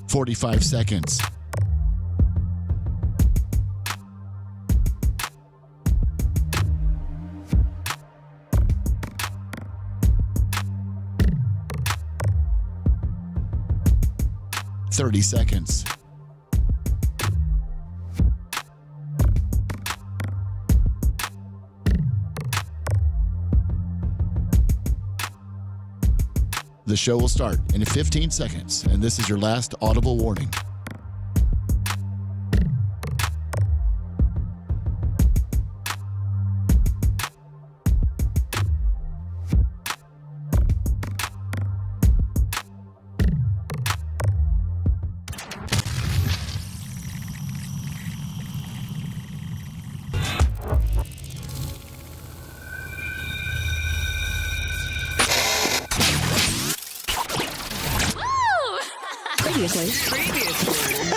45 seconds. Seconds. The show will start in 15 seconds, and this is your last audible warning.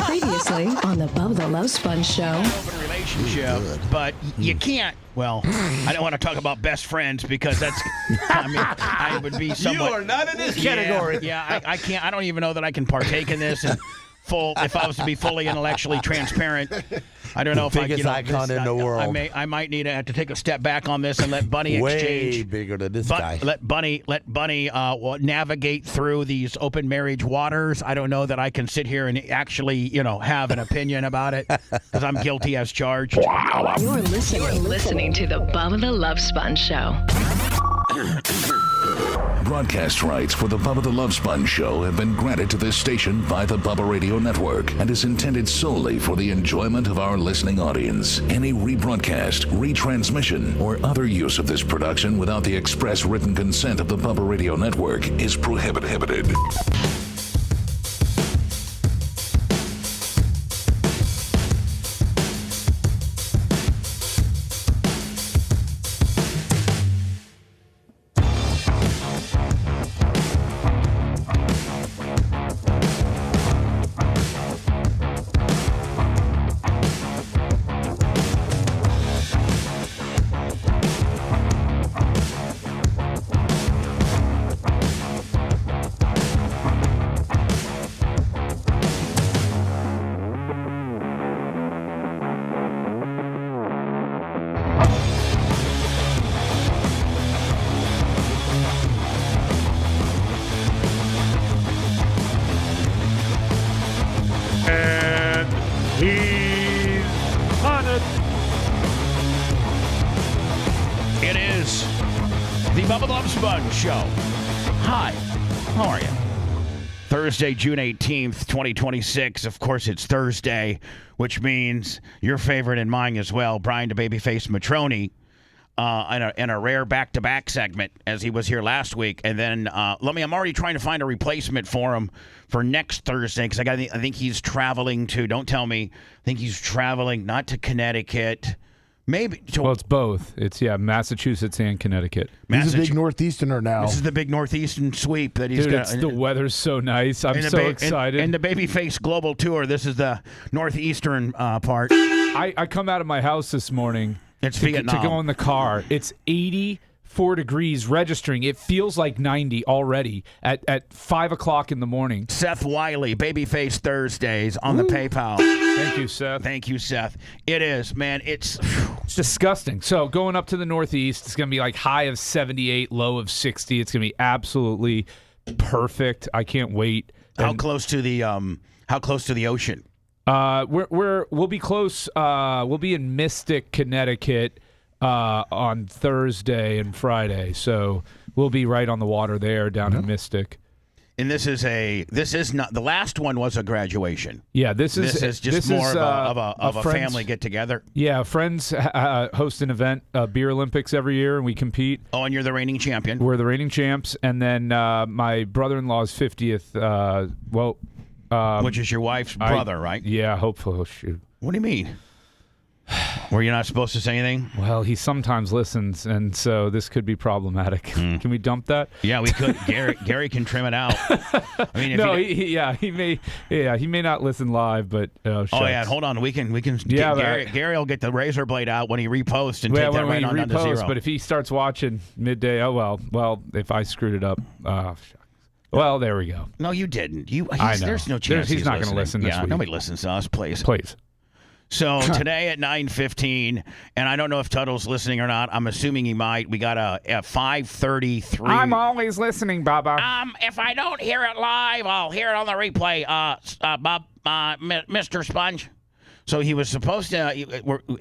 Previously on the Bubba the Love Sponge Show. Open relationship, but you can't. Well, I don't want to talk about best friends because that's. I would be somewhat. You are not in this category. Yeah, I can't. I don't even know that I can partake in this. And if I was to be fully intellectually transparent, I don't know if biggest icon in the world. I might need to have to take a step back on this and let Bunnie exchange. Way bigger than this guy. Let Bunnie navigate through these open marriage waters. I don't know that I can sit here and actually, have an opinion about it because I'm guilty as charged. You're listening to the Bubba the Love Sponge Show. Broadcast rights for the Bubba the Love Sponge Show have been granted to this station by the Bubba Radio Network and is intended solely for the enjoyment of our listening audience. Any rebroadcast, retransmission, or other use of this production without the express written consent of the Bubba Radio Network is prohibited. It is the Bubba the Love Sponge Show. Hi, how are you? Thursday, June 18th, 2026. Of course, it's Thursday, which means your favorite and mine as well, Brian the Babyface Matroni, in a rare back-to-back segment, as he was here last week. And then, I'm already trying to find a replacement for him for next Thursday, because I think he's traveling to, don't tell me, I think he's traveling not to Connecticut, maybe. Well, it's both. It's, Massachusetts and Connecticut. He's a big Northeasterner now. This is the big Northeastern sweep that he's got. The weather's so nice. I'm so excited. And the Babyface Global Tour, this is the Northeastern part. I come out of my house this morning to go in the car. It's 84 degrees registering. It feels like 90 already at 5 o'clock in the morning. Seth Wiley, Babyface Thursdays on the PayPal. Thank you, Seth. Thank you, Seth. It is, man. It's disgusting. So going up to the Northeast, it's going to be like high of 78, low of 60. It's going to be absolutely perfect. I can't wait. How close to the ocean? We'll be close. We'll be in Mystic, Connecticut, on Thursday and Friday. So we'll be right on the water there down in Mystic. And this is not the last one was a graduation. Yeah, this is just more of a family get together. Yeah, friends host an event, Beer Olympics every year, and we compete. Oh, and you're the reigning champion. We're the reigning champs, and then my brother-in-law's 50th. Which is your wife's brother, right? Yeah, hopefully. Oh, shoot. What do you mean? Were you not supposed to say anything? Well, he sometimes listens, and so this could be problematic. Can we dump that? Yeah, we could. Gary can trim it out. I mean, he may not listen live, but hold on, we can. Gary will get the razor blade out when he reposts and take that right on down to zero. But if he starts watching midday, well, if I screwed it up, Well, there we go. No, you didn't. I know. There's no chance he's not going to listen this week. Nobody listens to us, please. Please. So today at 9:15, and I don't know if Tuttle's listening or not. I'm assuming he might. We got a 5:33. I'm always listening, Bubba. If I don't hear it live, I'll hear it on the replay. Bob, Mr. Sponge. So he was supposed to,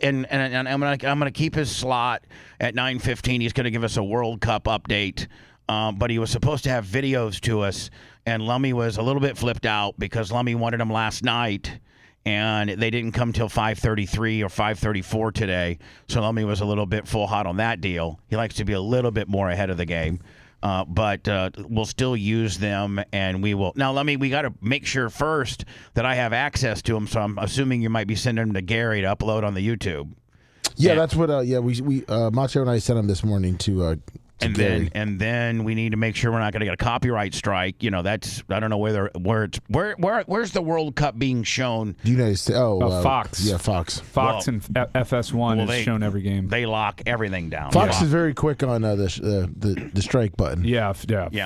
and I'm gonna keep his slot at 9:15. He's gonna give us a World Cup update. But he was supposed to have videos to us, and Lummy was a little bit flipped out because Lummy wanted them last night. And they didn't come till 5:33 or 5:34 today. So Lummy was a little bit full hot on that deal. He likes to be a little bit more ahead of the game. But we'll still use them, and we will. Now, Lummy, we got to make sure first that I have access to them. So I'm assuming you might be sending them to Gary to upload on the YouTube. Yeah, that's what. We Macho and I sent him this morning to. And then we need to make sure we're not going to get a copyright strike. You know, that's I don't know where's the World Cup being shown? United States. Fox. Yeah, Fox. Fox and FS1 is shown every game. They lock everything down. Fox is very quick on the strike button. Yeah.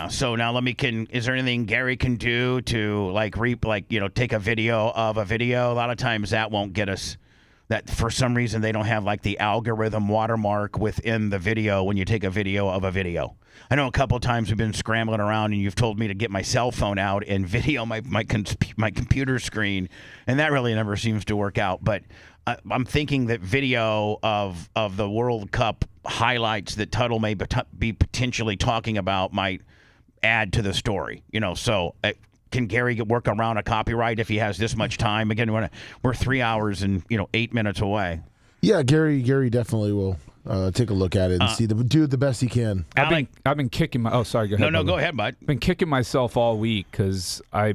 So now is there anything Gary can do to take a video of a video? A lot of times that won't get us. That for some reason they don't have like the algorithm watermark within the video when you take a video of a video. I know a couple of times we've been scrambling around and you've told me to get my cell phone out and video my computer screen, and that really never seems to work out. But I'm thinking that video of the World Cup highlights that Tuttle may be potentially talking about might add to the story. So. Can Gary work around a copyright if he has this much time? Again, we're 3 hours and 8 minutes away. Yeah, Gary definitely will take a look at it and do the best he can. I've been kicking my. Oh, sorry. Go ahead. No, go ahead, bud. I've been kicking myself all week because I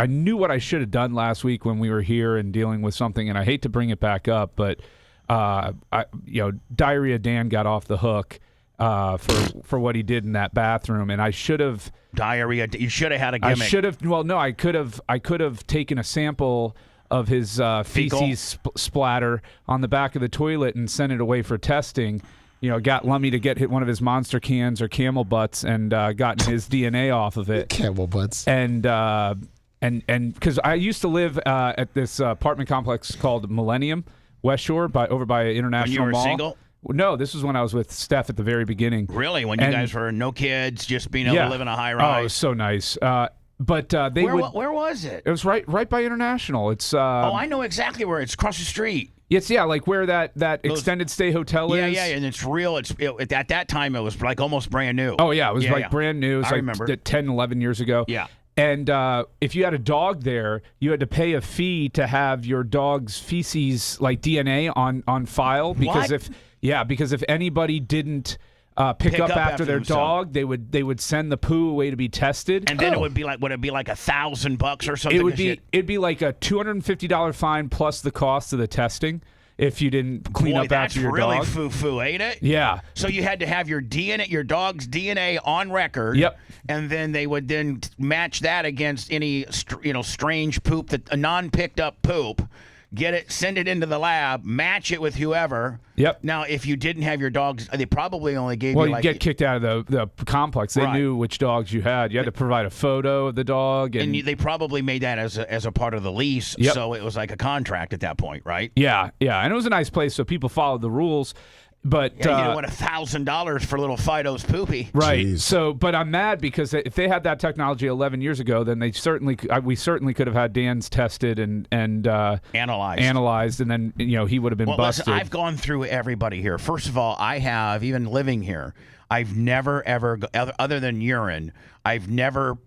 knew what I should have done last week when we were here and dealing with something, and I hate to bring it back up, but Diarrhea Dan got off the hook. For what he did in that bathroom, and I should have diarrhea. You should have had a gimmick. I should have. Well, no, I could have taken a sample of his feces splatter on the back of the toilet and sent it away for testing. Got Lummy to get one of his monster cans or camel butts and gotten his DNA off of it. Camel butts. And because I used to live at this apartment complex called Millennium West Shore over by International When you were Mall. Single? No, this was when I was with Steph at the very beginning. When you guys were no kids, just being able to live in a high rise. Oh, it was so nice. But where was it? It was right by International. It's I know exactly where it's across the street. It's like where that extended stay hotel is. Yeah, and it's real. At that time it was like almost brand new. Oh yeah, it was brand new. It was I remember 10, 11 years ago. Yeah. And if you had a dog there, you had to pay a fee to have your dog's feces like DNA on file because because if anybody didn't pick up after their dog, they would send the poo away to be tested. And then it would be like $1,000 or something? It'd be like a $250 fine plus the cost of the testing if you didn't clean up after your dog. That's really foo-foo, ain't it? Yeah. So you had to have your dog's DNA on record. Yep. And then they would then match that against any strange poop, a non-picked up poop. Get it, send it into the lab, match it with whoever. Yep. Now, if you didn't have your dogs, they probably only gave you you get kicked out of the complex. They knew which dogs you had. You had to provide a photo of the dog. And they probably made that as a part of the lease, so it was like a contract at that point, right? Yeah. And it was a nice place, so people followed the rules. But you don't want $1,000 for little Fido's poopy, right? Jeez. So, but I'm mad because if they had that technology 11 years ago, then we certainly could have had Dan's tested and analyzed, and then he would have been busted. Listen, I've gone through everybody here. First of all, I have even living here. I've never ever, other than urine, I've never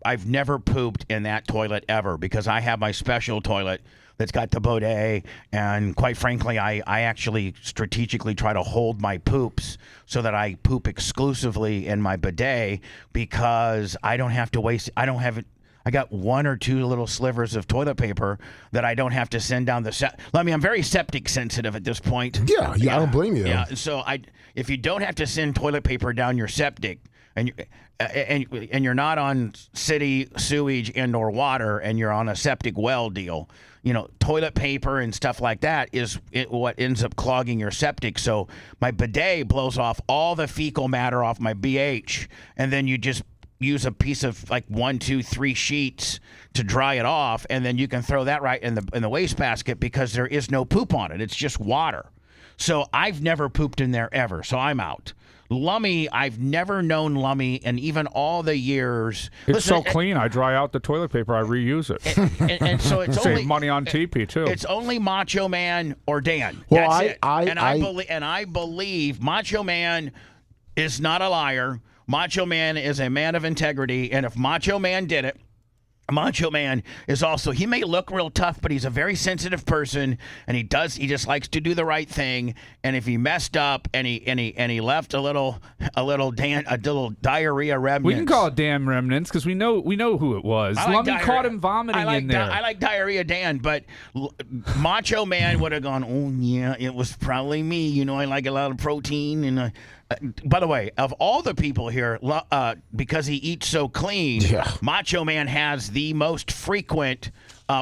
pooped in that toilet ever because I have my special toilet that's got the bidet, and quite frankly, I actually strategically try to hold my poops so that I poop exclusively in my bidet because I don't have to waste. I got one or two little slivers of toilet paper that I don't have to send down the I'm very septic sensitive at this point. Yeah, I don't blame you. Yeah, so if you don't have to send toilet paper down your septic, and you're not on city sewage and or water, and you're on a septic well deal, toilet paper and stuff like that is what ends up clogging your septic. So my bidet blows off all the fecal matter off my BH, and then you just use a piece of like 1, 2, 3 sheets to dry it off, and then you can throw that right in the wastebasket because there is no poop on it. It's just water. So I've never pooped in there ever, so I'm out. Lummy, I've never known Lummy, and even all the years. It's so clean. I dry out the toilet paper. I reuse it. And so it's save money on TP too. It's only Macho Man or Dan. Well, That's it. I believe Macho Man is not a liar. Macho Man is a man of integrity, and if Macho Man did it, Macho Man is also, he may look real tough, but he's a very sensitive person, and he just likes to do the right thing. And if he messed up and he left a little diarrhea remnants. We can call it Dan remnants because we know who it was. Lummy caught him vomiting in there. I like Diarrhea Dan, but Macho Man would have gone, oh yeah, it was probably me. You know, I like a lot of protein. And by the way, of all the people here, because he eats so clean, Macho Man has the most frequent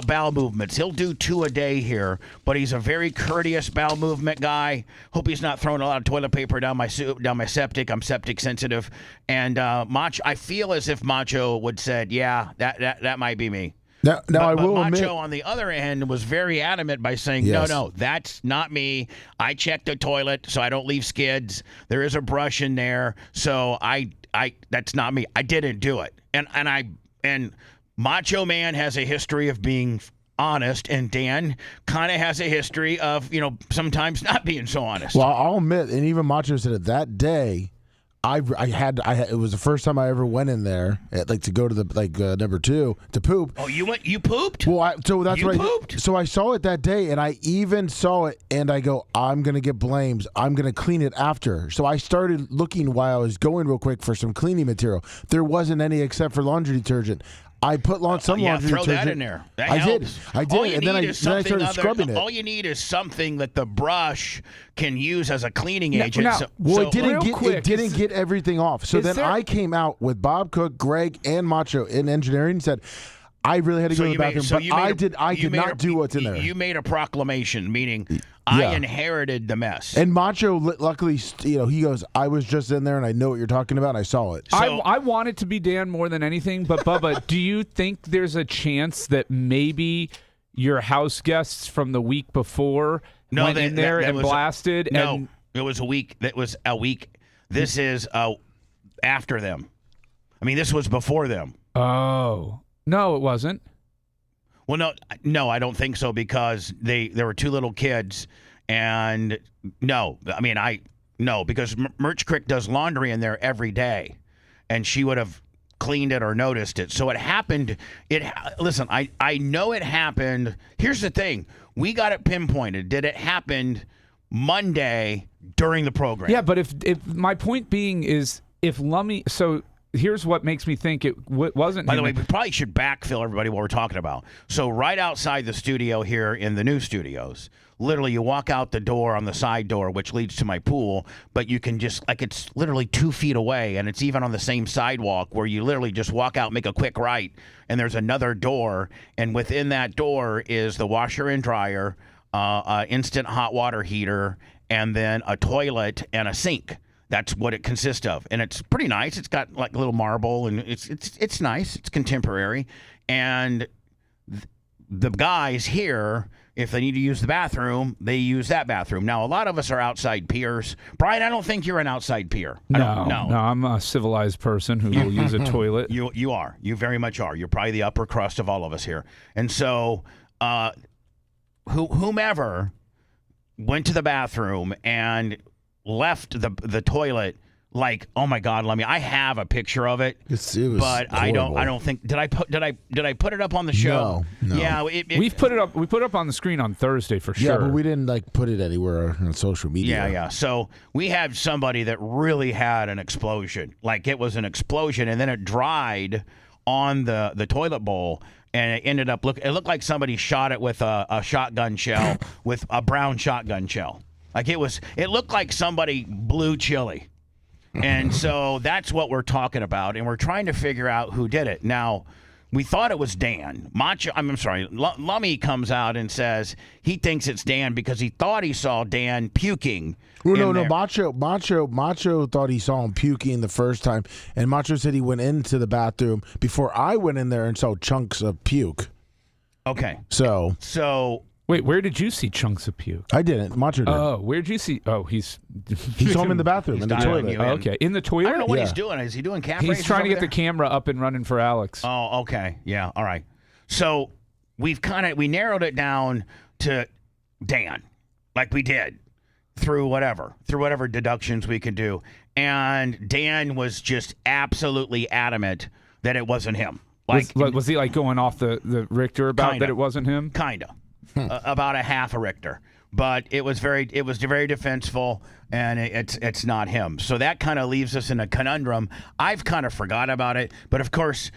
bowel movements. He'll do 2 a day here, but he's a very courteous bowel movement guy. Hope he's not throwing a lot of toilet paper down my septic. I'm septic sensitive, and I feel as if Macho would said, "Yeah, that might be me." Now I will Macho, admit, on the other hand, was very adamant by saying, Yes. no, that's not me. I checked the toilet so I don't leave skids. There is a brush in there, so I that's not me. I didn't do it. And Macho Man has a history of being honest, and Dan kind of has a history of, sometimes not being so honest. well, I'll admit, and even Macho said it that day. It was the first time I ever went in there, to go to the number 2 to poop. Oh, you pooped? Well, so that's what pooped? So I saw it that day, and I even saw it, and I go, I'm gonna get blames. I'm gonna clean it after. So I started looking while I was going real quick for some cleaning material. There wasn't any except for laundry detergent. I put some laundry throw detergent. that in there. That I helps. did, and then I started scrubbing it. All you need is something that the brush can use as a cleaning agent. It didn't get everything off. So then I came out with Bob Cook, Greg, and Macho in engineering and said, I really had to go to the bathroom, but I did not do what's in there. You made a proclamation, meaning I inherited the mess. And Macho, luckily, he goes, I was just in there, and I know what you're talking about, and I saw it. I want it to be Dan more than anything, but Bubba, do you think there's a chance that maybe your house guests from the week before went in there and blasted? No, it was a week. That was a week. This is after them. I mean, this was before them. Oh. No, it wasn't. Well, no, I don't think so because there were 2 little kids, and because Merch Crick does laundry in there every day, and she would have cleaned it or noticed it. So it happened. Listen, I know it happened. Here's the thing: we got it pinpointed. Did it happen Monday during the program? Yeah, but if my point being is if Lummy, so. Here's what makes me think it wasn't. By the way, we probably should backfill everybody what we're talking about. So right outside the studio here in the new studios, literally you walk out the door on the side door, which leads to my pool, but you can just, it's literally 2 feet away, and it's even on the same sidewalk where you literally just walk out, make a quick right, and there's another door, and within that door is the washer and dryer, instant hot water heater, and then a toilet and a sink. That's what it consists of, and it's pretty nice. It's got a little marble, and it's nice. It's contemporary, and the guys here, if they need to use the bathroom, they use that bathroom. Now, a lot of us are outside peers. Brian, I don't think you're an outside peer. No, I'm a civilized person who will use a toilet. You are. You very much are. You're probably the upper crust of all of us here, and so whomever went to the bathroom and left the toilet, oh my God, I have a picture of it. It was but horrible. I don't think did I put it up on the show? No. Yeah, we put it up on the screen on Thursday for sure. Yeah, but we didn't put it anywhere on social media. Yeah. So we had somebody that really had an explosion. It was an explosion, and then it dried on the toilet bowl. And it ended up it looked like somebody shot it with a shotgun shell, with a brown shotgun shell. It looked like somebody blew chili. And so that's what we're talking about, and we're trying to figure out who did it. Now, We thought it was Dan. Lummy comes out and says he thinks it's Dan because he thought he saw Dan puking. No. Macho thought he saw him puking the first time, and Macho said he went into the bathroom before I went in there and saw chunks of puke. Okay. So wait, where did you see chunks of puke? I didn't. Macho did. Oh, where'd you see? Oh, he saw him in the bathroom, in the toilet. Oh, okay, in the toilet. I don't know what he's doing. Is he doing calf races? He's trying to get there? the camera up and running for Alex. Oh, okay. Yeah. All right. So we narrowed it down to Dan, like we did through whatever deductions we could do, and Dan was just absolutely adamant that it wasn't him. Was he like going off the Richter about that it wasn't him? Kinda. About a half a Richter, but it was very defensible, and it's not him. So that kind of leaves us in a conundrum. I've kind of forgot about it, but of course,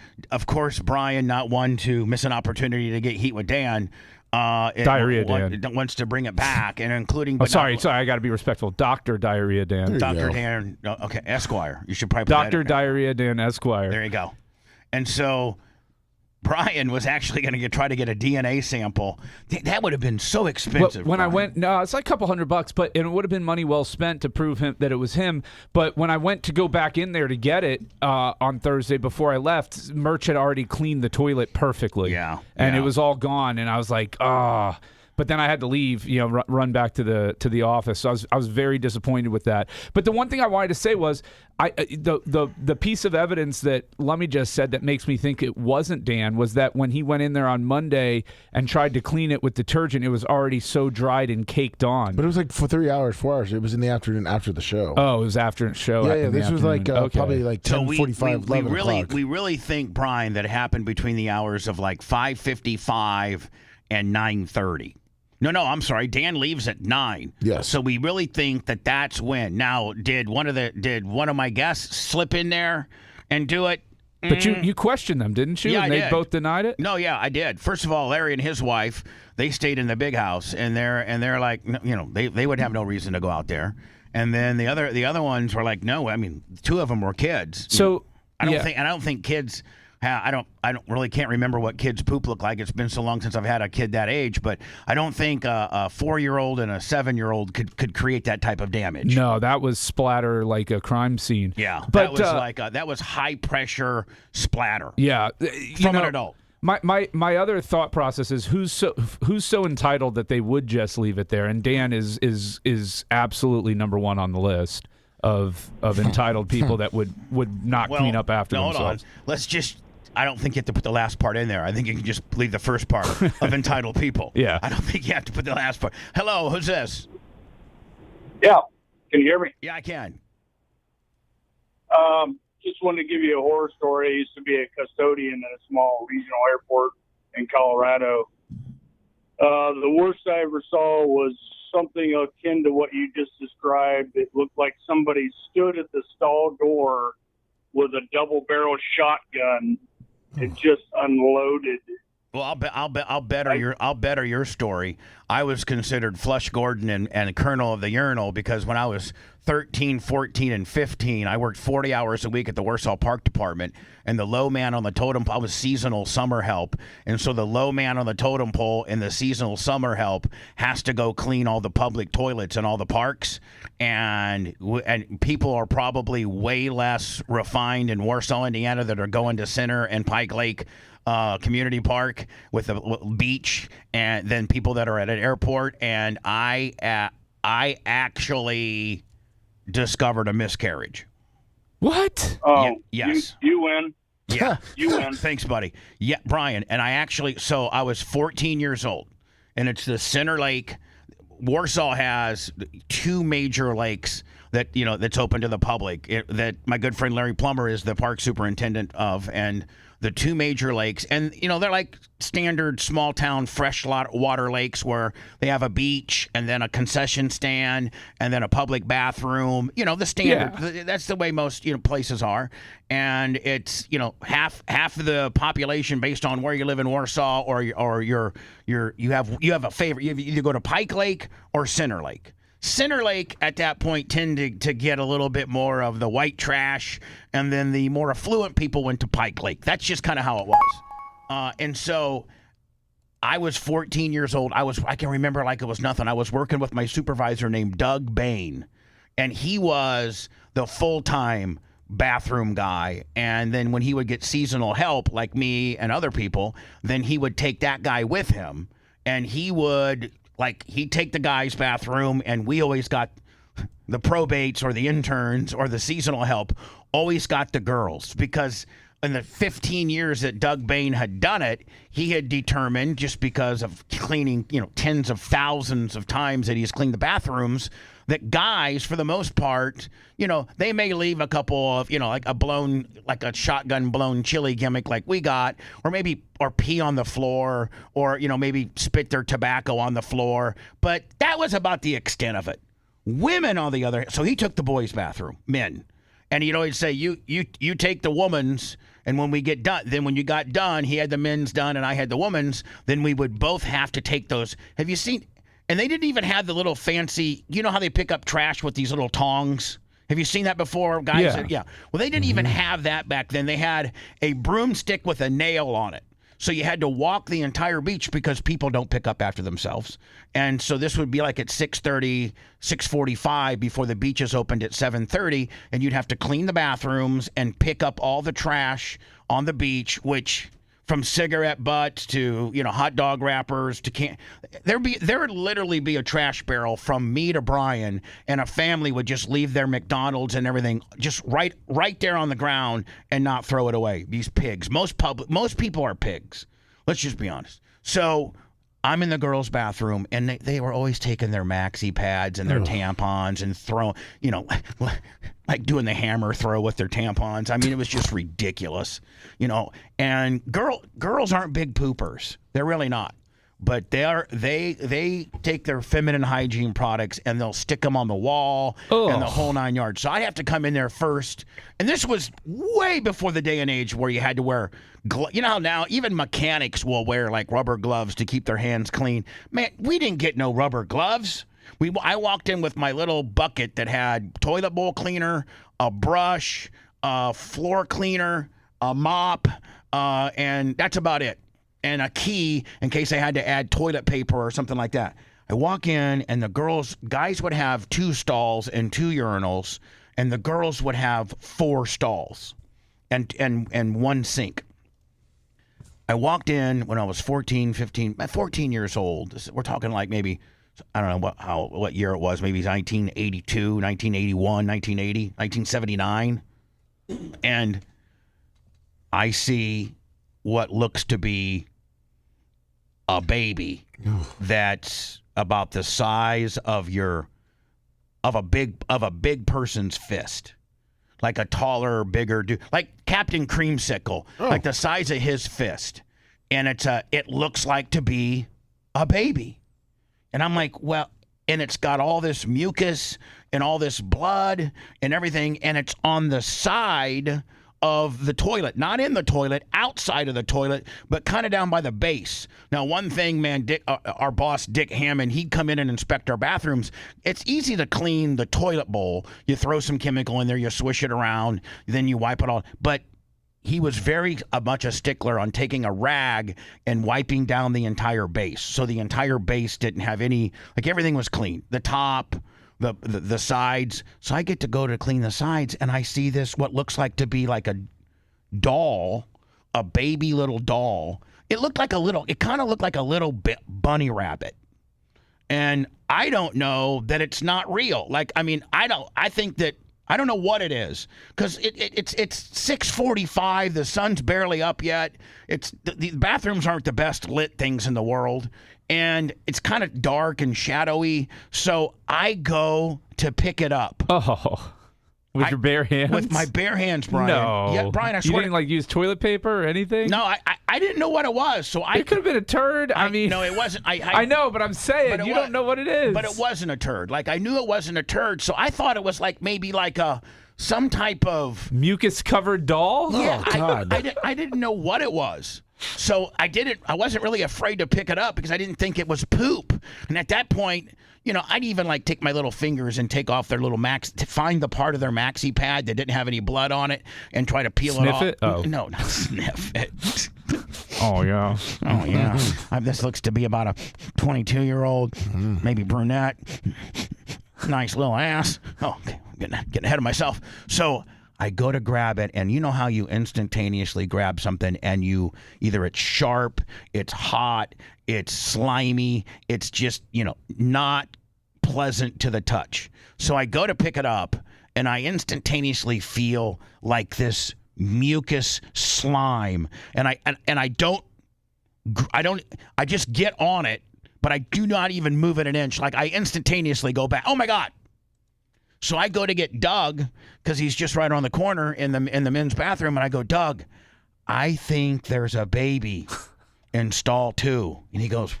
Brian, not one to miss an opportunity to get heat with Dan. Diarrhea Dan wants to bring it back, and including. Sorry, I got to be respectful. Dr. Diarrhea Dan. Dr. Dan. Okay, Esquire. You should probably. Dr. Diarrhea Dan Esquire. There you go. And so Brian was actually going to try to get a DNA sample. That would have been so expensive. When I went, no, it's like a couple $100, but it would have been money well spent to prove that it was him. But when I went to go back in there to get it on Thursday before I left, Merch had already cleaned the toilet perfectly. Yeah. And it was all gone, and I was like, ah. But then I had to leave, run back to the office. So I was very disappointed with that. But the one thing I wanted to say was, the piece of evidence that Lummy just said that makes me think it wasn't Dan was that when he went in there on Monday and tried to clean it with detergent, it was already so dried and caked on. But it was like for 4 hours. It was in the afternoon after the show. Oh, it was after the show. Yeah. This was like probably like 10:45, 11 o'clock. We really think, Brian, that it happened between the hours of like 5:55 and 9:30. No, I'm sorry. Dan leaves at 9. Yes. So we really think that that's when. Now, did one of my guests slip in there and do it? But you questioned them, didn't you? Yeah, and I they did. both denied it? No, yeah, I did. First of all, Larry and his wife, they stayed in the big house, and they're like, they would have no reason to go out there. And then the other ones were like, no. I mean, two of them were kids. So I don't think kids. I can't remember what kids' poop look like. It's been so long since I've had a kid that age, but I don't think a 4-year-old and a 7-year-old could create that type of damage. No, that was splatter like a crime scene. Yeah, but that was high pressure splatter. Yeah, from an adult. My other thought process is who's so entitled that they would just leave it there, and Dan is absolutely number one on the list of entitled people that would not clean up after themselves. Hold on. Let's just. I don't think you have to put the last part in there. I think you can just leave the first part of entitled people. Yeah. I don't think you have to put the last part. Hello, who's this? Yeah. Can you hear me? Yeah, I can. Just wanted to give you a horror story. I used to be a custodian at a small regional airport in Colorado. The worst I ever saw was something akin to what you just described. It looked like somebody stood at the stall door with a double-barrel shotgun. It just unloaded. Well, I'll better your story. I was considered Flush Gordon and Colonel of the Urinal because when I was 13, 14, and 15, I worked 40 hours a week at the Warsaw Park Department, and the low man on the totem pole, I was seasonal summer help, and so the low man on the totem pole in the seasonal summer help has to go clean all the public toilets in all the parks, and people are probably way less refined in Warsaw, Indiana that are going to Center and Pike Lake Community Park with the beach, and then people that are at an airport. And I actually discovered a miscarriage. What? Oh, yes. You win. Yeah, you win. Thanks, buddy. Yeah, Brian. And I was 14 years old, and it's the Center Lake. Warsaw has 2 major lakes that that's open to the public. That my good friend Larry Plummer is the park superintendent of, and the 2 major lakes, and they're like standard small town fresh water lakes where they have a beach and then a concession stand and then a public bathroom. The standard. Yeah. That's the way most places are, and it's half of the population based on where you live in Warsaw or you have a favorite. You either go to Pike Lake or Center Lake. Center Lake at that point tended to get a little bit more of the white trash, and then the more affluent people went to Pike Lake. That's just kind of how it was. And so I was 14 years old. I can remember like it was nothing. I was working with my supervisor named Doug Bain, and he was the full-time bathroom guy. And then when he would get seasonal help, like me and other people, then he would take that guy with him, and he'd take the guy's bathroom, and we always got the probates or the interns or the seasonal help always got the girls, because in the 15 years that Doug Bain had done it, he had determined, just because of cleaning, tens of thousands of times that he's cleaned the bathrooms, that guys, for the most part, they may leave a couple of, like a shotgun blown chili gimmick like we got, or pee on the floor, or, maybe spit their tobacco on the floor. But that was about the extent of it. Women, on the other hand, so he took the boys' bathroom, men. And he'd always say, you take the woman's, and when we get done, then when you got done, he had the men's done and I had the woman's, then we would both have to take those. Have you seen, and they didn't even have the little fancy, how they pick up trash with these little tongs? Have you seen that before, guys? Yeah. Well, they didn't even have that back then. They had a broomstick with a nail on it. So you had to walk the entire beach because people don't pick up after themselves. And so this would be like at 6:30, 6:45 before the beaches opened at 7:30, and you'd have to clean the bathrooms and pick up all the trash on the beach, which from cigarette butts to, hot dog wrappers to there would literally be a trash barrel from me to Brian, and a family would just leave their McDonald's and everything just right there on the ground and not throw it away. These pigs. Most people are pigs. Let's just be honest. So I'm in the girls' bathroom, and they were always taking their maxi pads and their tampons and throwing, like doing the hammer throw with their tampons. I mean, it was just ridiculous, And girls aren't big poopers. They're really not. But they take their feminine hygiene products and they'll stick them on the wall and the whole 9 yards. So I have to come in there first. And this was way before the day and age where you had to wear, how now even mechanics will wear like rubber gloves to keep their hands clean. Man, we didn't get no rubber gloves. I walked in with my little bucket that had toilet bowl cleaner, a brush, a floor cleaner, a mop, and that's about it. And a key in case I had to add toilet paper or something like that. I walk in, and guys would have 2 stalls and 2 urinals, and the girls would have 4 stalls and 1 sink. I walked in when I was 14 years old. We're talking like maybe, I don't know what year it was, maybe 1982, 1981, 1980, 1979. And I see what looks to be a baby that's about the size of a big person's fist, like a taller, bigger dude, like Captain Creamsicle, like the size of his fist, and it looks like to be a baby, and I'm like, well, and it's got all this mucus and all this blood and everything, and it's on the side of the toilet, not in the toilet, outside of the toilet, but kind of down by the base. Now, one thing, man, our boss, Dick Hammond, he'd come in and inspect our bathrooms. It's easy to clean the toilet bowl. You throw some chemical in there, you swish it around, then you wipe it all. But he was very much a stickler on taking a rag and wiping down the entire base. So the entire base didn't have everything was clean. The top, the sides. So I get to go to clean the sides, and I see this, what looks like to be like a doll, a baby little doll. It kind of looked like a little bunny rabbit. And I don't know that it's not real. I don't know what it is, because it's 6:45. The sun's barely up yet. The bathrooms aren't the best lit things in the world, and it's kind of dark and shadowy. So I go to pick it up. With your bare hands? With my bare hands, Brian. No. Yeah, Brian, I swear. You didn't use toilet paper or anything? No, I didn't know what it was. So it could have been a turd. No, it wasn't. I know, but I'm saying you don't know what it is. But it wasn't a turd. I knew it wasn't a turd, so I thought it was maybe some type of mucus-covered doll. Yeah, oh, God. I didn't know what it was. So I wasn't really afraid to pick it up because I didn't think it was poop. And at that point, I'd even take my little fingers and take off their little to find the part of their maxi pad that didn't have any blood on it and try to peel it off. Sniff it? Oh. No, not sniff it. Oh, yeah. Oh, yeah. This looks to be about a 22-year-old, maybe brunette. Nice little ass. Oh, okay. I'm getting ahead of myself. So I go to grab it, and you know how you instantaneously grab something, and either it's sharp, it's hot, it's slimy, it's just, not pleasant to the touch. So I go to pick it up, and I instantaneously feel like this mucus slime, and I just get on it, but I do not even move it an inch. Like, I instantaneously go back. Oh my God. So I go to get Doug, because he's just right on the corner in the men's bathroom, and I go, Doug, I think there's a baby in stall 2. And he goes,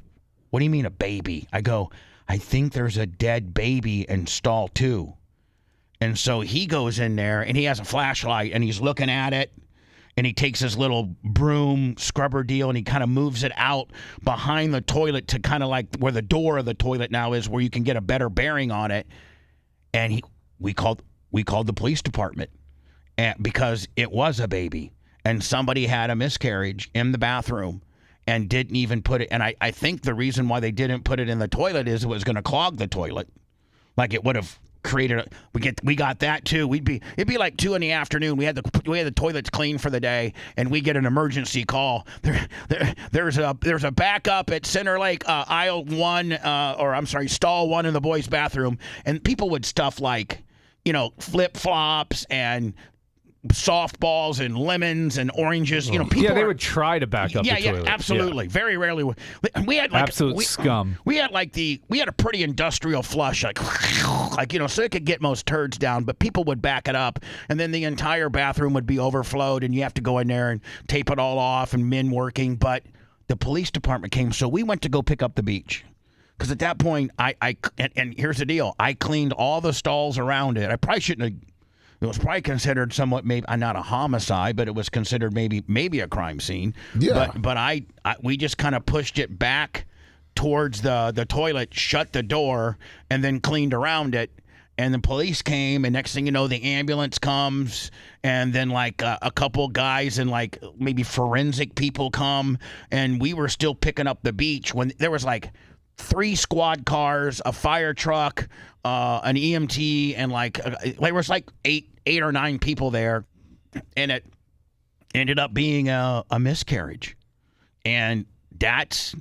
what do you mean a baby? I go, I think there's a dead baby in stall 2. And so he goes in there, and he has a flashlight, and he's looking at it, and he takes his little broom scrubber deal, and he kind of moves it out behind the toilet to kind of like where the door of the toilet now is, where you can get a better bearing on it. And we called the police department, because it was a baby, and somebody had a miscarriage in the bathroom and didn't even put it. And I think the reason why they didn't put it in the toilet is it was going to clog the toilet. Like, it would have created we got that too. It'd be like 2 PM. We had the toilets clean for the day, and we get an emergency call. There's a backup at Center Lake, aisle 1, stall 1 in the boys' bathroom, and people would stuff like, flip flops and softballs and lemons and oranges. They would try to back up the toilet. Yeah, absolutely. Yeah. Very rarely. We had absolute scum. We had a pretty industrial flush, so it could get most turds down, but people would back it up, and then the entire bathroom would be overflowed, and you have to go in there and tape it all off, and men working. But the police department came, so we went to go pick up the beach. Because at that point, and here's the deal, I cleaned all the stalls around it. I probably shouldn't have. It was probably considered somewhat, maybe not a homicide, but it was considered maybe a crime scene. Yeah. But we just kind of pushed it back towards the toilet, shut the door, and then cleaned around it. And the police came, and next thing you know, the ambulance comes, and then like a couple guys and like maybe forensic people come, and we were still picking up the beach when there was like 3 squad cars, a fire truck, an EMT, and there was like 8 or 9 people there, and it ended up being a miscarriage. And that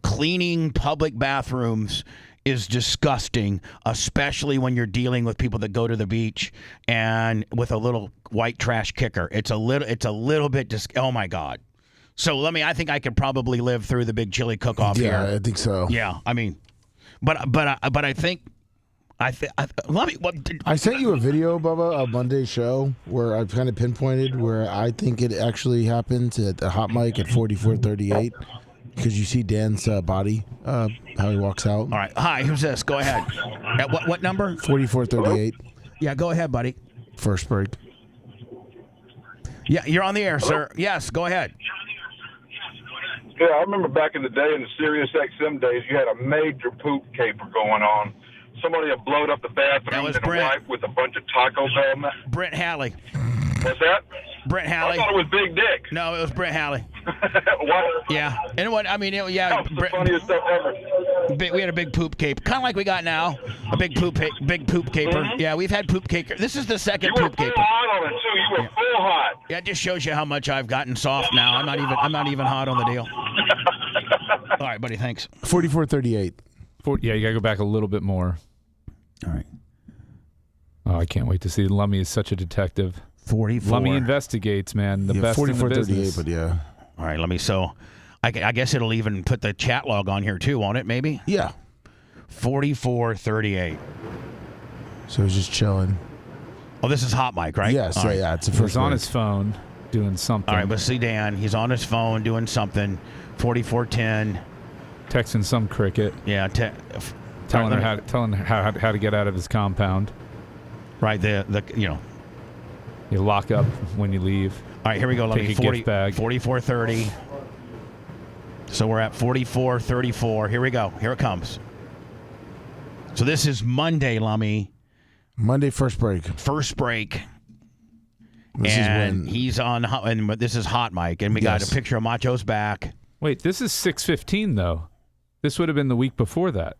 cleaning public bathrooms is disgusting, especially when you're dealing with people that go to the beach and with a little white trash kicker. It's a little bit oh my God. So I think I could probably live through the big chili cook-off here. Yeah, I think so. Yeah, I mean, but I think I sent you a video, Bubba, of Monday's show where I've kind of pinpointed where I think it actually happened at the hot mic at 4438 because you see Dan's body, how he walks out. All right. Hi, who's this? Go ahead. At what number? 4438. Yeah, go ahead, buddy. First break. Yeah, you're on the air, sir. Yes, go ahead. Yeah, I remember back in the day in the SiriusXM days, you had a major poop caper going on. Somebody had blowed up the bathroom and a wife with a bunch of Taco Bell. Brent Halley. What's that? Brent Halley. I thought it was Big Dick. No, it was Brent Halley. What? Yeah. And what? I mean, yeah. That was the funniest stuff ever. We had a big poop caper, kind of like we got now. A big poop caper. Mm-hmm. Yeah, we've had poop caper. This is the second poop caper. You were full hot on it too. You were full hot. Yeah, it just shows you how much I've gotten soft now. I'm not even hot on the deal. All right, buddy. Thanks. 4438. Yeah, you gotta go back a little bit more. All right. Oh, I can't wait to see. Lummy is such a detective. 44. Lummy investigates, man. The best in the business. 4438, but yeah. All right, let me. So, I guess it'll even put the chat log on here too, won't it? Maybe. Yeah. 4438. So he's just chilling. Oh, this is hot mic, right? Yes. Right. Yeah. It's the first. He's on his phone doing something. All right, let's see Dan. He's on his phone doing something. 4410. Texting some cricket. Yeah. Telling her how to get out of his compound. Right. You lock up when you leave. All right, here we go. Take a gift bag. 4430. So we're at 4434. Here we go. Here it comes. So this is Monday, Lummy. Monday, first break. First break. He's on, and this is Hot Mike, and we got a picture of Macho's back. Wait, this is 6:15 though. This would have been the week before that.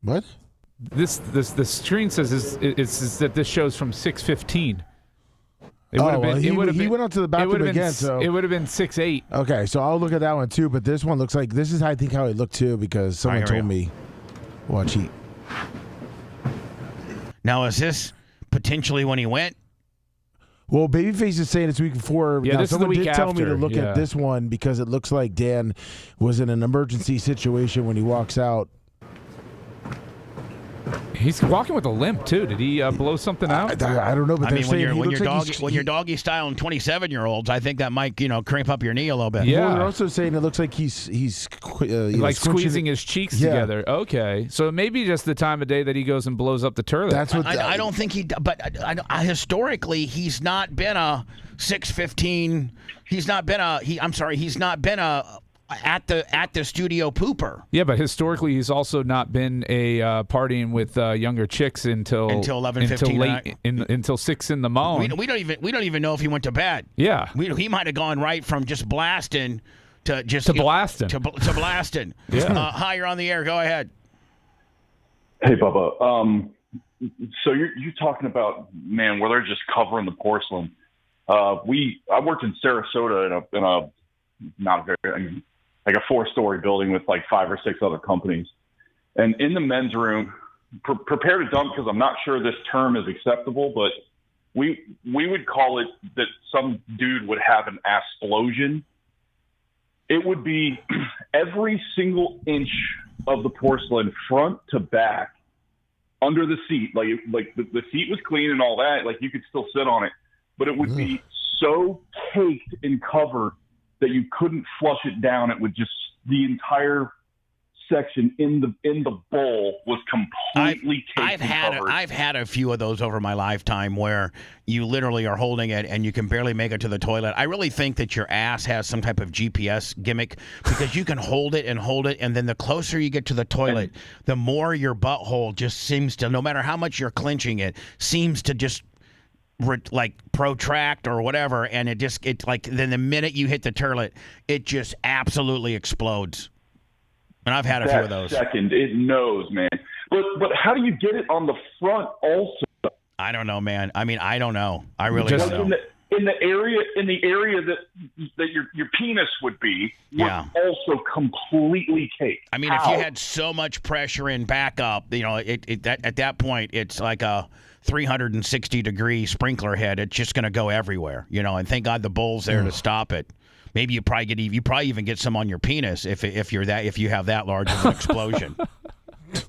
What? The screen says it's that this show's from 6:15. It would have been. He went up to the bathroom again, so it would have been 6:08. Okay, so I'll look at that one too. But this one looks like this is I think how it looked too because someone told me. Watch he. Now is this potentially when he went? Well, Babyface is saying it's week before. Yeah, this is the week tell me after. to look at this one because it looks like Dan was in an emergency situation when he walks out. He's walking with a limp too. Did he blow something out? I don't know, but when you're doggy styling 27-year-olds, I think that might crimp up your knee a little bit. Yeah. Well, they're also saying it looks like he's like squeezing his cheeks together. Okay, so maybe just the time of day that he goes and blows up the toilet. That's what I don't think he. But historically, he's not been a 6:15. He's not been a. He's not been a. At the studio pooper. Yeah, but historically he's also not been a partying with younger chicks until 11:15 until 6 in the morning. We don't even know if he went to bed. Yeah, he might have gone right from just blasting to blasting to blasting. Yeah. Hi, you're on the air. Go ahead. Hey, Bubba. So you're talking about where they're just covering the porcelain. I worked in Sarasota in a not very. Like a 4-story building with like 5 or 6 other companies. And in the men's room, prepare to dump because I'm not sure this term is acceptable, but we would call it that some dude would have an asplosion. It would be every single inch of the porcelain front to back under the seat. Like the seat was clean and all that. Like you could still sit on it, but it would be so caked and covered that you couldn't flush it down. It would just the entire section in the bowl was completely caked and covered. I've had a few of those over my lifetime where you literally are holding it and you can barely make it to the toilet. I really think that your ass has some type of GPS gimmick because you can hold it, and then the closer you get to the toilet, the more your butthole just seems to, no matter how much you're clenching it, seems to just like protract or whatever, and then the minute you hit the toilet, it just absolutely explodes. And I've had a few of those. Second, it knows, man. But how do you get it on the front also? I don't know, man. I mean, I don't know. I really don't know. In the area that your penis would be, also completely caked. I mean, if you had so much pressure in back up, at that point, it's like a 360-degree sprinkler head. It's just going to go everywhere, and thank God the bowl's there to stop it. Maybe you probably even get some on your penis if you have that large of an explosion.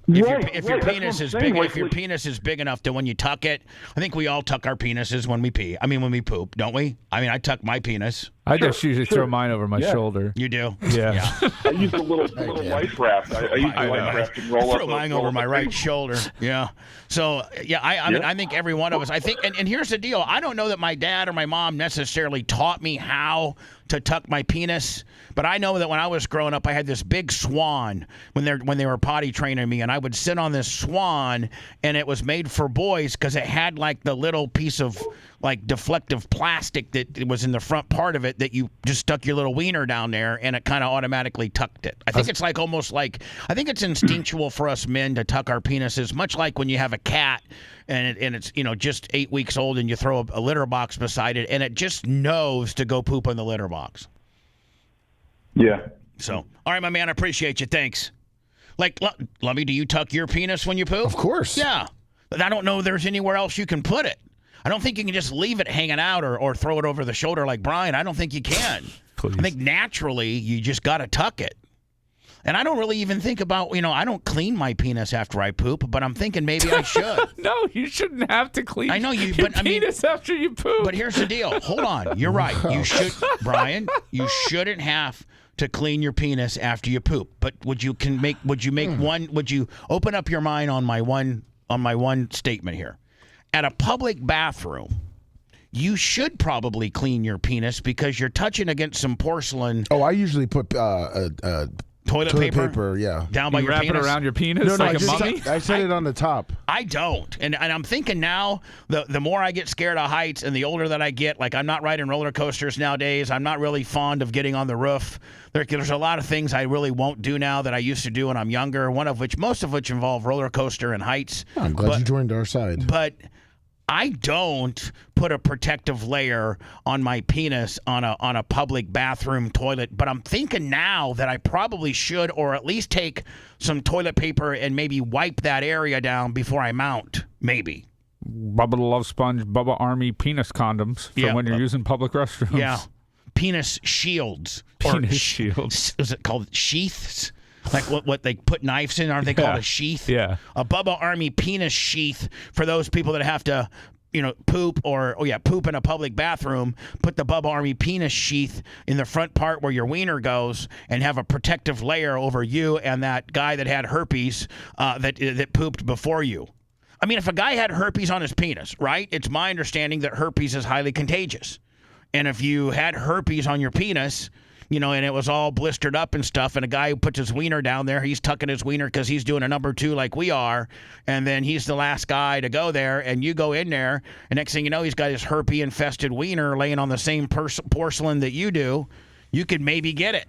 If your penis is big, if your penis is big enough to when you tuck it, I think we all tuck our penises when we pee. I mean, when we poop, don't we? I mean, I tuck my penis. I just usually throw mine over my shoulder. You do? Yeah. I use a little life raft. I use the life raft and roll up. Throw mine over my right shoulder. Yeah. So I mean, I think every one of us. I think, and here's the deal. I don't know that my dad or my mom necessarily taught me how to tuck my penis, but I know that when I was growing up, I had this big swan when they were potty training me, and I would sit on this swan, and it was made for boys because it had like the little piece of like deflective plastic that was in the front part of it that you just stuck your little wiener down there, and it kind of automatically tucked it. I think it's like I think it's instinctual for us men to tuck our penises, much like when you have a cat and it's just 8 weeks old and you throw a litter box beside it and it just knows to go poop in the litter box. Yeah. So, all right, my man, I appreciate you. Thanks. Like, Lummy, do you tuck your penis when you poop? Of course. Yeah. But I don't know there's anywhere else you can put it. I don't think you can just leave it hanging out or throw it over the shoulder like Brian. I don't think you can. Please. I think naturally you just got to tuck it. And I don't really even think about, I don't clean my penis after I poop, but I'm thinking maybe I should. No, you shouldn't have to clean your penis after you poop. But here's the deal. Hold on. You're right. You should, Brian, you shouldn't have to clean your penis after you poop. But would you open up your mind on my one statement here? At a public bathroom, you should probably clean your penis because you're touching against some porcelain. Oh, I usually put Toilet paper? Yeah. Down by you your wrap penis? it around your penis like a mummy? I said it on the top. I don't. And I'm thinking now, the more I get scared of heights and the older that I get, like I'm not riding roller coasters nowadays. I'm not really fond of getting on the roof. There's a lot of things I really won't do now that I used to do when I'm younger, most of which involve roller coaster and heights. I'm glad you joined our side. But I don't put a protective layer on my penis on a public bathroom toilet, but I'm thinking now that I probably should, or at least take some toilet paper and maybe wipe that area down before I mount. Maybe. Bubba the Love Sponge, Bubba Army penis condoms for when you're using public restrooms. Yeah. Penis shields. Penis shields. Is it called sheaths? Like what they put knives in, aren't they called a sheath? Yeah. A Bubba Army penis sheath for those people that have to, poop poop in a public bathroom. Put the Bubba Army penis sheath in the front part where your wiener goes and have a protective layer over you and that guy that had herpes that pooped before you. I mean, if a guy had herpes on his penis, right? It's my understanding that herpes is highly contagious. And if you had herpes on your penis, and it was all blistered up and stuff, and a guy who puts his wiener down there, he's tucking his wiener because he's doing a number 2 like we are, and then he's the last guy to go there, and you go in there, and next thing you know, he's got his herpes-infested wiener laying on the same porcelain that you do. You could maybe get it.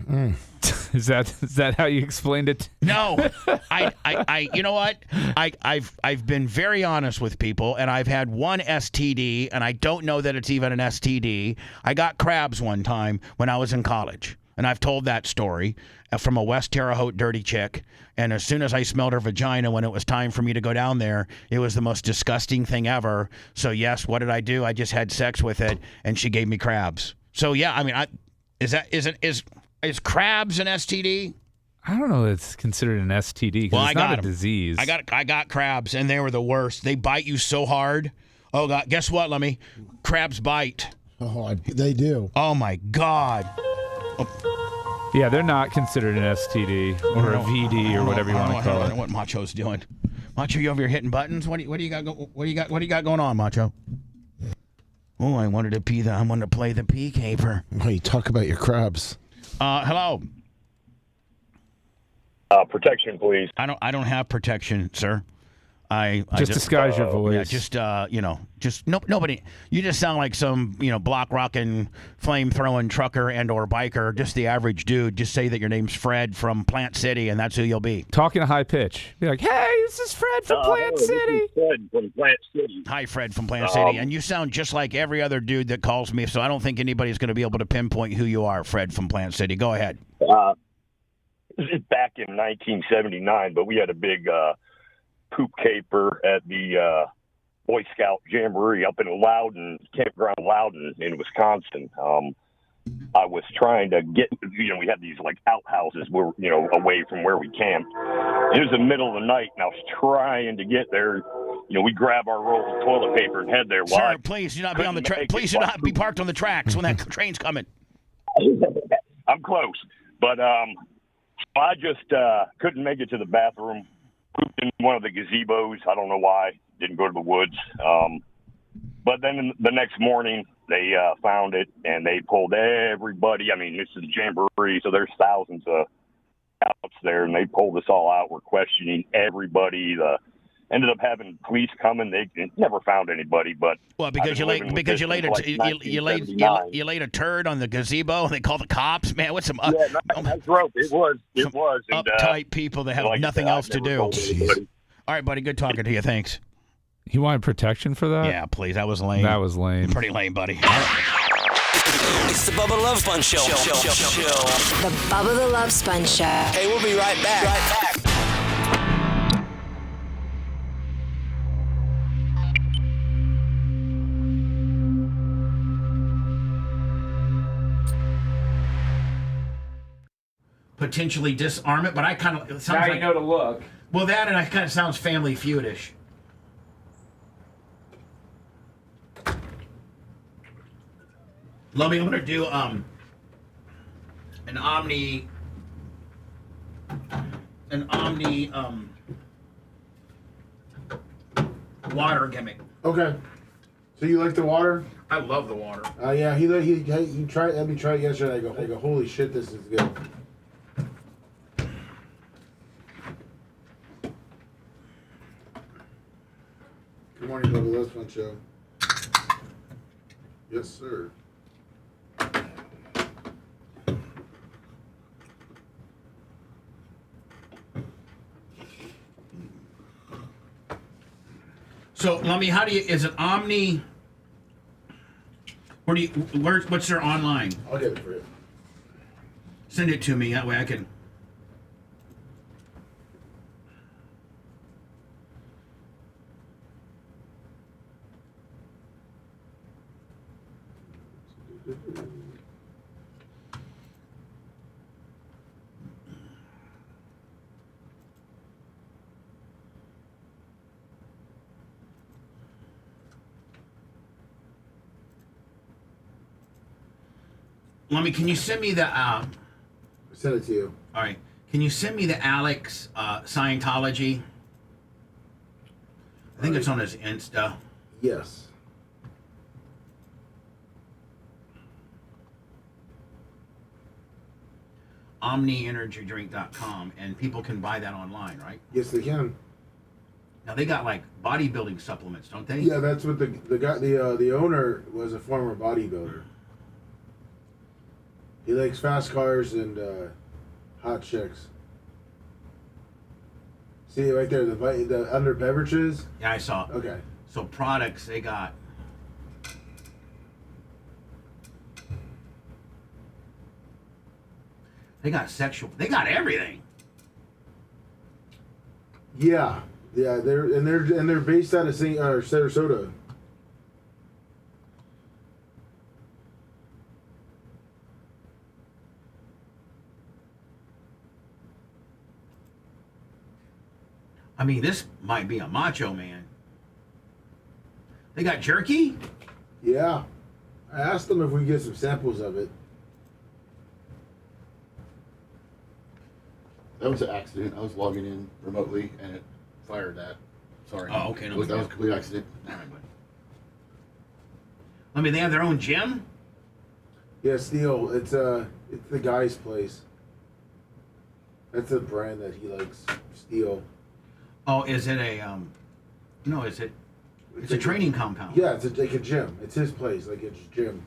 Is that how you explained it? No, I you know what? I've been very honest with people, and I've had one STD, and I don't know that it's even an STD. I got crabs one time when I was in college, and I've told that story from a West Terre Haute dirty chick. And as soon as I smelled her vagina when it was time for me to go down there, it was the most disgusting thing ever. So yes, what did I do? I just had sex with it, and she gave me crabs. So yeah, I mean, is crabs an STD? I don't know if it's considered an STD because it's not a disease. I got crabs, and they were the worst. They bite you so hard. Oh, God. Guess what, Lemmy? Crabs bite. Oh, they do. Oh, my God. Oh. Yeah, they're not considered an STD or a VD or whatever you want to call it. I don't know what Macho's doing. Macho, you over here hitting buttons? What do you got going on, Macho? Oh, I wanted to play the pee caper. Hey, talk about your crabs. Hello. Protection, please. I don't have protection, sir. I just disguise your voice. Yeah, nobody. You just sound like some block rocking, flame throwing trucker and or biker. Just the average dude. Just say that your name's Fred from Plant City, and that's who you'll be. Talking a high pitch. Be like, hey, this is Fred from Plant City. This is Fred from Plant City. Hi, Fred from Plant City, and you sound just like every other dude that calls me. So I don't think anybody's going to be able to pinpoint who you are, Fred from Plant City. Go ahead. This is back in 1979, but we had a big poop caper at the Boy Scout Jamboree up in Loudon, Campground Loudon in Wisconsin. I was trying to get, we had these like outhouses where, away from where we camped. It was the middle of the night, and I was trying to get there. We grab our roll of toilet paper and head there. Sir, please do not be on the track. Please do not be parked on the tracks when that train's coming. I'm close, but I just couldn't make it to the bathroom. Pooped in one of the gazebos. I don't know why. Didn't go to the woods. But then the next morning, they found it, and they pulled everybody. I mean, this is Jamboree, so there's thousands of scouts there, and they pulled us all out. We're questioning everybody. Ended up having police coming. They never found anybody, but because you laid a turd on the gazebo and they called the cops. Man, what's some that's rough. It was and, uptight people that have nothing else to do. All right, buddy. Good talking to you. Thanks. You wanted protection for that? Yeah, please. That was lame. That was lame. Pretty lame, buddy. It's the Bubba Love Sponge Show. The Bubba the Love Sponge Show. Hey, we'll be right back. Potentially disarm it, but I kind of it sounds now like you know to look. Well, that and it kind of sounds Family Feud-ish. Let me. I'm gonna do an Omni water gimmick. Okay. So you like the water? I love the water. Yeah. He tried. Let me try it yesterday. I go, holy shit, this is good. morning, Bubba Love's Fun Show. Yes, sir. So, Lummy, is it Omni? What's their online? I'll get it for you. Send it to me, that way I can. Lummy, can you send me the Send it to you. All right. Can you send me the Alex Scientology? I think it's on his Insta. Yes. OmniEnergyDrink.com, and people can buy that online, right? Yes, they can. Now they got like bodybuilding supplements, don't they? Yeah, that's what the guy, the owner was a former bodybuilder. He likes fast cars and hot chicks. See right there, the under beverages. Yeah, I saw. Okay. So products they got. They got sexual. They got everything. Yeah, they're based out of Sarasota. I mean, this might be a Macho Man. They got jerky? Yeah. I asked them if we could get some samples of it. That was an accident. I was logging in remotely and it fired that. Sorry. Oh, okay. That was a complete accident. All right, buddy. I mean, they have their own gym? Yeah, Steel. It's the guy's place. That's a brand that he likes. Steel. Oh, is it a no, it's a training compound. Yeah, it's like a gym. It's his place, like it's gym.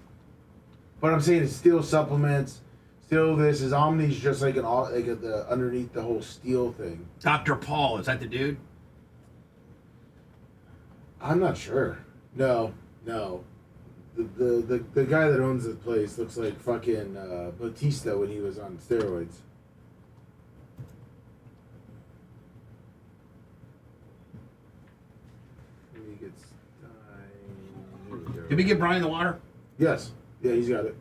But I'm saying it's Steel supplements. Still, this is Omni's just like underneath the whole Steel thing. Dr. Paul, is that the dude? I'm not sure. No. The guy that owns the place looks like fucking Batista when he was on steroids. Did we give Brian the water? Yes. Yeah, he's got it.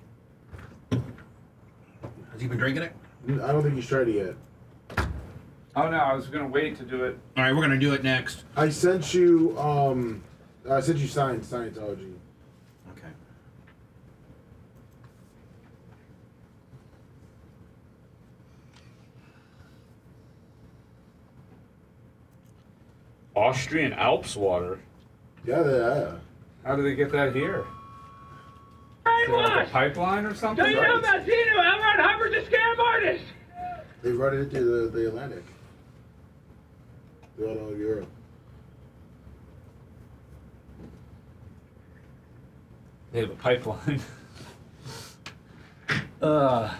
Has he been drinking it? I don't think he's tried it yet. Oh no, I was gonna wait to do it. All right, we're gonna do it next. I sent you Scientology. Okay. Austrian Alps water. Yeah. How do they get that here? Like a pipeline or something? Do you know about Zeno? Elrod Hubbard's a scam artist. They run it into the Atlantic. They're all over Europe. They have a pipeline. Let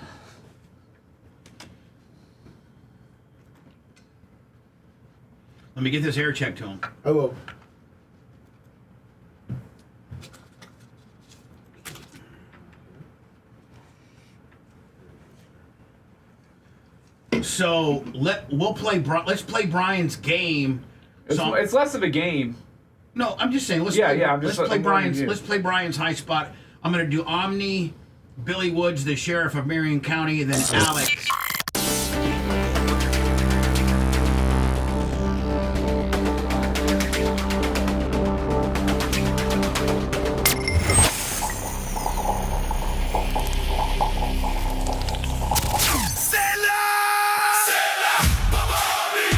me get this air check to him. I will. So let's play Brian's game. It's less of a game. No, I'm just saying. Let's play Brian's high spot. I'm going to do Omni, Billy Woods, the sheriff of Marion County, and then Alex.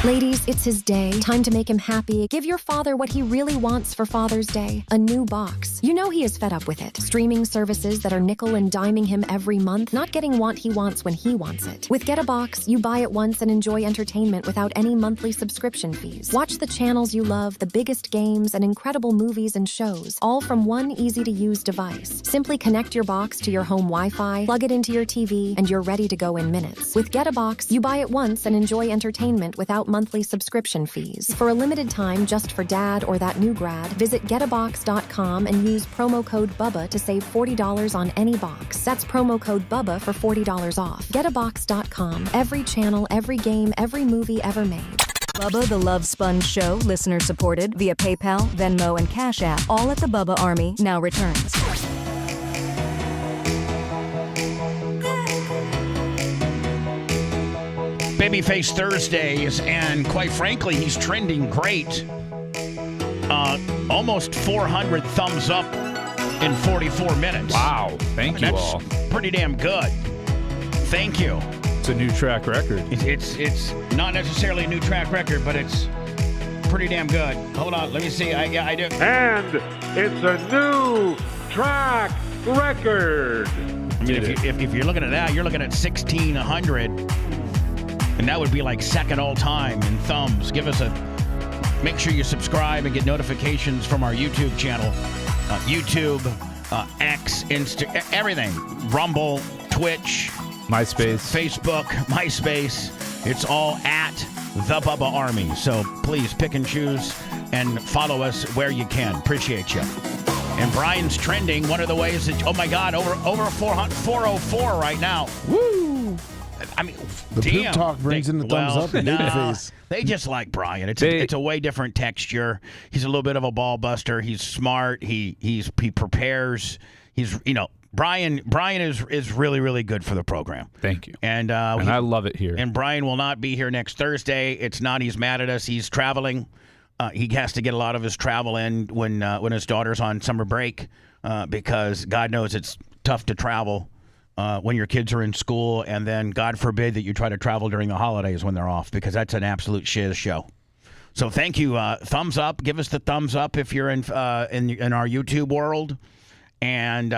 Ladies, holidays, it's his day. Time to make him happy. Give your father what he really wants for Father's Day. A new box. You know he is fed up with it. Streaming services that are nickel and diming him every month, not getting what he wants when he wants it. With Get a Box, you buy it once and enjoy entertainment without any monthly subscription fees. Watch the channels you love, the biggest games, and incredible movies and shows, all from one easy-to-use device. Simply connect your box to your home Wi-Fi, plug it into your TV, and you're ready to go in minutes. With Get a Box, you buy it once and enjoy entertainment without monthly subscription fees. For a limited time, just for dad or that new grad, visit getabox.com and use promo code BUBBA to save $40 on any box. That's promo code BUBBA for $40 off. Getabox.com. Every channel, every game, every movie ever made. Bubba the Love Sponge Show, listener supported via PayPal, Venmo, and Cash App, all at the Bubba Army, now returns. Babyface Thursdays, and quite frankly, he's trending great. Almost 400 thumbs up in 44 minutes. Wow. Thank you all. That's pretty damn good. Thank you. It's a new track record. It's not necessarily a new track record, but it's pretty damn good. Hold on. Let me see. I do. And it's a new track record. I mean, if you're looking at that, you're looking at 1,600. And that would be like second all time in thumbs. Make sure you subscribe and get notifications from our YouTube channel. YouTube, X, Insta, everything. Rumble, Twitch, MySpace, Facebook, MySpace. It's all at the Bubba Army. So please pick and choose and follow us where you can. Appreciate you. And Brian's trending. One of the ways that, oh my God, over 404 right now. Woo! I mean, the damn. poop talk brings in the thumbs up and Babyface. They just like Brian. It's a way different texture. He's a little bit of a ball buster. He's smart. He prepares. Brian is really, really good for the program. Thank you. And I love it here. And Brian will not be here next Thursday. It's not he's mad at us. He's traveling. He has to get a lot of his travel in when his daughter's on summer break because God knows it's tough to travel when your kids are in school, and then God forbid that you try to travel during the holidays when they're off, because that's an absolute shiz show. So thank you. Thumbs up. Give us the thumbs up if you're in our YouTube world, and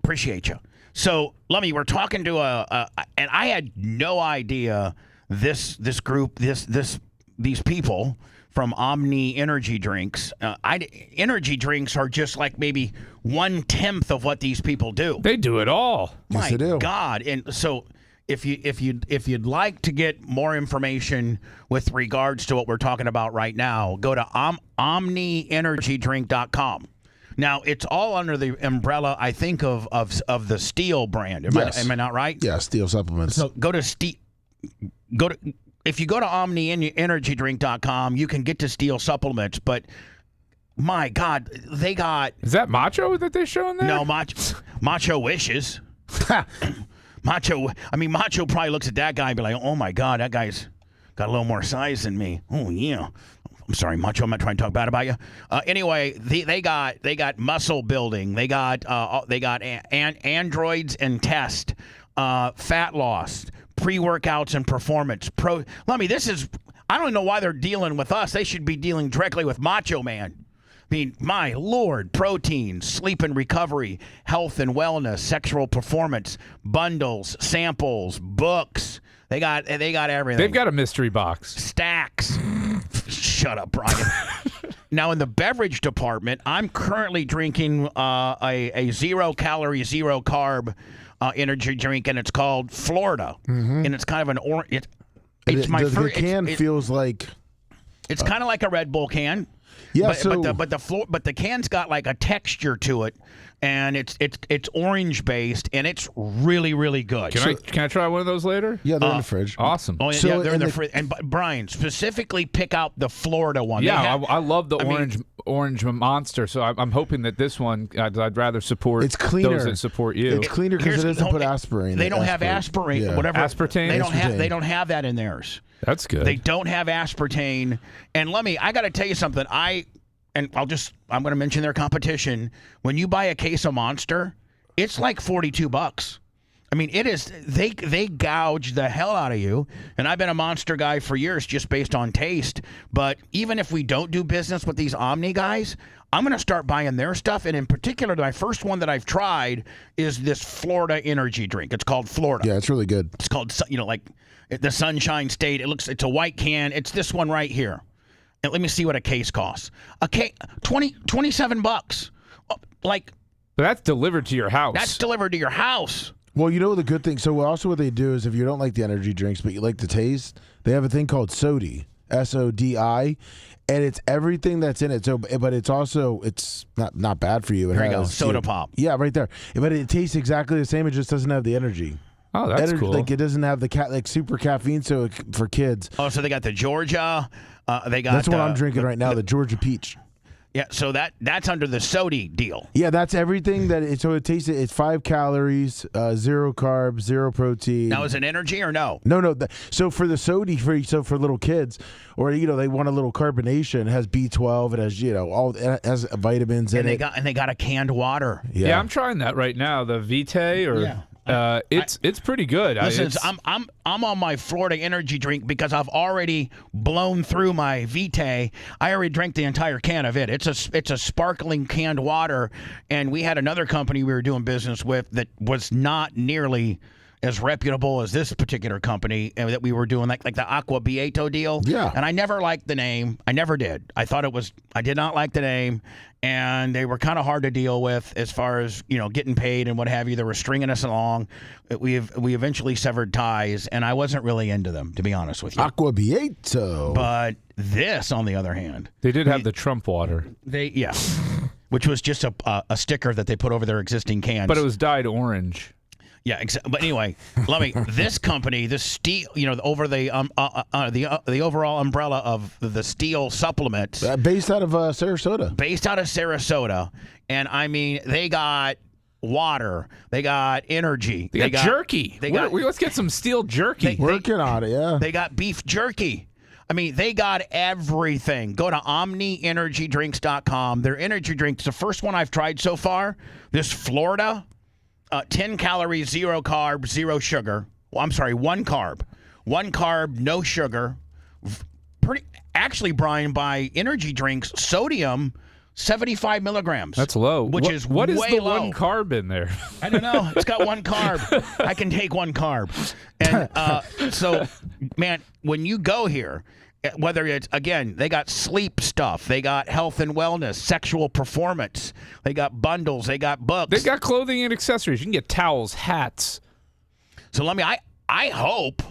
appreciate you. So, Lummy, we're talking to and I had no idea this group, these people from Omni energy drinks. Energy drinks are just like maybe 1/10 of what these people do. They do it all. My God! And so, if you'd like to get more information with regards to what we're talking about right now, go to omnienergydrink.com. Now, it's all under the umbrella, I think, of the Steel brand. Am I not right? Yeah, Steel supplements. So if you go to omnienergydrink.com, you can get to Steel supplements, but my God, they got... Is that Macho that they're showing there? No, Macho wishes. Macho probably looks at that guy and be like, oh my God, that guy's got a little more size than me. Oh, yeah. I'm sorry, Macho. I'm not trying to talk bad about you. Anyway, they got muscle building. They got androids and test, fat loss, pre-workouts and performance. Lummy, I don't know why they're dealing with us. They should be dealing directly with Macho Man. I mean, my Lord, protein, sleep and recovery, health and wellness, sexual performance, bundles, samples, books. They got everything. They've got a mystery box. Stacks. Shut up, Brian. Now, in the beverage department, I'm currently drinking a 0-calorie, 0-carb energy drink, and it's called Florida. Mm-hmm. And it's kind of an orange. The can feels like... It's kind of like a Red Bull can. Yeah, but the can's got like a texture to it, and it's orange based, and it's really, really good. Can I try one of those later? Yeah, they're in the fridge. Awesome. Oh, yeah, they're in the fridge. And Brian, specifically pick out the Florida one. Yeah, I love the orange monster. So I'm hoping that this one, I'd rather support. It's cleaner. Those that support you. It's cleaner because it doesn't put aspirine. They don't have aspirine. Yeah. Whatever. Aspartame. They don't have that in theirs. That's good. They don't have aspartame. And I got to tell you something. I'm going to mention their competition. When you buy a case of Monster, it's like $42. I mean, it is. They gouge the hell out of you. And I've been a Monster guy for years, just based on taste. But even if we don't do business with these Omni guys, I'm going to start buying their stuff. And in particular, my first one that I've tried is this Florida energy drink. It's called Florida. Yeah, it's really good. It's called, like the Sunshine State. It's a white can. It's this one right here. And let me see what a case costs. A case, $27. Like, but that's delivered to your house. That's delivered to your house. Well, you know the good thing. So also what they do is if you don't like the energy drinks but you like the taste, they have a thing called SODI, SODI, and it's everything that's in it. So, but it's also not bad for you. There you go, soda pop. Yeah, right there. But it tastes exactly the same. It just doesn't have the energy. Oh, that's cool. Like it doesn't have the super caffeine, so for kids. Oh, so they got the Georgia. They got. That's what I'm drinking right now, the Georgia Peach. Yeah, so that's under the SODI deal. Yeah, that's everything that it tastes. It's 5 calories, 0 carbs, 0 protein. Now, is it energy or no? No. So for the SODI, for little kids, or they want a little carbonation. It has B12. It has it has vitamins in it. And they got a canned water. Yeah, I'm trying that right now. The Vitae or. Yeah. It's pretty good. Listen, I'm on my Florida energy drink because I've already blown through my Vitae. I already drank the entire can of it. It's a sparkling canned water, and we had another company we were doing business with that was not nearly as reputable as this particular company that we were doing, like the Aqua Beato deal. Yeah. And I never liked the name. I never did. I did not like the name, and they were kind of hard to deal with as far as, getting paid and what have you. They were stringing us along. We eventually severed ties, and I wasn't really into them, to be honest with you. Aqua Beato. But this, on the other hand. They did have the Trump water. Which was just a sticker that they put over their existing cans. But it was dyed orange. Yeah, but anyway, this company, this steel, over the overall umbrella of the steel supplements, based out of Sarasota. Based out of Sarasota, and I mean they got water, they got energy, they got jerky. Let's get some steel jerky. Working on it, yeah. They got beef jerky. I mean, they got everything. Go to OmniEnergyDrinks.com. Their energy drinks, the first one I've tried so far, this Florida. 10 calories, 0 carb, 0 sugar. Well, I'm sorry, 1 carb. 1 carb, no sugar. Actually, Brian, by energy drinks, sodium, 75 milligrams. That's low. What is the low. 1 carb in there? I don't know. It's got 1 carb. I can take 1 carb. And so, man, when you go here, whether it's, again, they got sleep stuff, they got health and wellness, sexual performance, they got bundles, they got books. They got clothing and accessories. You can get towels, hats. So I hope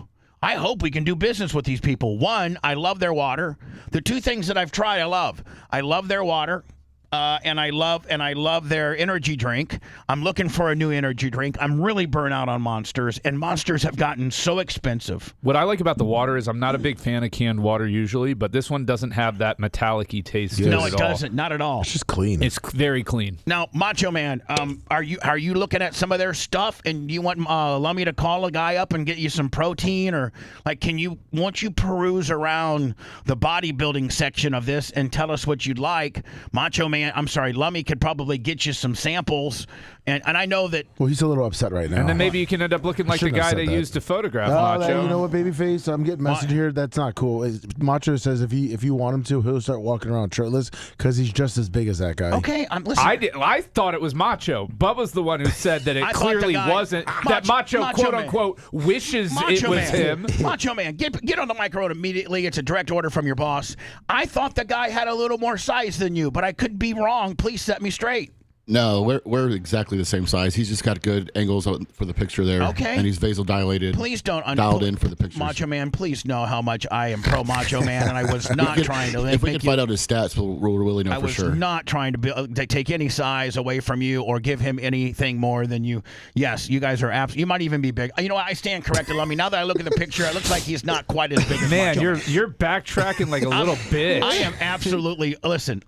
we can do business with these people. One, I love their water. The 2 things that I've tried, I love. I love their water. And I love their energy drink. I'm looking for a new energy drink. I'm really burnt out on Monsters, and Monsters have gotten so expensive. What I like about the water is I'm not a big fan of canned water usually, but this one doesn't have that metallic-y taste. No, it doesn't. Not at all. It's just clean. It's very clean. Now, Macho Man, are you looking at some of their stuff, and you want Lummy to call a guy up and get you some protein, or won't you peruse around the bodybuilding section of this and tell us what you'd like, Macho Man? Lummy could probably get you some samples, and I know that. Well, he's a little upset right now. And then maybe you can end up looking like the guy they used to photograph Macho. You know what, babyface? I'm getting message here. That's not cool. Macho says if you want him to, he'll start walking around shirtless because he's just as big as that guy. Okay, I'm listening. I thought it was Macho. Bubba's the one who said that it clearly wasn't. That Macho quote unquote wishes it was him. Macho Man, get on the microphone immediately. It's a direct order from your boss. I thought the guy had a little more size than you, but I could be wrong. Please set me straight. No, we're exactly the same size. He's just got good angles for the picture there. Okay. And he's vasodilated. Please don't dialed in for the pictures. Macho Man, please know how much I am pro Macho Man, and I was not trying to. If we can find out his stats, we'll really know for sure. I was not trying to take any size away from you or give him anything more than you. Yes, you guys are you might even be big. You know what? I stand corrected, Lummy. Now that I look at the picture, it looks like he's not quite as big as Macho Man. You're backtracking like a little bitch. I am absolutely. Listen.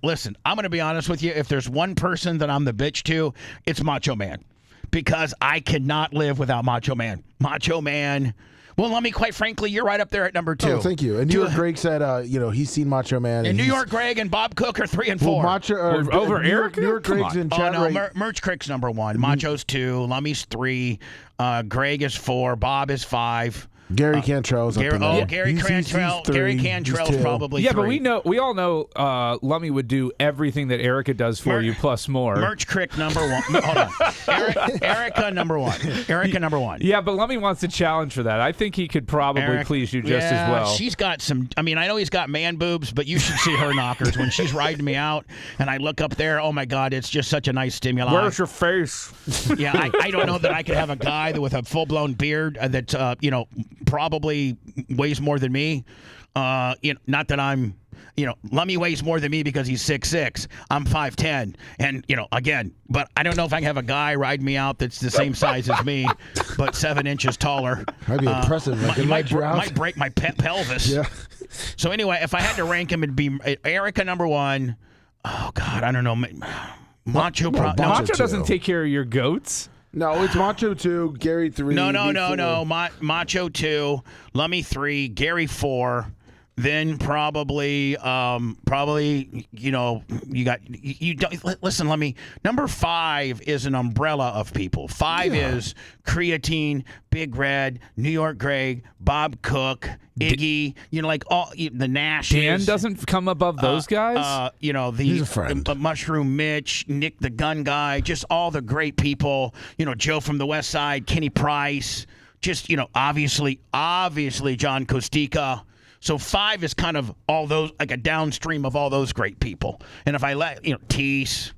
I'm going to be honest with you. If there's one person that I'm the bitch to, it's Macho Man, because I cannot live without Macho Man. Macho Man, Well, let me, quite frankly, you're right up there at number 2. Oh, thank you. And New York Greg said, he's seen Macho Man. And New York Greg and Bob Cook are 3 and 4. Well, Macho over Eric. New York Greg's in chat. Oh no, Merch Crick's number 1. Macho's 2. Lummy's 3. Greg is 4. Bob is 5. Gary Cantrell's up in there. Gary Cantrell. Gary Cantrell's probably 3. But we all know Lummy would do everything that Erica does for you plus more. Merch Crick number 1. No, hold on. Erica number 1. Erica number 1. Yeah, but Lummy wants to challenge for that. I think he could probably please you just as well. She's got some. I mean, I know he's got man boobs, but you should see her knockers when she's riding me out, and I look up there. Oh my God, it's just such a nice stimuli. Where's your face? Yeah, I don't know that I could have a guy with a full blown beard that probably weighs more than me. Not that I'm, Lummy weighs more than me because he's 6'6". I'm 5'10", and again, but I don't know if I can have a guy ride me out that's the same size as me, but 7 inches taller. That'd be impressive. Might break my pelvis. Yeah. So anyway, if I had to rank him, it'd be Erica number 1. Oh God, I don't know. Macho doesn't take care of your goats. No, it's Macho 2, Gary 3. No. Macho 2, Lummy 3, Gary 4. Then probably, you don't listen. Lummy. Number 5 is an umbrella of people. 5 is Creatine, Big Red, New York Greg, Bob Cook, Iggy. All the Nash. Dan doesn't come above those guys. He's a friend. Mushroom Mitch, Nick the Gun Guy, just all the great people. Joe from the West Side, Kenny Price. Just obviously John Costica. So 5 is kind of all those, like a downstream of all those great people. And if I let, Tease,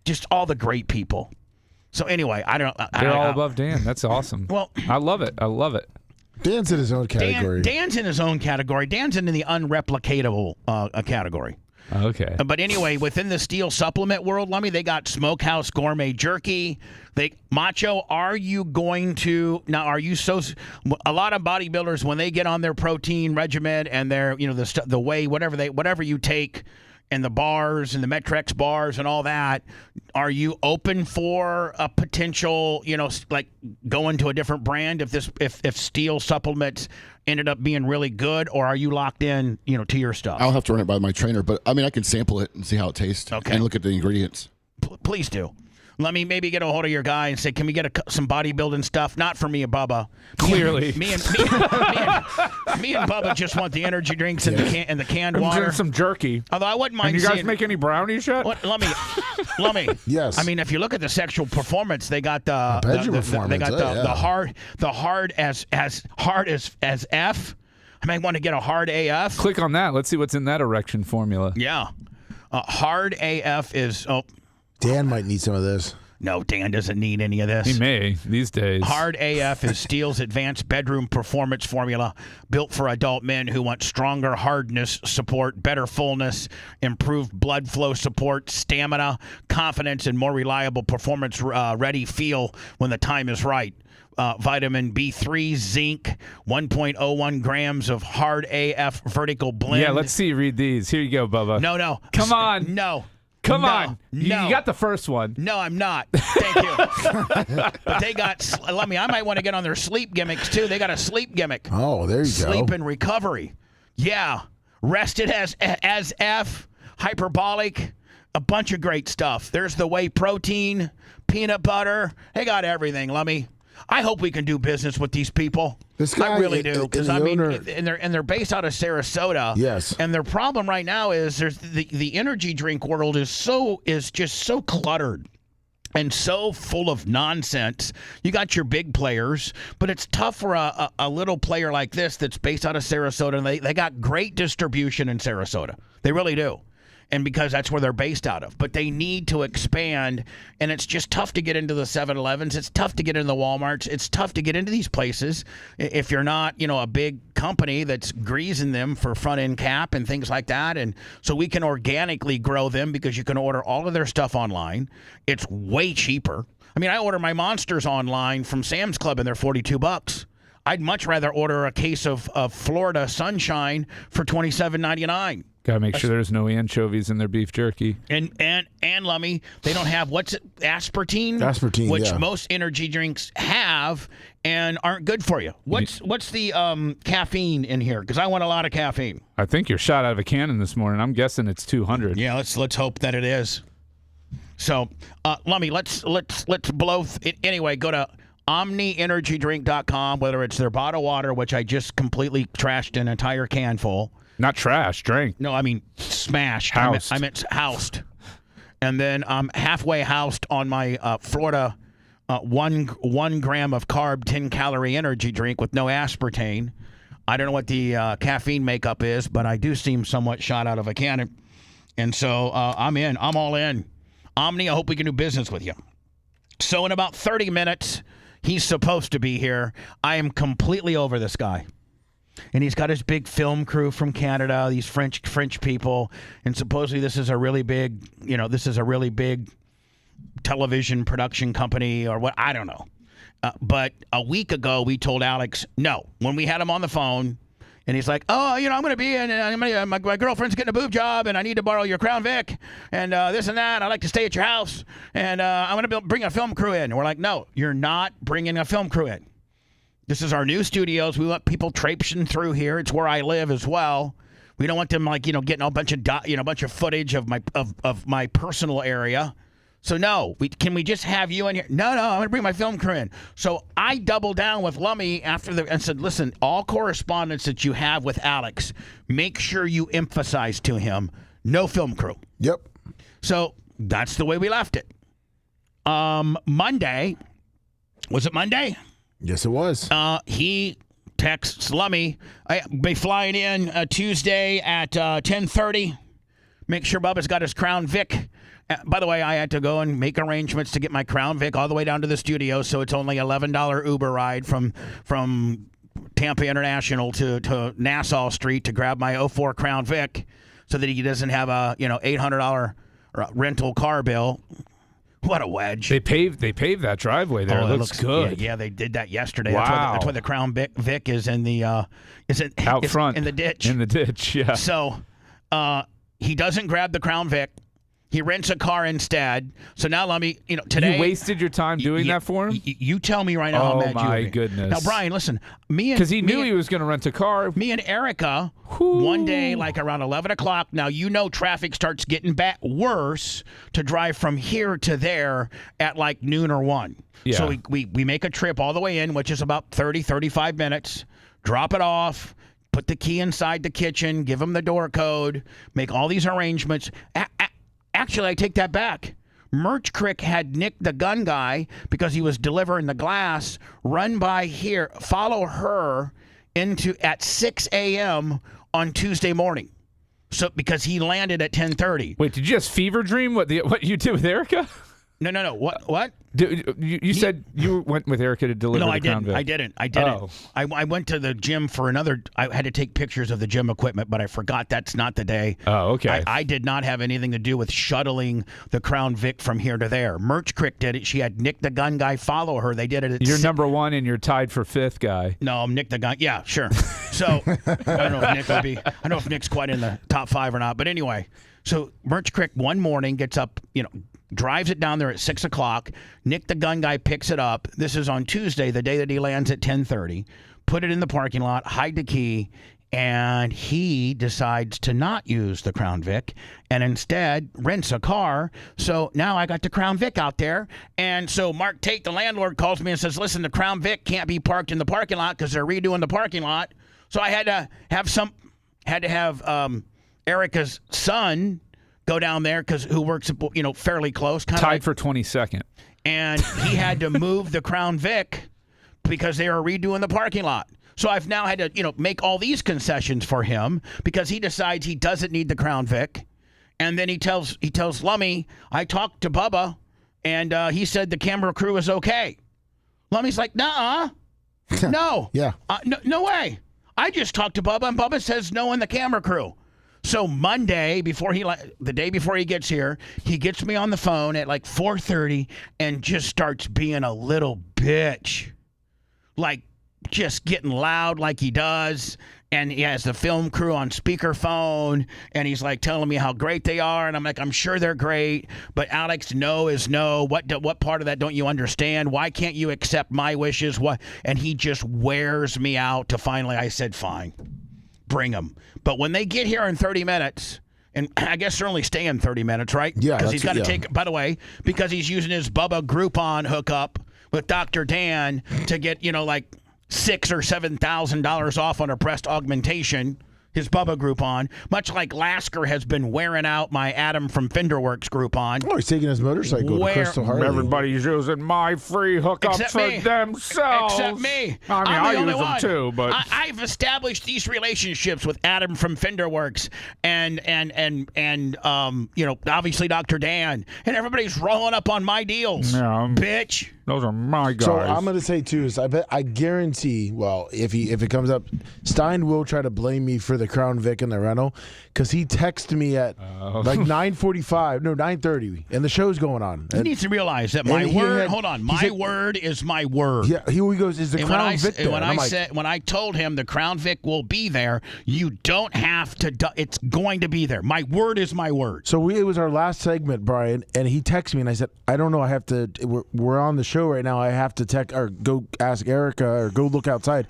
just all the great people. So anyway, They're all above Dan. That's awesome. Well, I love it. Dan's in his own category. Dan's in his own category. Dan's in the unreplicatable category. Okay. But anyway, within the steel supplement world, Lummy, they got Smokehouse Gourmet Jerky. Macho, are you going to now? Are you a lot of bodybuilders when they get on their protein regimen and their the whey whatever you take and the bars and the Metrex bars and all that, are you open for a potential like going to a different brand if steel supplements ended up being really good, or are you locked in to your stuff? I'll have to run it by my trainer, but I mean I can sample it and see how it tastes and look at the ingredients. Please do. Let me maybe get a hold of your guy and say, can we get some bodybuilding stuff? Not for me and Bubba. Clearly. Me and Bubba just want the energy drinks and the canned water. And some jerky. Although I wouldn't mind seeing. And you guys make any brownies yet? Lummy. Yes. I mean, if you look at the sexual performance, they got the hard as F. I might want to get a hard AF. Click on that. Let's see what's in that erection formula. Yeah. Hard AF is... Dan might need some of this. No, Dan doesn't need any of this. He may these days. Hard AF is Steel's advanced bedroom performance formula built for adult men who want stronger hardness support, better fullness, improved blood flow support, stamina, confidence, and more reliable performance ready feel when the time is right. Vitamin B3, zinc, 1.01 grams of hard AF vertical blend. Yeah, let's see you read these. Here you go, Bubba. No. Come on. No. Come on. You got the first one. No, I'm not. Thank you. But they got, I might want to get on their sleep gimmicks, too. They got a sleep gimmick. Oh, there you go. Sleep and recovery. Yeah. Rested as F, hyperbolic, a bunch of great stuff. There's the whey protein, peanut butter. They got everything, Lummy. I hope we can do business with these people. This guy, I really do, because they're based out of Sarasota. Yes. And their problem right now is there's the energy drink world is just so cluttered and so full of nonsense. You got your big players, but it's tough for a little player like this that's based out of Sarasota. And they got great distribution in Sarasota. They really do. And because that's where they're based out of. But they need to expand, and it's just tough to get into the 7-Elevens. It's tough to get into the Walmarts. It's tough to get into these places if you're not, a big company that's greasing them for front-end cap and things like that. And so we can organically grow them because you can order all of their stuff online. It's way cheaper. I mean, I order my Monsters online from Sam's Club, and they're $42. I'd much rather order a case of Florida Sunshine for $27.99. Gotta make sure there's no anchovies in their beef jerky. And Lummy, they don't have aspartame? Aspartame, which yeah. most energy drinks have and aren't good for you. What's the caffeine in here? Because I want a lot of caffeine. I think you're shot out of a cannon this morning. I'm guessing it's 200. Yeah, let's hope that it is. So, Lummy, let's blow it anyway. Go to OmniEnergyDrink.com, whether it's their bottled water, which I just completely trashed an entire can full. Not trash, drank. No, I mean smashed. Housed. I meant housed. And then I'm halfway housed on my Florida 1 gram of carb, 10-calorie energy drink with no aspartame. I don't know what the caffeine makeup is, but I do seem somewhat shot out of a cannon. And so I'm in. I'm all in. Omni, I hope we can do business with you. So in about 30 minutes, he's supposed to be here. I am completely over this guy. And he's got his big film crew from Canada, these French people, and supposedly this is a really big television production company or what, I don't know. But a week ago we told Alex no when we had him on the phone, and he's like, "Oh, I'm going to be in. My girlfriend's getting a boob job, and I need to borrow your Crown Vic, and this and that. I like to stay at your house, and I'm going to bring a film crew in." And we're like, "No, you're not bringing a film crew in. This is our new studios. We let people traipsing through here. It's where I live as well. We don't want them getting a bunch of footage of my personal area. So no, can we just have you in here? No, I'm going to bring my film crew in." So I doubled down with Lummy and said, "Listen, all correspondence that you have with Alex, make sure you emphasize to him, no film crew." Yep. So that's the way we left it. Monday, was it Monday? Yes, it was. He texts Lummy, "I'll be flying in Tuesday at 10:30. Make sure Bubba's got his Crown Vic." By the way, I had to go and make arrangements to get my Crown Vic all the way down to the studio, so it's only $11 Uber ride from Tampa International to Nassau Street to grab my 04 Crown Vic, so that he doesn't have a $800 rental car bill. What a wedge! They paved that driveway there. It looks good. Yeah, they did that yesterday. Wow. That's why the Crown Vic is in the out front in the ditch. In the ditch, yeah. So he doesn't grab the Crown Vic. He rents a car instead. So now let me, today. You wasted your time doing that for him? You tell me right now how mad you are. Oh, my goodness. Now, Brian, listen. Because he knew he was going to rent a car. Me and Erica, one day, like around 11 o'clock, now traffic starts getting worse to drive from here to there at like noon or 1. Yeah. So we make a trip all the way in, which is about 35 minutes, drop it off, put the key inside the kitchen, give him the door code, make all these arrangements. Actually, I take that back. Merch Crick had Nick the gun guy, because he was delivering the glass, run by here, follow her at 6 a.m. on Tuesday morning. So because he landed at 10:30. Wait, did you just fever dream what you did with Erica? No. What? You said you went with Erica to deliver the Crown Vic. I didn't. Oh. I went to the gym for I had to take pictures of the gym equipment, but I forgot that's not the day. Oh, okay. I did not have anything to do with shuttling the Crown Vic from here to there. Merch Crick did it. She had Nick the gun guy follow her. They did it. You're number 1 and you're tied for 5th guy. No, I'm Nick the gun. Yeah, sure. So I don't know if Nick would be. I don't know if Nick's quite in the top 5 or not. But anyway, so Merch Crick one morning gets up, drives it down there at 6 o'clock. Nick the gun guy picks it up. This is on Tuesday, the day that he lands at 10:30. Put it in the parking lot, hide the key, and he decides to not use the Crown Vic and instead rents a car. So now I got the Crown Vic out there. And so Mark Tate, the landlord, calls me and says, "Listen, the Crown Vic can't be parked in the parking lot because they're redoing the parking lot." So I had to have Erica's son go down there, who works, fairly close. Tied for 22nd. And he had to move the Crown Vic because they were redoing the parking lot. So I've now had to, make all these concessions for him because he decides he doesn't need the Crown Vic. And then he tells Lummy, "I talked to Bubba, and he said the camera crew is okay." Lummy's like, "Nuh-uh. No. Yeah. No way. I just talked to Bubba, and Bubba says no in the camera crew." So Monday, the day before he gets here, he gets me on the phone at like 4:30 and just starts being a little bitch. Like just getting loud like he does. And he has the film crew on speakerphone, and he's like telling me how great they are, and I'm like, I'm sure they're great, but Alex, no is no. What part of that don't you understand? Why can't you accept my wishes? What? And he just wears me out. To finally, I said, fine, bring them. But when they get here in 30 minutes, and I guess they're only staying 30 minutes, right? Yeah, because he's got to take. By the way, because he's using his Bubba Groupon hookup with Dr. Dan to get like $6,000 or $7,000 off on a breast augmentation, his Bubba Groupon, much like Lasker has been wearing out my Adam from Fenderworks Groupon. Oh, he's taking his motorcycle to Crystal Harley. Everybody's using my free hookup for themselves. Except me. I mean, I use them too, but I've established these relationships with Adam from Fenderworks and obviously Dr. Dan, and everybody's rolling up on my deals. Yeah, bitch. Those are my guys. So I'm going to say too is I guarantee. Well, if it comes up, Stein will try to blame me for the Crown Vic and the rental because he texted me at like 9:45, no 9:30, and the show's going on. He needs to realize that my word. Hold on, my word is my word. Yeah, he goes, is the Crown Vic there? When I told him the Crown Vic will be there, you don't have to. It's going to be there. My word is my word. So it was our last segment, Brian, and he texted me, and I said, I don't know. I have to. We're on the show right now. I have to text or go ask Erica or go look outside.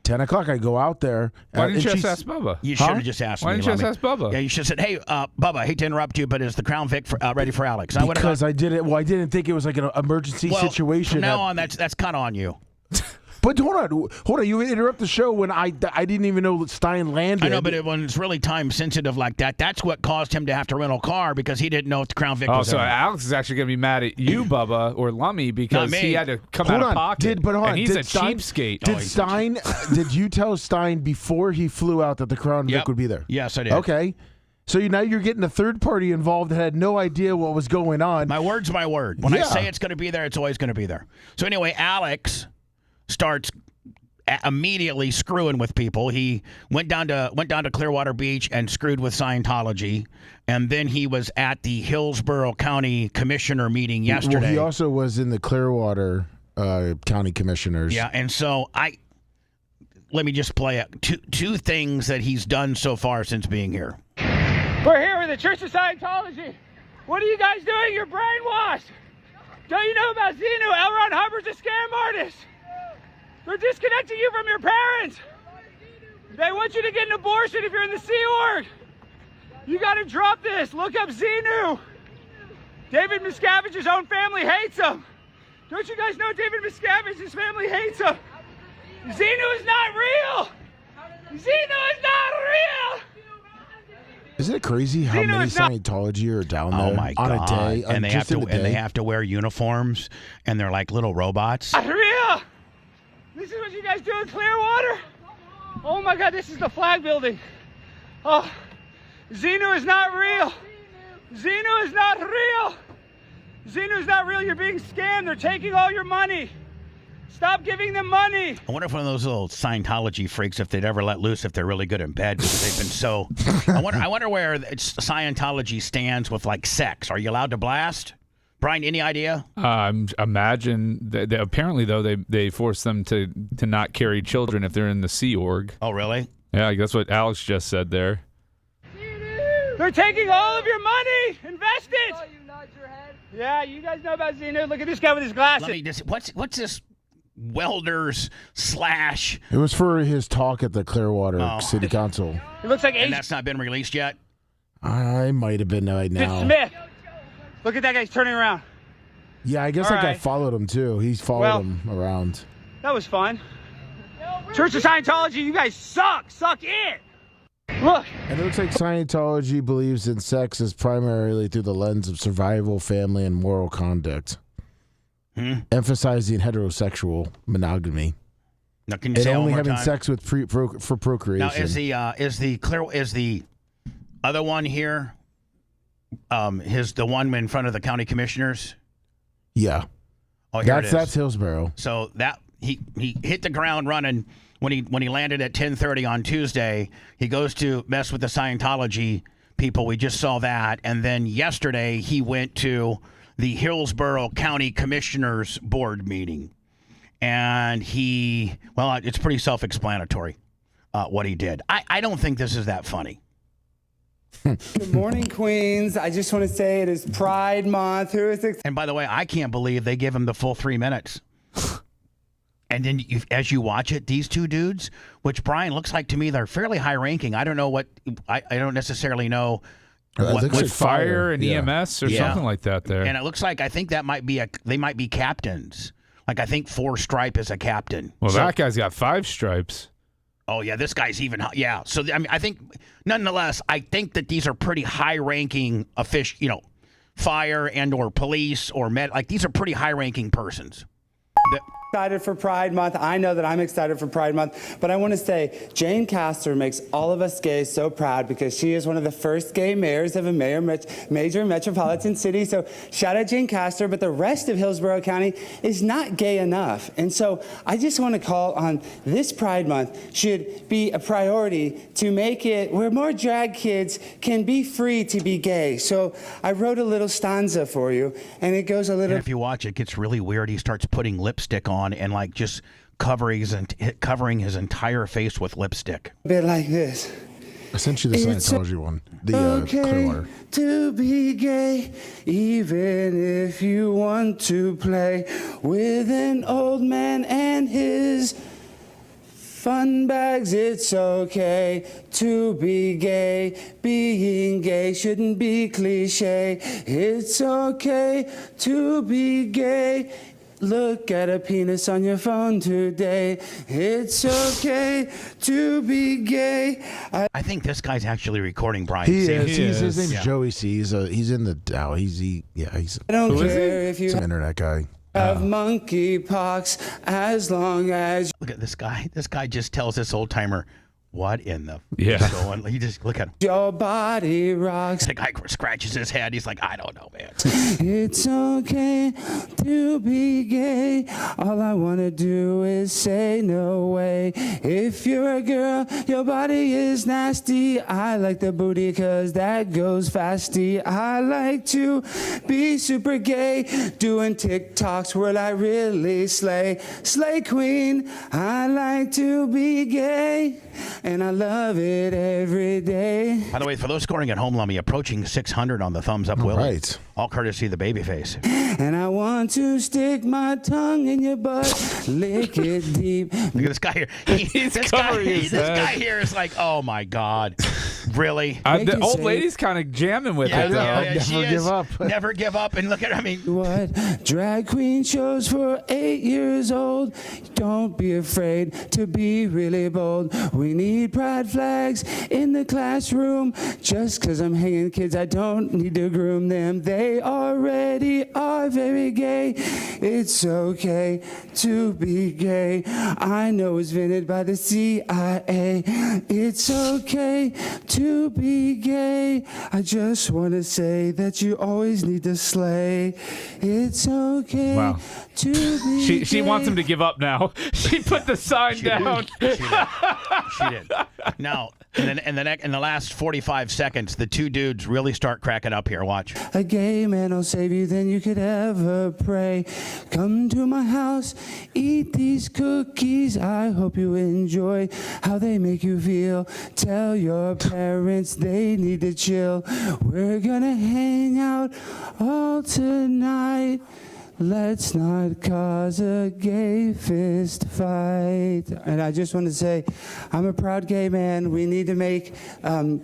10 o'clock, I go out there. Why didn't you just ask Bubba? You should have just asked me. Why didn't you just ask Bubba? Yeah, you should have said, hey, Bubba, I hate to interrupt you, but is the Crown Vic ready for Alex? Because I did it. Well, I didn't think it was like an emergency situation. From now on, that's kind of on you. But hold on. You interrupt the show when I didn't even know that Stein landed. I know, but when it's really time sensitive like that, that's what caused him to have to rent a car because he didn't know if the Crown Vic was so there. Alex is actually going to be mad at you, Bubba, or Lummy, because he had to come out of pocket. And he's a cheapskate. Did Stein? Did you tell Stein before he flew out that the Crown Vic would be there? Yes, I did. Okay. So now you're getting a third party involved that had no idea what was going on. My word's my word. When I say it's going to be there, it's always going to be there. So anyway, Alex starts immediately screwing with people. He went down to Clearwater Beach and screwed with Scientology, and then he was at the Hillsborough County Commissioner meeting yesterday. Well, he also was in the Clearwater County Commissioners. Yeah, and so let me just play two things that he's done so far since being here. We're here with the Church of Scientology. What are you guys doing? You're brainwashed. Don't you know about Xenu? L. Ron Hubbard's a scam artist. They're disconnecting you from your parents. They want you to get an abortion if you're in the Sea Org. You got to drop this. Look up Xenu. David Miscavige's own family hates him. Don't you guys know David Miscavige's family hates him? Xenu is not real. Xenu is not real. Isn't it crazy how many Scientology are down there my God. on a day? And they have to wear uniforms, and they're like little robots. Not real. This is what you guys do in Clearwater? Oh my God, this is the flag building. Oh, Xenu is not real. Xenu is not real. Xenu is not real. You're being scammed. They're taking all your money. Stop giving them money. I wonder if one of those little Scientology freaks, if they'd ever let loose, if they're really good in bed, because they've been so. I wonder where Scientology stands with like sex. Are you allowed to blast? Brian, any idea? Imagine that apparently though they force them to not carry children if they're in the Sea Org. Oh, really? Yeah, that's what Alex just said there. They're taking all of your money. Invest it. Oh, you nod your head. Yeah, you guys know about Xenu. Look at this guy with his glasses. What's this? Welders / It was for his talk at the Clearwater City Council. It looks like and that's not been released yet? I might have been right now. Smith. Look at that guy. He's turning around. Yeah, I guess that guy followed him, too. He's followed him around. That was fun. Church of Scientology, you guys suck. Suck it. Look. And it looks like Scientology believes in sex as primarily through the lens of survival, family, and moral conduct. Emphasizing heterosexual monogamy. Now, can you say only one more having time? Sex with for procreation. Now, is the other one here? The one in front of the county commissioners? Yeah. Oh, here it is. That's Hillsborough. So that he hit the ground running when he landed at 10:30 on Tuesday. He goes to mess with the Scientology people. We just saw that, and then yesterday he went to the Hillsborough County Commissioners Board meeting. And it's pretty self-explanatory what he did. I don't think this is that funny. Good morning, Queens. I just want to say it is Pride Month. And by the way, I can't believe they give him the full 3 minutes. And then as you watch it, these two dudes, which Brian looks like to me, they're fairly high ranking. I don't know what, I don't necessarily know. What fire and EMS or something like that there. And it looks like, I think that they might be captains. Like, I think 4 stripe is a captain. Well, that guy's got 5 stripes. Oh, yeah, this guy's even, yeah. So, I mean, I think, nonetheless, I think that these are pretty high-ranking fire and or police or med. Like, these are pretty high-ranking persons. Excited for Pride Month. I know that I'm excited for Pride Month, but I want to say Jane Castor makes all of us gays so proud because she is one of the first gay mayors of a major metropolitan city. So shout out Jane Castor, but the rest of Hillsborough County is not gay enough. And so I just want to call on this Pride Month should be a priority to make it where more drag kids can be free to be gay. So I wrote a little stanza for you, and it goes a little... And if you watch, it gets really weird. He starts putting lipstick on and like just covering his entire face with lipstick. A bit like this. I sent you the Scientology one. The Clearwater. To be gay, even if you want to play with an old man and his fun bags. It's okay to be gay. Being gay shouldn't be cliche. It's okay to be gay. Look at a penis on your phone today. It's okay to be gay. I think this guy's actually recording Brian. He is. His name's Joey C. He's in the Dow. He's I don't care if you an internet guy. Have monkeypox as long as. Look at this guy. This guy just tells this old timer, what in the is going? He just look at him. Your body rocks. The guy scratches his head. He's like, I don't know, man. It's okay to be gay. All I want to do is say no way. If you're a girl, your body is nasty. I like the booty cause that goes fasty. I like to be super gay. Doing TikToks where I really slay. Slay queen. I like to be gay. And I love it every day. By the way, for those scoring at home, Lummy, approaching 600 on the thumbs up, Will. Right. All courtesy of the baby face. And I want to stick my tongue in your butt, lick it deep. Look at this guy here. This guy here is like, oh my God. Really? The old lady's kind of jamming with it, though. Never give up. Never give up. And look at her. I mean, what? Drag queen shows for 8 years old. Don't be afraid to be really bold. We need pride flags in the classroom. Just because I'm hanging kids, I don't need to groom them. They already are very gay. It's okay to be gay. I know it's invented by the CIA. It's okay to be gay. I just want to say that you always need to slay. It's okay to be gay. She wants him to give up now. She put the sign down. She did. Now, in the last 45 seconds, the two dudes really start cracking up here. Watch. A gay man will save you than you could ever pray. Come to my house, eat these cookies. I hope you enjoy how they make you feel. Tell your parents they need to chill. We're gonna hang out all tonight. Let's not cause a gay fist fight. And I just want to say, I'm a proud gay man. We need to make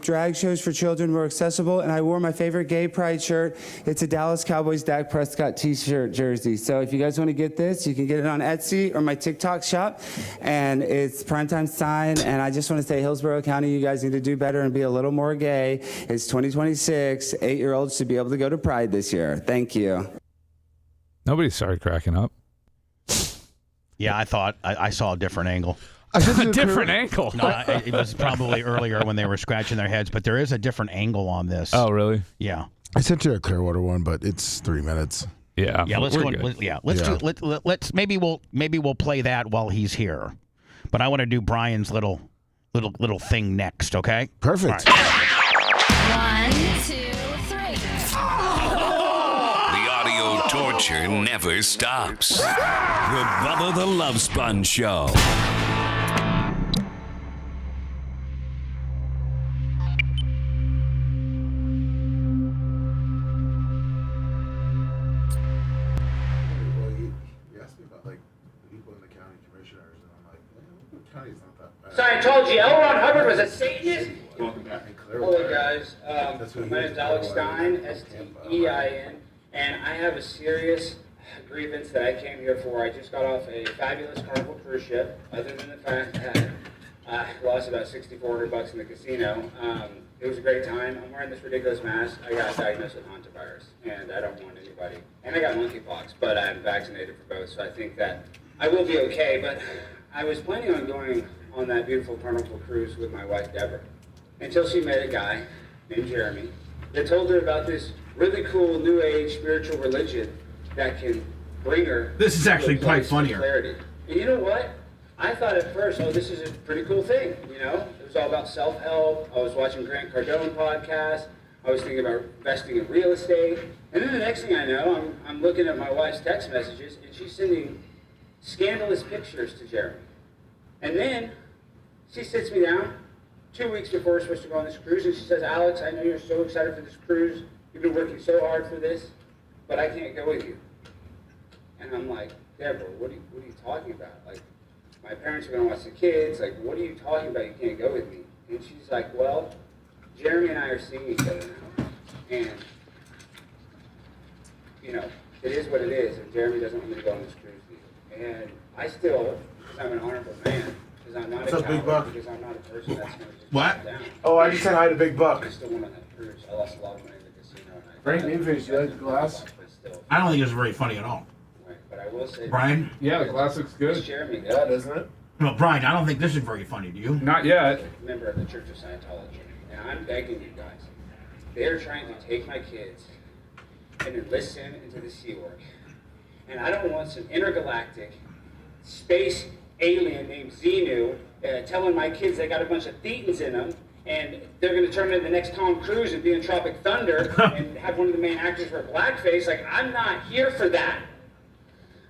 drag shows for children more accessible. And I wore my favorite gay pride shirt. It's a Dallas Cowboys Dak Prescott t-shirt jersey. So if you guys want to get this, you can get it on Etsy or my TikTok shop. And it's primetime sign. And I just want to say, Hillsborough County, you guys need to do better and be a little more gay. It's 2026. 8-year-olds should be able to go to Pride this year. Thank you. Nobody started cracking up. Yeah, I thought I saw a different angle. A different angle? No, it was probably earlier when they were scratching their heads, but there is a different angle on this. Oh, really? Yeah. I sent you a Clearwater one, but it's 3 minutes. Yeah. Yeah. Let's go. Let's maybe we'll play that while he's here, but I want to do Brian's little thing next. Okay. Perfect. One, two, three. The audio torture adventure never stops. The Bubba the Love Sponge Show. Scientology. L. Ron Hubbard was a Satanist. Hello, guys. My name is Alex Stein, S-T-E-I-N, and I have a serious grievance that I came here for. I just got off a fabulous Carnival cruise ship, other than the fact that I lost about $6,400 in the casino. It was a great time. I'm wearing this ridiculous mask. I got diagnosed with hantavirus, and I don't want anybody. And I got monkeypox, but I'm vaccinated for both, so I think that I will be okay. But I was planning on going on that beautiful Carnival cruise with my wife, Deborah, until she met a guy named Jeremy that told her about this really cool new age spiritual religion that can bring her. This is actually quite funnier. Clarity. And you know what? I thought at first, oh, this is a pretty cool thing. You know, it was all about self-help. I was watching Grant Cardone podcast. I was thinking about investing in real estate. And then the next thing I know, I'm looking at my wife's text messages, and she's sending scandalous pictures to Jeremy. And then she sits me down 2 weeks before we're supposed to go on this cruise, and she says, Alex, I know you're so excited for this cruise. You've been working so hard for this, but I can't go with you. And I'm like, Deborah, what are you talking about? Like, my parents are going to watch the kids. Like, what are you talking about? You can't go with me. And she's like, well, Jeremy and I are seeing each other now. And, you know, it is what it is. And Jeremy doesn't want me to go on this cruise with you. And I still, because I'm an honorable man, because I'm not What's up, Big Buck? because I'm not a person that's going to just What? down. Oh, I just said hi to Big Buck. I still went on that cruise. I lost a lot of money in the casino. And Frank Newface, you like the glass? I don't think it was very funny at all. Right, but I will say, Brian? Yeah, the glass looks good. Jeremy, Yeah, doesn't it? No, Brian, I don't think this is very funny. Do you? Not yet. member of the Church of Scientology, and I'm begging you guys. They're trying to take my kids and enlist them into the Sea Org. And I don't want some intergalactic space alien named Xenu telling my kids they got a bunch of thetans in them, and they're going to turn into the next Tom Cruise and be in Tropic Thunder and have one of the main actors wear blackface. Like, I'm not here for that.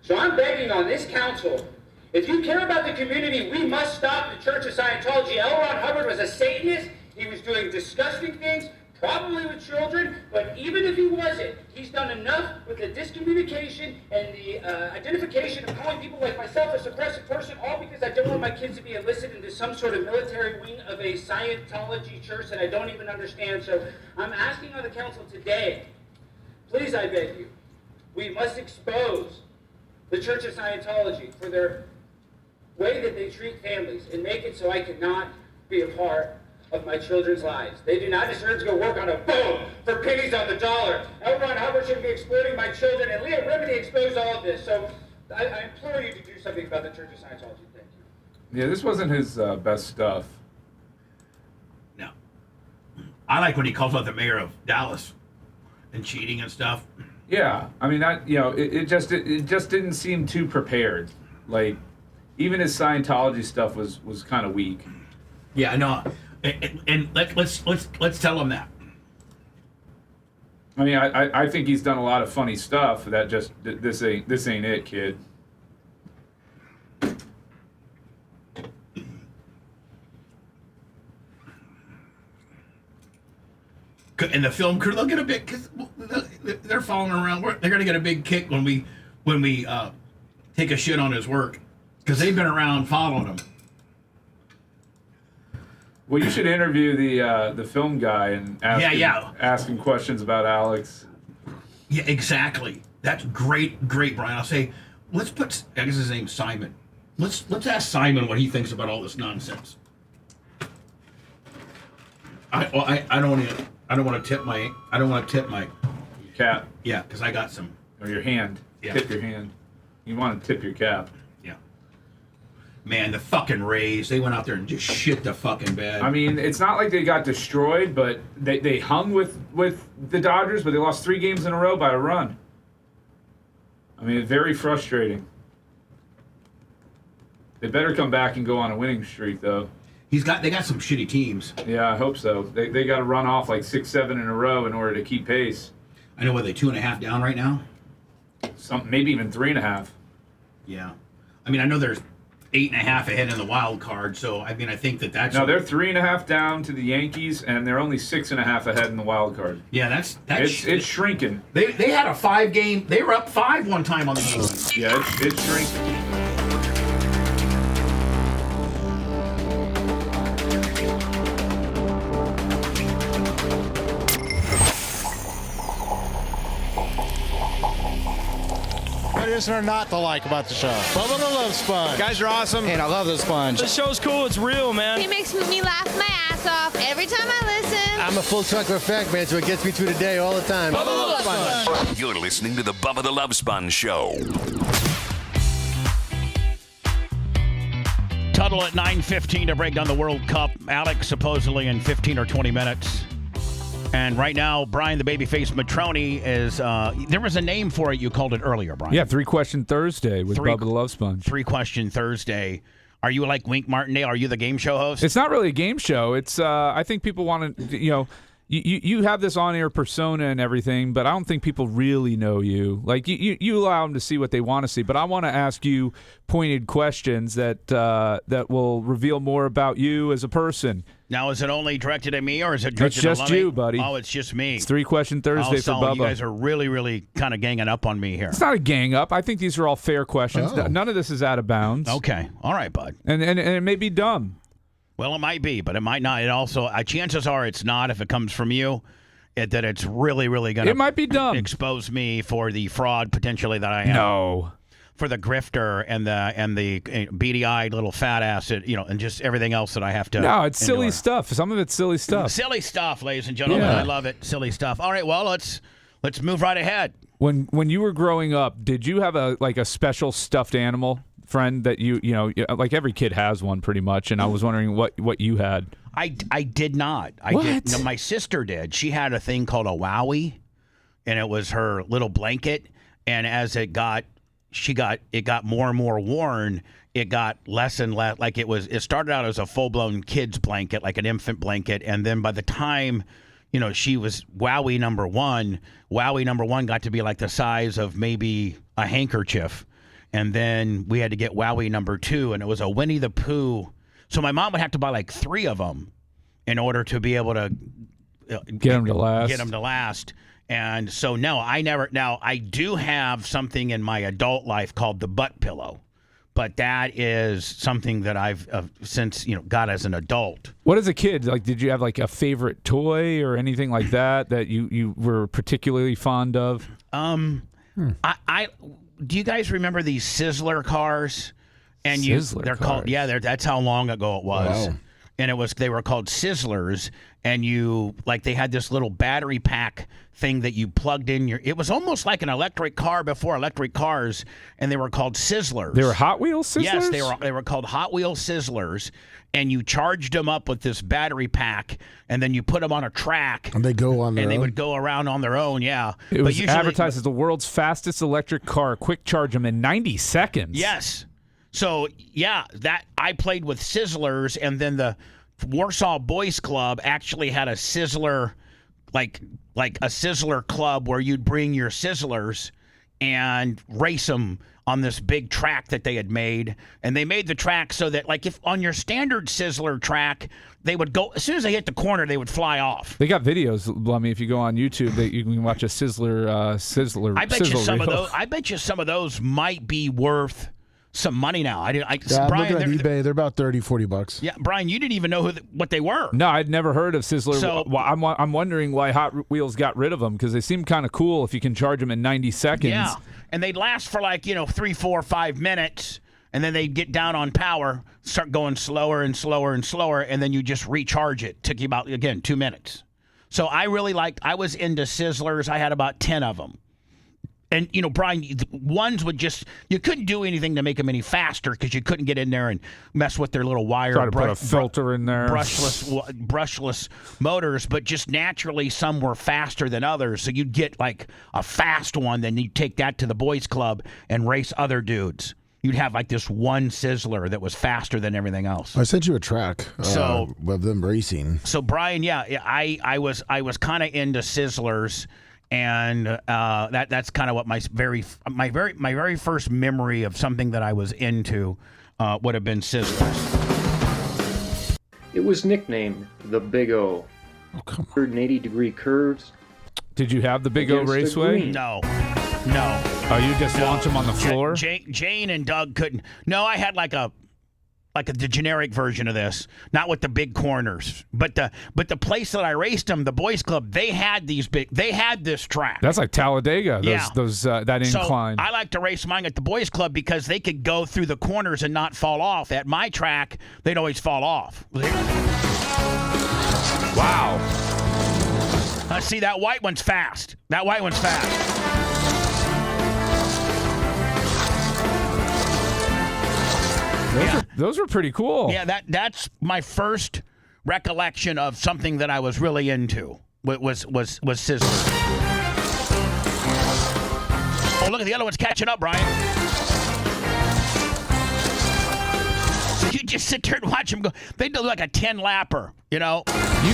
So I'm begging on this council, if you care about the community, we must stop the Church of Scientology. L. Ron Hubbard was a Satanist. He was doing disgusting things, probably with children, but even if he wasn't, he's done enough with the discommunication and the identification of calling people like myself a suppressive person, all because I don't want my kids to be enlisted into some sort of military wing of a Scientology church that I don't even understand. So I'm asking on the council today, please, I beg you, we must expose the Church of Scientology for their way that they treat families and make it so I cannot be a part of my children's lives. They do not deserve to go work on a boat for pennies on the dollar. L. Ron Hubbard shouldn't be exploiting my children, and Leah Remini exposed all of this. So I implore you to do something about the Church of Scientology. Thank you. Yeah, this wasn't his best stuff. No. I like when he calls out the mayor of Dallas and cheating and stuff. Yeah, I mean that. You know, it just didn't seem too prepared. Like, even his Scientology stuff was kind of weak. Yeah, I know. And let's tell him that. I mean, I think he's done a lot of funny stuff. That just this ain't it, kid. And the film crew, they'll get a big, because they're following around. They're going to get a big kick when we take a shit on his work, because they've been around following him. Well, you should interview the film guy and ask him questions about Alex. Yeah, exactly. That's great, Brian. I'll say, I guess his name's Simon. Let's ask Simon what he thinks about all this nonsense. I don't want to tip my cap. Yeah, because I got some. Or your hand. Yeah. Tip your hand. You want to tip your cap. Yeah. Man, the fucking Rays, they went out there and just shit the fucking bed. I mean, it's not like they got destroyed, but they hung with the Dodgers, but they lost 3 games in a row by a run. I mean, it's very frustrating. They better come back and go on a winning streak, though. They got some shitty teams. Yeah, I hope so. They got to run off like 6-7 in a row in order to keep pace. I know, what, they 2.5 down right now? Maybe even 3.5. Yeah. I mean, I know there's 8.5 ahead in the wild card, so I mean, I think that's... No, they're 3.5 down to the Yankees, and they're only 6.5 ahead in the wild card. Yeah, it's shrinking. They had a 5-game... They were up 5 one time on the Yankees. Yeah, it's shrinking. What is there not to like about the show? Bubba the Love Sponge. Guys are awesome. And I love the sponge. The show's cool. It's real, man. He makes me laugh my ass off every time I listen. I'm a full truckler fact man, so it gets me through the day all the time. Bubba the Love Sponge. You're listening to the Bubba the Love Sponge Show. Tuttle at 9:15 to break down the World Cup. Alex supposedly in 15 or 20 minutes. And right now, Brian the Babyface Matroni is, there was a name for it. You called it earlier, Brian. Yeah, 3-Question Thursday with Bubba the Love Sponge. 3-Question Thursday. Are you like Wink Martindale? Are you the game show host? It's not really a game show. It's, I think people want to, you have this on-air persona and everything, but I don't think people really know you. Like, you allow them to see what they want to see, but I want to ask you pointed questions that will reveal more about you as a person. Now, is it only directed at me, or is it directed It's just you, buddy. Oh, it's just me. It's 3-Question Thursday for Bubba. You guys are really, really kind of ganging up on me here. It's not a gang up. I think these are all fair questions. Oh. None of this is out of bounds. Okay. All right, bud. And it may be dumb. Well, it might be, but it might not. It also, chances are it's not if it comes from you, that it's really, really going to... It might be dumb. ...expose me for the fraud potentially that I am. No. For the grifter and the beady-eyed little fat ass, and just everything else that I have to... No, it's endure. silly stuff. Some of it's silly stuff. Silly stuff, ladies and gentlemen. Yeah. I love it. Silly stuff. All right, well, let's move right ahead. When you were growing up, did you have a special stuffed animal friend that you like every kid has one pretty much, and I was wondering what you had. I did not. What? No, my sister did. She had a thing called a Wowie, and it was her little blanket, and as it got more and more worn, it got less and less. Like it started out as a full-blown kid's blanket, like an infant blanket, and then by the time she was Wowie number one got to be like the size of maybe a handkerchief. And then we had to get Wowie number 2, and it was a Winnie the Pooh. So my mom would have to buy like 3 of them in order to be able to get them to last. And so no, I never. Now I do have something in my adult life called the butt pillow, but that is something that I've since got as an adult. What as a kid? Like, did you have like a favorite toy or anything like that you were particularly fond of? Do you guys remember these Sizzler cars? And they're called that's how long ago it was. Wow. And they were called Sizzlers, and they had this little battery pack thing that you plugged in it was almost like an electric car before electric cars, and they were called Sizzlers. They were Hot Wheels Sizzlers? Yes, they were called Hot Wheels Sizzlers, and you charged them up with this battery pack, and then you put them on a track. And they go on their own? And they would go around on their own, yeah. It was advertised as the world's fastest electric car. Quick charge them in 90 seconds. Yes. So, yeah, that I played with Sizzlers, and then the Warsaw Boys Club actually had a Sizzler, like a Sizzler club where you'd bring your Sizzlers and race them on this big track that they had made. And they made the track so that, like, if on your standard Sizzler track, they would go, as soon as they hit the corner, they would fly off. They got videos, Blummy, if you go on YouTube, that you can watch a Sizzler I bet you some reel. of those. I bet you some of those might be worth some money now. I'm Brian, looking at eBay. They're about $30-$40. Yeah, Brian, you didn't even know what they were. No, I'd never heard of Sizzler. So, I'm wondering why Hot Wheels got rid of them, because they seem kind of cool if you can charge them in 90 seconds. Yeah, and they'd last for 3, 4, 5 minutes, and then they'd get down on power, start going slower and slower and slower, and then you just recharge it. Took you about, again, 2 minutes. So I was into Sizzlers. I had about 10 of them. And, Brian, ones you couldn't do anything to make them any faster because you couldn't get in there and mess with their little wire. Try to put a filter in there. Brushless motors, but just naturally some were faster than others. So you'd get like a fast one, then you'd take that to the boys club and race other dudes. You'd have like this one Sizzler that was faster than everything else. I sent you a track of them racing. So, Brian, I was kind of into Sizzlers. And that's kind of what my very first memory of something that I was into would have been Sizzlers. It was nicknamed the Big O. 180-degree curves. Did you have the Big O Raceway? No. Oh, you just launch them on the floor? Jane and Doug couldn't. No, I had the generic version of this, not with the big corners, but the place that I raced them, the Boys Club, they had this track. That's like Talladega. That incline. So I like to race mine at the Boys Club because they could go through the corners and not fall off. At my track, they'd always fall off. Wow. See, that white one's fast. Those were pretty cool. Yeah, that's my first recollection of something that I was really into. Was Sizzlers. Oh, look at the other one's catching up, Brian. So you just sit there and watch them go. They do like a 10-lapper, You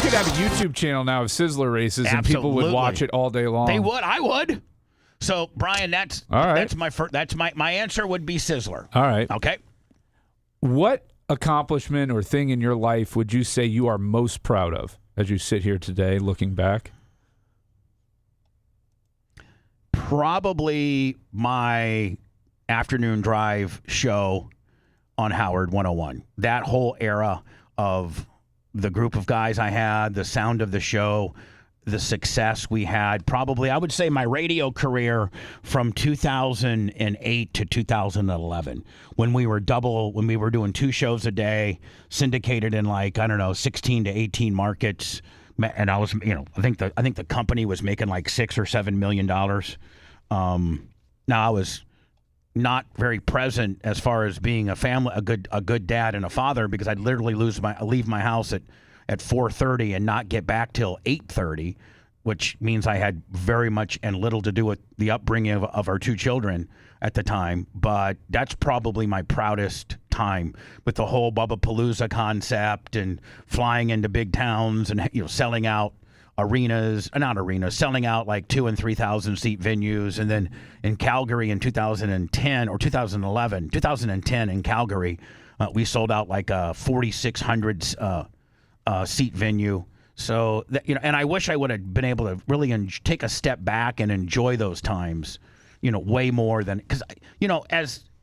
could have a YouTube channel now of Sizzler races, and people would watch it all day long. They would. I would. So, Brian, that's all right. That's my first. That's my answer would be Sizzler. All right. Okay. What accomplishment or thing in your life would you say you are most proud of as you sit here today looking back? Probably my afternoon drive show on Howard 101. That whole era of the group of guys I had, the sound of the show, the success we had. Probably, I would say my radio career from 2008 to 2011, when we were doing 2 shows a day, syndicated in 16 to 18 markets. And I was, I think the company was making like $6 or $7 million. Now I was not very present as far as being a good dad and a father, because I'd literally leave my house at 4:30 and not get back till 8:30, which means I had very much and little to do with the upbringing of our 2 children at the time. But that's probably my proudest time, with the whole Bubba Palooza concept and flying into big towns and selling out selling out like 2,000 and 3,000 seat venues. And then in Calgary in 2010 or 2010 in Calgary, we sold out like a 4,600 seat venue. So and I wish I would have been able to really take a step back and enjoy those times, way more than, because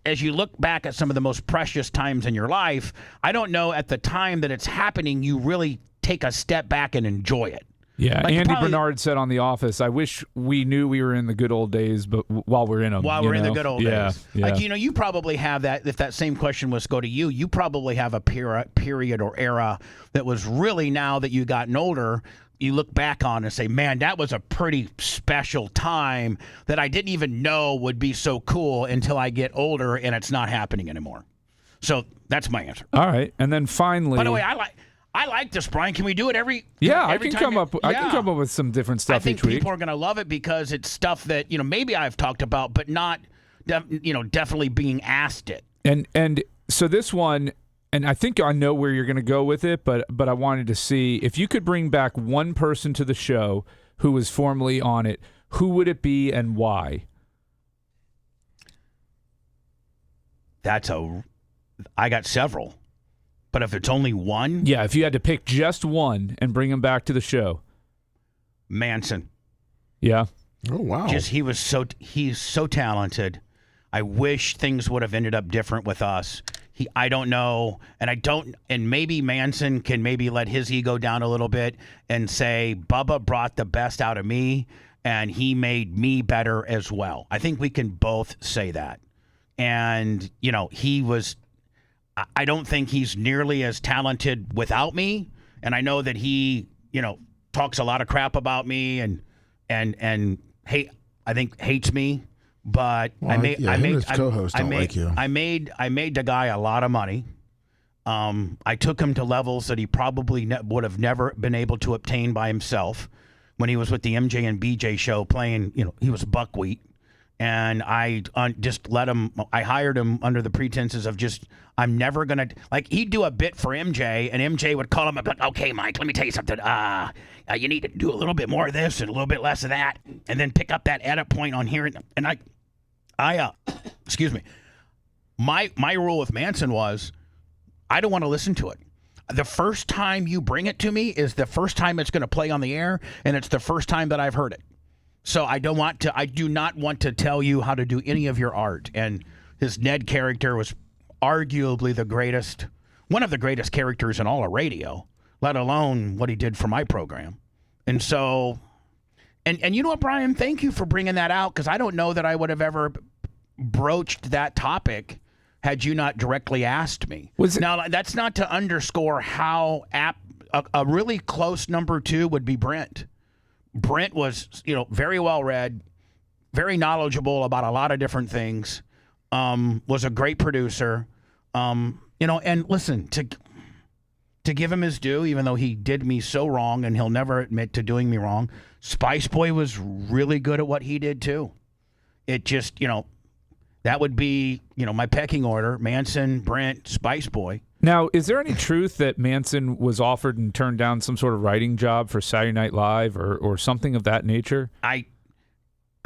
as you look back at some of the most precious times in your life, I don't know at the time that it's happening, you really take a step back and enjoy it. Yeah, like Andy Bernard said on The Office, I wish we knew we were in the good old days, but while we're in them. While we're in the good old days. Yeah. Like, you probably have that, if that same question was to go to you, you probably have a period or era that was really, now that you've gotten older, you look back on and say, man, that was a pretty special time that I didn't even know would be so cool until I get older and it's not happening anymore. So that's my answer. All right. And then finally. By the way, I like this, Brian. Can we do it every? Yeah, every I can time come up with some different stuff each week. I think people are going to love it because it's stuff that maybe I've talked about, but not definitely being asked it. And so this one, and I think I know where you're going to go with it, but I wanted to see if you could bring back one person to the show who was formerly on it. Who would it be and why? I got several. But if it's only one? Yeah, if you had to pick just one and bring him back to the show. Manson. Yeah. Oh, wow. He's so talented. I wish things would have ended up different with us. I don't know, and maybe Manson can maybe let his ego down a little bit and say, Bubba brought the best out of me, and he made me better as well. I think we can both say that. And, I don't think he's nearly as talented without me, and I know that he, talks a lot of crap about me and I think hates me. But I made the guy a lot of money. I took him to levels that he probably would have never been able to obtain by himself. When he was with the MJ and BJ show playing, he was buckwheat, And I just let him. I hired him under the pretenses of just, I'm never gonna, like, he'd do a bit for MJ, and MJ would call him up like, okay, Mike, let me tell you something. You need to do a little bit more of this and a little bit less of that, and then pick up that edit point on here. And I excuse me. My rule with Manson was, I don't want to listen to it. The first time you bring it to me is the first time it's going to play on the air, and it's the first time that I've heard it. So I do not want to tell you how to do any of your art. And his Ned character was arguably one of the greatest characters in all of radio, let alone what he did for my program. And so, and you know what, Brian, thank you for bringing that out, because I don't know that I would have ever broached that topic had you not directly asked me. Now, that's not to underscore how a really close number 2 would be Brent. Brent was, very well read, very knowledgeable about a lot of different things, was a great producer, and listen, to give him his due, even though he did me so wrong and he'll never admit to doing me wrong, Spice Boy was really good at what he did too. It just, that would be, my pecking order: Manson, Brent, Spice Boy. Now, is there any truth that Manson was offered and turned down some sort of writing job for Saturday Night Live or something of that nature? I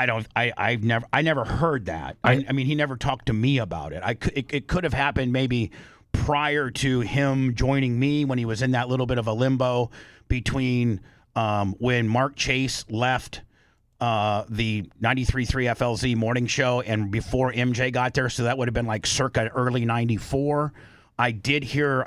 never heard that. I mean, he never talked to me about it. It could have happened maybe prior to him joining me, when he was in that little bit of a limbo between when Mark Chase left the 93.3 FLZ morning show and before MJ got there. So that would have been like circa early 94. I did hear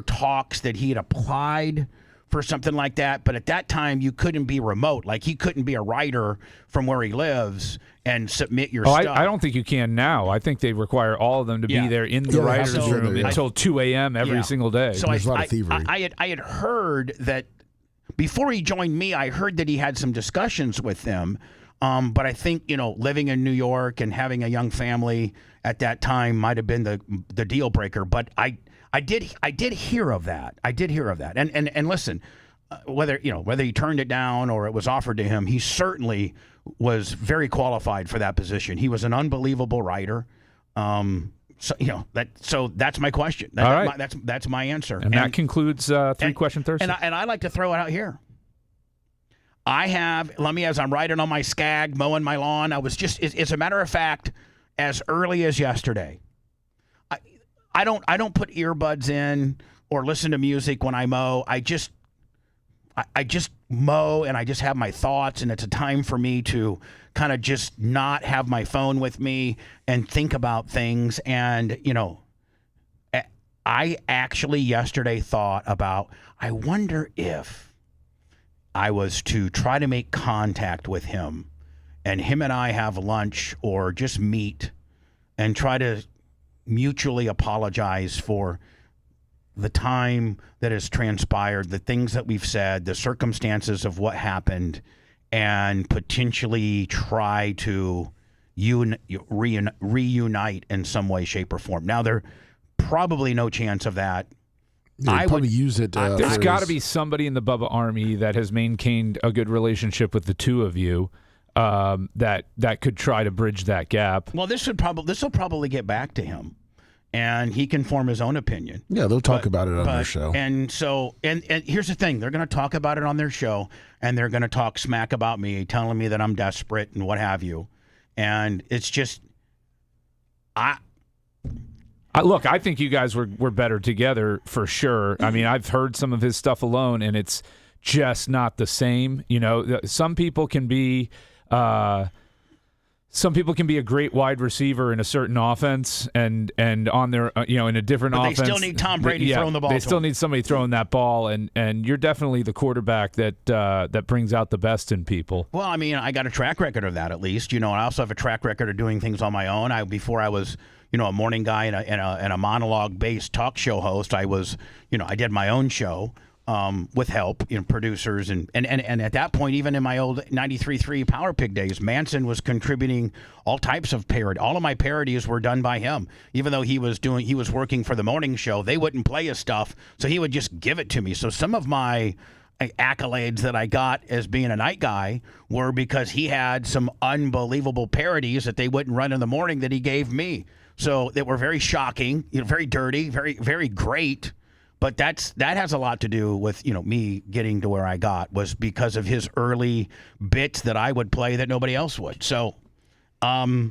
talks that he had applied for something like that, but at that time you couldn't be remote. Like, he couldn't be a writer from where he lives and submit your stuff. I don't think you can now. I think they require all of them to be there in the writer's room until 2 a.m. every single day. So there's a lot of thievery. I had heard that before he joined me, I heard that he had some discussions with them. But I think, living in New York and having a young family at that time might have been the deal breaker. But I did hear of that. And listen, whether he turned it down or it was offered to him, he certainly was very qualified for that position. He was an unbelievable writer. So that's my question. All right. That's my answer. And that concludes 3-Question Thursday. And I like to throw it out here. As I'm riding on my Skag, mowing my lawn, I was just, as a matter of fact, as early as yesterday, I don't put earbuds in or listen to music when I mow. I just mow, and I just have my thoughts, and it's a time for me to kind of just not have my phone with me and think about things. And, I actually yesterday thought about, I wonder if I was to try to make contact with him and him and I have lunch or just meet and try to mutually apologize for the time that has transpired, the things that we've said, the circumstances of what happened, and potentially try to reunite in some way, shape, or form. Now, there's probably no chance of that. Yeah, I would use it. There's got to be somebody in the Bubba Army that has maintained a good relationship with the two of you that could try to bridge that gap. Well, this will probably get back to him, and he can form his own opinion. Yeah, they'll talk about it on their show. And so, and here's the thing: they're going to talk about it on their show, and they're going to talk smack about me, telling me that I'm desperate and what have you. And it's just, look, I think you guys were better together for sure. I mean, I've heard some of his stuff alone, and it's just not the same. Some people can be a great wide receiver in a certain offense, and on their in a different offense. They still need Tom Brady throwing the ball. They still need somebody throwing that ball, and you're definitely the quarterback that brings out the best in people. Well, I mean, I got a track record of that at least. And I also have a track record of doing things on my own. Before I was a morning guy and a monologue-based talk show host, I was, I did my own show with help, producers. And at that point, even in my old 93.3 Power Pig days, Manson was contributing all types of parody. All of my parodies were done by him. Even though he was working for the morning show, they wouldn't play his stuff, so he would just give it to me. So some of my accolades that I got as being a night guy were because he had some unbelievable parodies that they wouldn't run in the morning that he gave me. So they were very shocking, very dirty, very, very great. But that has a lot to do with, me getting to where I got was because of his early bits that I would play that nobody else would. So, I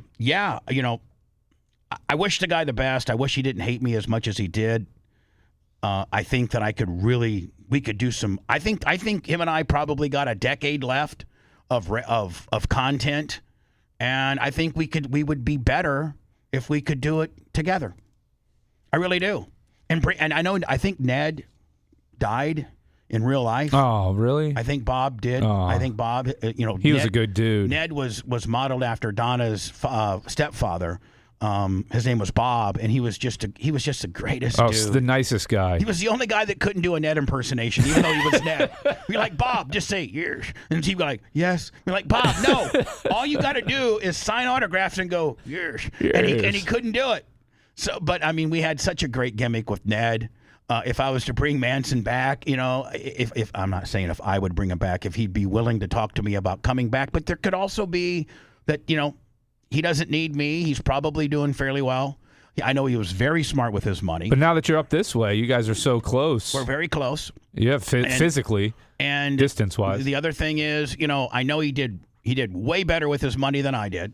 wish the guy the best. I wish he didn't hate me as much as he did. I think that we could do some. I think him and I probably got a decade left of content, and I think we would be better if we could do it together. I really do. And I think Ned died in real life. Oh, really? I think Bob did. Oh. I think Bob, he was a good dude. Ned was modeled after Donna's stepfather. His name was Bob, and he was just the greatest dude. Oh, the nicest guy. He was the only guy that couldn't do a Ned impersonation, even though he was Ned. We're like, Bob, just say yes, and he'd be like, yes. We're like, Bob, no. All you got to do is sign autographs and go yes. And he couldn't do it. So, but I mean, we had such a great gimmick with Ned. If I was to bring Manson back, if I'm not saying if I would bring him back, if he'd be willing to talk to me about coming back, but there could also be that, he doesn't need me. He's probably doing fairly well. I know he was very smart with his money. But now that you're up this way, you guys are so close. We're very close. Yeah, physically and distance-wise. The other thing is, I know he did way better with his money than I did.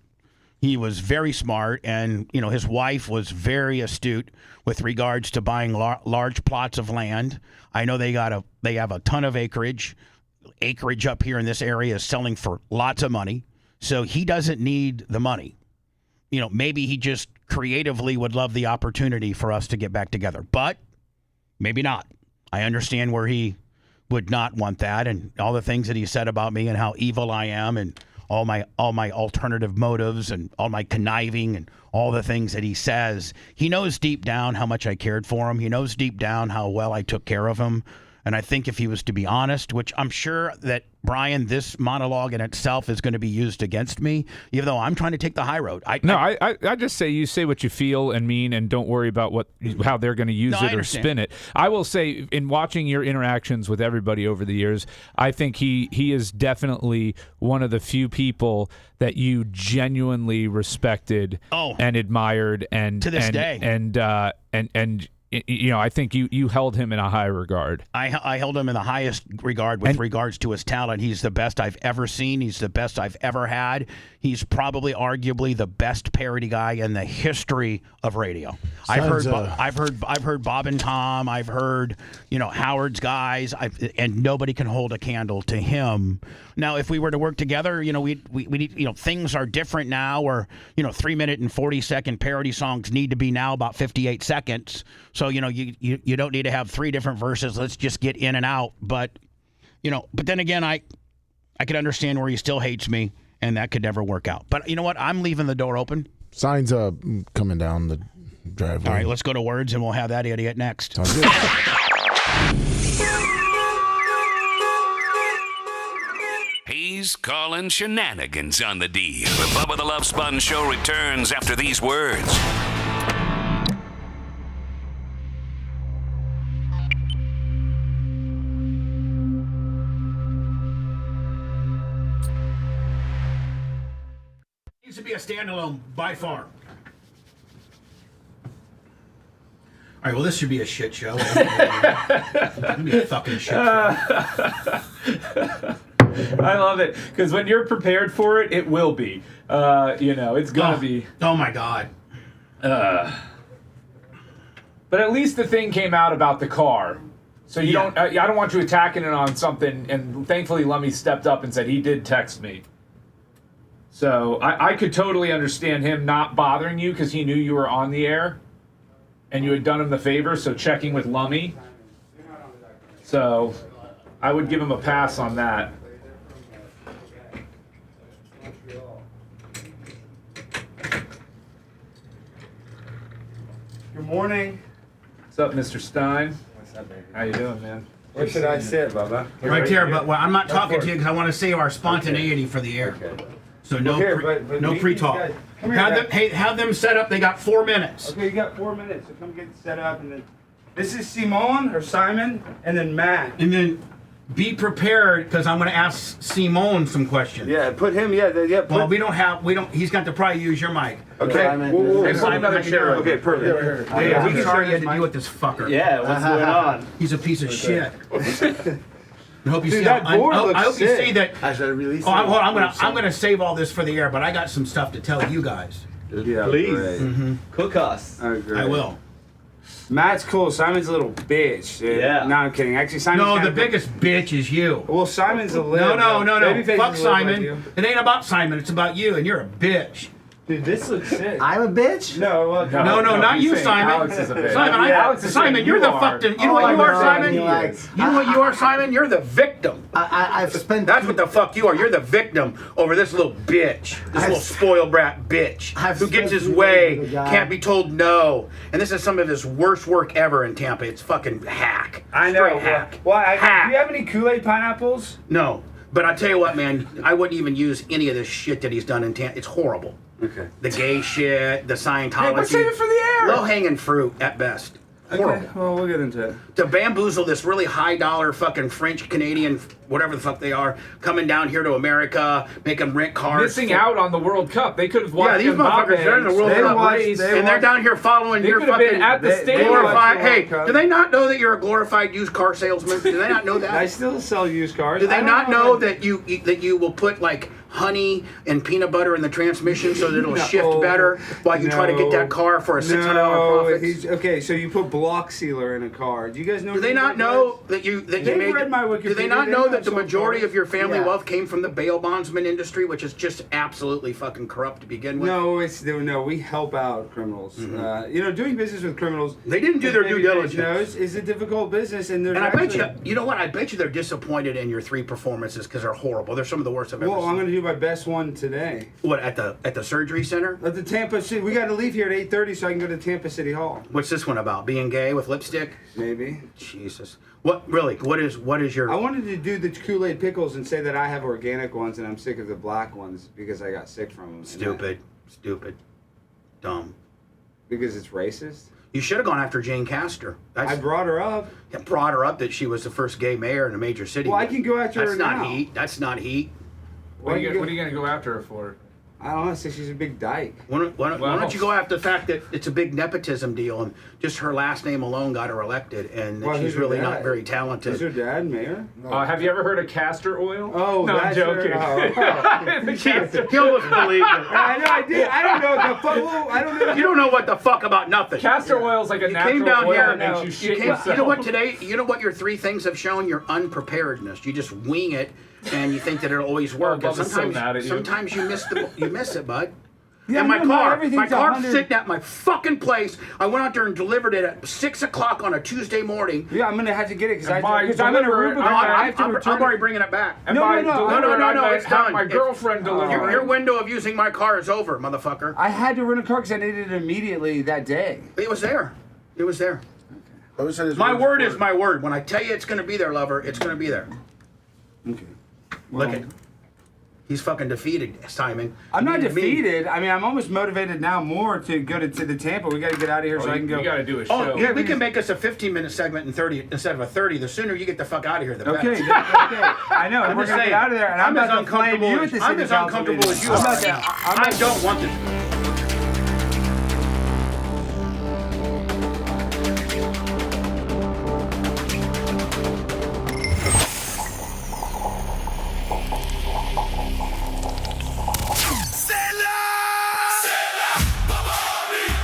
He was very smart, and his wife was very astute with regards to buying large plots of land. I know they have a ton of acreage. Acreage up here in this area is selling for lots of money, so he doesn't need the money. Maybe he just creatively would love the opportunity for us to get back together, but maybe not. I understand where he would not want that, and all the things that he said about me and how evil I am, and all my alternative motives and all my conniving and all the things that he says. He knows deep down how much I cared for him. He knows deep down how well I took care of him. And I think if he was to be honest, which I'm sure that, Brian, this monologue in itself is going to be used against me, even though I'm trying to take the high road. I just say you say what you feel and mean, and don't worry about how they're going to use it or spin it. I will say, in watching your interactions with everybody over the years, I think he is definitely one of the few people that you genuinely respected and admired, and to this day, and I think you held him in a high regard. I held him in the highest regard with regards to his talent. He's the best I've ever seen. He's the best I've ever had. He's probably arguably the best parody guy in the history of radio. I've heard Bob and Tom. I've heard Howard's guys. And nobody can hold a candle to him. Now, if we were to work together, we need, things are different now. Where 3-minute and 40-second parody songs need to be now about 58 seconds. So you don't need to have 3 different verses. Let's just get in and out. But but then again, I could understand where he still hates me, and that could never work out. But you know what? I'm leaving the door open. Signs coming down the driveway. All right, let's go to words, and we'll have that idiot next. Sounds good. He's calling shenanigans on the D. The Bubba the Love Sponge Show returns after these words. Needs to be a standalone by far. All right, well, this should be a shit show. It's going to be a fucking shit show. I love it, because when you're prepared for it, it will be. It's going to be. Oh, my God. But at least the thing came out about the car. So you don't. I don't want you attacking it on something. And thankfully, Lummy stepped up and said he did text me. So I could totally understand him not bothering you because he knew you were on the air and you had done him the favor, so checking with Lummy. So I would give him a pass on that. Good morning. What's up, Mr. Stein? What's up, baby? How you doing, man? Where should I sit, Bubba? Right there, but I'm not talking to you because I want to save our spontaneity for the air. Okay. So no, no pre-talk. Have them set up. They got 4 minutes. Okay, you got 4 minutes. So come get set up, and then this is Simone or Simon, and then Matt. And then be prepared because I'm going to ask Simone some questions. Yeah, put him. Well, we don't. He's got to probably use your mic. Okay. Hey, Simon, Okay, perfect. Yeah, we sorry you had to deal with this fucker. Yeah, what's going on? He's a piece of shit. I hope you Dude, see. that board I looks hope you sick. see that. I should release it. Hold on, I'm gonna save all this for the air, but I got some stuff to tell you guys. Yeah, Please. cook us. I will. Matt's cool. Simon's a little bitch. Dude. Yeah. No, I'm kidding. Actually, Simon's No, kind the of biggest bitch is you. Well, Simon's a little. No. Fuck Simon. It ain't about Simon. It's about you, and you're a bitch. Dude, this looks sick. I'm a bitch? No, no, not you, Simon. Alex is a bitch. Simon, you're the fucking. You know what you are, Simon? You know what you are, Simon? You're the victim. I've spent. That's what the fuck you are. You're the victim over this little bitch, this little spoiled brat bitch who gets his way, can't be told no. And this is some of his worst work ever in Tampa. It's fucking hack. I know. Straight hack. Hack. Do you have any Kool-Aid pineapples? No, but I tell you what, man, I wouldn't even use any of this shit that he's done in Tampa. It's horrible. Okay. The gay shit, the Scientology. Hey, let's save it for the air. Low-hanging fruit at best. Horrible. Okay, well, we'll get into it. To bamboozle this really high-dollar fucking French, Canadian, whatever the fuck they are, coming down here to America, make them rent cars. Missing out on the World Cup. They could have watched these motherfuckers, they're in the World Cup race. and they're down here following your could have fucking been at the stadium. glorified. Hey, do they not know that you're a glorified used car salesman? Do they not know that? I still sell used cars. Do they not know that you will put like honey and peanut butter in the transmission so that it'll shift better while you try to get that car for a $600 profit? Okay, so you put block sealer in a car. Do you guys know? Do they not know that you They've read my Wikipedia. Do they not know that the They know majority of your family Yeah. wealth came from the bail bondsman industry, which is just absolutely fucking corrupt to begin with? No, we help out criminals. Doing business with criminals. They didn't do their due diligence. Is a difficult business, and I bet you know what? I bet you they're disappointed in your 3 performances because they're horrible. They're some of the worst I've ever seen. I'm going to do my best one today. What, at the surgery center? At the Tampa City. We got to leave here at 8:30 so I can go to Tampa City Hall. What's this one about? Being gay with lipstick? Maybe. Jesus. What really? What is your? I wanted to do the Kool-Aid pickles and say that I have organic ones and I'm sick of the black ones because I got sick from them. Stupid, dumb. Because it's racist. You should have gone after Jane Castor. I brought her up. Brought her up that she was the first gay mayor in a major city. Well, I can go after her now. That's not heat. What are you going to go after her for? I don't know. I say she's a big dyke. Why don't you go after the fact that it's a big nepotism deal and just her last name alone got her elected and that she's really not very talented. Is her dad mayor? Have you ever heard of castor oil? Oh, no, I'm joking. He almost believed it. I know, I did. I don't know what the fuck. I don't know. You don't know what the fuck about nothing. Castor oil is like a natural came down oil here that makes you shit yourself. You know what today? You know what your 3 things have shown? Your unpreparedness. You just wing it, and you think that it'll always work. And sometimes you miss it, bud. Yeah, and my car's 100. sitting at my fucking place. I went out there and delivered it at 6 o'clock on a Tuesday morning. Yeah, I'm gonna have to get it because I'm already bringing it back. No. It's done. My girlfriend delivered. Your window of using my car is over, motherfucker. I had to rent a car because I needed it immediately that day. It was there. Okay. My word is my word. When I tell you it's going to be there, lover, it's going to be there. Okay. Look at. He's fucking defeated, Simon. I'm not defeated. I mean, I'm almost motivated now more to go to the Tampa. We got to get out of here so I can go. We got to do a show. Oh, yeah, we can make us a 15-minute segment in 30 instead of a 30. The sooner you get the fuck out of here, the better. Okay. I know. We're going to get out of there. And I'm as uncomfortable as you are. I don't want this.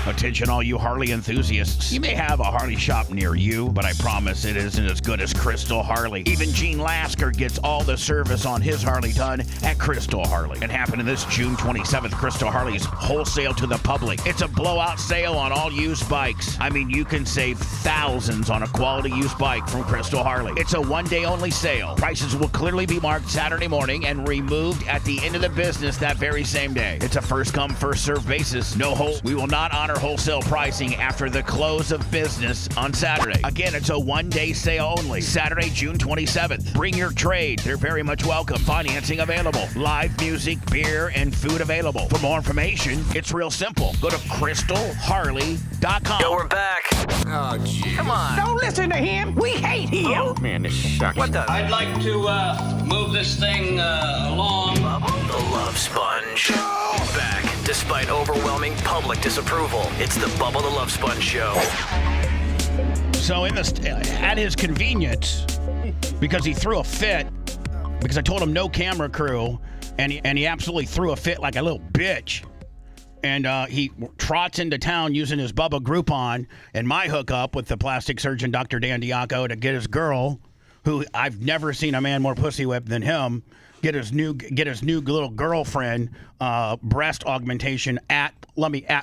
Attention all you Harley enthusiasts. You may have a Harley shop near you, but I promise it isn't as good as Crystal Harley. Even Gene Lasker gets all the service on his Harley done at Crystal Harley. It happened this June 27th, Crystal Harley's wholesale to the public. It's a blowout sale on all used bikes. I mean, you can save thousands on a quality used bike from Crystal Harley. It's a one-day only sale. Prices will clearly be marked Saturday morning and removed at the end of the business that very same day. It's a first-come, first-served basis. No hold. We will not honor hold wholesale pricing after the close of business on Saturday. Again, it's a one-day sale only. Saturday, June 27th. Bring your trade. They're very much welcome. Financing available. Live music, beer, and food available. For more information, it's real simple. Go to crystalharley.com. Yo, we're back. Oh, gee. Come on. Don't listen to him. We hate him. Oh, man, this sucks. What the? I'd like to move this thing along. The Love Sponge. Back, despite overwhelming public disapproval. It's the Bubba the Love Sponge Show. So at his convenience, because he threw a fit, because I told him no camera crew, and he absolutely threw a fit like a little bitch. And he trots into town using his Bubba Groupon and my hookup with the plastic surgeon, Dr. Dan Diaco, to get his girl, who I've never seen a man more pussy whipped than him, get his new little girlfriend breast augmentation at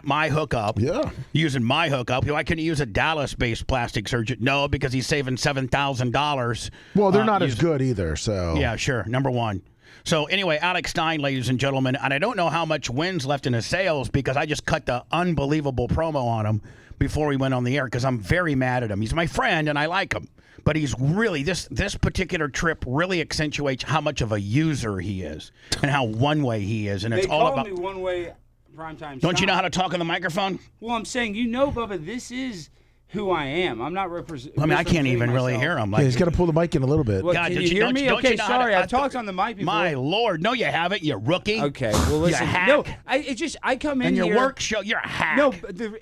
my hookup. Yeah. Using my hookup. Why couldn't he use a Dallas-based plastic surgeon? No, because he's saving $7,000. Well, they're not as good either, so. Yeah, sure. Number one. So anyway, Alex Stein, ladies and gentlemen, and I don't know how much wins left in his sales because I just cut the unbelievable promo on him before we went on the air because I'm very mad at him. He's my friend and I like him, but he's really this particular trip really accentuates how much of a user he is and how one way he is, and it's all about me one way. Primetime. Don't you know how to talk on the microphone? Well, I'm saying, Bubba, this is who I am. I'm not representing. I mean, I can't even really hear him. Yeah, he's got to pull the mic in a little bit. What, can you hear me? Okay, sorry. I've talked on the mic before. My Lord. No, you haven't, you rookie. Okay, well, listen. You hack. No, I come in and here. And your work show, you're a hack. No,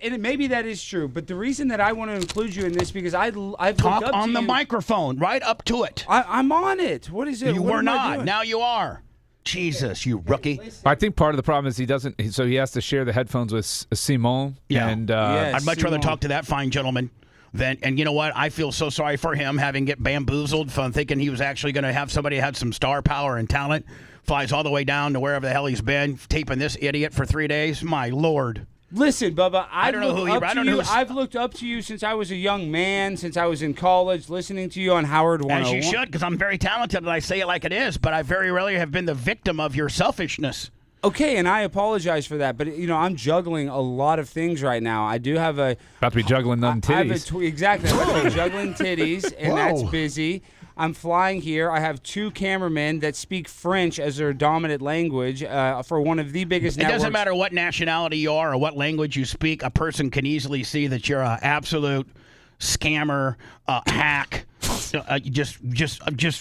and maybe that is true, but the reason that I want to include you in this because I've talk looked up on to the you. microphone, right up to it. I'm on it. What is it? You what were am I not. doing? Now you are. Jesus, you rookie. I think part of the problem is he doesn't, so he has to share the headphones with Simone. Yeah. And, I'd much rather talk to that fine gentleman than, and you know what? I feel so sorry for him having get bamboozled from thinking he was actually going to have somebody had some star power and talent, flies all the way down to wherever the hell he's been, taping this idiot for 3 days. My Lord. Listen, Bubba, I've looked up to you since I was a young man, since I was in college, listening to you on Howard 101. As you should, because I'm very talented and I say it like it is, but I very rarely have been the victim of your selfishness. Okay, and I apologize for that, but I'm juggling a lot of things right now. I do have about to be juggling them titties. Exactly, I'm about to be juggling titties, and that's busy. I'm flying here. I have 2 cameramen that speak French as their dominant language for one of the biggest networks. It doesn't matter what nationality you are or what language you speak. A person can easily see that you're an absolute scammer, hack. Just and that's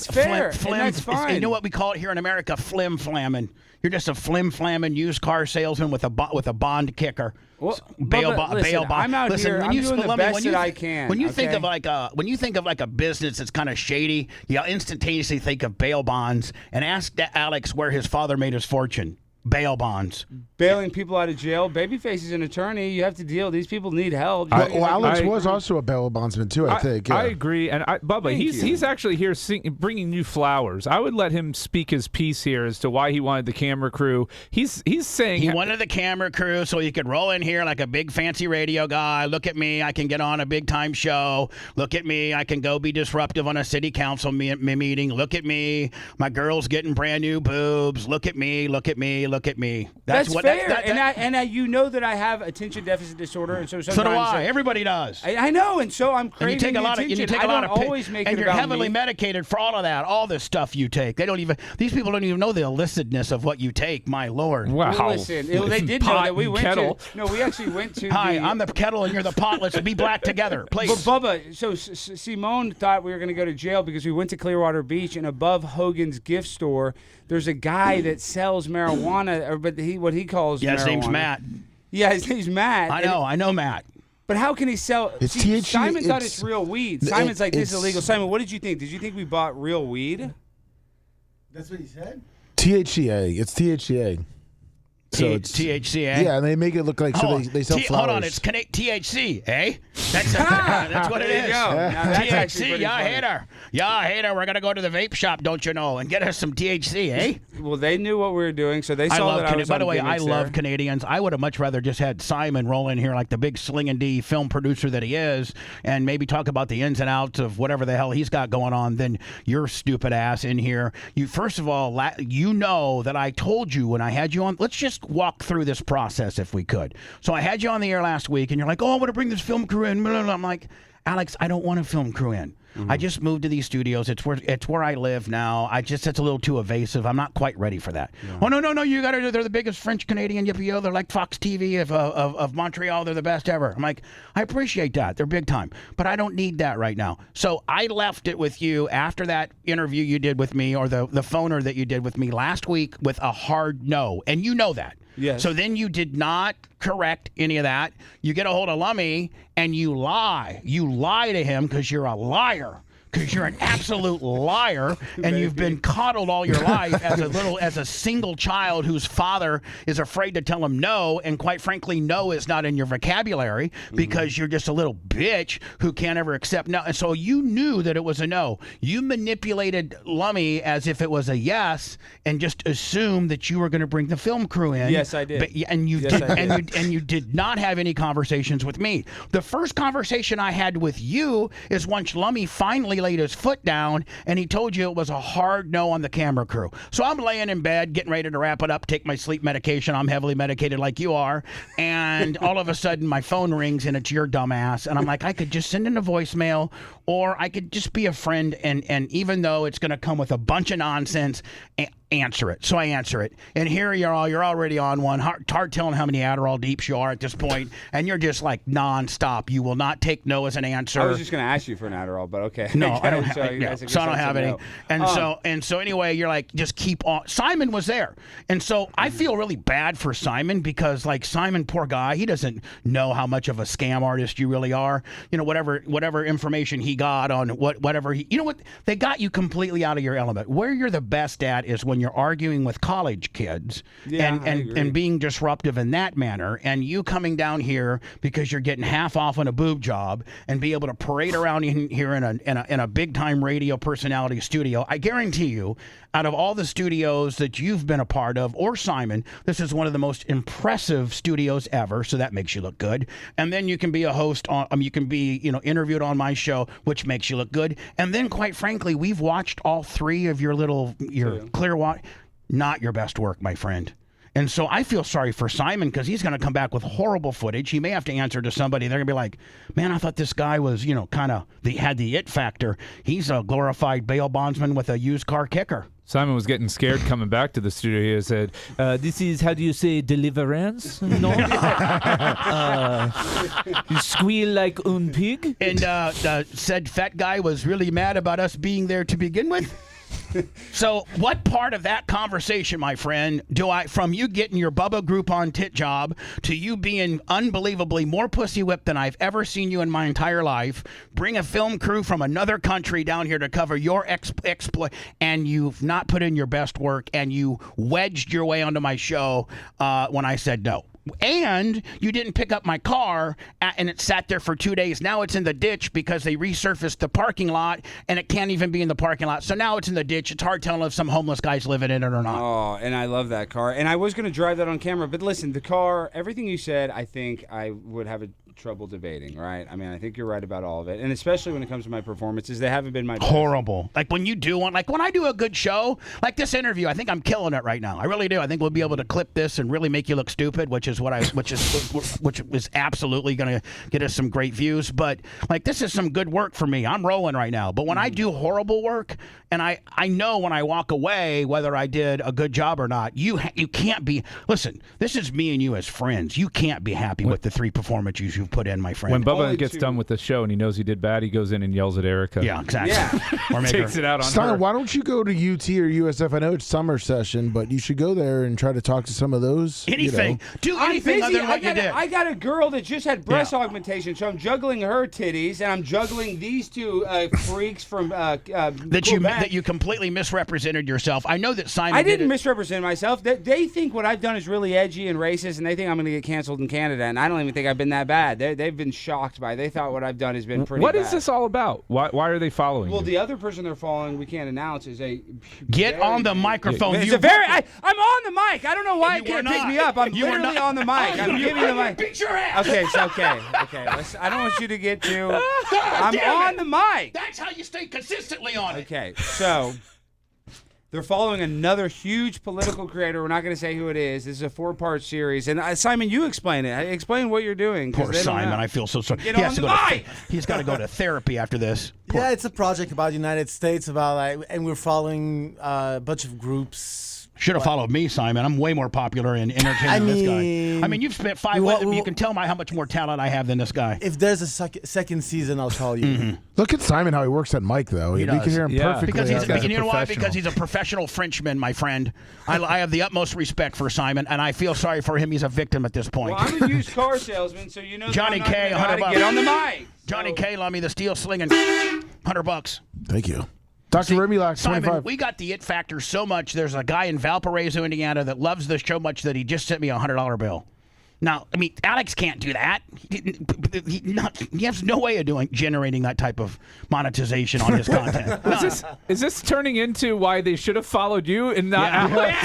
fair. And that's fine. You know what we call it here in America? Flim-flamming. You're just a flim-flamming used car salesman with a bond kicker. Well, bail bond. I'm out here. I'm doing the best that I can. When you think of like a business that's kind of shady, you instantaneously think of bail bonds. And ask Alex where his father made his fortune. Bail bonds. Bailing people out of jail. Babyface is an attorney. You have to deal. These people need help. Alex was also a bail bondsman too, I think. Yeah. I agree. And Bubba, he's actually here bringing you flowers. I would let him speak his piece here as to why he wanted the camera crew. He's saying he wanted the camera crew so he could roll in here like a big fancy radio guy. Look at me. I can get on a big time show. Look at me. I can go be disruptive on a city council meeting. Look at me. My girl's getting brand new boobs. Look at me. Look at me. Look at me. That's what, fair. And you know that I have attention deficit disorder, and so sometimes. So do I. Everybody does. I know, and so I'm craving and you take a lot attention. Of, you take I a lot don't of always make and it you're about heavily me. medicated for all of that, all this stuff you take. These people don't even know the illicitness of what you take. My Lord. Wow. Well, listen, they did know that we went kettle. we actually went to. Hi, I'm the kettle and you're the pot. Let's be black together, please. But Bubba, so Simone thought we were going to go to jail because we went to Clearwater Beach, and above Hogan's gift store, there's a guy that sells marijuana, but what he calls marijuana. His name's Matt. Yeah, his name's Matt. I know Matt. But how can he sell? Simon thought it's real weed. Simon's like, this is illegal. Simon, what did you think? Did you think we bought real weed? That's what he said? THCA. It's THCA. So it's THCA. Yeah, and they make it look like they sell flowers. Hold on, it's THC, eh? That's what it is. THC, y'all hater. We're gonna go to the vape shop, don't you know, and get us some THC, eh? Well, they knew what we were doing, so they saw that I was. By the way, I love Canadians. I would have much rather just had Simon roll in here like the big Sling D film producer that he is, and maybe talk about the ins and outs of whatever the hell he's got going on. Than your stupid ass in here. You first of all, you know that I told you when I had you on. Let's just just walk through this process if we could. So I had you on the air last week, and you're like, oh, I want to bring this film crew in. I'm like, Alex, I don't want a film crew in. I just moved to these studios. It's where I live now. It's a little too evasive. I'm not quite ready for that. Yeah. Oh, no, you got to. They're the biggest French-Canadian yippee-yo. They're like Fox TV of Montreal. They're the best ever. I'm like, I appreciate that. They're big time. But I don't need that right now. So I left it with you after that interview you did with me, or the phoner that you did with me last week, with a hard no. And you know that. Yes. So then you did not correct any of that. You get a hold of Lummy and you lie. You lie to him because you're a liar. Because you're an absolute liar, and you've been coddled all your life as a single child whose father is afraid to tell him no, and quite frankly, no is not in your vocabulary because you're just a little bitch who can't ever accept no. And so you knew that it was a no. You manipulated Lummy as if it was a yes, and just assumed that you were going to bring the film crew in. Yes, I did. And you did not have any conversations with me. The first conversation I had with you is once Lummy finally laid his foot down and he told you it was a hard no on the camera crew. So I'm laying in bed getting ready to wrap it up, take my sleep medication. I'm heavily medicated like you are, and all of a sudden my phone rings and it's your dumb ass, and I'm like, I could just send in a voicemail, or I could just be a friend, and even though it's going to come with a bunch of nonsense, answer it. So I answer it, and here you're already on one. Hard telling how many Adderall deeps you are at this point, and you're just like nonstop. You will not take no as an answer. I was just going to ask you for an Adderall, but okay. No, I don't have any. No. And so anyway, you're like, just keep on. Simon was there, and so I feel really bad for Simon because, like, Simon, poor guy, he doesn't know how much of a scam artist you really are. You know, whatever information he got on whatever he, you know what, they got you completely out of your element. Where you're the best at is when you're arguing with college kids and being disruptive in that manner, and you coming down here because you're getting half off on a boob job and be able to parade around here in a big time radio personality studio. I guarantee you, out of all the studios that you've been a part of, or Simon, this is one of the most impressive studios ever, so that makes you look good. And then you can be a host on, you can be, interviewed on my show, which makes you look good. And then, quite frankly, we've watched all three of your clear water. Not your best work, my friend. And so I feel sorry for Simon because he's going to come back with horrible footage. He may have to answer to somebody. They're going to be like, man, I thought this guy was, kind of had the it factor. He's a glorified bail bondsman with a used car kicker. Simon was getting scared coming back to the studio. He said, this is, how do you say, deliverance? No? You squeal like un pig? And said fat guy was really mad about us being there to begin with. So what part of that conversation, my friend, from you getting your Bubba Groupon tit job to you being unbelievably more pussy whipped than I've ever seen you in my entire life, bring a film crew from another country down here to cover your exploit, and you've not put in your best work, and you wedged your way onto my show when I said no. And you didn't pick up my car, and it sat there for 2 days. Now it's in the ditch because they resurfaced the parking lot, and it can't even be in the parking lot. So now it's in the ditch. It's hard telling if some homeless guy's living in it or not. Oh, and I love that car. And I was going to drive that on camera. But listen, the car, everything you said, I think I would have trouble debating, right? I mean, I think you're right about all of it. And especially when it comes to my performances, they haven't been my best. Horrible. Like when you do one, like when I do a good show, like this interview, I think I'm killing it right now. I really do. I think we'll be able to clip this and really make you look stupid, which is absolutely going to get us some great views. But like, this is some good work for me. I'm rolling right now. But when I do horrible work, and I know when I walk away whether I did a good job or not, you can't be. Listen, this is me and you as friends. You can't be happy with the three performances you've put in, my friend. When Bubba gets done with the show and he knows he did bad, he goes in and yells at Erica. Yeah, exactly. Yeah. Or takes it out on Stein, her. why don't you go to UT or USF? I know it's summer session, but you should go there and try to talk to some of those. Anything. Do anything other than what you did. I got a girl that just had breast augmentation, so I'm juggling her titties, and I'm juggling these two freaks from that you completely misrepresented yourself. I know that Simon I didn't misrepresent myself. They think what I've done is really edgy and racist, and they think I'm going to get canceled in Canada, and I don't even think I've been that bad. They've been shocked by it. They thought what I've done has been pretty bad. What is this all about? Why are they following Well, you? the other person they're following, we can't announce, is a... Get on the microphone. I'm on the mic. I don't know why it can't pick me up. I'm literally on the mic. I'm giving the mic. Beat your ass. Okay. I don't want you to get too... I'm on the mic. That's how you stay consistently on it. Okay, so... They're following another huge political creator. We're not going to say who it is. This is a 4-part series. And Simon, you explain it. Explain what you're doing. Poor Simon. I feel so sorry. He's got to go to therapy after this. Yeah, it's a project about the United States, and we're following a bunch of groups. Should have followed me, Simon. I'm way more popular and entertaining than this guy. I mean, you've spent 5 months. You can tell how much more talent I have than this guy. If there's a second season, I'll call you. Mm-hmm. Look at Simon, how he works at mic, though. You can hear him perfectly. Because you know why? Because he's a professional Frenchman, my friend. I have the utmost respect for Simon, and I feel sorry for him. He's a victim at this point. Well, I'm a used car salesman, so you know Johnny K, $100. Get on the mic. Johnny K, love me the steel slinging, $100. Thank you. Dr. Remulax, Simon, 25. we got the it factor so much. There's a guy in Valparaiso, Indiana that loves the show much that he just sent me a $100 bill. Now, I mean, Alex can't do that. He has no way of generating that type of monetization on his content. Is this turning into why they should have followed you and not Alex?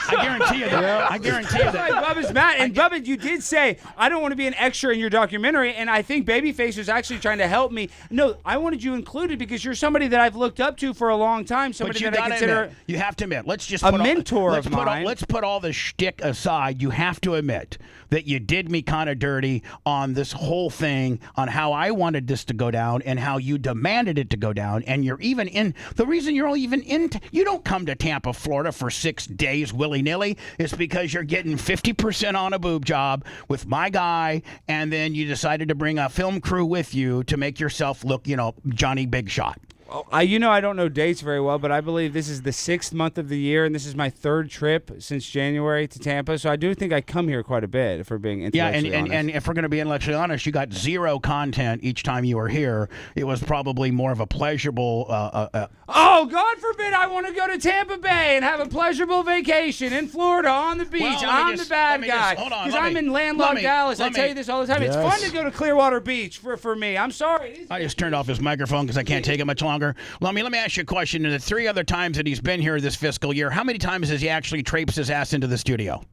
I guarantee you that. I guarantee you that. Bubba's mad. And Bubba, you did say, I don't want to be an extra in your documentary, and I think Babyface was actually trying to help me. No, I wanted you included because you're somebody that I've looked up to for a long time, somebody that I consider you have to admit. Let's just a mentor of mine. Let's put all the shtick aside. You have to admit that you did me kind of dirty on this whole thing, on how I wanted this to go down and how you demanded it to go down. And you're even in the reason you're all even in. You don't come to Tampa, Florida for 6 days willy-nilly. It's because you're getting 50% on a boob job with my guy, and then you decided to bring a film crew with you to make yourself look, Johnny Big Shot. Well, I don't know dates very well, but I believe this is the 6th month of the year, and this is my 3rd trip since January to Tampa. So I do think I come here quite a bit, if we're being intellectually honest. And if we're going to be intellectually honest, you got 0 content each time you were here. It was probably more of a pleasurable. Oh, God forbid I want to go to Tampa Bay and have a pleasurable vacation in Florida on the beach. I'm the bad guy. Because I'm in landlocked Dallas. I tell you this all the time. Yes. It's fun to go to Clearwater Beach for me. I'm sorry. I just turned off his microphone because I can't take it much longer. Let me ask you a question. In the 3 other times that he's been here this fiscal year, how many times has he actually traipsed his ass into the studio?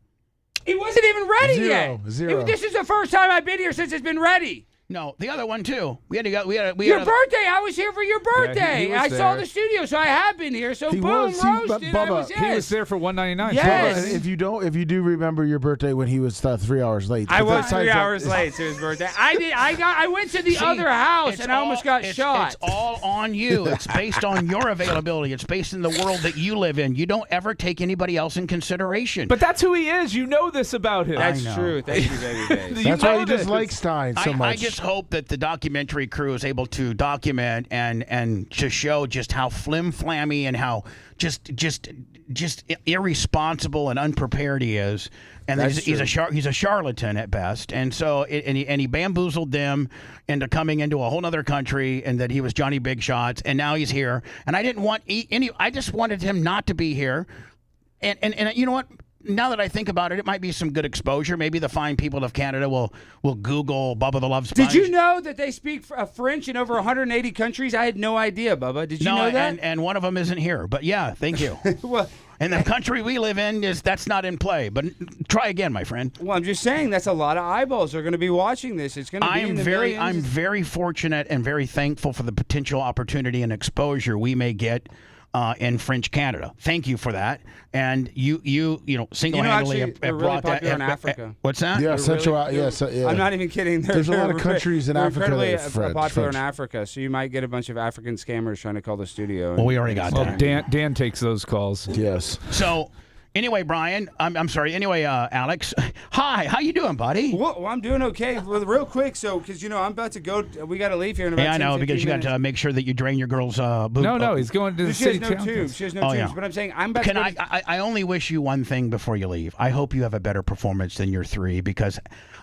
He wasn't even ready yet. Zero. This is the first time I've been here since it's been ready. No, the other one too. We had your birthday. I was here for your birthday. Yeah, I saw the studio, so I have been here. So roasted. Bubba, Yes. He was there for $199. Yes. Bubba, if you do remember your birthday when he was 3 hours late. I was 3 hours late to his birthday. I went to the other house and I almost got shot. It's all on you. It's based on your availability. It's based in the world that you live in. You don't ever take anybody else in consideration. But that's who he is. You know this about him. That's true. Thank you, Babyface. That's why you just like Stein so much. I just hope that the documentary crew is able to document and to show just how flim-flammy and how just irresponsible and unprepared he is. And he's a charlatan at best. And so he bamboozled them into coming into a whole other country, and that he was Johnny Big Shots, and now he's here. And I didn't want I just wanted him not to be here. And you know what? Now that I think about it, it might be some good exposure. Maybe the fine people of Canada will Google Bubba the Love Sponge. Did you know that they speak French in over 180 countries? I had no idea, Bubba. Did you know that? And one of them isn't here. But yeah, thank you. Well, and the country we live in that's not in play. But try again, my friend. Well, I'm just saying that's a lot of eyeballs that are going to be watching this. It's going to be in the millions. I'm very fortunate and very thankful for the potential opportunity and exposure we may get in French Canada. Thank you for that. And you single-handedly have really brought that in Africa. What's that? Yeah, Central. Yeah. I'm not even kidding. There's a lot of countries in Africa that are incredibly popular in Africa, so you might get a bunch of African scammers trying to call the studio. Well, we already got that. Dan takes those calls. Yes. So. Anyway, Brian, I'm sorry. Anyway, Alex, hi. How you doing, buddy? Well, I'm doing okay. Real quick, because I'm about to go. We got to leave here in about 10, I know, because you got to make sure that you drain your girl's boob. No, he's going to the city. She has no tubes. She has no tubes. But I'm saying I'm about to. I only wish you one thing before you leave. I hope you have a better performance than your 3, because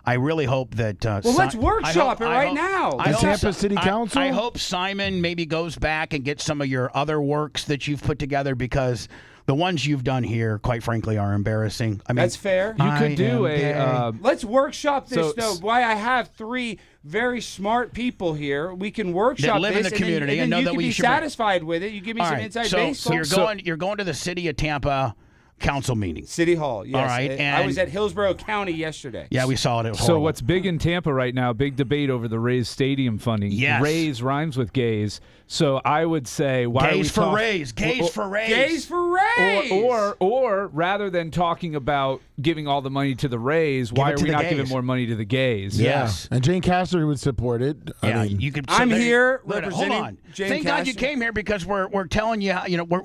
I really hope that. Let's workshop it right now. The Tampa City Council. I hope Simon maybe goes back and gets some of your other works that you've put together, because the ones you've done here, quite frankly, are embarrassing. I mean, that's fair. You could do a. Let's workshop this, though. Why I have 3 very smart people here. We can workshop that live this in the community and know you that can we be should satisfied with it. You give me some inside baseball. So you're going to the city of Tampa council meeting. City Hall, yes. All right. I was at Hillsborough County yesterday. Yeah, we saw it. It was So horrible. what's big in Tampa right now, big debate over the Rays stadium funding. Yes. Rays rhymes with gays. So I would say, why Gays are we for Rays. Gays for Rays. Gays for Rays. Or rather than talking about giving all the money to the Rays, why it are to we the not gays. giving more money to the gays? Yes. And Jane Castor would support it. Yeah, I mean, you could. I'm here Hold representing on. Jane Thank God you Castor. came here because we're telling you,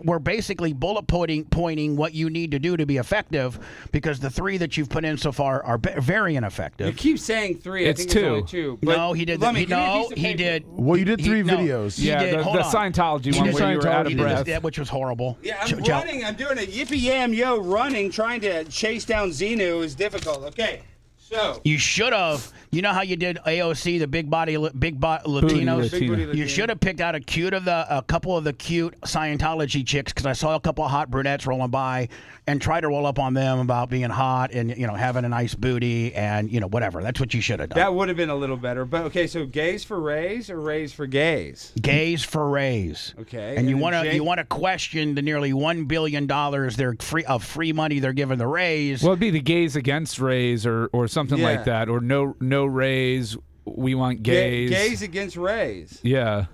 we're basically bullet pointing what you need to do to be effective because the 3 that you've put in so far are very ineffective. You keep saying 3. It's I think 2. It's only 2. But No, he did. Lummi, give me a No, piece of he paper. did. well, you did 3 videos. He Yeah, did. the Hold on. Scientology He one did where you were out of He did breath. this, which was horrible. Yeah, I'm running. I'm doing a yippee yam yo running, trying to chase down Xenu is difficult. Okay, so You should have. You know how you did AOC, the big body Latinos. Big booty You Latino. should have picked out a couple of the cute Scientology chicks because I saw a couple of hot brunettes rolling by and try to roll up on them about being hot and having a nice booty and whatever. That's what you should have done. that would have been a little better. But okay, so gays for Rays or Rays for gays? Gays for Rays. Okay, And you then want to Jane- you want to question the nearly $1 billion they're free money they're giving the Rays. Well, it'd be the gays against Rays or something Yeah. like that, or no Rays. We want gays. Gays against Rays. Yeah.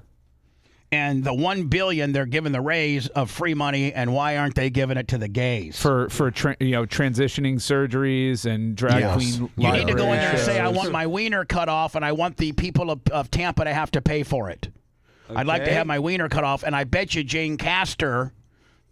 And the $1 billion they're giving the Rays of free money, and why aren't they giving it to the gays? For transitioning surgeries and drag queen. You need to go in there and say, I shows. want my wiener cut off, and I want the people of Tampa to have to pay for it. I'd like to Okay. have my wiener cut off, and I bet you Jane Castor,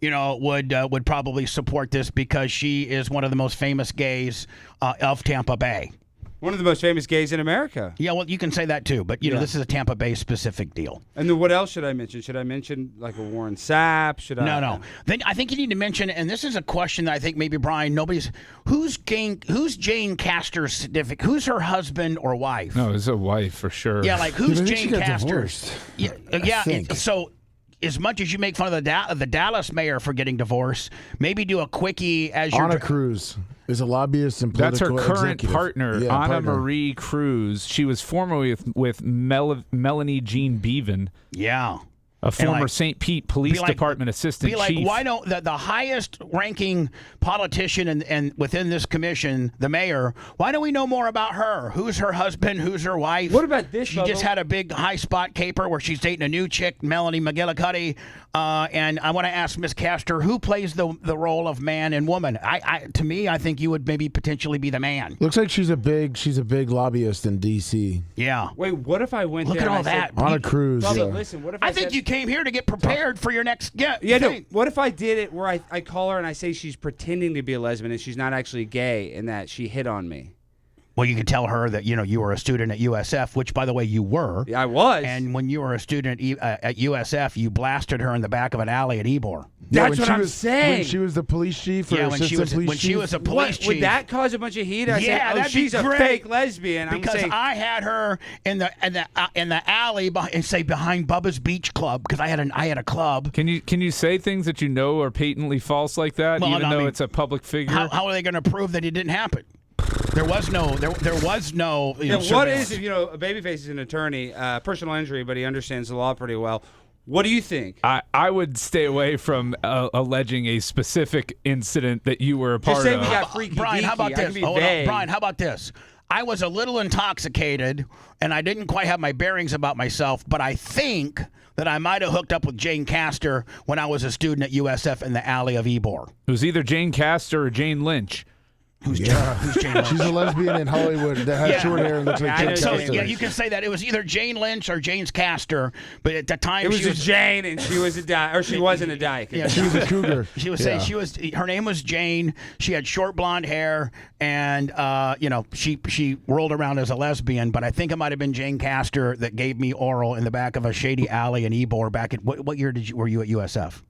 would probably support this because she is one of the most famous gays of Tampa Bay. One of the most famous gays in America. Yeah, well, you can say that too, but this is a Tampa Bay specific deal. And then what else should I mention? Should I mention like a Warren Sapp? Should I? No. Then I think you need to mention, and this is a question that I think maybe Brian, who's Jane Castor's certificate? Who's her husband or wife? No, it's a wife for sure. Yeah, like who's I think Jane she got Castor? divorced. Yeah. think. So, as much as you make fun of the Dallas mayor for getting divorced, maybe do a quickie as you're. Anna Cruz is a lobbyist and That's her political current executive. partner, Yeah, Anna partner. Marie Cruz. She was formerly with Melanie Jean Bevan, Yeah. a former like- St. Pete Police Department assistant Be like, chief. why don't the highest ranking politician and within this commission, the mayor, why don't we know more about her? Who's her husband? Who's her wife? What about this, She Bubba? just had a big high spot caper where she's dating a new chick, Melanie McGillicuddy. And I want to ask Miss Castor, who plays the role of man and woman? To me, I think you would maybe potentially be the man. Looks like she's a big lobbyist in D.C. Yeah. Wait, what if I went Look there at all and I that. said, Anna Cruz. Bubba, Yeah. listen, what if I think said, you came here to get prepared for your next no. thing. What if I did it where I call her and I say she's pretending to be a lesbian and she's not actually gay and that she hit on me? Well, you could tell her that, you were a student at USF, which, by the way, you were. Yeah, I was. And when you were a student at USF, you blasted her in the back of an alley at Ybor. Yeah, That's when what she I'm was, saying. When she was the police chief or Yeah, when she assistant was police when chief. she was a police chief. Would that cause a bunch of heat? I Yeah, said, that'd she's be a great. fake lesbian. Because I'm saying, I had her in the alley behind Bubba's Beach Club because I had a club. Can you say things that you know are patently false like that, Well, even I though mean, it's a public figure? How are they going to prove that it didn't happen? There was no. yeah, what surveillance. is if a babyface is an attorney, personal injury, but he understands the law pretty well. What do you think? I would stay away from alleging a specific incident that you were a part Just say of. we got freaky Brian, how deaky. about I can this? be Hold on. vague. Brian, how about this? I was a little intoxicated, and I didn't quite have my bearings about myself, but I think that I might have hooked up with Jane Castor when I was a student at USF in the alley of Ybor. It was either Jane Castor or Jane Lynch. Who's Jane Lynch? She's a lesbian in Hollywood that has short hair and looks like Jane So Castor. yeah, you can say that it was either Jane Lynch or James Castor, but at the time It was she a Jane, and she was a dyke, or she wasn't a dyke. Yeah, she was a cougar. She was saying her name was Jane. She had short blonde hair, and she rolled around as a lesbian. But I think it might have been Jane Castor that gave me oral in the back of a shady alley in Ybor back at what year were you at USF?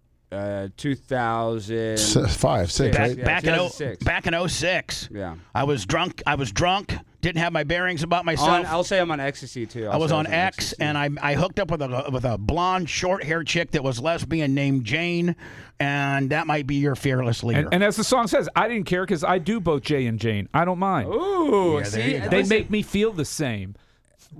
2005, 6, right? Back in 2006. back in 06. Yeah. I was drunk. Didn't have my bearings about myself. I'll say I'm on ecstasy too. I was on X, and I hooked up with a blonde, short-haired chick that was lesbian named Jane, and that might be your fearless leader. And as the song says, I didn't care because I do both Jay and Jane. I don't mind. Ooh, Yeah, there see, you go. They listen, make me feel the same.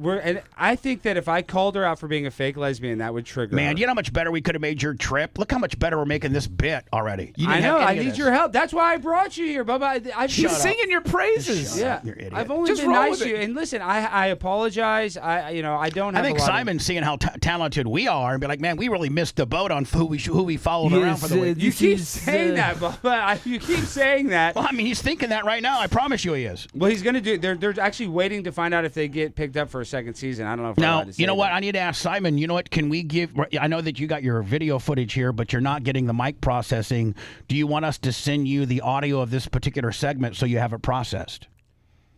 And I think that if I called her out for being a fake lesbian, that would trigger her. Man, you know how much better we could have made your trip? Look how much better we're making this bit already. I know. I need your help. That's why I brought you here, Bubba. He's singing your praises. Yeah, you're idiot. I've only been nice to you. And listen, I apologize. I don't have. I think Simon's seeing how talented we are and be like, man, we really missed the boat on who we followed around for the week. You keep saying that, Bubba. You keep saying that. Well, I mean, he's thinking that right now. I promise you, he is. Well, he's going to do. They're actually waiting to find out if they get picked up for a second season. I don't know if we're allowed to say you know that. what? I need to ask Simon. You know what? Can we give? I know that you got your video footage here, but you're not getting the mic processing. Do you want us to send you the audio of this particular segment so you have it processed?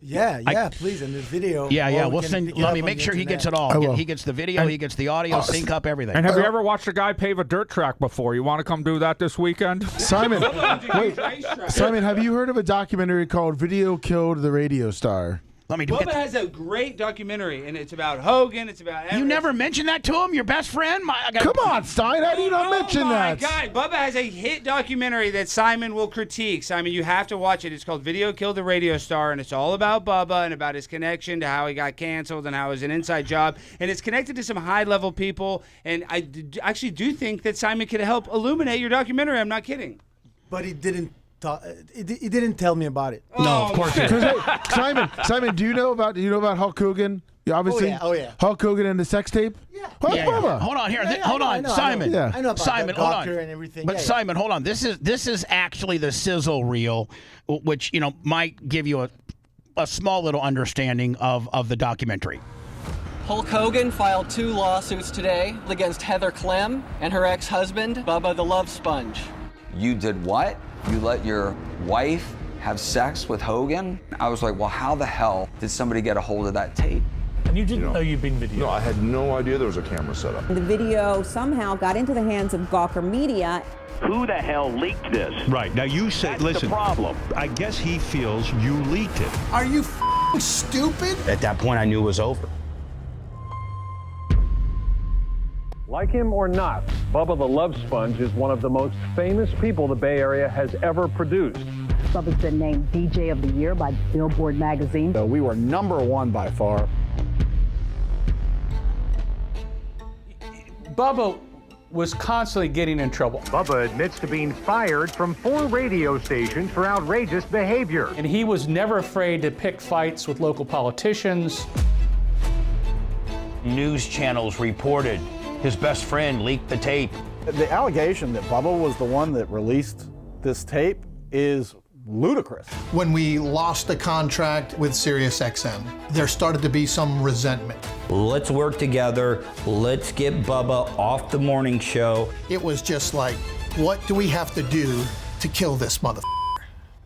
Yeah, please. And the video. Yeah. We'll send. Let me make sure he gets it all. He gets the video. He gets the audio. Sync up everything. And have you ever watched a guy pave a dirt track before? You want to come do that this weekend? Simon, wait. Simon, have you heard of a documentary called "Video Killed the Radio Star"? Bubba has a great documentary, and it's about Hogan. It's about You never mentioned that to him, your best friend? Come on, Stein. How do you not mention that? Oh, my God. Bubba has a hit documentary that Simon will critique. Simon, you have to watch it. It's called Video Killed the Radio Star, and it's all about Bubba and about his connection to how he got canceled and how it was an inside job. And it's connected to some high-level people, and I actually do think that Simon could help illuminate your documentary. I'm not kidding. But he didn't. He didn't tell me about it. No, of course not. Simon, do you know about Hulk Hogan? Yeah, obviously. Oh yeah. Hulk Hogan and the sex tape. Yeah. Bubba. Hold on here. Hold on, Simon. I know about Simon, the hold doctor on. and everything. But Simon, hold on. This is actually the sizzle reel, which might give you a small little understanding of the documentary. Hulk Hogan filed 2 lawsuits today against Heather Clem and her ex-husband, Bubba the Love Sponge. You did what? You let your wife have sex with Hogan? I was like, well, how the hell did somebody get a hold of that tape? And you didn't know you'd been videoed? No, I had no idea there was a camera set up. The video somehow got into the hands of Gawker Media. Who the hell leaked this? Right. Now you say, listen, the problem. I guess he feels you leaked it. Are you stupid? At that point, I knew it was over. Like him or not, Bubba the Love Sponge is one of the most famous people the Bay Area has ever produced. Bubba's been named DJ of the Year by Billboard magazine. We were #1 by far. Bubba was constantly getting in trouble. Bubba admits to being fired from 4 radio stations for outrageous behavior. And he was never afraid to pick fights with local politicians. News channels reported his best friend leaked the tape. The allegation that Bubba was the one that released this tape is ludicrous. When we lost the contract with SiriusXM, there started to be some resentment. Let's work together. Let's get Bubba off the morning show. It was just like, what do we have to do to kill this motherfucker?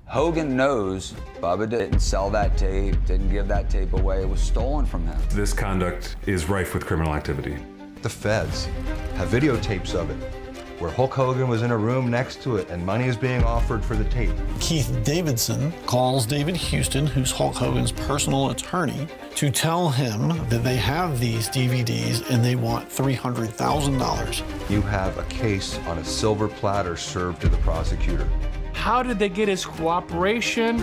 Hogan knows Bubba didn't sell that tape, didn't give that tape away. It was stolen from him. This conduct is rife with criminal activity. The feds have videotapes of it where Hulk Hogan was in a room next to it and money is being offered for the tape. Keith Davidson calls David Houston, who's Hulk Hogan's personal attorney, to tell him that they have these DVDs and they want $300,000. You have a case on a silver platter served to the prosecutor. How did they get his cooperation?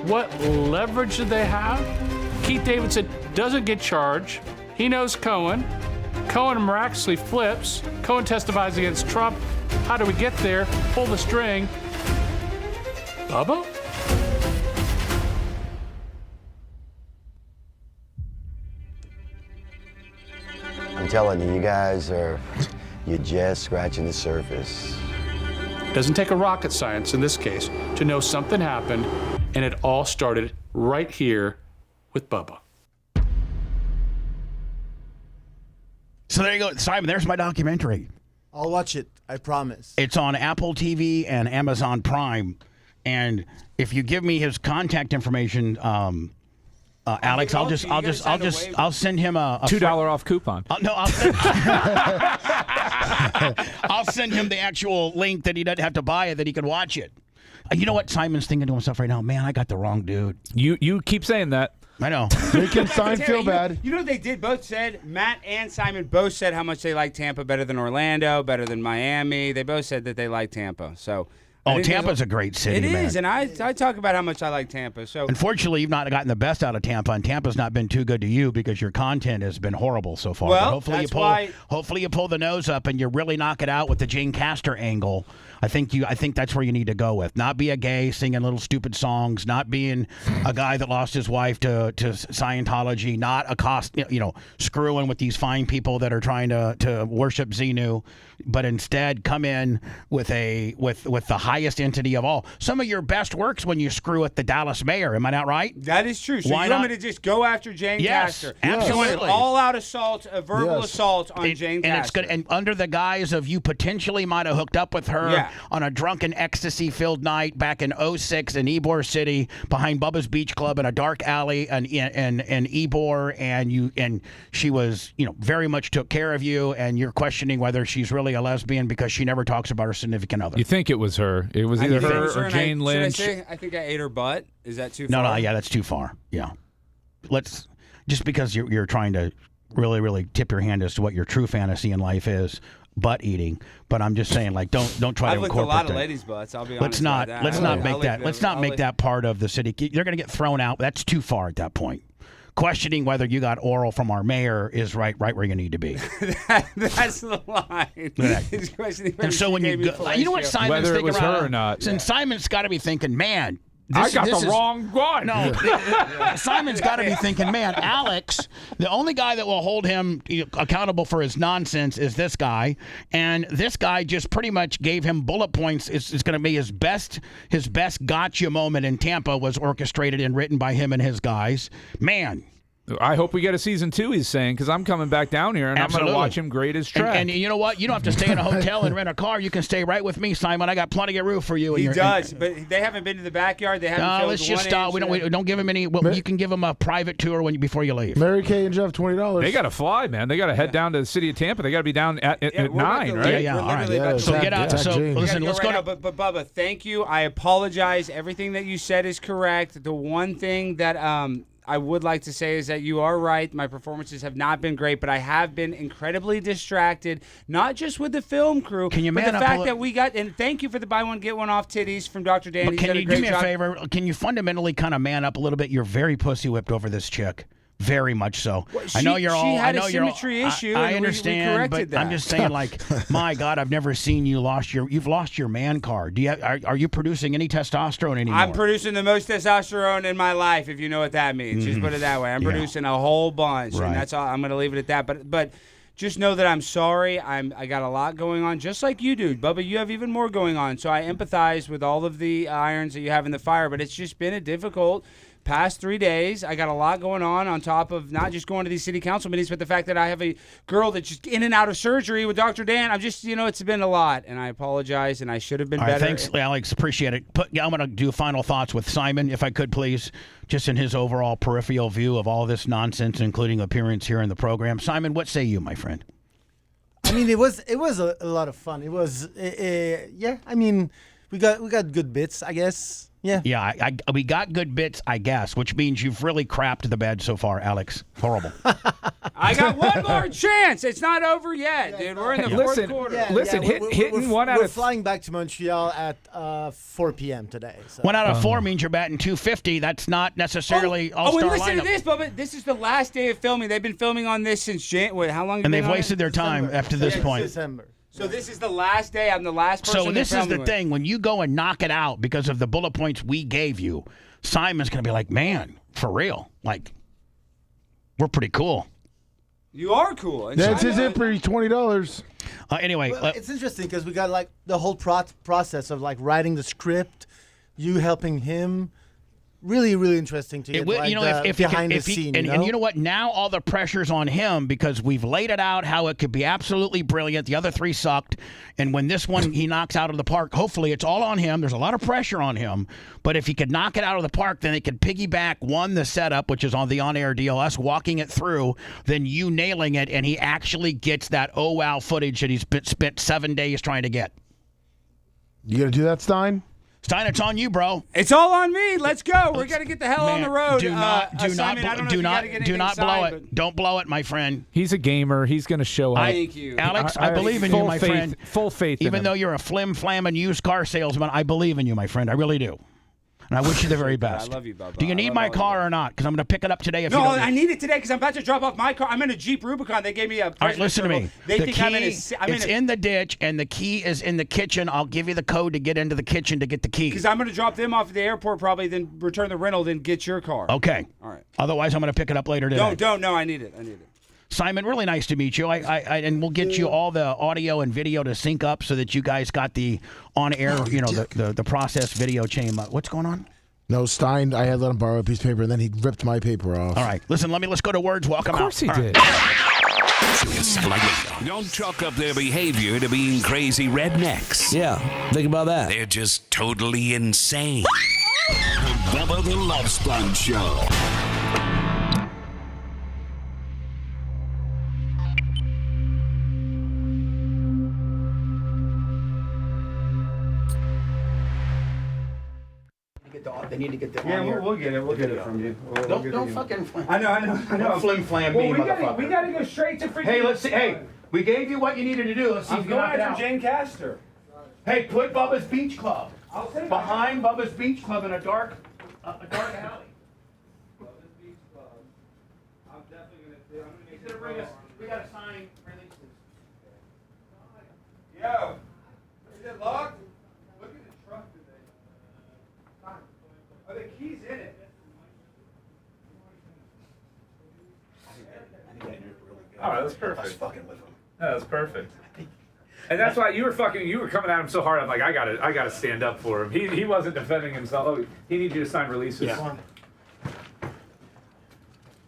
What leverage did they have? Keith Davidson doesn't get charged. He knows Cohen. Cohen miraculously flips. Cohen testifies against Trump. How do we get there? Pull the string. Bubba? I'm telling you, you guys you're just scratching the surface. Doesn't take a rocket science in this case to know something happened, and it all started right here with Bubba. So there you go, Simon. There's my documentary. I'll watch it. I promise. It's on Apple TV and Amazon Prime, and if you give me his contact information, Alex, I'll send him a $2 off coupon. I'll send him the actual link that he doesn't have to buy it, that he can watch it. You know what Simon's thinking to himself right now? Man, I got the wrong dude. You keep saying that. I know. Making Simon feel bad. You know what they did? Both said, Matt and Simon both said how much they like Tampa better than Orlando, better than Miami. They both said that they like Tampa. So Oh, Tampa's a great city, It man. is, and I talk about how much I like Tampa. So unfortunately, you've not gotten the best out of Tampa, and Tampa's not been too good to you because your content has been horrible so far. Well, but hopefully that's why. Hopefully, you pull the nose up and you really knock it out with the Jane Castor angle. I think that's where you need to go with. Not be a gay singing little stupid songs. Not being a guy that lost his wife to Scientology. Not screwing with these fine people that are trying to worship Xenu. But instead, come in with the highest entity of all. Some of your best works when you screw with the Dallas mayor. Am I not right? That is true. So Why you want not? me to just go after Jane Castor? Absolutely. All-out assault, a verbal assault on Jane Castor. And it's good. And under the guise of you potentially might have hooked up with her on a drunken ecstasy-filled night back in 2006 in Ybor City behind Bubba's Beach Club in a dark alley in Ybor, and she was very much took care of you, and you're questioning whether she's really a lesbian because she never talks about her significant other. You think it was her? It was either her or Jane Lynch. I think I ate her butt. Is that too far? No, yeah, that's too far. Yeah, just because you're trying to really, really tip your hand as to what your true fantasy in life is. Butt eating, but I'm just saying, don't try to incorporate I've licked a lot of that. ladies' butts. I'll be honest. Let's not make that part of the city. They're going to get thrown out. That's too far at that point. Questioning whether you got oral from our mayor is right where you need to be. That's the line. He's questioning whether and so when you know what Simon's whether thinking it was her or not. And Simon's got to be thinking, man. I got the wrong one. No, Simon's got to be thinking, man, Alex, the only guy that will hold him accountable for his nonsense is this guy, and this guy just pretty much gave him bullet points. It's going to be his best gotcha moment in Tampa was orchestrated and written by him and his guys. Man. I hope we get a season 2, he's saying, because I'm coming back down here, and Absolutely. I'm going to watch him grade his track. And you know what? You don't have to stay in a hotel and rent a car. You can stay right with me, Simon. I got plenty of room for you. He does, but they haven't been to the backyard. They haven't filled let's just stop. We don't give him any. Well, you can give him a private tour before you leave. Mary Kay and Jeff, $20. They got to fly, man. They got to head down to the city of Tampa. They got to be down at 9, right? Yeah, all right. So get out. So listen, let's go. But Bubba, thank you. I apologize. Everything that you said is correct. The one thing that I would like to say is that you are right. My performances have not been great, but I have been incredibly distracted, not just with the film crew, but the fact that we got, and thank you for the buy one, get one off titties from Dr. Dan. But can you do me a favor? Can you fundamentally kind of man up a little bit? You're very pussy whipped over this chick. Very much so. Well, I know you're all. She had I know a symmetry issue. I understand, we corrected but that. I'm just saying, my God, I've never seen you've lost your man card. Are you producing any testosterone anymore? I'm producing the most testosterone in my life, if you know what that means. Just put it that way. I'm producing a whole bunch, and that's all. I'm going to leave it at that. But just know that I'm sorry. I got a lot going on, just like you do, Bubba. You have even more going on, so I empathize with all of the irons that you have in the fire. But it's just been a difficult past 3 days. I got a lot going on top of not just going to these city council meetings, but the fact that I have a girl that's just in and out of surgery with Dr. Dan. I'm just, it's been a lot, and I apologize, and I should have been better. Thanks, Alex. Appreciate it. I'm going to do final thoughts with Simon, if I could, please, just in his overall peripheral view of all this nonsense, including appearance here in the program. Simon, what say you, my friend? I mean, it was a lot of fun. It was, yeah. I mean, we got good bits, I guess. Yeah. Yeah, we got good bits, I guess, which means you've really crapped the bed so far, Alex. Horrible. I got one more chance. It's not over yet, dude. We're in the fourth quarter. Hitting one out of... We're flying back to Montreal at 4 p.m. today. So. 1 out of 4 means you're batting .250. That's not necessarily all-star and listen lineup. to this, Bubba. This is the last day of filming. They've been filming on this since how long? And they've wasted their time after this point. December. So this is the last day. I'm the last person. So this is the thing. When you go and knock it out because of the bullet points we gave you, Simon's going to be like, man, for real. We're pretty cool. You are cool. And that's his zipper. $20. Anyway. Well, it's interesting because we got the whole process of writing the script, you helping him. Really, really interesting to get behind the scene. And you know what? Now all the pressure's on him because we've laid it out how it could be absolutely brilliant. The other 3 sucked. And when this one he knocks out of the park, hopefully it's all on him. There's a lot of pressure on him. But if he could knock it out of the park, then they could piggyback, the setup, which is on the on-air deal, us walking it through, then you nailing it, and he actually gets that oh wow footage that he's spent 7 days trying to get. You going to do that, Stein? Stein, it's on you, bro. It's all on me. Let's go. We're gonna get the hell on the road. Do not blow it. But... Don't blow it, my friend. He's a gamer. He's gonna show up. Thank you, Alex. I believe in you, my friend. Full faith. Even though you're a flim-flamming used car salesman, I believe in you, my friend. I really do. And I wish you the very best. I love you, Bubba. Do you need my car or not? Because I'm going to pick it up today. No, I need it today because I'm about to drop off my car. I'm in a Jeep Rubicon. They gave me a. All right, listen to me. They the think key, I'm in a. It's in the ditch, and the key is in the kitchen. I'll give you the code to get into the kitchen to get the key. Because I'm going to drop them off at the airport probably, then return the rental, then get your car. Okay. All right. Otherwise, I'm going to pick it up later today. Don't. No, I need it. Simon, really nice to meet you. And we'll get you all the audio and video to sync up so that you guys got the on-air, the process video chain. What's going on? No, Stein, I had let him borrow a piece of paper, and then he ripped my paper off. All right. Listen, let's go to words. Welcome out. Of course he did. Don't chalk up their behavior to being crazy rednecks. Yeah, think about that. They're just totally insane. The Bubba the Love Sponge Show. They need to get the we'll get it. We'll get it from you. Don't fucking. I know. Don't flim-flam me, motherfucker. We gotta go straight to freaking. Hey, let's see. Hey, we gave you what you needed to do. Let's see if you can knock it out. Jane Castor. Hey, put Bubba's Beach Club behind Bubba's Beach Club in a dark alley. Bubba's Beach Club. I'm definitely gonna make it. We gotta sign releases. Yo, is it locked? Look at the truck today. Are the keys in it? All right, that's perfect. I was fucking with him. Yeah, that's perfect. And that's why you were coming at him so hard. I'm like, I gotta stand up for him. He wasn't defending himself. Oh, he needs you to sign releases. Yeah.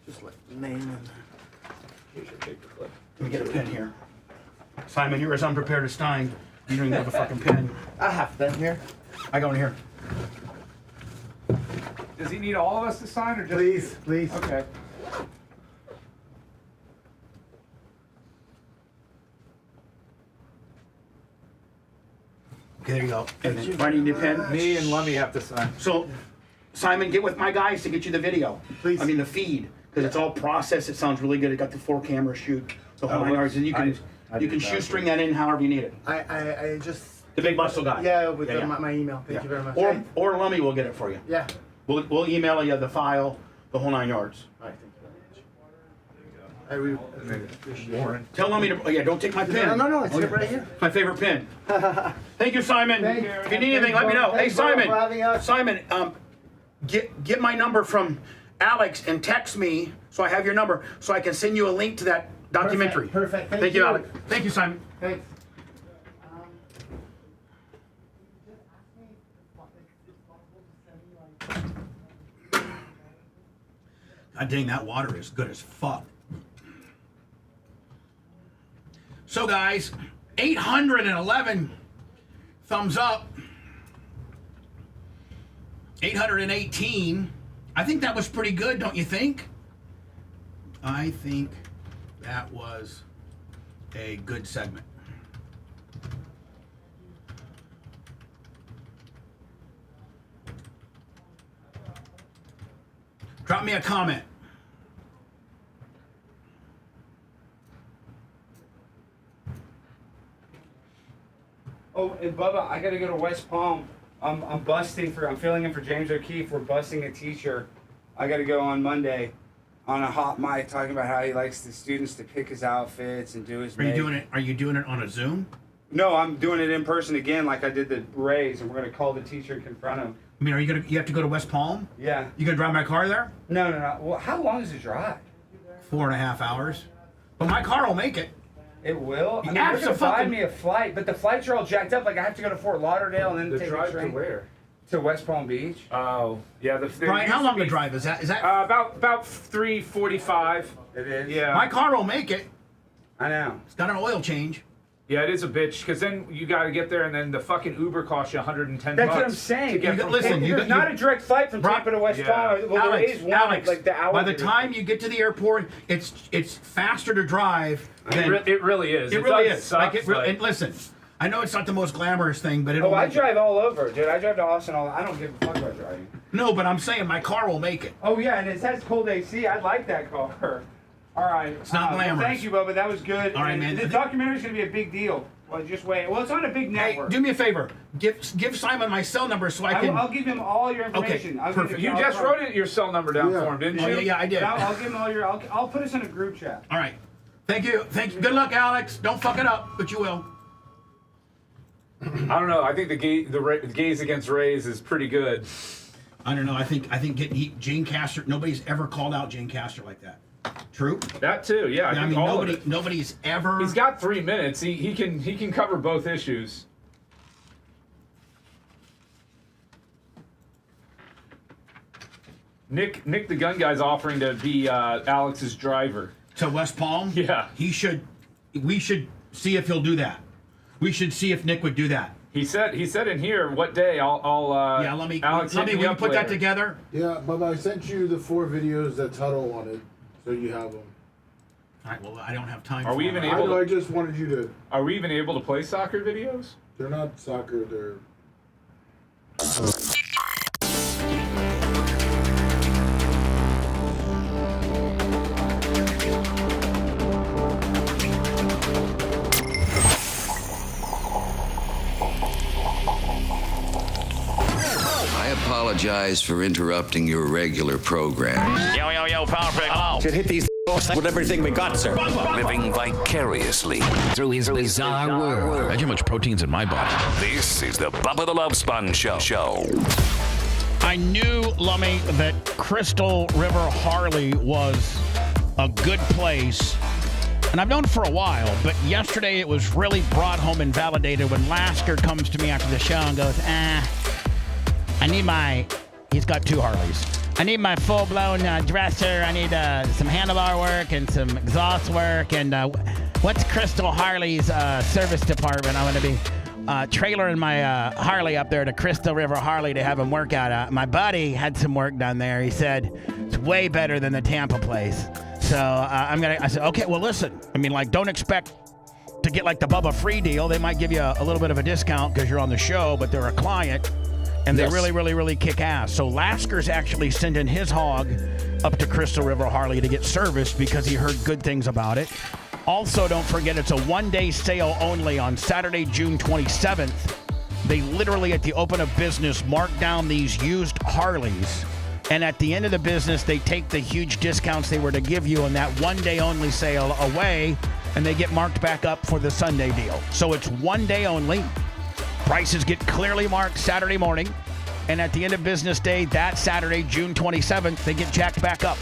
Just like name and here's your paper clip. Let me get a pen here. Simon, you're as unprepared as Stein. You don't even have a fucking pen. I have a pen here. I go in here. Does he need all of us to sign or just Please. Okay. Okay, there you go. And then I need a pen. Me and Lummy have to sign. So, Simon, get with my guys to get you the video. Please. I mean the feed, because it's all processed. It sounds really good. It got the 4-camera shoot, the whole 9 yards, and you can shoestring that in however you need it. I just. The big muscle guy. Yeah, with my email. Thank you very much. Or Lummy will get it for you. Yeah. We'll email you the file, the whole 9 yards. All right, thank you very much. I really appreciate it. Tell Lummy to, don't take my pen. No, it's right here. My favorite pen. Thank you, Simon. Thank you. If you need anything, let me know. Hey, Thanks, Simon. for having us. Simon, get my number from Alex and text me so I have your number so I can send you a link to that documentary. Perfect. Thank you, Alex. Thank you, Simon. Thanks. God dang, that water is good as fuck. So, guys, 811 thumbs up. 818. I think that was pretty good, don't you think? I think that was a good segment. Drop me a comment. Oh, and Bubba, I gotta go to West Palm. I'm filling in for James O'Keefe. We're busting a teacher. I gotta go on Monday on a hot mic talking about how he likes the students to pick his outfits and do his makeup. Are you doing it on a Zoom? No, I'm doing it in person again like I did the Rays, and we're gonna call the teacher and confront him. I mean, you have to go to West Palm? Yeah. You gonna drive my car there? No. Well, how long is the drive? 4.5 hours. But my car will make it. It will? I mean, Absolutely. you're gonna buy me a flight, but the flights are all jacked up. Like, I have to go to Fort Lauderdale and then take drive a train. to where? To West Palm Beach. Oh, yeah. Brian, how long the drive is that? About 3:45. It is? Yeah. My car will make it. I know. It's got an oil change. Yeah, it is a bitch, because then you got to get there, and then the fucking Uber costs you $110. That's what I'm saying. There's not a direct flight from Tampa to West Palm. Well, there is one, Alex, like the hour. by the time you get to the airport, it's faster to drive. It really is. It really is. Suck, And listen, I know it's not the most glamorous thing, but I drive all over, dude. I drive to Austin I don't give a fuck about driving. No, but I'm saying my car will make it. Oh, yeah, and it has cold AC. I like that car. All right. It's not glamorous. Well, thank you, Bubba. That was good. All right, man. The documentary's going to be a big deal. Well, just wait. Well, it's on a big network. Hey, do me a favor. Give Simon my cell number so I can... I'll give him all your information. Okay, perfect. You just wrote your cell number down for him, didn't you? Yeah, I did. I'll give him all your... I'll put us in a group chat. All right. Thank you. Good luck, Alex. Don't fuck it up, but you will. I don't know. I think the gays against Rays is pretty good. I don't know. I think Jane Castor. Nobody's ever called out Jane Castor like that. True. That too. Yeah. I mean, nobody's ever. He's got 3 minutes. He can cover both issues. Nick the gun guy's offering to be Alex's driver to West Palm. Yeah. We should see if he'll do that. We should see if Nick would do that. He said in here, what day let me put that together. Yeah, Bubba, I sent you the 4 videos that Tuttle wanted, so you have them. All right, well, I don't have time. Are we even able to? I just wanted you to. Are we even able to play soccer videos? They're not soccer. They're. I apologize for interrupting your regular program. Yo, Power Pick, hello. Should hit these with everything we got, sir. Living vicariously through his bizarre world. Imagine how much protein's in my body. This is the Bubba the Love Sponge Show. I knew, Lummy, that Crystal River Harley was a good place. And I've known it for a while, but yesterday it was really brought home and validated when Lasker comes to me after the show and goes, I need he's got 2 Harleys. I need my full-blown dresser. I need some handlebar work and some exhaust work. And what's Crystal Harley's service department? I'm going to be trailering my Harley up there to Crystal River Harley to have him work out. My buddy had some work done there. He said it's way better than the Tampa place. So I said, okay, well, listen. I mean, don't expect to get the Bubba free deal. They might give you a little bit of a discount because you're on the show, but they're a client. And they really, really, really kick ass. So Lasker's actually sending his hog up to Crystal River Harley to get serviced because he heard good things about it. Also, don't forget, it's a 1-day sale only on Saturday, June 27th. They literally, at the open of business, mark down these used Harleys. And at the end of the business, they take the huge discounts they were to give you on that 1-day only sale away, and they get marked back up for the Sunday deal. So it's 1 day only. Prices get clearly marked Saturday morning, and at the end of business day, that Saturday, June 27th, they get jacked back up.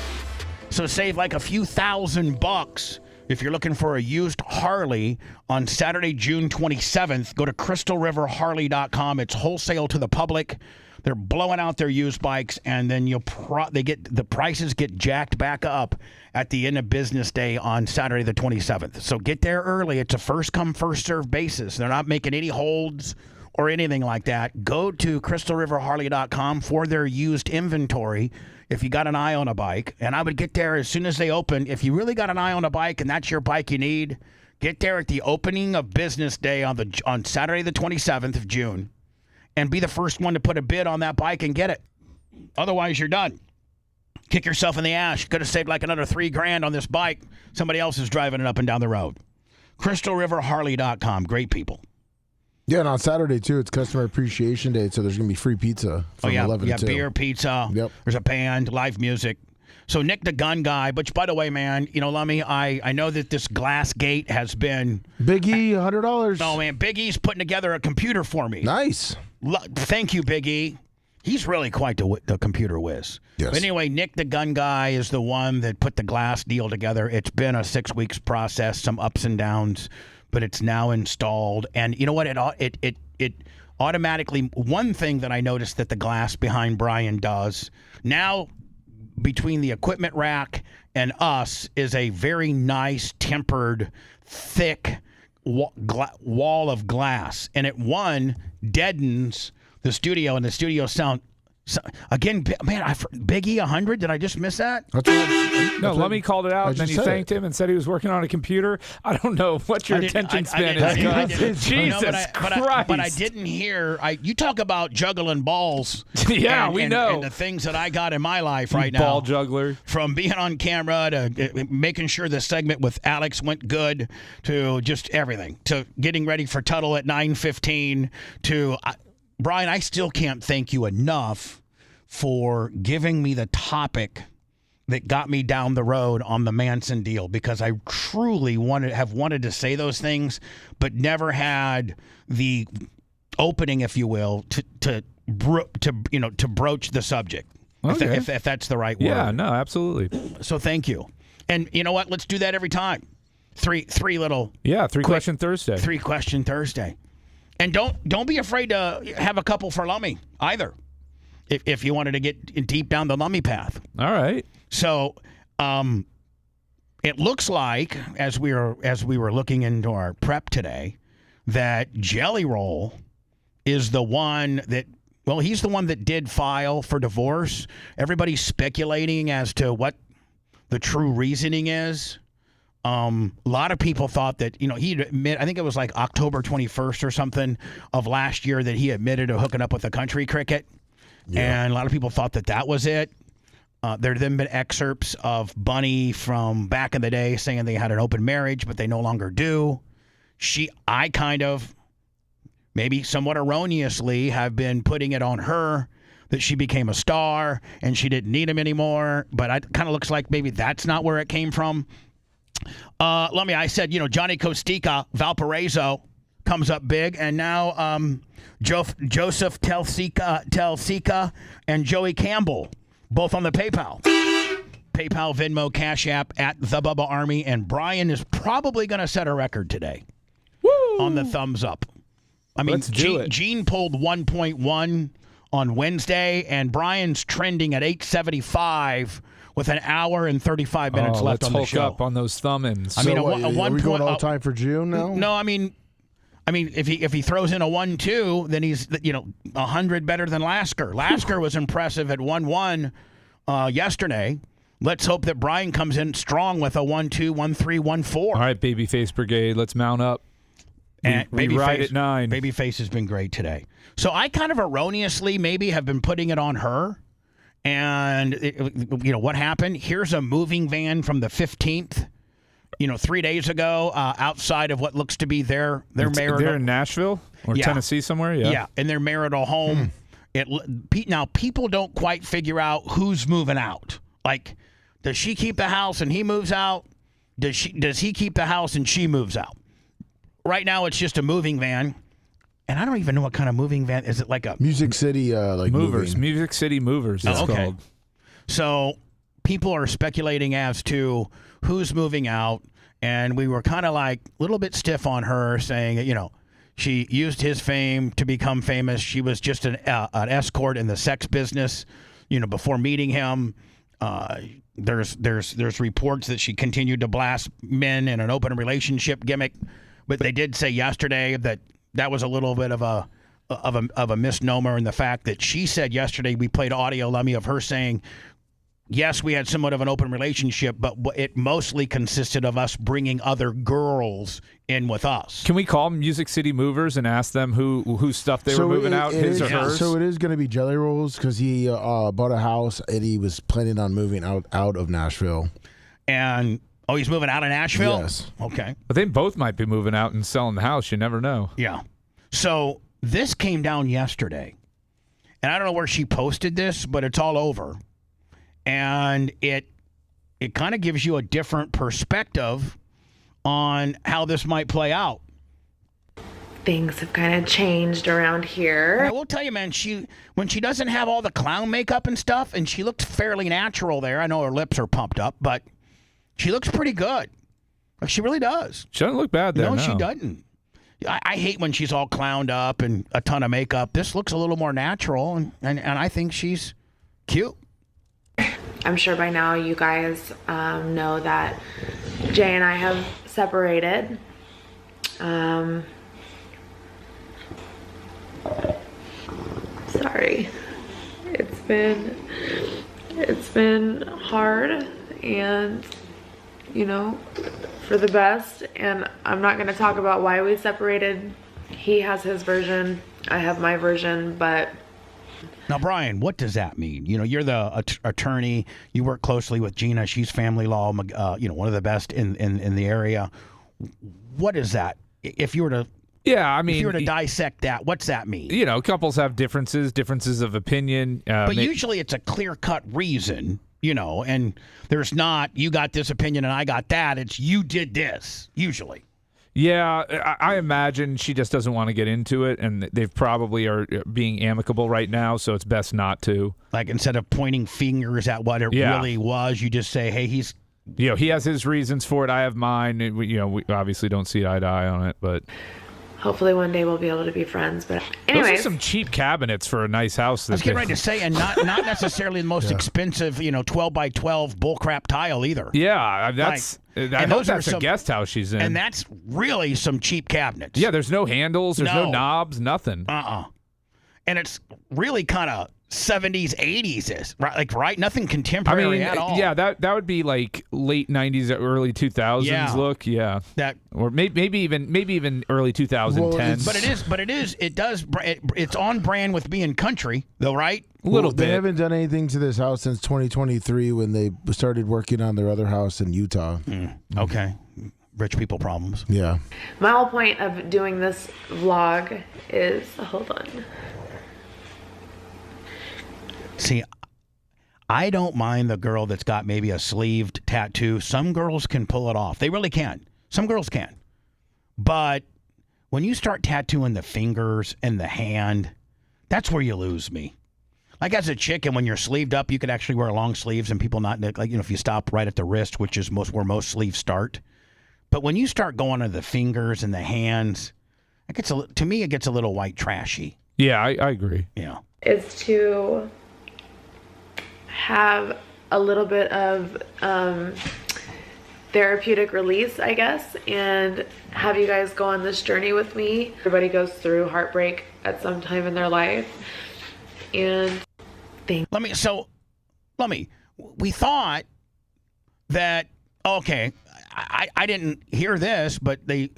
So save a few $1,000 if you're looking for a used Harley on Saturday, June 27th. Go to crystalriverharley.com. It's wholesale to the public. They're blowing out their used bikes, and then the prices get jacked back up at the end of business day on Saturday the 27th. So get there early. It's a first come, first served basis. They're not making any holds or anything like that. Go to crystalriverharley.com for their used inventory if you got an eye on a bike. And I would get there as soon as they open. If you really got an eye on a bike and that's your bike you need, get there at the opening of business day on Saturday the 27th of June and be the first one to put a bid on that bike and get it. Otherwise, you're done. Kick yourself in the ass. You could have saved another $3,000 on this bike. Somebody else is driving it up and down the road. crystalriverharley.com. Great people. Yeah, and on Saturday, too, it's Customer Appreciation Day, so there's going to be free pizza from 11 to 2. Beer, pizza. Yep. There's a band, live music. So Nick the gun guy, which, by the way, man, Lummy, I know that this glass gate has been... Big E, $100. Oh, man, Big E's putting together a computer for me. Nice. Thank you, Big E. He's really quite the computer whiz. Yes. But anyway, Nick the gun guy is the one that put the glass deal together. It's been a 6 weeks process, some ups and downs, but it's now installed. And you know what? It automatically, one thing that I noticed that the glass behind Brian does, now between the equipment rack and us is a very nice, tempered, thick wall of glass. And it, deadens the studio and the studio sound So, again, man, Biggie 100. Did I just miss that? No, Lummy called it out, and then he thanked him and said he was working on a computer. I don't know what your attention span is. Jesus Christ! But I didn't hear. You talk about juggling balls. Yeah, we know. And the things that I got in my life right now. Ball juggler. From being on camera to making sure the segment with Alex went good to just everything, to getting ready for Tuttle at 9:15 to. Brian, I still can't thank you enough for giving me the topic that got me down the road on the Manson deal, because I truly have wanted to say those things, but never had the opening, if you will, to broach the subject. Okay. If that's the right word. Yeah, no, absolutely. So thank you. And you know what? Let's do that every time. Three little. Yeah, question Thursday. 3 question Thursday. And don't be afraid to have a couple for Lummy either, if you wanted to get deep down the Lummy path. All right. So, it looks like as we were looking into our prep today, that Jelly Roll is the one that. Well, he's the one that did file for divorce. Everybody's speculating as to what the true reasoning is. A lot of people thought that, he'd admit, I think it was like October 21st or something of last year that he admitted to hooking up with a country cricket. Yeah. And a lot of people thought that was it. There have then been excerpts of Bunnie from back in the day saying they had an open marriage, but they no longer do. I kind of, maybe somewhat erroneously, have been putting it on her that she became a star and she didn't need him anymore. But it kind of looks like maybe that's not where it came from. I said, Johnny Costica, Valparaiso comes up big, and now Joseph Telsica and Joey Campbell, both on the PayPal, Venmo, Cash App at the Bubba Army, and Brian is probably going to set a record today. Woo! On the thumbs up. I mean, Gene pulled 1.1 on Wednesday, and Brian's trending at 875. With an hour and 35 minutes left on the show. Let's hulk up on those thumb-ins. I mean, are we going all time for June now? No, I mean, if he throws in a 1-2, then he's 100 better than Lasker. Lasker was impressive at 1-1 yesterday. Let's hope that Brian comes in strong with a 1-2, 1-3, 1-4. All right, Babyface Brigade, let's mount up. And we ride at 9. Babyface has been great today. So I kind of erroneously maybe have been putting it on her. And, what happened? Here's a moving van from the 15th, 3 days ago, outside of what looks to be their marital. They're in Nashville or Tennessee somewhere? Yeah, in their marital home. Now, people don't quite figure out who's moving out. Like, does she keep the house and he moves out? Does he keep the house and she moves out? Right now, it's just a moving van. And I don't even know what kind of moving van. Is it like a Music City Movers? Moving. Music City Movers, it's called. So people are speculating as to who's moving out, and we were kind of like a little bit stiff on her, saying, she used his fame to become famous. She was just an escort in the sex business, before meeting him. There's reports that she continued to blast men in an open relationship gimmick, but they did say yesterday that was a little bit of a misnomer in the fact that she said yesterday, we played audio, Lummy, of her saying, yes, we had somewhat of an open relationship, but it mostly consisted of us bringing other girls in with us. Can we call Music City Movers and ask them whose stuff they were moving out, his or hers? So it is going to be Jelly Rolls because he bought a house and he was planning on moving out of Nashville. And... Oh, he's moving out of Nashville? Yes. Okay. But they both might be moving out and selling the house. You never know. Yeah. So this came down yesterday. And I don't know where she posted this, but it's all over. And it kind of gives you a different perspective on how this might play out. Things have kind of changed around here. I will tell you, man, when she doesn't have all the clown makeup and stuff, and she looked fairly natural there. I know her lips are pumped up, but... she looks pretty good. Like, she really does. She doesn't look bad there. No, she doesn't. I hate when she's all clowned up and a ton of makeup. This looks a little more natural, and I think she's cute. I'm sure by now you guys know that Jay and I have separated. Sorry. It's It's been hard and, you know, for the best. And I'm not going to talk about why we separated. He has his version, I have my version, but... Now, Brian, what does that mean? You know, you're the attorney. You work closely with Gina. She's family law, you know, one of the best in the area. What is that? If you were to... Yeah, I mean, if you were to dissect that, what's that mean? You know, couples have differences of opinion. But usually it's a clear-cut reason, you know, and there's not, you got this opinion and I got that. It's you did this, usually. Yeah, I imagine she just doesn't want to get into it, and they probably are being amicable right now, so it's best not to. Like, instead of pointing fingers at what it really was, you just say, hey, he's... You know, he has his reasons for it, I have mine. We obviously don't see eye to eye on it, but... Hopefully one day we'll be able to be friends. But anyways, those are some cheap cabinets for a nice house. I was getting ready to say, and not necessarily the most expensive, 12 by 12 bullcrap tile either. Yeah, I hope that's a guest house she's in. And that's really some cheap cabinets. Yeah, there's no handles, there's no knobs, nothing. And it's really kind of 70s, 80s, right? Nothing contemporary at all. Yeah, that would be like late 90s, early 2000s look. Yeah, or maybe even early 2010s. Well, it's on brand with being country, though, right? A little bit. They haven't done anything to this house since 2023 when they started working on their other house in Utah. Okay. Rich people problems. Yeah. My whole point of doing this vlog is, hold on. See, I don't mind the girl that's got maybe a sleeved tattoo. Some girls can pull it off. They really can. Some girls can. But when you start tattooing the fingers and the hand, that's where you lose me. Like as a chick, and when you're sleeved up, you could actually wear long sleeves and people not, like, if you stop right at the wrist, which is where most sleeves start. But when you start going to the fingers and the hands, to me, it gets a little white trashy. Yeah, I agree. Yeah. Is to have a little bit of therapeutic release, I guess, and have you guys go on this journey with me. Everybody goes through heartbreak at some time in their life, and we thought that, okay, I didn't hear this, but they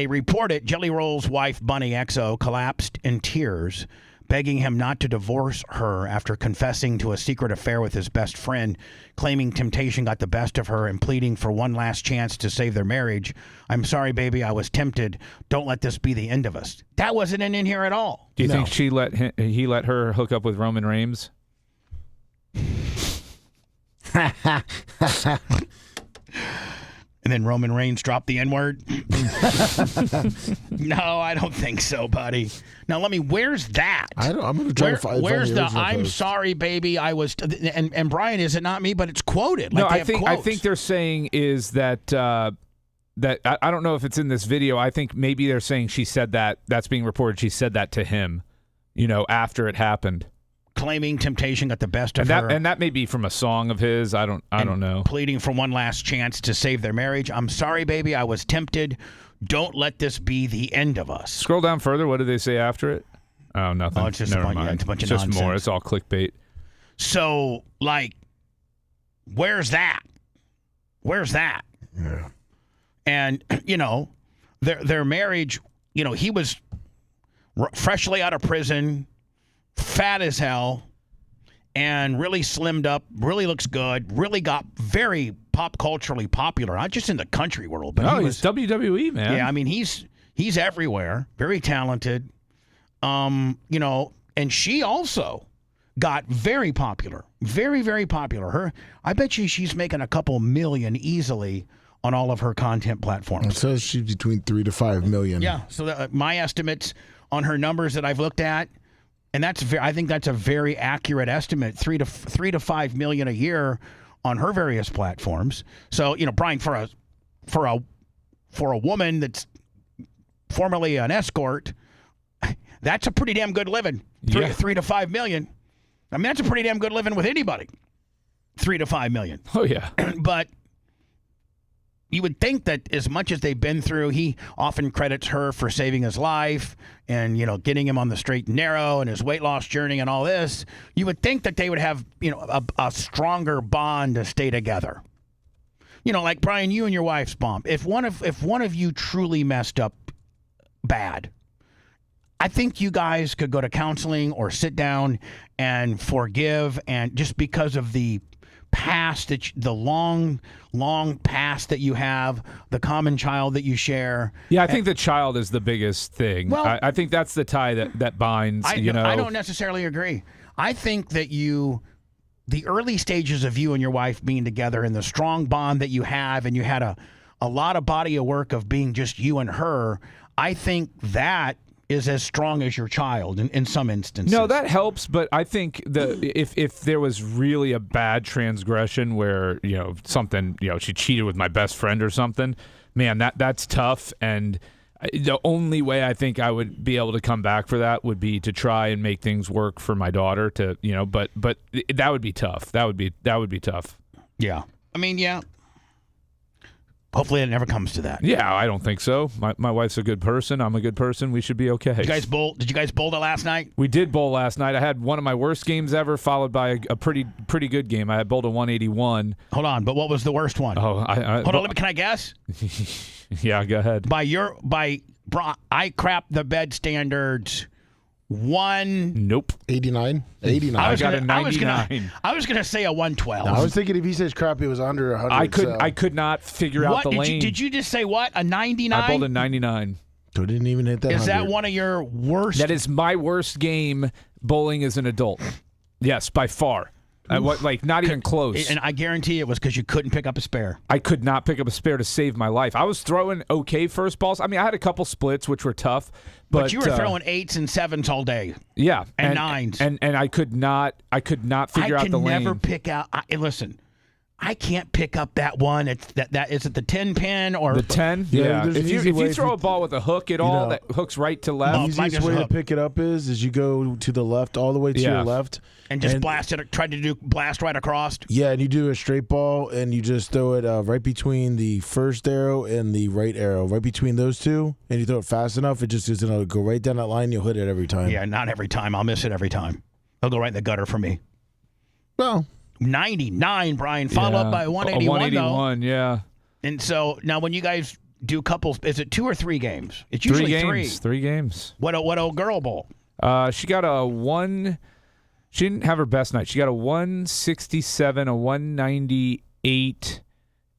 reported Jelly Roll's wife, Bunnie XO, collapsed in tears, begging him not to divorce her after confessing to a secret affair with his best friend, claiming temptation got the best of her and pleading for one last chance to save their marriage. I'm sorry, baby, I was tempted. Don't let this be the end of us. That wasn't in here at all. Do you think he let her hook up with Roman Reigns? And then Roman Reigns dropped the N-word? No, I don't think so, buddy. Now, where's that? I'm going to try to find where's the I'm post. sorry, baby, I was... And Brian, is it not me, but it's quoted. No, I think they're saying is that... that I don't know if it's in this video. I think maybe they're saying she said that. That's being reported. She said that to him, after it happened. Claiming temptation got the best of her. And that may be from a song of his. I don't know. Pleading for one last chance to save their marriage. I'm sorry, baby. I was tempted. Don't let this be the end of us. Scroll down further. What do they say after it? Oh, nothing. Oh, it's just Never a bunch, mind. it's a bunch of just nonsense. More. It's all clickbait. So, where's that? Where's that? Yeah. And, their marriage, he was freshly out of prison, fat as hell, and really slimmed up, really looks good, really got very pop culturally popular, not just in the country world, but he's WWE, man. Yeah, I mean, he's everywhere, very talented, and she also got very popular, very, very popular. I bet she's making a couple million easily on all of her content platforms. It says she's between 3 to 5 million. Yeah, so my estimates on her numbers that I've looked at, and I think that's a very accurate estimate, 3 to 5 million a year on her various platforms. So, Brian, for a woman that's formerly an escort, that's a pretty damn good living. 3 to 5 million. I mean, that's a pretty damn good living with anybody. 3 to 5 million. Oh yeah. But you would think that as much as they've been through, he often credits her for saving his life and, getting him on the straight and narrow and his weight loss journey and all this. You would think that they would have, a stronger bond to stay together. Like Brian, you and your wife's bond. If one of you truly messed up bad, I think you guys could go to counseling or sit down and forgive, and just because of the past, the long past that you have, the common child that you share. Yeah, I think the child is the biggest thing. Well, I think that's the tie that binds. I don't necessarily agree. I think that the early stages of you and your wife being together and the strong bond that you have, and you had a lot of body of work of being just you and her, I think that is as strong as your child in some instances. No, that helps, but I think if there was really a bad transgression where, something, she cheated with my best friend or something, man, that's tough. And the only way I think I would be able to come back for that would be to try and make things work for my daughter but that would be tough. That would be tough. Yeah. I mean, yeah. Hopefully it never comes to that. Yeah, I don't think so. My wife's a good person. I'm a good person. We should be okay. Did you guys bowl it last night? We did bowl last night. I had one of my worst games ever, followed by a pretty good game. I had bowled a 181. Hold on, but what was the worst one? Oh, hold on. Can I guess? Yeah, go ahead. I crap the bed standards. Nope. 89. I got a 99. I was gonna say a 112. No, I was thinking if he says crap, it was under 100. I could not figure out the lane. Did you just say what? A 99? I bowled a 99. So I didn't even hit that. Is 100. that one of your worst? That is my worst game bowling as an adult. Yes, by far. Not even close. And I guarantee it was because you couldn't pick up a spare. I could not pick up a spare to save my life. I was throwing okay first balls. I mean, I had a couple splits, which were tough. But you were throwing 8s and 7s all day. Yeah. And 9s. And I could not figure out the lane. I can never pick out. Listen, I can't pick up that one. Is it the 10 pin or the 10? Yeah. If you throw a ball with a hook at all that hooks right to left, the easiest way to pick it up is you go to the left, all the way to your left, and just blast it. Try to do blast right across. Yeah, and you do a straight ball, and you just throw it right between the first arrow and the right arrow, right between those two, and you throw it fast enough. It just is going to go right down that line. You'll hit it every time. Yeah, not every time. I'll miss it every time. It'll go right in the gutter for me. Well. 99, Brian, followed up by 181. 181, though. Yeah. And so now, when you guys do couples, is it 2 or 3 games? It's usually 3. 3 games. What old girl bowl? She got a 1. She didn't have her best night. She got a 167, a 198,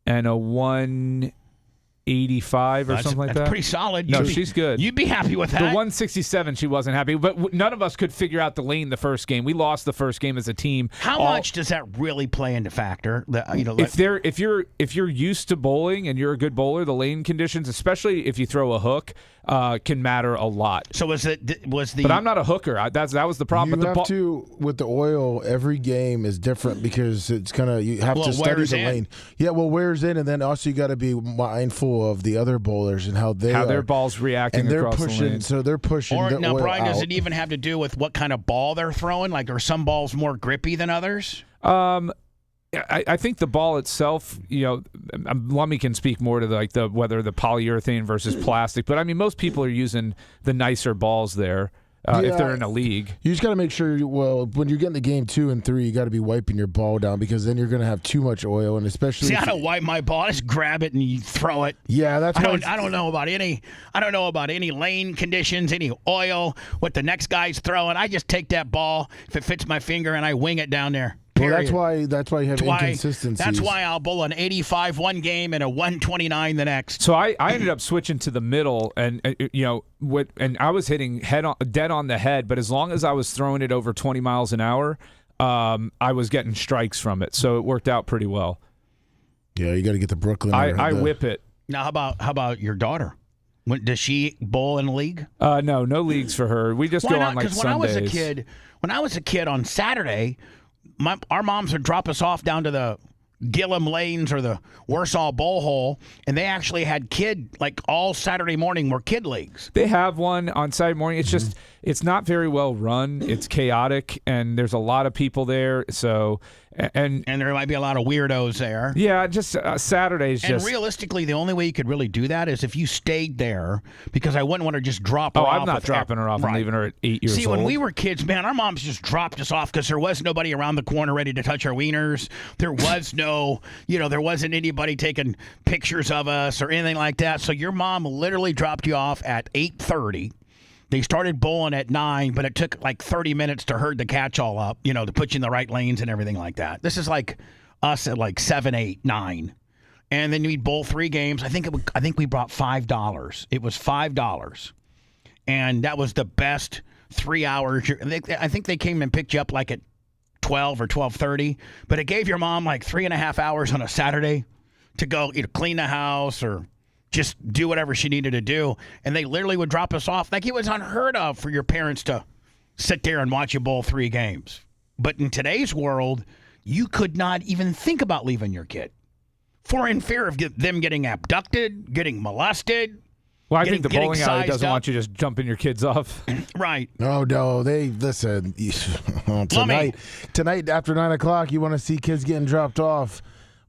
and a 185 or something like that. That's pretty solid. No, she's good. You'd be happy with that. The 167, she wasn't happy. But none of us could figure out the lane the first game. We lost the first game as a team. How much does that really play into factor? If you're used to bowling and you're a good bowler, the lane conditions, especially if you throw a hook, can matter a lot. So But I'm not a hooker. That was the problem. With the oil, every game is different because it's you have to study the lane. Yeah, wears in, and then also you got to be mindful of the other bowlers and how their balls reacting and they're across pushing, the lane. So they're pushing. Now, Brian, out. does it even have to do with what kind of ball they're throwing? Like, are some balls more grippy than others? I think the ball itself, Lummy can speak more to whether the polyurethane versus plastic, but I mean most people are using the nicer balls there. If they're in a league. You just got to make sure, when you're getting the game 2 and 3, you got to be wiping your ball down because then you're going to have too much oil, and especially. See, I don't wipe my ball. I just grab it and you throw it. Yeah, that's. I don't know about any lane conditions, any oil, what the next guy's throwing. I just take that ball if it fits my finger and I wing it down there. Period. Well, that's why you have inconsistencies. That's why I'll bowl an 85 one game and a 129 the next. So I ended up switching to the middle, and and I was hitting dead on the head, but as long as I was throwing it over 20 miles an hour, I was getting strikes from it. So it worked out pretty well. Yeah, you got to get the Brooklyn. I whip it. Now, how about your daughter? Does she bowl in a league? No leagues for her. We just go on like Sundays. When I was a kid on Saturday, our moms would drop us off down to the Gillum Lanes or the Warsaw Bowl Hole, and they actually had all Saturday morning were kid leagues. They have one on Saturday morning. It's just it's not very well run. It's chaotic, and there's a lot of people there. So And there might be a lot of weirdos there. Yeah, just Saturdays. And realistically, the only way you could really do that is if you stayed there, because I wouldn't want to just drop her off. Oh, I'm not dropping her off and leaving her at 8 years old. See, when we were kids, man, our moms just dropped us off because there was nobody around the corner ready to touch our wieners. There was no, there wasn't anybody taking pictures of us or anything like that. So your mom literally dropped you off at 8:30. They started bowling at 9, but it took like 30 minutes to herd the catch all up, to put you in the right lanes and everything like that. This is like us at like 7, 8, 9. And then we'd bowl 3 games. I think we brought $5. It was $5. And that was the best 3 hours. I think they came and picked you up like at 12 or 12:30, but it gave your mom like 3.5 hours on a Saturday to go clean the house or just do whatever she needed to do. And they literally would drop us off. Like, it was unheard of for your parents to sit there and watch you bowl 3 games. But in today's world, you could not even think about leaving your kid in fear of them getting abducted, getting molested. Well, I think the bowling alley doesn't want you just jumping your kids off. Right. Oh, no. Listen, tonight after 9 o'clock, you want to see kids getting dropped off.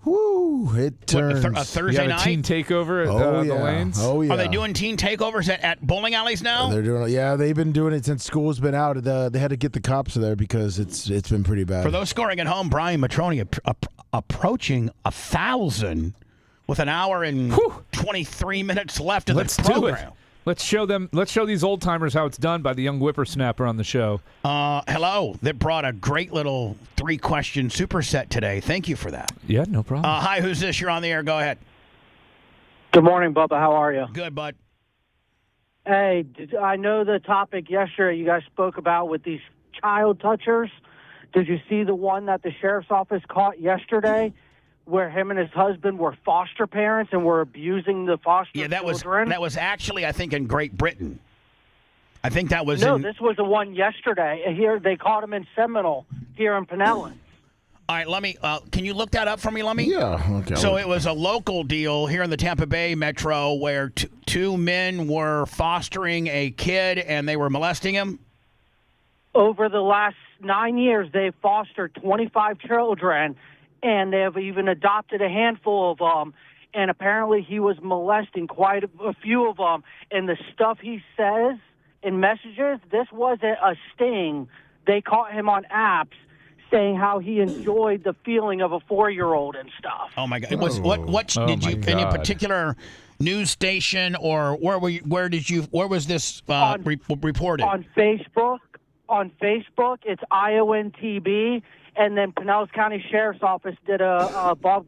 Woo! It turns. A Thursday night? A teen takeover at the lanes? Oh, yeah. Are they doing teen takeovers at bowling alleys now? They're doing it. Yeah, they've been doing it since school's been out. They had to get the cops there because it's been pretty bad. For those scoring at home, Brian Matroni approaching 1,000 with an hour and 23 minutes left of the program. Do it. Let's show these old timers how it's done by the young whippersnapper on the show. Hello. That brought a great little 3-question superset today. Thank you for that. Yeah, no problem. Hi, who's this? You're on the air. Go ahead. Good morning, Bubba. How are you? Good, bud. Hey, I know the topic yesterday you guys spoke about with these child touchers. Did you see the one that the sheriff's office caught yesterday, where him and his husband were foster parents and were abusing the foster children? That was actually, I think, in Great Britain. I think that was this was the one yesterday. Here, they caught him in Seminole, here in Pinellas. All right, let me. Can you look that up for me, Lummy? Yeah. Okay. So it was a local deal here in the Tampa Bay metro where 2 men were fostering a kid and they were molesting him? Over the last 9 years, they've fostered 25 children, and they have even adopted a handful of them. And apparently he was molesting quite a few of them. And the stuff he says in messages, this wasn't a sting. They caught him on apps saying how he enjoyed the feeling of a 4-year-old and stuff. Oh, my God. It was, what did you, any particular news station or where was this reported? On Facebook. On Facebook, it's IONTB. And then Pinellas County Sheriff's Office did a Bob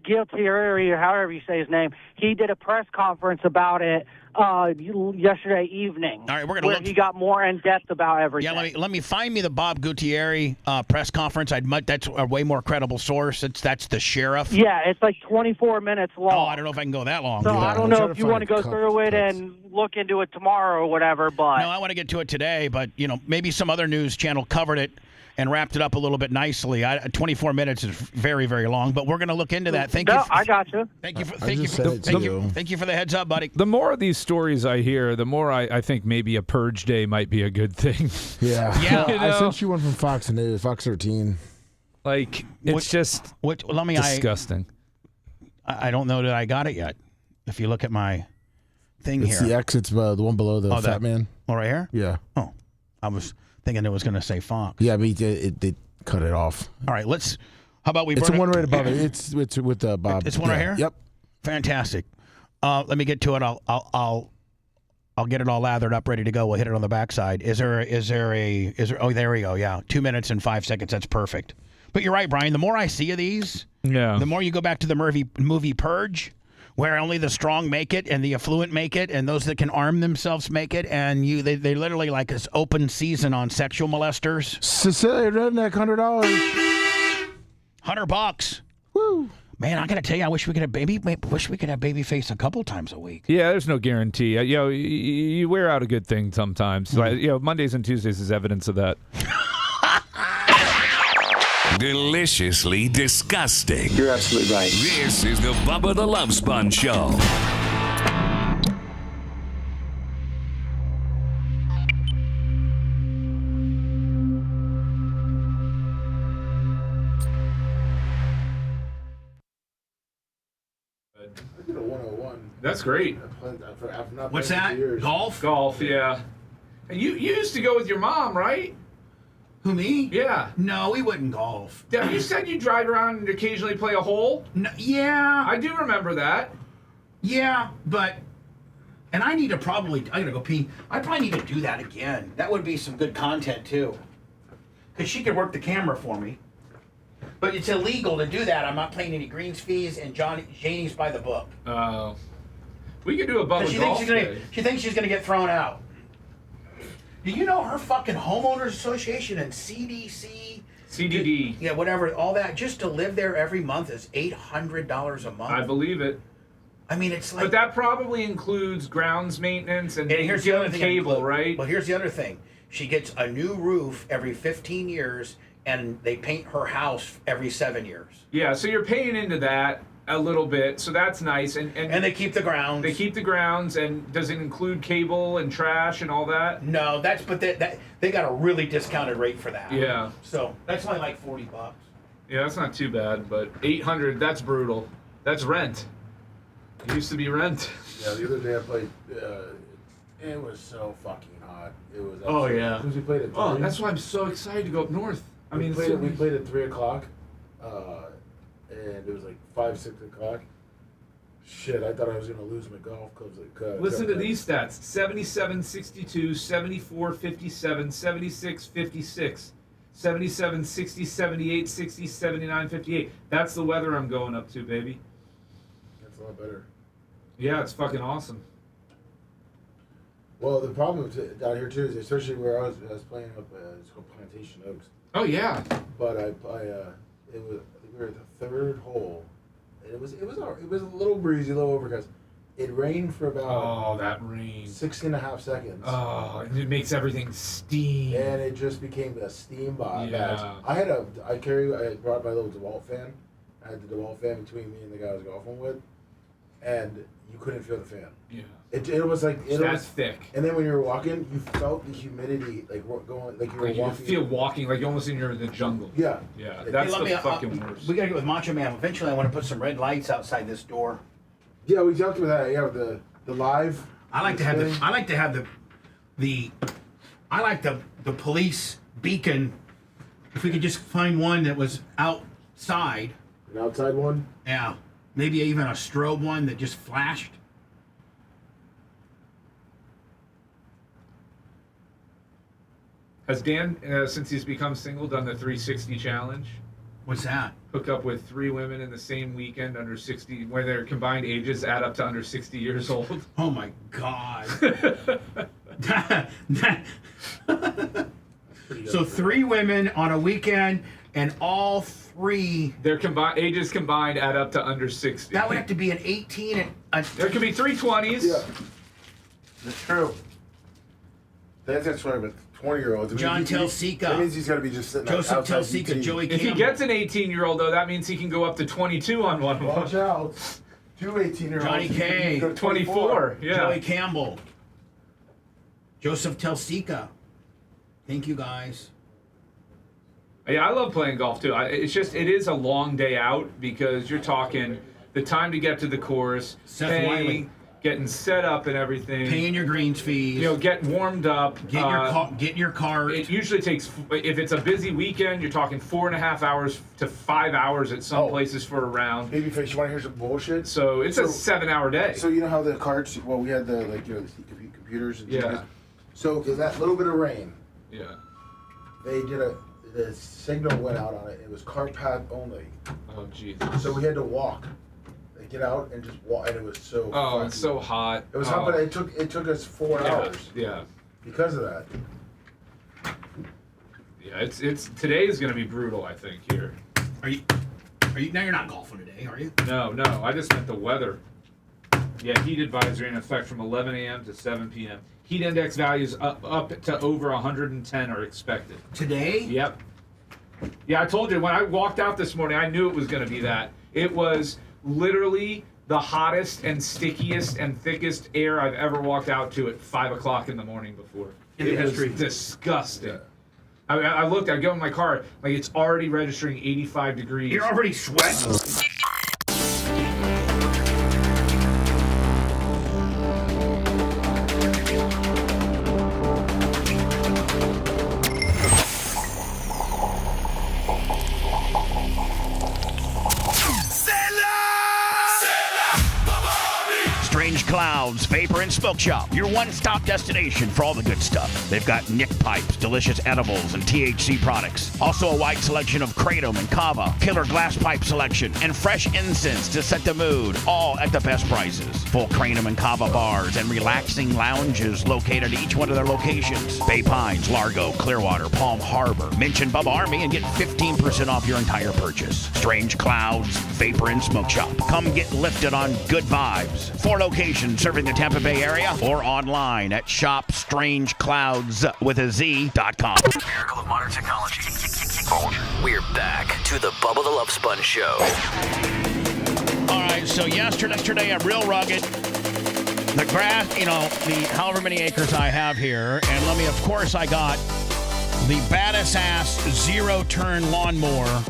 Gualtieri, or however you say his name. He did a press conference about it yesterday evening. All right, we're gonna where he got more in depth about everything. Yeah, let me find me the Bob Gualtieri press conference. That's a way more credible source. That's the sheriff. Yeah, it's like 24 minutes long. Oh, I don't know if I can go that long. So I don't know if you want to go through it and look into it tomorrow or whatever. But no, I want to get to it today. But maybe some other news channel covered it and wrapped it up a little bit nicely. 24 minutes is very, very long, but we're going to look into that. Thank you. I got you. Thank you for the heads up, buddy. The more of these stories I hear, the more I think maybe a purge day might be a good thing. Yeah. I sent you one from Fox News, Fox 13. Like, it's disgusting. I don't know that I got it yet. If you look at my thing it's here. The X, it's the one below the fat man. Oh, right here? Yeah. Oh, I was thinking it was going to say Fox. Yeah, but they cut it off. All right, how about we It's the one right above it. It's with Bob. It's one right here? Yep. Fantastic. Let me get to it. I'll get it all lathered up, ready to go. We'll hit it on the backside. Is there? Oh, there we go. Yeah, 2 minutes and 5 seconds. That's perfect. But you're right, Brian. The more I see of these, the more you go back to the movie Purge, where only the strong make it and the affluent make it, and those that can arm themselves make it, and they literally like this open season on sexual molesters. Cecilia Redneck, $100. $100. Woo. Man, I gotta tell you, I wish we could have Babyface a couple times a week. Yeah, there's no guarantee. You wear out a good thing sometimes. Mondays and Tuesdays is evidence of that. Deliciously disgusting. You're absolutely right. This is the Bubba the Love Sponge Show. That's great. What's that? Golf? Golf, yeah. And you used to go with your mom, right? Who, me? Yeah. No, we wouldn't golf. Yeah, you said you drive around and occasionally play a hole? No, yeah. I do remember that. Yeah, but... And I need to I gotta go pee. I probably need to do that again. That would be some good content, too. Because she could work the camera for me. But it's illegal to do that. I'm not paying any greens fees, and Janie's by the book. Oh. We could do a Bubba golf day. She thinks she's gonna get thrown out. Do you know her fucking homeowners association and CDD? Yeah, whatever, all that, just to live there every month is $800 a month. I believe it. I mean, it's like... But that probably includes grounds maintenance and here's the other thing, cable, right? Well, here's the other thing. She gets a new roof every 15 years, and they paint her house every 7 years. Yeah, so you're paying into that a little bit, so that's nice. And they keep the grounds. They keep the grounds, and does it include cable and trash and all that? No, but they got a really discounted rate for that. Yeah. So that's only like $40. Yeah, that's not too bad, but $800, that's brutal. That's rent. It used to be rent. Yeah, the other day I played. It was so fucking hot. It was. Oh yeah. Because we played at 3. Oh, that's why I'm so excited to go up north. We played at 3 o'clock, and it was like 5, 6 o'clock. Shit, I thought I was gonna lose my golf clubs. Listen to these stats: 77, 62, 74, 57, 76, 56, 77, 60, 78, 60, 79, 58. That's the weather I'm going up to, baby. That's a lot better. Yeah, it's fucking awesome. Well, the problem down here too is, especially where I was playing up, it's called Plantation Oaks. Oh yeah. But it was, I think we were at the 3rd hole, and it was a little breezy, a little overcast. It rained for about that rain 6.5 seconds. Oh, and it makes everything steam. And it just became a steam bomb. Yeah. I brought my little DeWalt fan. I had the DeWalt fan between me and the guy I was golfing with, and you couldn't feel the fan. Yeah. It was like it was thick. And then when you were walking, you felt the humidity like going like you were walking. You feel walking like almost you're in the jungle. Yeah. Yeah. That's the fucking worst. We gotta get with Macho Man. Eventually, I want to put some red lights outside this door. Yeah, we talked about that. Yeah, with the live. I like to have the police beacon. If we could just find one that was outside. An outside one. Yeah. Maybe even a strobe one that just flashed. Has Dan, since he's become single, done the 360 challenge? What's that? Hook up with 3 women in the same weekend under 60, where their combined ages add up to under 60 years old. Oh my God. So 3 women on a weekend, and all 3... Their ages combined add up to under 60. That would have to be an 18 and... There could be 3 20s. Yeah. That's true. That's right, but 20-year-olds. John Telsica. That means he's got to be just sitting Joseph outside Telsica, Joey Campbell. If he gets an 18-year-old, though, that means he can go up to 22 on one. Watch out. 2 18-year-olds. Johnny K. 24. Yeah. Joey Campbell. Joseph Telsica. Thank you, guys. Yeah, I love playing golf, too. It is a long day out because you're talking the time to get to the course, paying, getting set up and everything. Paying your greens fees. Get warmed up. Get your cart. It usually takes, if it's a busy weekend, you're talking 4.5 hours to 5 hours at some places for a round. Babyface, you want to hear some bullshit? So it's a 7-hour day. So you know how the carts, we had the computers and TVs. So in that little bit of rain, they did the signal went out on it. It was cart path only. Oh, Jesus. So we had to walk. They get out and just walk, and it was so. Oh, it's so hot. It was hot, but it took us 4 hours. Yeah. Because of that. Yeah, it's today is going to be brutal. I think here. Are you? Now you're not golfing today, are you? No. I just meant the weather. Yeah, heat advisory in effect from 11 a.m. to 7 p.m. Heat index values up to over 110 are expected. Today? Yep. Yeah, I told you, when I walked out this morning, I knew it was going to be that. It was literally the hottest and stickiest and thickest air I've ever walked out to at 5 o'clock in the morning before. It was disgusting. Yeah. I looked, I go in my car, like it's already registering 85 degrees. You're already sweating. Clouds Vapor and Smoke Shop, your one-stop destination for all the good stuff. They've got Nick pipes, delicious edibles, and THC products. Also a wide selection of kratom and kava, killer glass pipe selection, and fresh incense to set the mood, all at the best prices. Full kratom and kava bars and relaxing lounges located at each one of their locations. Bay Pines, Largo, Clearwater, Palm Harbor. Mention Bubba Army and get 15% off your entire purchase. Strange Clouds Vapor and Smoke Shop. Come get lifted on good vibes. 4 locations serving the Tampa Bay area or online at shopstrangeclouds.com. Miracle of modern technology. We're back to the Bubba the Love Sponge Show. All right, so yesterday I'm real rugged. The grass, the however many acres I have here, and of course I got the baddest ass zero-turn lawnmower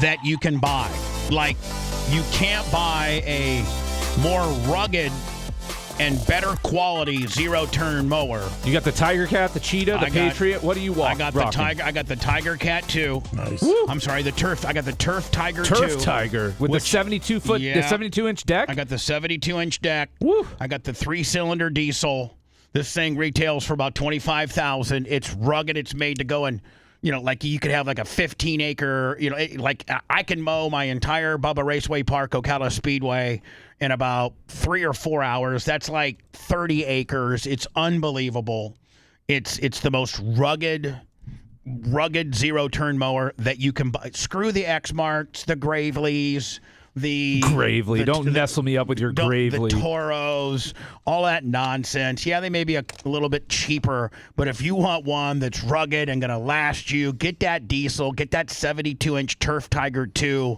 that you can buy. Like, you can't buy a more rugged and better quality zero-turn mower. You got the Tiger Cat, the Cheetah, the Patriot. What do you want? I got the Tiger Cat 2. Nice. I'm sorry, the Turf. I got the Turf Tiger 2. Turf Tiger with the 72-foot, the 72-inch deck. I got the 72-inch deck. Woo. I got the 3-cylinder diesel. This thing retails for about $25,000. It's rugged. It's made to go and, like you could have like a 15-acre, like I can mow my entire Bubba Raceway Park, Ocala Speedway in about 3 or 4 hours. That's like 30 acres. It's unbelievable. It's the most rugged zero-turn mower that you can buy. Screw the X-Marks, the Graveleys, the Gravely. Don't nestle me up with your Gravely. The Toros, all that nonsense. Yeah, they may be a little bit cheaper, but if you want one that's rugged and going to last you, get that diesel, get that 72-inch Turf Tiger 2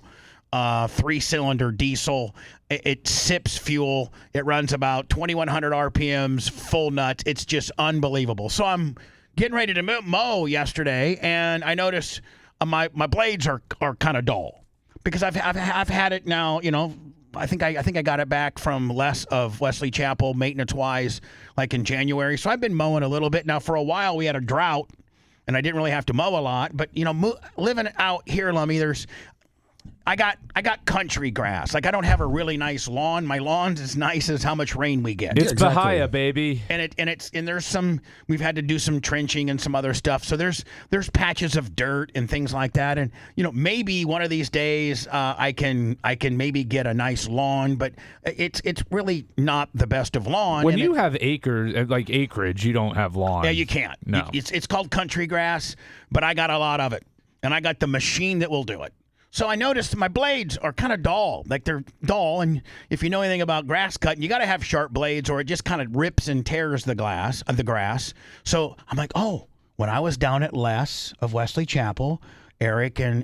3-cylinder diesel. It sips fuel. It runs about 2,100 RPMs, full nuts. It's just unbelievable. So I'm getting ready to mow yesterday, and I noticed my blades are kind of dull. Because I've had it now, I think I got it back from Les of Wesley Chapel maintenance-wise, like in January. So I've been mowing a little bit. Now, for a while, we had a drought, and I didn't really have to mow a lot. But, living out here, Lummy, I got country grass. Like, I don't have a really nice lawn. My lawn's as nice as how much rain we get. It's Bahia, baby. And there's some, we've had to do some trenching and some other stuff. So there's patches of dirt and things like that. And maybe one of these days I can maybe get a nice lawn, but it's really not the best of lawn. When you have acres, like acreage, you don't have lawn. Yeah, you can't. No. It's called country grass, but I got a lot of it, and I got the machine that will do it. So I noticed my blades are kind of dull. Like, they're dull, and if you know anything about grass cutting, you got to have sharp blades or it just kind of rips and tears the grass. So I'm like, when I was down at Les of Wesley Chapel, Eric and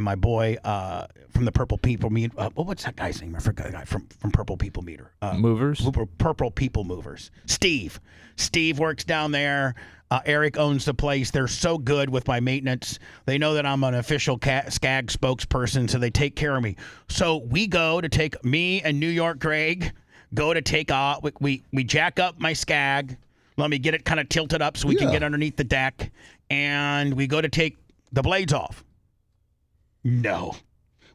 my boy from the Purple People Meter. What's that guy's name? I forgot the guy from Purple People Meter. Movers? Purple People Movers. Steve. Steve works down there. Eric owns the place. They're so good with my maintenance. They know that I'm an official SCAG spokesperson, so they take care of me. So we go to take, me and New York Greg go to take off. We jack up my SCAG. Let me get it kind of tilted up so we can get underneath the deck. And we go to take the blades off. No.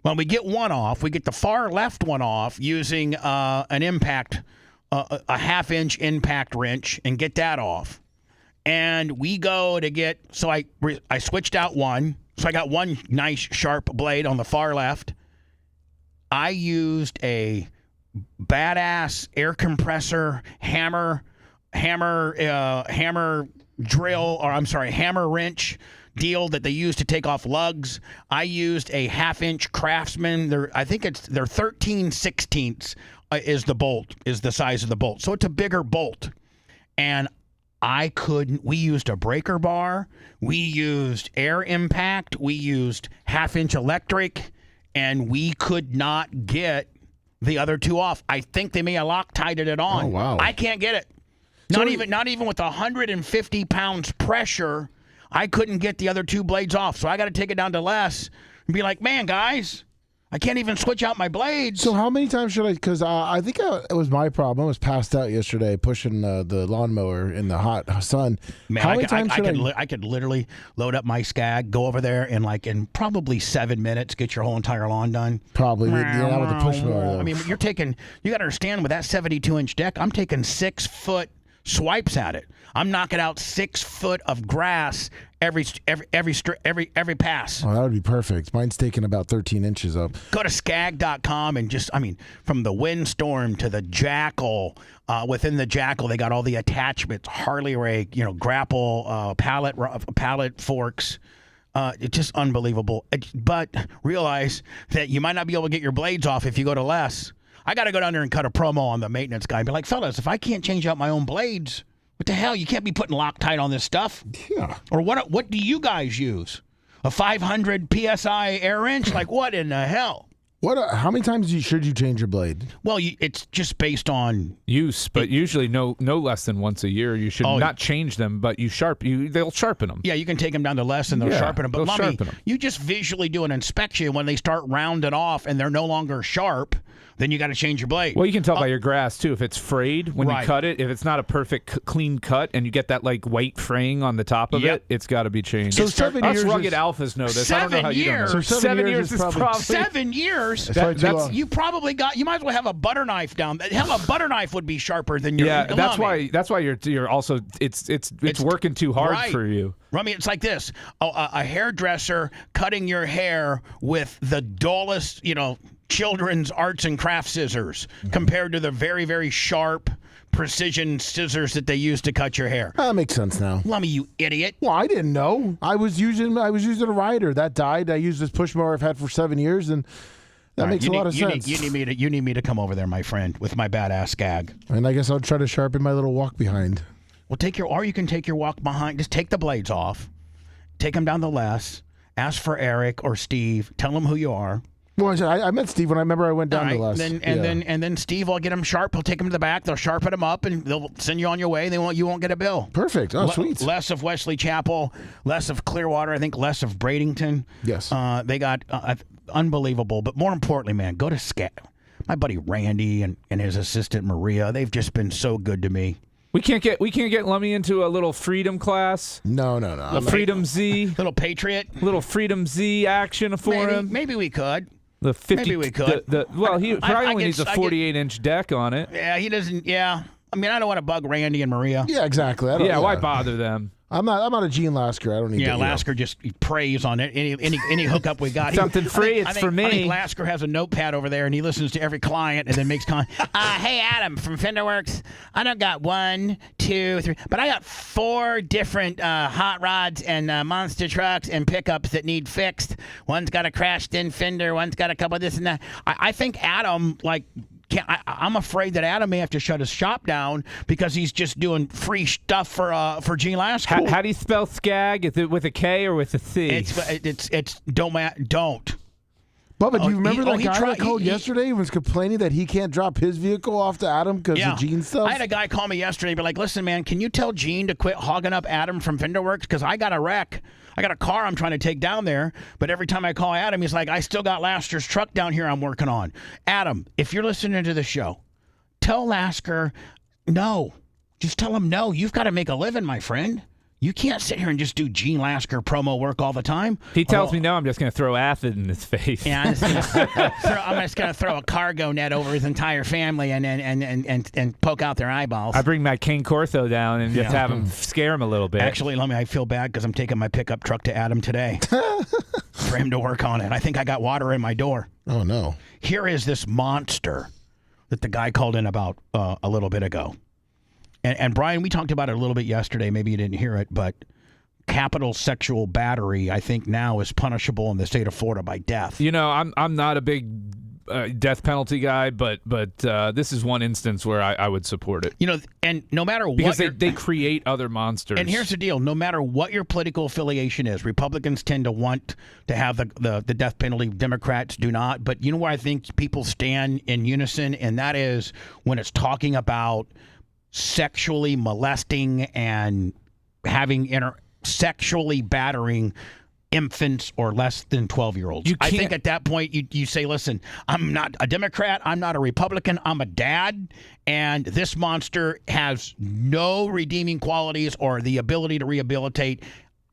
When we get one off, we get the far left one off using an impact, a half-inch impact wrench, and get that off. And we go to get, so I switched out one. So I got one nice sharp blade on the far left. I used a badass air compressor hammer wrench deal that they use to take off lugs. I used a half-inch Craftsman. I think they're 13/16 is the size of the bolt. So it's a bigger bolt. And we used a breaker bar, we used air impact, we used half-inch electric, and we could not get the other two off. I think they may have Loctited it on. Oh, wow. I can't get it. Not even with 150 pounds pressure, I couldn't get the other two blades off. So I got to take it down to Les and be like, man, guys, I can't even switch out my blades. So how many times should I? Because I think it was my problem. I was passed out yesterday pushing the lawnmower in the hot sun. Man, how many times I could literally load up my Skag, go over there, and in probably 7 minutes get your whole entire lawn done. Probably, yeah, with the push mower. Though. I mean, you got to understand with that 72-inch deck, I'm taking 6 foot swipes at it. I'm knocking out 6 foot of grass every pass. Oh, that would be perfect. Mine's taking about 13 inches up. Go to skag.com and from the windstorm to the Jackal, within the Jackal, they got all the attachments, Harley rake, grapple, pallet forks. It's just unbelievable. But realize that you might not be able to get your blades off if you go to less. I got to go down there and cut a promo on the maintenance guy and be like, fellas, if I can't change out my own blades, what the hell? You can't be putting Loctite on this stuff. Yeah. Or what do you guys use? A 500 PSI air wrench? What in the hell? How many times should you change your blade? Well, it's just based on use, but usually no less than once a year. You should not change them, but they'll sharpen them. Yeah, you can take them down to less and they'll sharpen them. But sharpen them. You just visually do an inspection when they start rounding off and they're no longer sharp. Then you got to change your blade. Well, you can tell by your grass, too. If it's frayed when you cut it, if it's not a perfect clean cut and you get that white fraying on the top of it, it's got to be changed. So 7 years. Us rugged alphas know this. I don't know how you don't know. So 7 years is probably 7 years. You probably you might as well have a butter knife down. Hell, a butter knife would be sharper than your. Yeah, that's why you're also it's working too hard for you. Rummy, it's like this: a hairdresser cutting your hair with the dullest, children's arts and crafts scissors compared to the very, very sharp precision scissors that they use to cut your hair. That makes sense now. Lummy, you idiot. Well, I didn't know. I was using a rider that died. I used this push mower I've had for 7 years, and that makes a lot of sense. You need me to come over there, my friend, with my badass Skag. And I guess I'll try to sharpen my little walk behind. Well, you can take your walk behind. Just take the blades off, take them down the less. Ask for Eric or Steve. Tell them who you are. Well, I met Steve when I went down to less. Then Steve will get them sharp. He'll take them to the back. They'll sharpen them up, and they'll send you on your way. You won't get a bill. Perfect. Oh, sweet. Less of Wesley Chapel, less of Clearwater. I think less of Bradenton. Yes. They got unbelievable. But more importantly, man, go to Skag. My buddy Randy and his assistant Maria. They've just been so good to me. We can't get Lummy into a little freedom class. No. The Freedom Z. Little Patriot. Little Freedom Z action for him. Maybe we could. The 50. Maybe we could. He probably only needs a 48-inch deck on it. Yeah, he doesn't. Yeah. I mean, I don't want to bug Randy and Maria. Yeah, exactly. Why bother them? I'm not a Gene Lasker. I don't need. Yeah, Lasker just preys on it. Any hookup we got. Something free. It's for me. I think Lasker has a notepad over there, and he listens to every client, and then makes hey, Adam from Fenderworks. I don't got 1, 2, 3, but I got 4 different hot rods and monster trucks and pickups that need fixed. One's got a crashed-in fender. One's got a couple of this and that. I think Adam I'm afraid that Adam may have to shut his shop down because he's just doing free stuff for Gene Lasker. How do you spell Skag? Is it with a K or with a C? It's don't. Bubba, do you remember that guy that called yesterday and was complaining that he can't drop his vehicle off to Adam because of Gene stuff? I had a guy call me yesterday and be like, listen, man, can you tell Gene to quit hogging up Adam from Fenderworks? Because I got a wreck. I got a car I'm trying to take down there, but every time I call Adam, he's like, I still got Lasker's truck down here I'm working on. Adam, if you're listening to the show, tell Lasker no. Just tell him no. You've got to make a living, my friend. You can't sit here and just do Gene Lasker promo work all the time. He tells me no, I'm just going to throw acid in his face. Yeah, I'm just going to throw a cargo net over his entire family and poke out their eyeballs. I bring my King Corso down and just have him scare him a little bit. Actually, I feel bad because I'm taking my pickup truck to Adam today for him to work on it. I think I got water in my door. Oh, no. Here is this monster that the guy called in about a little bit ago. And Brian, we talked about it a little bit yesterday. Maybe you didn't hear it, but capital sexual battery, I think now is punishable in the state of Florida by death. I'm not a big death penalty guy, but this is one instance where I would support it. And no matter what, because they create other monsters. And here's the deal: no matter what your political affiliation is, Republicans tend to want to have the death penalty. Democrats do not. But you know where I think people stand in unison, and that is when it's talking about sexually molesting and having sexually battering infants or less than 12-year-olds. I think at that point you say, listen, I'm not a Democrat, I'm not a Republican, I'm a dad, and this monster has no redeeming qualities or the ability to rehabilitate.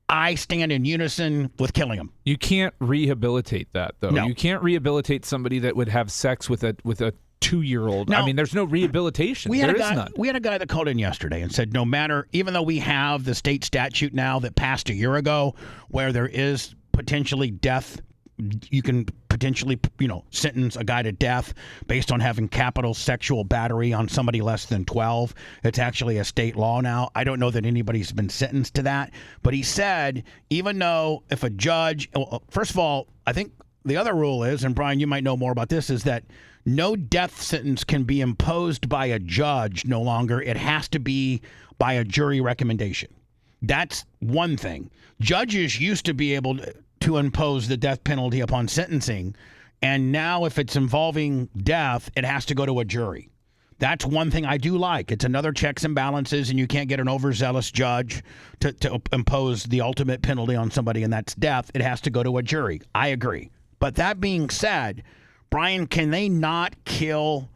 I stand in unison with killing him. You can't rehabilitate that, though. No. You can't rehabilitate somebody that would have sex with a 2-year-old. Now, I mean, there's no rehabilitation. We had a guy that called in yesterday and said, no matter, even though we have the state statute now that passed a year ago where there is potentially death, you can potentially, sentence a guy to death based on having capital sexual battery on somebody less than 12. It's actually a state law now. I don't know that anybody's been sentenced to that. But he said, even though if a judge, first of all, I think the other rule is, and Brian, you might know more about this, is that no death sentence can be imposed by a judge no longer. It has to be by a jury recommendation. That's one thing. Judges used to be able to impose the death penalty upon sentencing, and now if it's involving death, it has to go to a jury. That's one thing I do like. It's another checks and balances, and you can't get an overzealous judge to impose the ultimate penalty on somebody, and that's death. It has to go to a jury. I agree. But that being said, Brian, can they not kill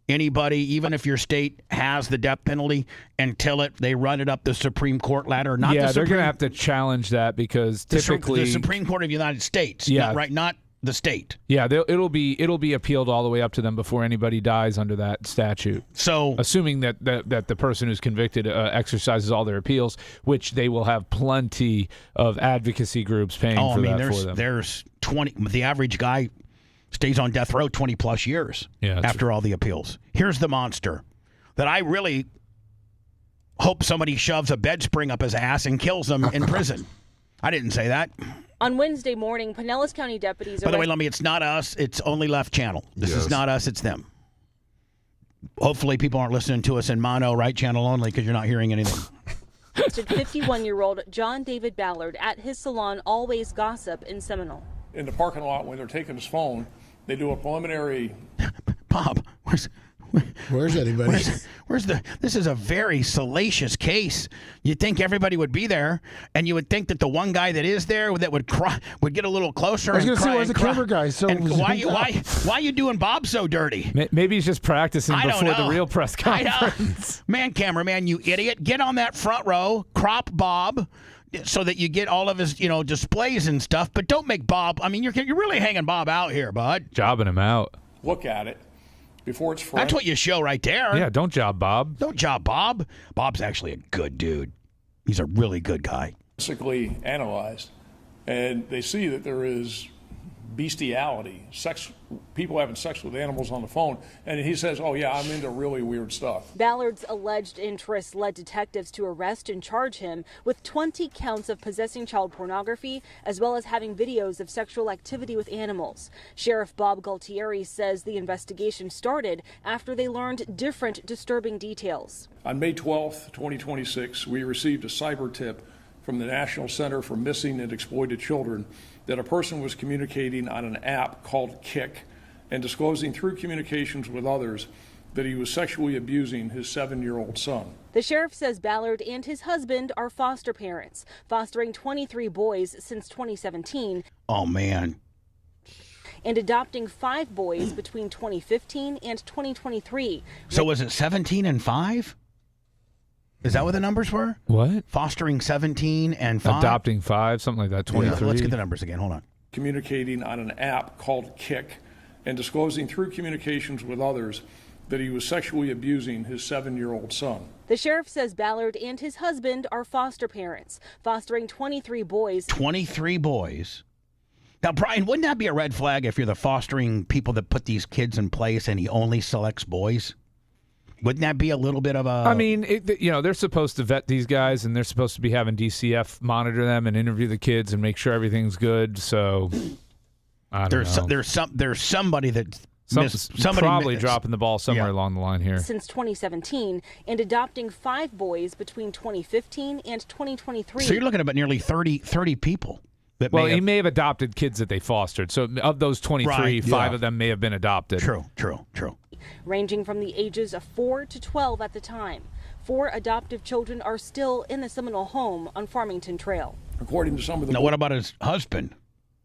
anybody, even if your state has the death penalty, until they run it up the Supreme Court ladder? They're going to have to challenge that because typically the Supreme Court of the United States, not the state. Yeah, it'll be appealed all the way up to them before anybody dies under that statute. So, assuming that the person who's convicted exercises all their appeals, which they will have plenty of advocacy groups paying for them. There's 20. The average guy stays on death row 20 plus years after all the appeals. Here's the monster that I really hope somebody shoves a bed spring up his ass and kills him in prison. I didn't say that. On Wednesday morning, Pinellas County deputies... By the way, it's not us. It's only Left Channel. This is not us. It's them. Hopefully people aren't listening to us in mono, right channel only, because you're not hearing anything. 51-year-old John David Ballard at his salon Always Gossip in Seminole. In the parking lot, when they're taking his phone, they do a preliminary... Bob, where's anybody? This is a very salacious case. You'd think everybody would be there, and you would think that the one guy that is there that would get a little closer. I was going to say, where's the camera guy? So why are you doing Bob so dirty? Maybe he's just practicing before the real press conference. Man, cameraman, you idiot! Get on that front row, crop Bob, so that you get all of his displays and stuff. But don't make Bob. I mean, you're really hanging Bob out here, bud. Jobbing him out. Look at it before it's fresh. That's what you show right there. Yeah, don't job Bob. Don't job Bob. Bob's actually a good dude. He's a really good guy. Basically analyzed, and they see that there is bestiality, people having sex with animals on the phone, and he says, oh yeah, I'm into really weird stuff. Ballard's alleged interests led detectives to arrest and charge him with 20 counts of possessing child pornography, as well as having videos of sexual activity with animals. Sheriff Bob Galtieri says the investigation started after they learned different disturbing details. On May 12th, 2026, we received a cyber tip from the National Center for Missing and Exploited Children that a person was communicating on an app called Kick and disclosing through communications with others that he was sexually abusing his 7-year-old son. The sheriff says Ballard and his husband are foster parents, fostering 23 boys since 2017. Oh, man. And adopting 5 boys between 2015 and 2023. So was it 17 and 5? Is that what the numbers were? What? Fostering 17 and 5? Adopting 5, something like that, 23. Yeah, let's get the numbers again. Hold on. Communicating on an app called Kick and disclosing through communications with others that he was sexually abusing his 7-year-old son. The sheriff says Ballard and his husband are foster parents, fostering 23 boys. 23 boys? Now, Brian, wouldn't that be a red flag if you're the fostering people that put these kids in place and he only selects boys? Wouldn't that be a little bit of a... I mean, they're supposed to vet these guys, and they're supposed to be having DCF monitor them and interview the kids and make sure everything's good. So, I don't know. There's somebody that... Somebody dropping the ball somewhere along the line here. Since 2017, and adopting 5 boys between 2015 and 2023. So you're looking at about nearly 30 people. He may have adopted kids that they fostered. So of those 23, 5 of them may have been adopted. True. Ranging from the ages of 4 to 12 at the time. 4 adoptive children are still in the Seminole home on Farmington Trail. According to some of the Now, what about his husband?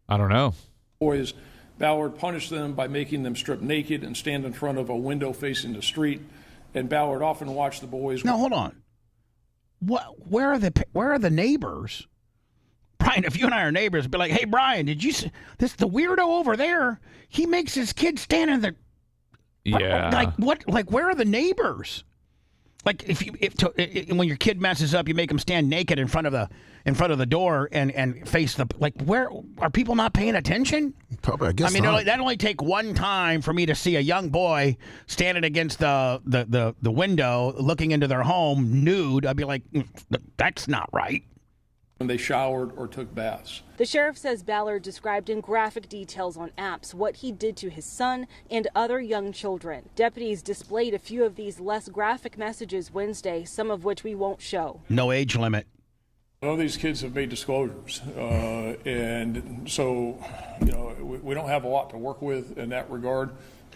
I don't know. boys, Ballard punished them by making them strip naked and stand in front of a window facing the street. And Ballard often watched the boys. Now, hold on. Where are the neighbors? Brian, if you and I are neighbors, be like, hey, Brian, did you see this? The weirdo over there, he makes his kid stand in the. Yeah. Like what? Like where are the neighbors? Like when your kid messes up, you make them stand naked in front of the door and face the, like, where are people not paying attention? Probably, I guess. I mean, that only take one time for me to see a young boy standing against the window, looking into their home nude. I'd be like, that's not right. When they showered or took baths. The sheriff says Ballard described in graphic details on apps what he did to his son and other young children. Deputies displayed a few of these less graphic messages Wednesday, some of which we won't show. No age limit. None of these kids have made disclosures, and so we don't have a lot to work with in that regard.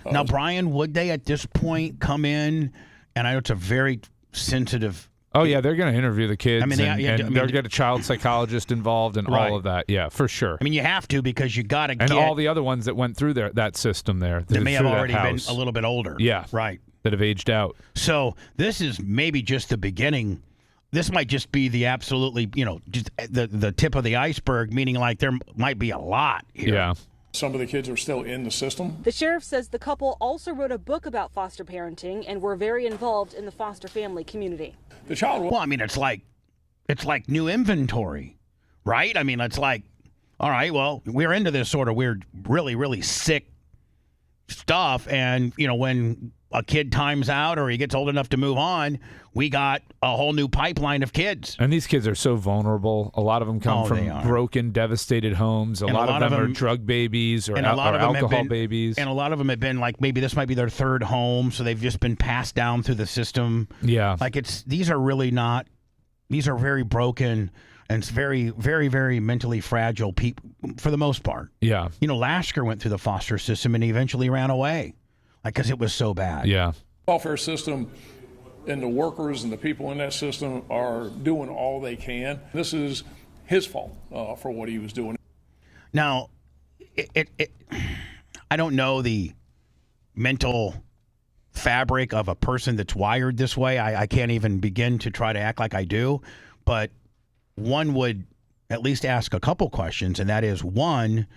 Now, Brian, would they at this point come in? And I know it's a very sensitive. Oh, yeah, they're going to interview the kids. I mean, they're going to get a child psychologist involved and all of that. Yeah, for sure. I mean, you have to because you got to get. And all the other ones that went through that system there. They may have already been a little bit older. Yeah. Right. That have aged out. So this is maybe just the beginning. This might just be the absolutely, just the tip of the iceberg, meaning like there might be a lot here. Yeah. Some of the kids are still in the system. The sheriff says the couple also wrote a book about foster parenting and were very involved in the foster family community. The child. Well, I mean, it's like new inventory, right? I mean, it's like, all right, well, we're into this sort of weird, really, really sick stuff. And, when a kid times out or he gets old enough to move on, we got a whole new pipeline of kids. And these kids are so vulnerable. A lot of them come from broken, devastated homes. A lot of them are drug babies or alcohol babies. And a lot of them have been like, maybe this might be their third home, so they've just been passed down through the system. Yeah. Like these are very broken and it's very, very, very mentally fragile people for the most part. Yeah. Lasker went through the foster system and he eventually ran away. Because it was so bad. Yeah. Welfare system and the workers and the people in that system are doing all they can. This is his fault for what he was doing. Now, I don't know the mental fabric of a person that's wired this way. I can't even begin to try to act like I do. But one would at least ask a couple questions, and that is, one,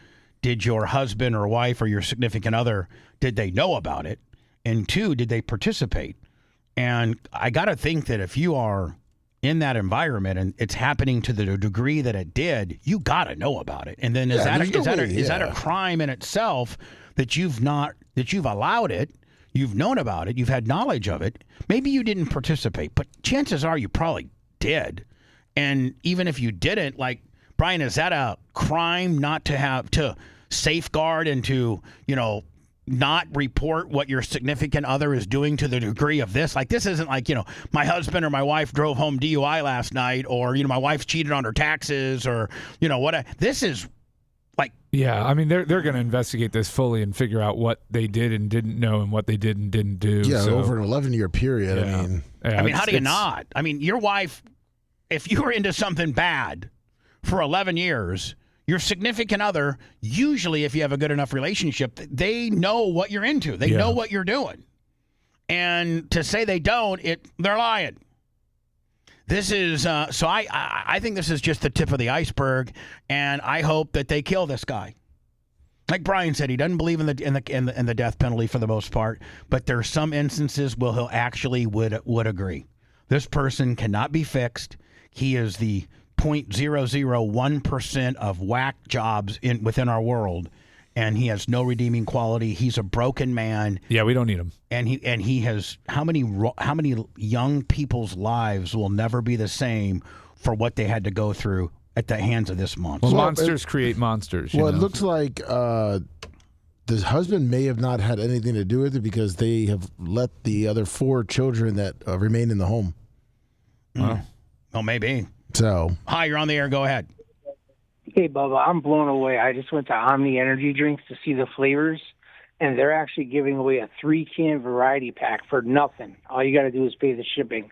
did your husband or wife or your significant other, did they know about it? And two, did they participate? And I got to think that if you are in that environment and it's happening to the degree that it did, you got to know about it. And then is that a crime in itself that you've allowed it, you've known about it, you've had knowledge of it? Maybe you didn't participate, but chances are you probably did. And even if you didn't, like, Brian, is that a crime not to have to safeguard and to, not report what your significant other is doing to the degree of this? Like, this isn't like, my husband or my wife drove home DUI last night, or, my wife cheated on her taxes, or, this is like. Yeah, I mean, they're going to investigate this fully and figure out what they did and didn't know and what they did and didn't do. Yeah, over an 11-year period. Yeah. I mean, how do you not? I mean, your wife, if you were into something bad for 11 years, your significant other, usually if you have a good enough relationship, they know what you're into. They know what you're doing. And to say they don't, they're lying. This is, so I think this is just the tip of the iceberg, and I hope that they kill this guy. Like Brian said, he doesn't believe in the death penalty for the most part, but there are some instances where he'll actually would agree. This person cannot be fixed. He is the 0.001% of whack jobs within our world, and he has no redeeming quality. He's a broken man. Yeah, we don't need him. And he has how many young people's lives will never be the same for what they had to go through at the hands of this monster. Well, monsters create monsters. Well, it looks like the husband may have not had anything to do with it because they have let the other 4 children that remain in the home. Well, maybe. So, hi, you're on the air. Go ahead. Hey, Bubba, I'm blown away. I just went to Omni Energy Drinks to see the flavors, and they're actually giving away a 3-can variety pack for nothing. All you got to do is pay the shipping.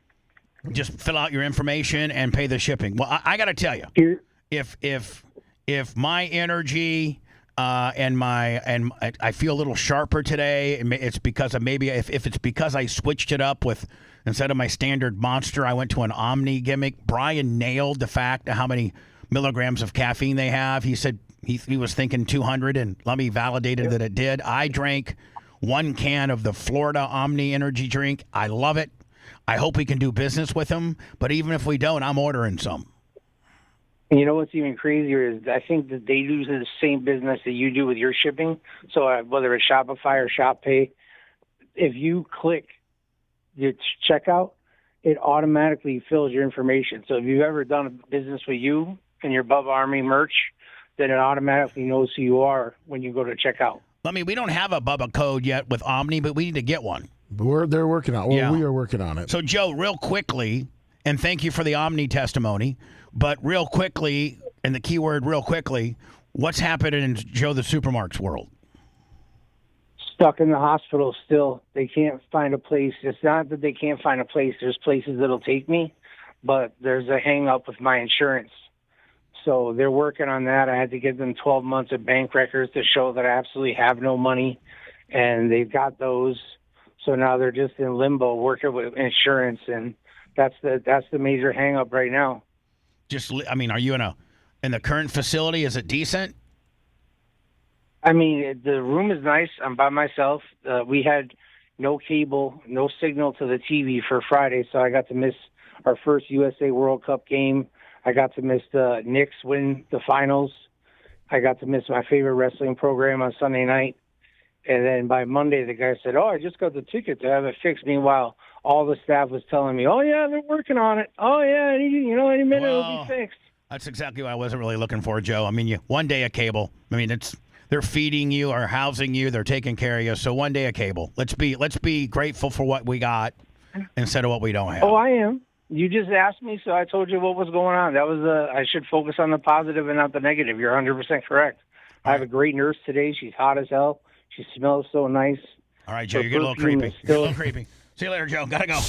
Just fill out your information and pay the shipping. Well, I got to tell you, if my energy and I feel a little sharper today, it's because of maybe if it's because I switched it up with instead of my standard Monster, I went to an Omni gimmick. Brian nailed the fact of how many milligrams of caffeine they have. He said he was thinking 200, and let me validate that it did. I drank 1 can of the Florida Omni energy drink. I love it. I hope we can do business with them, but even if we don't, I'm ordering some. And you know what's even crazier is I think that they do the same business that you do with your shipping. So whether it's Shopify or ShopPay, if you click your checkout, it automatically fills your information. So if you've ever done a business with you and your Bubba Army merch, then it automatically knows who you are when you go to checkout. I mean, we don't have a Bubba code yet with Omni, but we need to get one. They're working on it. Well, we are working on it. So, Joe, real quickly, and thank you for the Omni testimony, but real quickly, and the key word real quickly, what's happening in Joe the Supermarket's world? Stuck in the hospital still. They can't find a place. It's not that they can't find a place. There's places that'll take me, but there's a hang-up with my insurance. So they're working on that. I had to give them 12 months of bank records to show that I absolutely have no money, and they've got those. So now they're just in limbo working with insurance, and that's the major hang-up right now. Are you in the current facility? Is it decent? I mean, the room is nice. I'm by myself. We had no cable, no signal to the TV for Friday, so I got to miss our first USA World Cup game. I got to miss the Knicks win the finals. I got to miss my favorite wrestling program on Sunday night. And then by Monday, the guy said, I just got the ticket to have it fixed. Meanwhile, all the staff was telling me, they're working on it. Any minute it'll be fixed. That's exactly what I wasn't really looking for, Joe. I mean, one day a cable. I mean, they're feeding you or housing you. They're taking care of you. So one day a cable. Let's be grateful for what we got instead of what we don't have. Oh, I am. You just asked me, so I told you what was going on. That was I should focus on the positive and not the negative. You're 100% correct. I have a great nurse today. She's hot as hell. She smells so nice. All right, Joe, you're getting a little creepy. You're a little creepy. See you later, Joe. Gotta go.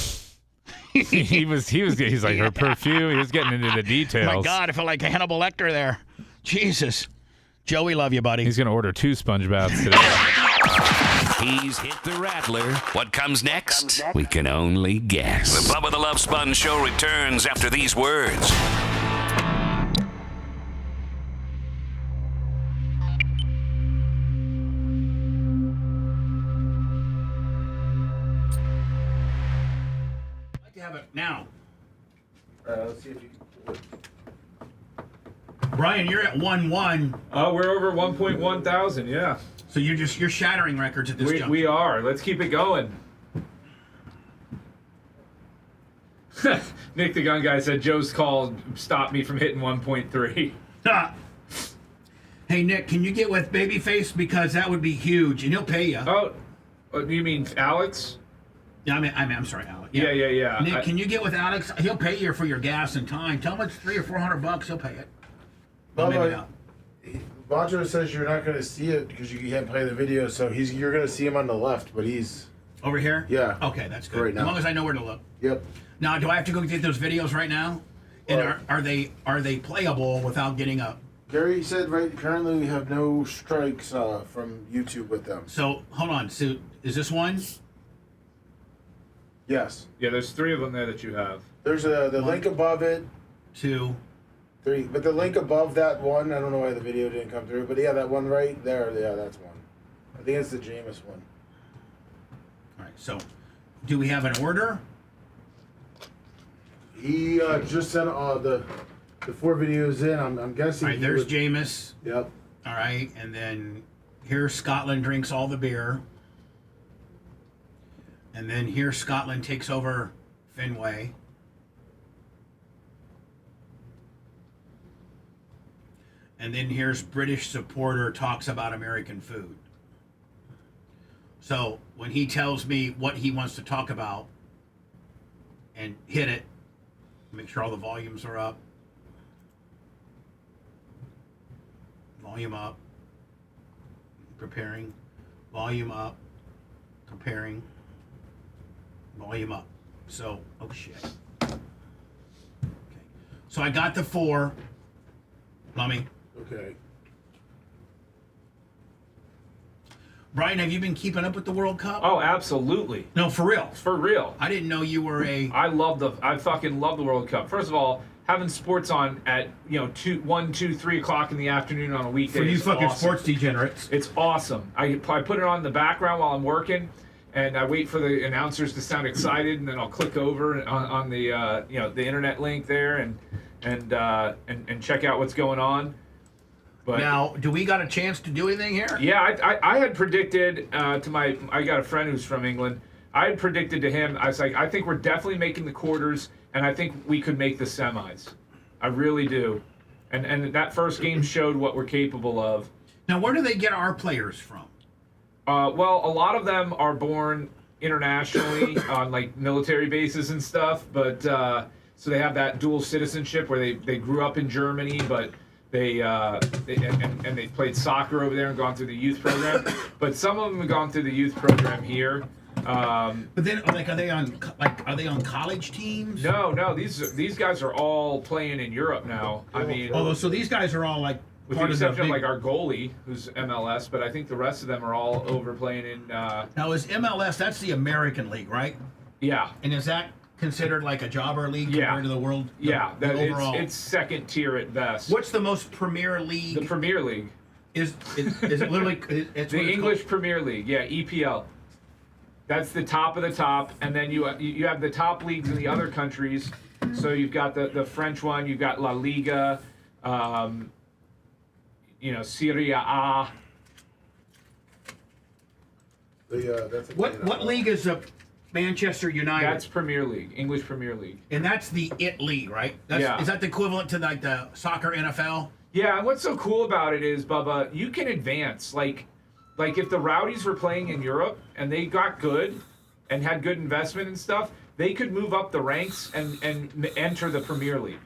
He's like her perfume. He was getting into the details. My God, I feel like Hannibal Lecter there. Jesus. Joe, we love you, buddy. He's gonna order 2 sponge baths today. He's hit the rattler. What comes next? We can only guess. The Bubba the Love Sponge Show returns after these words. I'd like to have it now. Let's see if you can. Brian, you're at 1-1. We're over 1.1 thousand. Yeah. So you're shattering records at this juncture. We are. Let's keep it going. Nick the Gun Guy said Joe's call stopped me from hitting 1.3. Hey, Nick, can you get with Babyface? Because that would be huge, and he'll pay you. Oh, you mean Alex? Yeah, I'm sorry, Alex. Yeah. Nick, can you get with Alex? He'll pay you for your gas and time. Tell him it's $300 or $400. He'll pay it. Bubba, Boncho says you're not going to see it because you can't play the video, so you're going to see him on the left, but he's... Over here? Yeah. Okay, that's good. Right now. As long as I know where to look. Yep. Now, do I have to go get those videos right now? And are they playable without getting a... Gary said currently we have no strikes from YouTube with them. So, hold on. So, is this one? Yes. Yeah, there's 3 of them there that you have. There's the link above it. 2. 3. But the link above that one, I don't know why the video didn't come through, but yeah, that one right there, yeah, that's one. I think it's the Jameis one. All right, so do we have an order? He just sent the 4 videos in. I'm guessing. All right, there's Jameis. Yep. All right, and then here's Scotland drinks all the beer. And then here Scotland takes over Fenway. And then here's British supporter talks about American food. So when he tells me what he wants to talk about and hit it, make sure all the volumes are up. Volume up. Preparing. Volume up. Preparing. Volume up. So, oh shit. Okay. So I got the 4. Lummy. Okay. Brian, have you been keeping up with the World Cup? Oh, absolutely. No, for real. For real. I didn't know you were a... I fucking love the World Cup. First of all, having sports on at 1, 2, 3 o'clock in the afternoon on a weekday. For you is fucking awesome. sports degenerates. It's awesome. I put it on in the background while I'm working, and I wait for the announcers to sound excited, and then I'll click over on the the internet link there and check out what's going on. But now, do we got a chance to do anything here? Yeah, I had predicted I got a friend who's from England. I had predicted to him, I was like, I think we're definitely making the quarters, and I think we could make the semis. I really do. And that first game showed what we're capable of. Now, where do they get our players from? Well, a lot of them are born internationally on like military bases and stuff, but so they have that dual citizenship where they grew up in Germany, but they played soccer over there and gone through the youth program. But some of them have gone through the youth program here. But then, are they on college teams? No. These guys are all playing in Europe now. I mean, so these guys are all like with the exception of like our goalie, who's MLS, but I think the rest of them are all over playing in. Now, is MLS? That's the American League, right? Yeah. And is that considered like a jobber league compared to the world? The overall. It's second tier at best. What's the most Premier League? The Premier League. Is it literally it's the English Premier League? Yeah, EPL. That's the top of the top, and then you have the top leagues in the other countries. So you've got the French one, you've got La Liga, Serie A. What league is a Manchester United? That's Premier League, English Premier League. And that's the IT league, right? Is that the equivalent to like the soccer NFL? Yeah, and what's so cool about it is, Bubba, you can advance. Like if the Rowdies were playing in Europe and they got good and had good investment and stuff, they could move up the ranks and enter the Premier League.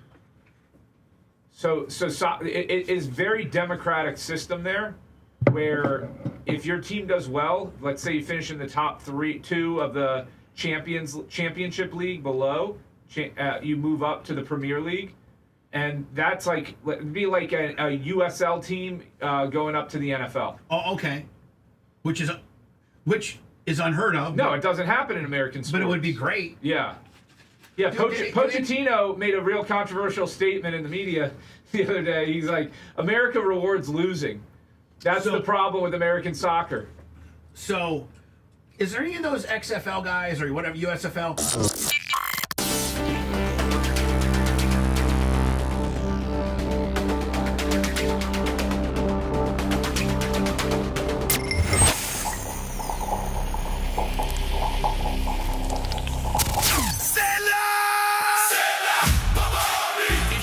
So it is very democratic system there, where if your team does well, let's say you finish in the top 2 of the championship league below, you move up to the Premier League, and that's like it'd be like a USL team going up to the NFL. Oh, okay. Which is unheard of. No, it doesn't happen in American sports. But it would be great. Yeah. Yeah, Pochettino made a real controversial statement in the media the other day. He's like, America rewards losing. That's the problem with American soccer. So, is there any of those XFL guys or whatever, USFL?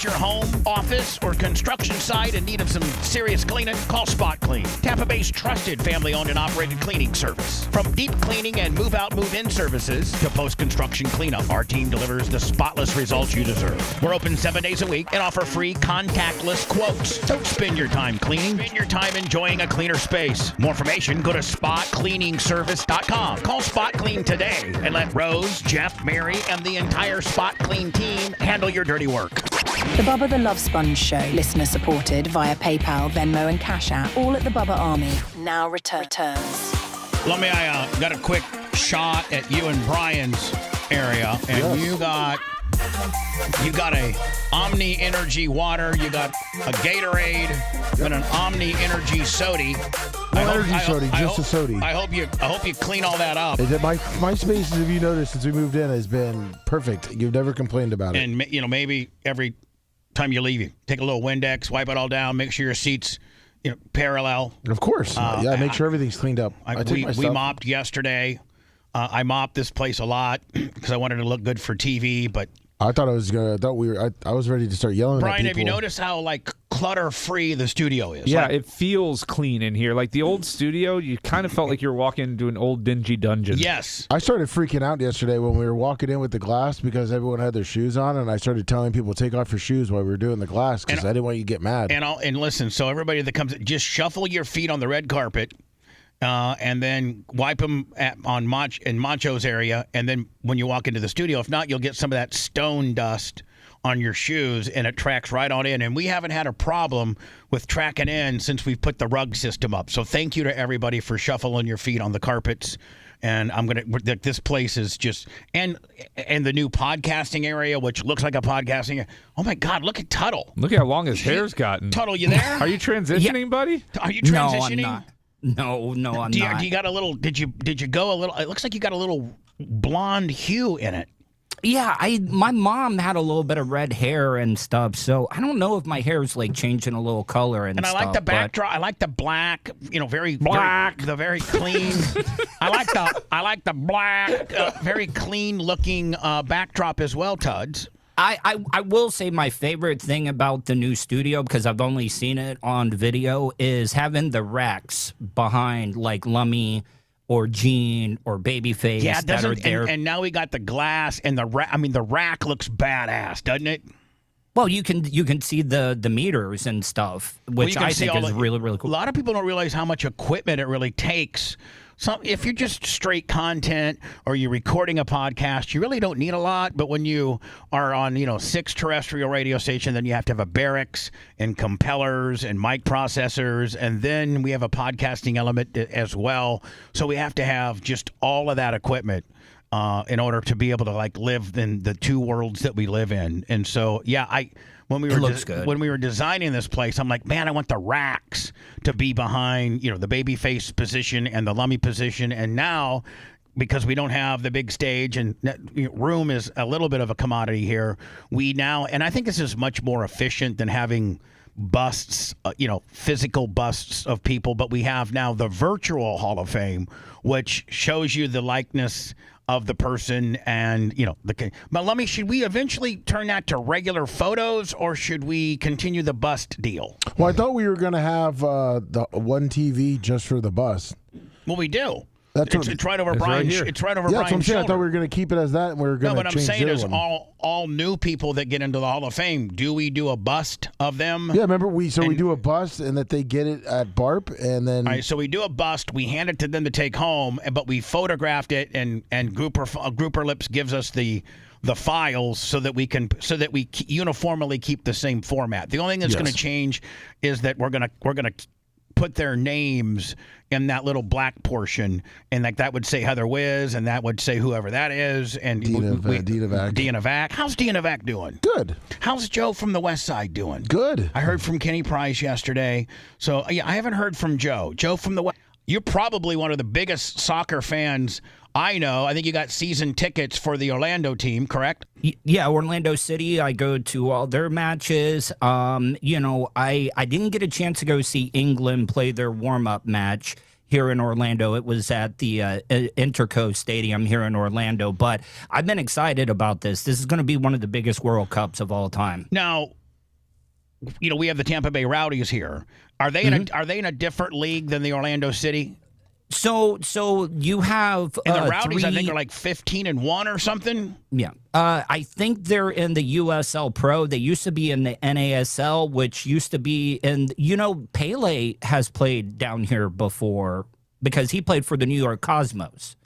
Your home, office, or construction site in need of some serious cleaning? Call Spot Clean, Tampa Bay's trusted family-owned and operated cleaning service. From deep cleaning and move-out, move-in services to post-construction cleanup, our team delivers the spotless results you deserve. We're open 7 days a week and offer free contactless quotes. Don't spend your time cleaning. Spend your time enjoying a cleaner space. More information, go to spotcleaningservice.com. Call Spot Clean today and let Rose, Jeff, Mary, and the entire Spot Clean team handle your dirty work. The Bubba the Love Sponge Show, listener supported via PayPal, Venmo, and Cash App, all at the Bubba Army, now returns. I got a quick shot at you and Brian's area, and you got a Omni Energy water, you got a Gatorade, and an Omni Energy Sody. Just a sody. I hope you clean all that up. My spaces, if you noticed, since we moved in, has been perfect. You've never complained about it. And maybe every time you leave, you take a little Windex, wipe it all down, make sure your seats, parallel. Of course, make sure everything's cleaned up. We mopped yesterday. I mopped this place a lot because I wanted to look good for TV, but I thought I was ready to start yelling Brian, at people. have you noticed how clutter-free the studio is? Yeah, it feels clean in here. Like the old studio, you kind of felt like you were walking into an old dingy dungeon. Yes. I started freaking out yesterday when we were walking in with the glass because everyone had their shoes on, and I started telling people, take off your shoes while we were doing the glass because I didn't want you to get mad. And listen, so everybody that comes, just shuffle your feet on the red carpet. And then wipe them in Macho's area, and then when you walk into the studio, if not, you'll get some of that stone dust on your shoes, and it tracks right on in. And we haven't had a problem with tracking in since we've put the rug system up. So thank you to everybody for shuffling your feet on the carpets. And this place is just, and the new podcasting area, which looks like a podcasting. Oh my God, look at Tuttle. Look how long his hair's gotten. Tuttle, you there? Are you transitioning, buddy? Are you transitioning? No, I'm not. Do you got a little, did you go a little, it looks like you got a little blonde hue in it. Yeah, my mom had a little bit of red hair and stuff, so I don't know if my hair's like changing a little color and stuff. And I like the backdrop. I like the black, very black, the very clean. I like the black, very clean looking backdrop as well, Tuds. I will say my favorite thing about the new studio, because I've only seen it on video, is having the racks behind like Lummy or Gene or Babyface that are there. And now we got the glass and the rack. I mean, the rack looks badass, doesn't it? Well, you can see the meters and stuff, which I think is really, really cool. A lot of people don't realize how much equipment it really takes. So if you're just straight content or you're recording a podcast, you really don't need a lot. But when you are on, 6 terrestrial radio stations, then you have to have a barracks and compellers and mic processors. And then we have a podcasting element as well. So we have to have just all of that equipment in order to be able to live in the two worlds that we live in. And so, when we were designing this place, I'm like, man, I want the racks to be behind, the Babyface position and the Lummy position. And now, because we don't have the big stage and room is a little bit of a commodity here, and I think this is much more efficient than having busts, physical busts of people. But we have now the virtual Hall of Fame, which shows you the likeness of the person and, But Lummy, should we eventually turn that to regular photos or should we continue the bust deal? Well, I thought we were going to have the one TV just for the bust. Well, we do. It's right over Brian's. It's right over Brian's that's what I'm saying. shoulder. I thought we were going to keep it as that, and we were going to change. No, what I'm saying is one. all new people that get into the Hall of Fame. Do we do a bust of them? Yeah, remember we do a bust, and that they get it at BARP, and then. All right, so we do a bust. We hand it to them to take home, but we photographed it, and Grouper Lips gives us the files so that we uniformly keep the same format. The only thing that's going to change is that we're gonna put their names in that little black portion, and that would say Heather Wiz, and that would say whoever that is, and Dina Vac. How's Dina Vac doing? Good. How's Joe from the West Side doing? Good. I heard from Kenny Price yesterday, so I haven't heard from Joe. Joe from the West. You're probably one of the biggest soccer fans I know. I think you got season tickets for the Orlando team, correct? Yeah, Orlando City. I go to all their matches. I didn't get a chance to go see England play their warm-up match here in Orlando. It was at the Interco Stadium here in Orlando. But I've been excited about this. This is going to be one of the biggest World Cups of all time. Now, we have the Tampa Bay Rowdies here. Are they in a different league than the Orlando City? So you have and the Rowdies, I think, are like 15-1 or something. Yeah, I think they're in the USL Pro. They used to be in the NASL, which used to be in. Pele has played down here before because he played for the New York Cosmos.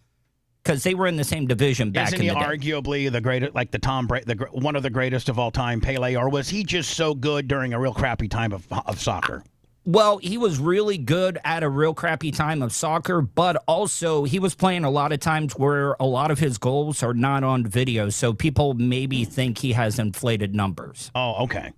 Because they were in the same division back in the day. Isn't he arguably the greatest, like the Tom Brady, one of the greatest of all time, Pele, or was he just so good during a real crappy time of soccer? Well, he was really good at a real crappy time of soccer, but also he was playing a lot of times where a lot of his goals are not on video, so people maybe think he has inflated numbers. Oh, okay.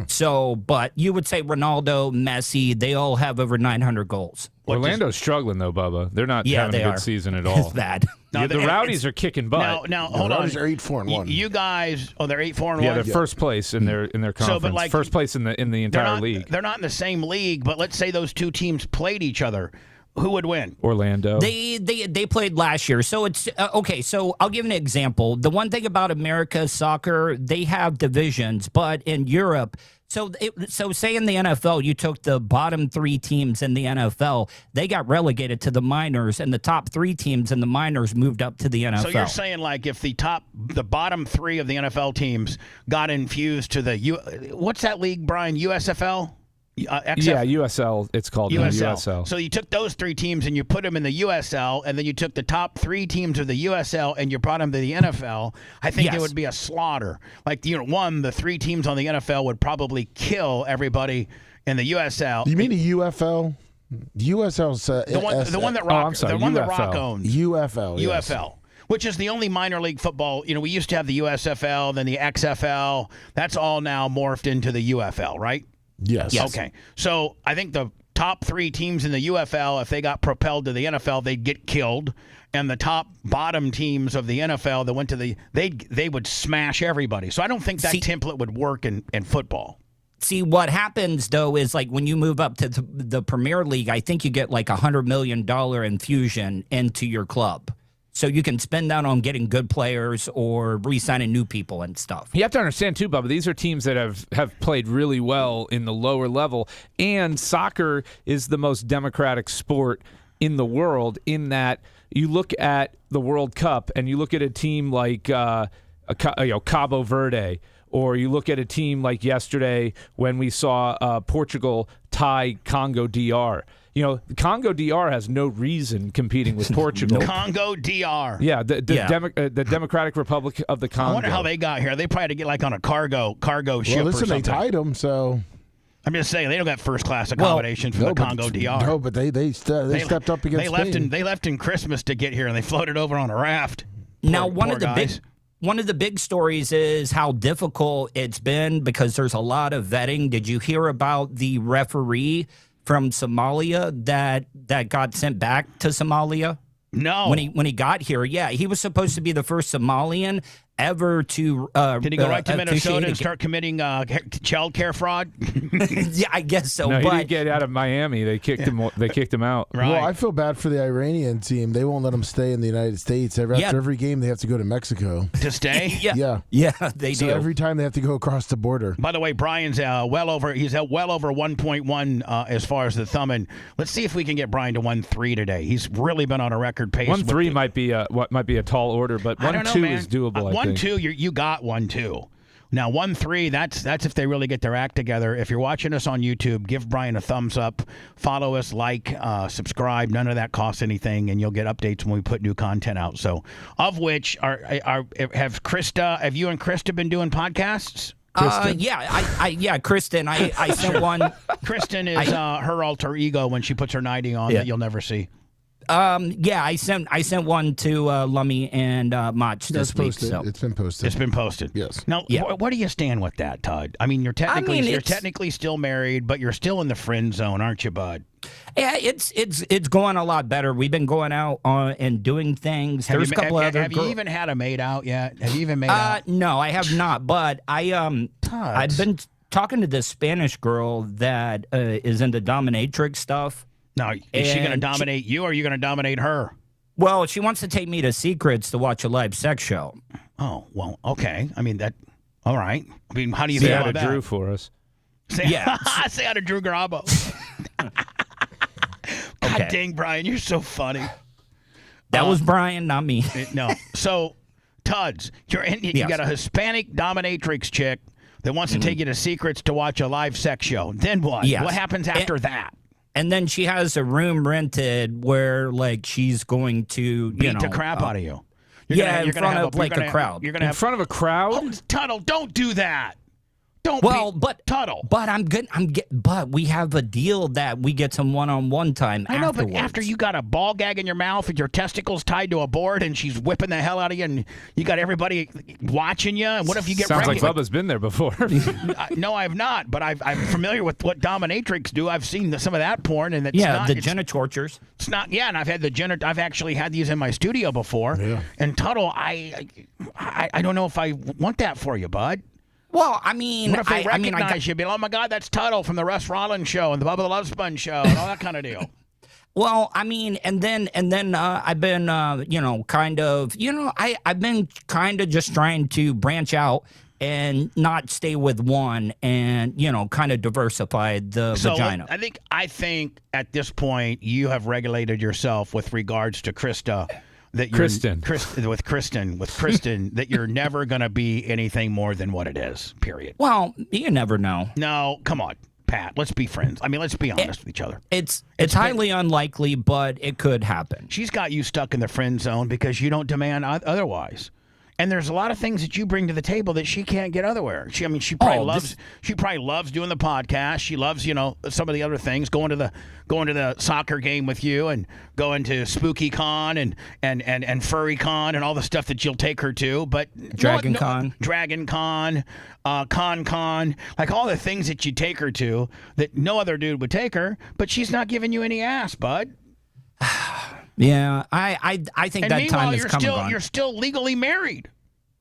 So, but you would say Ronaldo, Messi, they all have over 900 goals. Orlando's struggling, though, Bubba. They're not having a good season at all. It's bad. No, the Rowdies are kicking butt. Now hold on. The Rowdies are 8-4-1. You guys, they're 8-4-1. Yeah, they're first place in their conference. First place in the entire league. They're not in the same league, but let's say those two teams played each other. Who would win? Orlando. They played last year. So it's okay. So I'll give an example. The one thing about America's soccer, they have divisions, but in Europe, so say in the NFL, you took the bottom 3 teams in the NFL, they got relegated to the minors, and the top 3 teams in the minors moved up to the NFL. So you're saying like if the bottom 3 of the NFL teams got infused to what's that league, Brian? USFL? Yeah, USL. It's called USL. So you took those 3 teams and you put them in the USL, and then you took the top 3 teams of the USL and you brought them to the NFL. I think it would be a slaughter. Like, the 3 teams on the NFL would probably kill everybody in the USL. You mean the UFL? USL's the one that Rock, the one that Rock owns. UFL. Yes. UFL. Which is the only minor league football. We used to have the USFL, then the XFL. That's all now morphed into the UFL, right? Yes. Okay. So I think the top 3 teams in the UFL, if they got propelled to the NFL, they'd get killed. And the bottom teams of the NFL that went to they would smash everybody. So I don't think that template would work in football. See, what happens, though, is like when you move up to the Premier League, I think you get like $100 million infusion into your club. So you can spend that on getting good players or re-signing new people and stuff. You have to understand, too, Bubba, these are teams that have played really well in the lower level. And soccer is the most democratic sport in the world in that you look at the World Cup and you look at a team like Cabo Verde, or you look at a team like yesterday when we saw Portugal tie Congo DR. Congo DR has no reason competing with Portugal. Congo DR. Yeah, the Democratic Republic of the Congo. I wonder how they got here. They probably had to get like on a cargo ship or something. Listen, they tied them, so. I'm just saying they don't got first class accommodation for the Congo DR. No, but they stepped up against Spain. They left in Christmas to get here, and they floated over on a raft. Now, one of the big stories is how difficult it's been because there's a lot of vetting. Did you hear about the referee from Somalia that got sent back to Somalia? No. When he got here, yeah, he was supposed to be the first Somalian ever to. Did he go right to Minnesota and start committing child care fraud? Yeah, I guess so. No, he didn't get out of Miami. They kicked him. They kicked him out. Right. Well, I feel bad for the Iranian team. They won't let them stay in the United States. After every game, they have to go to Mexico to stay. Yeah, they do. So every time they have to go across the border. By the way, Brian's well over 1.1 as far as the thumb. And let's see if we can get Brian to 1.3 today. He's really been on a record pace. 1.3 might be a tall order, but 1.2 is doable. 1.2, you got 1.2. Now 1.3, that's if they really get their act together. If you're watching us on YouTube, give Brian a thumbs up, follow us, subscribe. None of that costs anything, and you'll get updates when we put new content out. So, of which have you and Krista been doing podcasts? Kristen. I sent one. Kristen is her alter ego when she puts her 90 on that you'll never see. I sent one to Lummy and Mach this week. So. It's been posted. It's been posted. Yes. Now, where do you stand with that, Todd? I mean, you're technically still married, but you're still in the friend zone, aren't you, bud? Yeah, it's going a lot better. We've been going out and doing things. There's a couple other. Have you even had a maid out yet? Have you even made out? No, I have not. But I've been talking to this Spanish girl that is into dominatrix stuff. Now, is she going to dominate you, or are you going to dominate her? Well, she wants to take me to Secrets to watch a live sex show. Oh, well, okay. I mean, all right. I mean, how do you feel about that? Say Drew for us. Say out of Drew Garabo. God dang, Brian, you're so funny. That was Brian, not me. No. So, Tuds, you got a Hispanic dominatrix chick that wants to take you to Secrets to watch a live sex show. Then what? Yes. What happens after that? And then she has a room rented where, she's going to, beat the crap out of you. In front of a crowd. You're gonna in front of a crowd? Oh, Tuttle, don't do that. Tuttle. But but we have a deal that we get some one-on-one time I know, afterwards. but after you got a ball gag in your mouth with your testicles tied to a board and she's whipping the hell out of you and you got everybody watching you, and what if you get Sounds like Bubba's been there before. No, I have not, but I'm familiar with what dominatrix do. I've seen some of that porn, and it's the genitortures. It's not, and I've had I've actually had these in my studio before. Yeah. And Tuttle, I don't know if I want that for you, bud. Well, I mean, what if they recognize you? Be like, oh my God, that's Tuttle from the Russ Rollins show and the Bubba the Love Sponge show and all that kind of deal. Well, I mean, and then I've been, I've been kind of just trying to branch out and not stay with one and, kind of diversify the vagina. I think at this point you have regulated yourself with regards to Krista. Kristen, that you're never going to be anything more than what it is, period. Well, you never know. No, come on. Pat. Let's be friends. I mean, let's be honest with each other. It's highly unlikely, but it could happen. She's got you stuck in the friend zone because you don't demand otherwise. And there's a lot of things that you bring to the table that she can't get otherwhere. She probably loves doing the podcast. She loves, some of the other things, going to the soccer game with you and going to Spooky Con and Furry Con and all the stuff that you'll take her to. But Dragon Con, Con, like all the things that you take her to that no other dude would take her. But she's not giving you any ass, bud. Yeah, I think and that time is coming. You're still legally married.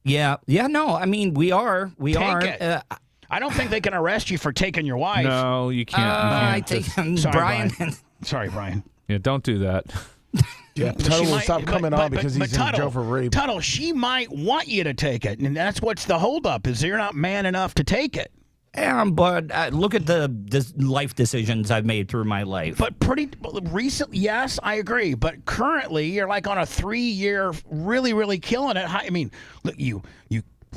Yeah. No, I mean we are. I don't think they can arrest you for taking your wife. No, you can't. I think Brian. Sorry, Brian. Yeah, don't do that. Yeah, Tuttle will stop coming on because he's in jail for rape. Tuttle, she might want you to take it, and that's what's the holdup is you're not man enough to take it. Yeah, but look at the life decisions I've made through my life. But pretty recently, yes, I agree. But currently, you're like on a 3-year, really, really killing it. I mean, look, you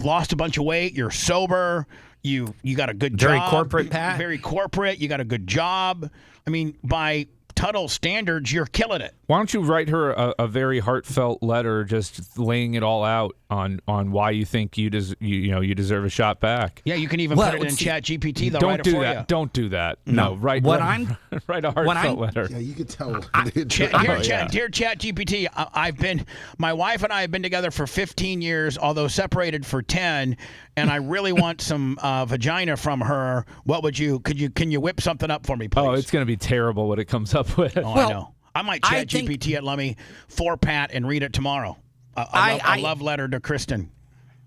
lost a bunch of weight. You're sober. You got a good job. Very corporate, Pat. Very corporate. You got a good job. I mean, by Tuttle standards, you're killing it. Why don't you write her a very heartfelt letter, just laying it all out on why you think you deserve a shot back? Yeah, you can even put it in Chat GPT. They'll write it for you. Don't do that. No, write a heartfelt letter. Yeah, you could tell. Dear Chat GPT, my wife and I have been together for 15 years, although separated for 10, and I really want some vagina from her. What would can you whip something up for me, please? Oh, it's going to be terrible what it comes up with. Oh, I know. I might Chat GPT it, let me for Pat and read it tomorrow. A love letter to Kristen.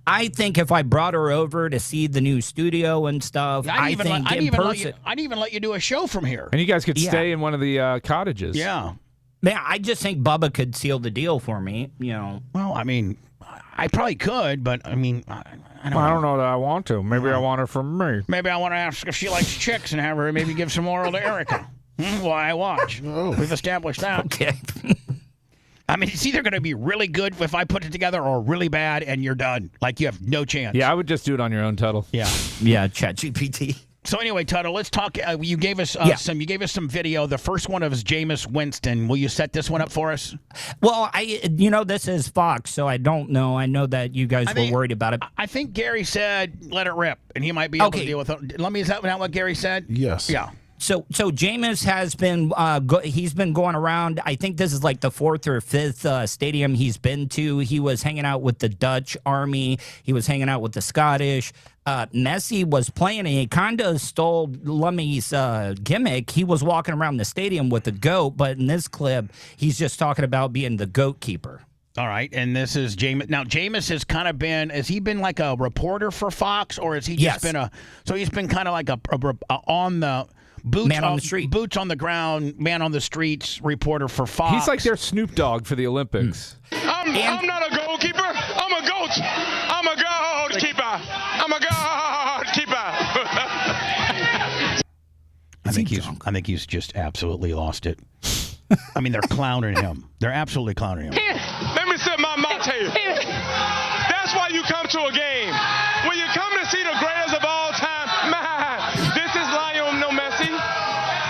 I think if I brought her over to see the new studio and stuff, I'd even let you do a show from here. And you guys could stay in one of the cottages. Yeah. Man, I just think Bubba could seal the deal for me, Well, I mean, I probably could, but I mean, I don't know that I want to. Maybe I want her for me. Maybe I want to ask if she likes chicks and have her maybe give some oral to Erica. Why I watch. We've established that. Okay. I mean, it's either going to be really good if I put it together or really bad and you're done. Like you have no chance. Yeah, I would just do it on your own, Tuttle. Yeah. Yeah, Chat GPT. So anyway, Tuttle, let's talk. You gave us some video. The first one of Jameis Winston. Will you set this one up for us? Well, this is Fox, so I don't know. I know that you guys were worried about it. I think Gary said let it rip, and he might be able to deal with it. Is that not what Gary said? Yes. Yeah. So Jameis has been he's been going around. I think this is like the 4th or 5th stadium he's been to. He was hanging out with the Dutch Army. He was hanging out with the Scottish. Messi was playing, and he kind of stole Lummy's gimmick. He was walking around the stadium with a goat, but in this clip, he's just talking about being the goat keeper. All right, and this is Jameis. Now, Jameis has kind of been, has he been like a reporter for Fox, or has he just been so he's been kind of like a on the... Man on the street. Boots on the ground, man on the streets reporter for Fox. He's like their Snoop Dogg for the Olympics. I'm not a goalkeeper. I'm a goat. I'm a goalkeeper. I'm a goalkeeper. I think he's just absolutely lost it. I mean, they're clowning him. They're absolutely clowning him. Here, let me sip my mate. That's why you come to a game. When you come to see the greatest of all time, man, this is Lionel Messi.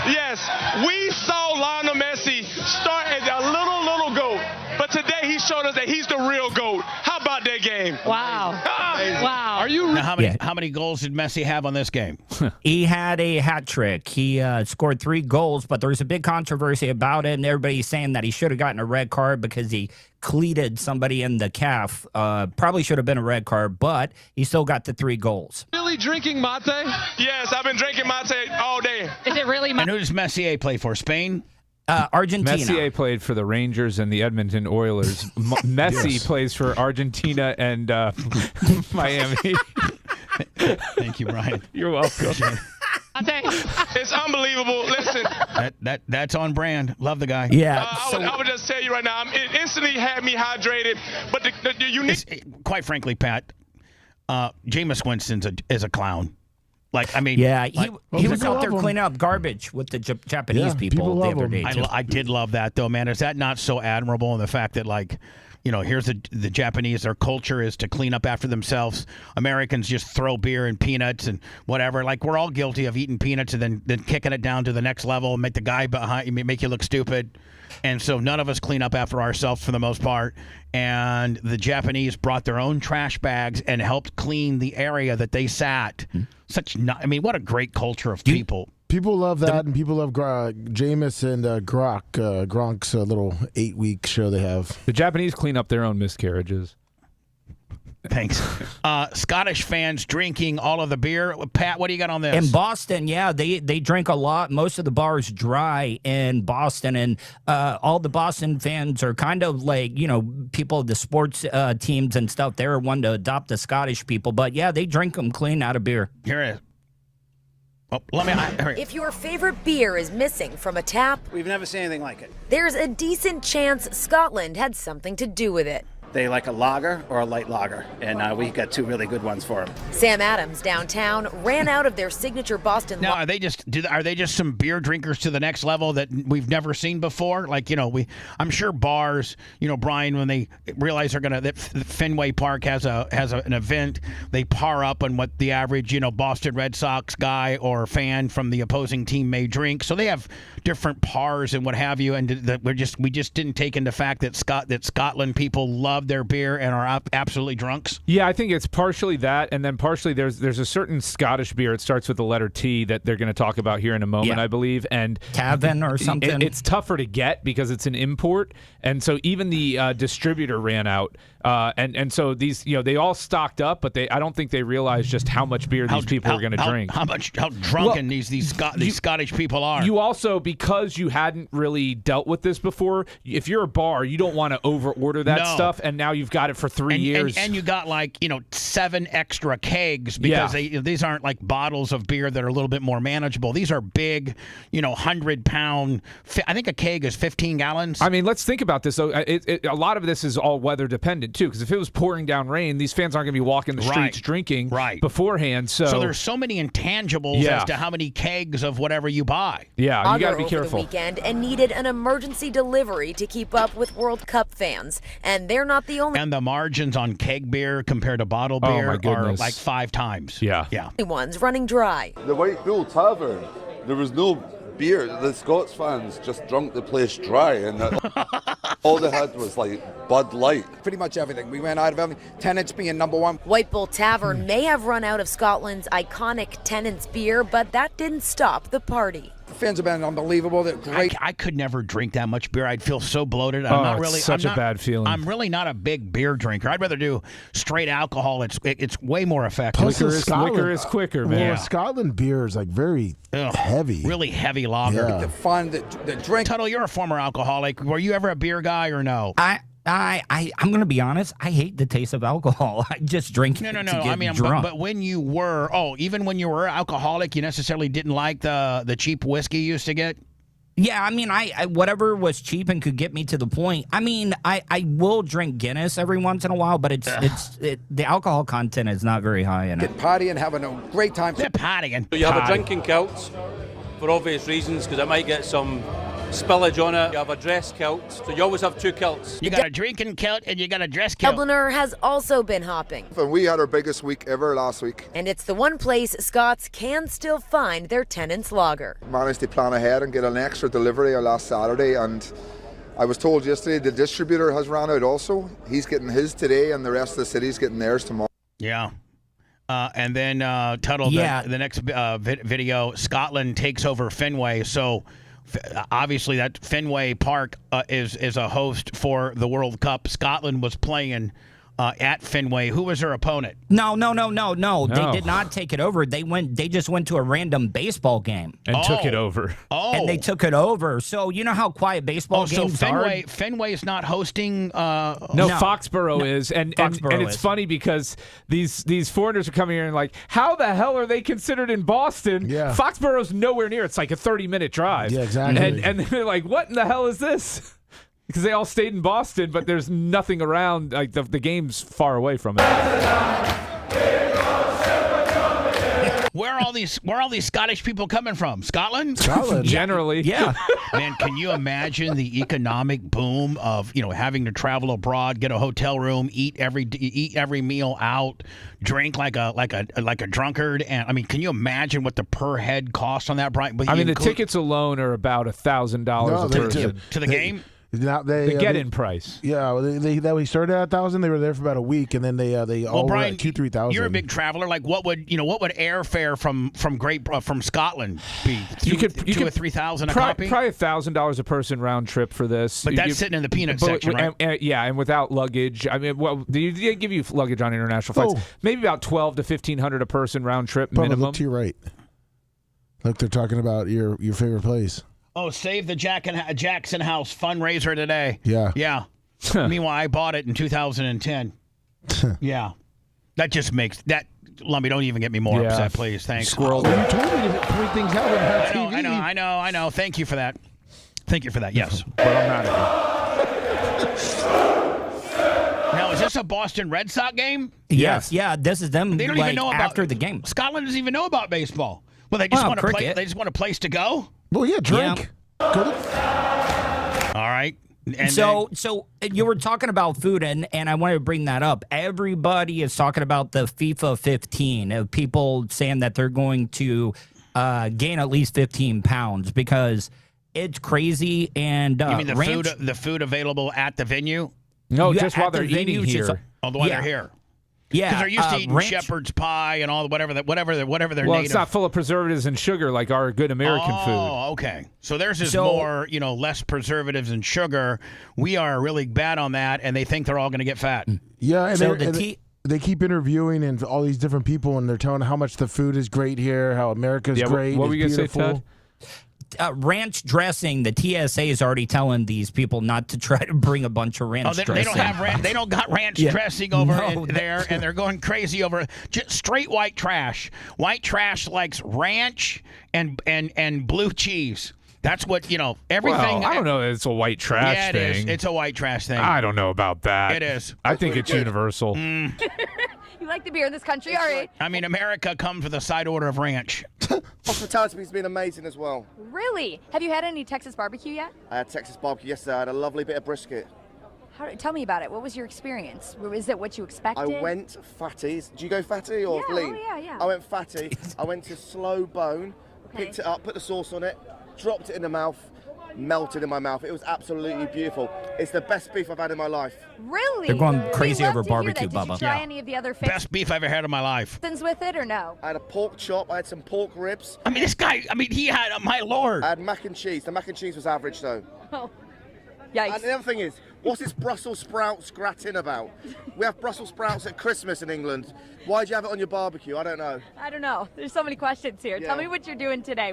Yes, we saw Lionel Messi start as a little goat, but today he showed us that he's the real goat. How about that game? Wow. Wow. Are you? Now, how many goals did Messi have on this game? He had a hat trick. He scored 3 goals, but there's a big controversy about it, and everybody's saying that he should have gotten a red card because he cleated somebody in the calf. Probably should have been a red card, but he still got the 3 goals. Really drinking mate? Yes, I've been drinking mate all day. Is it really And who does Messier play for? Spain? Argentina. Messier played for the Rangers and the Edmonton Oilers. Messi plays for Argentina and Miami. Thank you, Brian. You're welcome. It's unbelievable. Listen. That's on brand. Love the guy. Yeah. I would just tell you right now, it instantly had me hydrated. But the unique... Quite frankly, Pat, Jameis Winston is a clown. Like, I mean, yeah, he was people out there love him. cleaning up garbage with the Japanese Yeah, people people the love other him. day. too. I did love that, though, man. Is that not so admirable in the fact that, like, you know, here's the Japanese, their culture is to clean up after themselves. Americans just throw beer and peanuts and whatever. Like, we're all guilty of eating peanuts and then kicking it down to the next level and make the guy behind you, make you look stupid. And so none of us clean up after ourselves for the most part. And the Japanese brought their own trash bags and helped clean the area that they sat. I mean, what a great culture of people. People love that, and people love Jameis and Gronk's little 8-week show they have. The Japanese clean up their own miscarriages. Thanks. Scottish fans drinking all of the beer. Pat, what do you got on this? In Boston, yeah, they drink a lot. Most of the bars dry in Boston, and all the Boston fans are kind of like, you know, people, the sports teams and stuff. They're one to adopt the Scottish people, but yeah, they drink them clean out of beer. Here it is. Oh, If your favorite beer is missing from a tap, we've never seen anything like it. There's a decent chance Scotland had something to do with it. They like a lager or a light lager, and we got two really good ones for them. Sam Adams downtown ran out of their signature Boston. Now, are they just some beer drinkers to the next level that we've never seen before? Like, you know, I'm sure bars, you know, Brian, when they realize that Fenway Park has an event, they par up on what the average, you know, Boston Red Sox guy or fan from the opposing team may drink. So they have different pars and what have you, and we just didn't take into fact that Scotland people love their beer and are absolutely drunks. Yeah, I think it's partially that, and then partially there's a certain Scottish beer. It starts with the letter T that they're going to talk about here in a moment, I believe. And Tavern or something. It's tougher to get because it's an import, and so even the distributor ran out. And so these, you know, they all stocked up, but I don't think they realized just how much beer these people are going to drink. How drunken these Scottish people are. You also, because you hadn't really dealt with this before, if you're a bar, you don't want to over-order that stuff, and now you've got it for 3 years. And you got, like, you know, 7 extra kegs because these aren't like bottles of beer that are a little bit more manageable. These are big, you know, 100-pound. I think a keg is 15 gallons. I mean, let's think about this, though. A lot of this is all weather dependent, too, because if it was pouring down rain, these fans aren't going to be walking the streets drinking beforehand. So there's so many intangibles as to how many kegs of whatever you buy. Yeah, you got to be careful. Over the weekend and needed an emergency delivery to keep up with World Cup fans, and they're not the only. And the margins on keg beer compared to bottled beer are like 5 times. Yeah. Ones running dry. The White Bull Tavern, there was no beer. The Scots fans just drunk the place dry, and all they had was like Bud Light. Pretty much everything. We ran out of everything. Tennent's being number one. White Bull Tavern may have run out of Scotland's iconic Tennent's beer, but that didn't stop the party. The fans have been unbelievable. They're great. I could never drink that much beer. I'd feel so bloated. It's such a bad feeling. I'm really not a big beer drinker. I'd rather do straight alcohol. It's way more effective. Liquor is quicker, man. Well, Scotland beer is like very heavy. Really heavy lager. Yeah. The fun, the drink. Tuttle, you're a former alcoholic. Were you ever a beer guy or no? I'm going to be honest. I hate the taste of alcohol. I just drink to get drunk. But when you were, even when you were alcoholic, you necessarily didn't like the cheap whiskey you used to get? Yeah, I mean, I whatever was cheap and could get me to the point. I mean, I will drink Guinness every once in a while, but the alcohol content is not very high in it. Get partying, having a great time. They're partying. So you have a drinking kilt for obvious reasons, because it might get some spillage on it. You have a dress kilt, so you always have 2 kilts. You got a drinking kilt and you got a dress kilt. Dubliner has also been hopping. And we had our biggest week ever last week. And it's the one place Scots can still find their Tennent's lager. Managed to plan ahead and get an extra delivery last Saturday, and I was told yesterday the distributor has ran out also. He's getting his today, and the rest of the city's getting theirs tomorrow. Yeah. And then, Tuttle, the next video, Scotland takes over Fenway. So obviously that Fenway Park is a host for the World Cup. Scotland was playing at Fenway. Who was their opponent? No. They did not take it over. They just went to a random baseball game and took it over. And they took it over. So you know how quiet baseball games are. Fenway is not hosting. No, Foxborough is, and it's funny because these foreigners are coming here and like, how the hell are they considered in Boston? Yeah. Foxborough's nowhere near. It's like a 30-minute drive. Yeah, exactly. And they're like, what in the hell is this? Because they all stayed in Boston, but there's nothing around. Like the game's far away from it. Where are all these Scottish people coming from? Scotland? Generally. Yeah. Man, can you imagine the economic boom of, having to travel abroad, get a hotel room, eat every meal out, drink like a drunkard, and I mean, can you imagine what the per head cost on that, Brian? I mean, the tickets alone are about $1,000 a person to the game. Now the get-in price. Yeah, they started at 1,000. They were there for about a week, and then they all were at 2,000-3,000. You're a big traveler. Like, what would airfare from Scotland be? You could 2,000 or 3,000 a copy. Probably $1,000 a person round trip for this. But that's sitting in the peanut section, right? And without luggage. I mean, well, they give you luggage on international flights. Maybe about $1,200 to $1,500 a person round trip minimum. Look to your right. Look, they're talking about your favorite place. Oh, Save the Jackson House fundraiser today. Yeah. Yeah. Meanwhile, I bought it in 2010. Yeah. That just makes that. Lummy, don't even get me more upset, please. Thanks. Squirrel. You told me to point things out on her TV. I know. Thank you for that. Yes. But I'm not again. Now, is this a Boston Red Sox game? Yes. Yeah, this is them. They don't even know after the game. Scotland doesn't even know about baseball. Well, they just want to play. They just want a place to go. Well, yeah, drink. Yeah. All right. And so you were talking about food, and I wanted to bring that up. Everybody is talking about the FIFA 15 of people saying that they're going to gain at least 15 pounds because it's crazy. And you mean the food available at the venue? No, just while they're eating here. While they're here. Yeah, because they're used to eating shepherd's pie and all whatever their native. Well, it's not full of preservatives and sugar like our good American food. Oh, okay. So theirs is more, less preservatives and sugar. We are really bad on that, and they think they're all going to get fat. Yeah, and they keep interviewing and all these different people, and they're telling how much the food is great here, how America's great. What were you going to say, Ted? Ranch dressing, the TSA is already telling these people not to try to bring a bunch of ranch dressing. They don't have they don't got ranch dressing over there, and they're going crazy over just straight white trash. White trash likes ranch and blue cheese. That's what, everything. Well, I don't know that it's a white trash thing. Yeah, it is. It's a white trash thing. I don't know about that. It is. I think it's universal. You like the beer in this country? All right. I mean, America comes with a side order of ranch. Hospitality has been amazing as well. Really? Have you had any Texas barbecue yet? I had Texas barbecue yesterday. I had a lovely bit of brisket. Tell me about it. What was your experience? Is it what you expected? I went fatty. Do you go fatty or lean? Oh, yeah. I went fatty. I went to slow bone, picked it up, put the sauce on it, dropped it in the mouth, melted in my mouth. It was absolutely beautiful. It's the best beef I've had in my life. Really? They're going crazy over barbecue, Bubba. Did you try any of the other best beef I've ever had in my life? With it or no? I had a pork chop. I had some pork ribs. I mean, this guy. I mean, he had my lord. I had mac and cheese. The mac and cheese was average though. Oh, yikes! And the other thing is, what's this Brussels sprouts gratin about? We have Brussels sprouts at Christmas in England. Why'd you have it on your barbecue? I don't know. I don't know. There's so many questions here. Yeah. Tell me what you're doing today.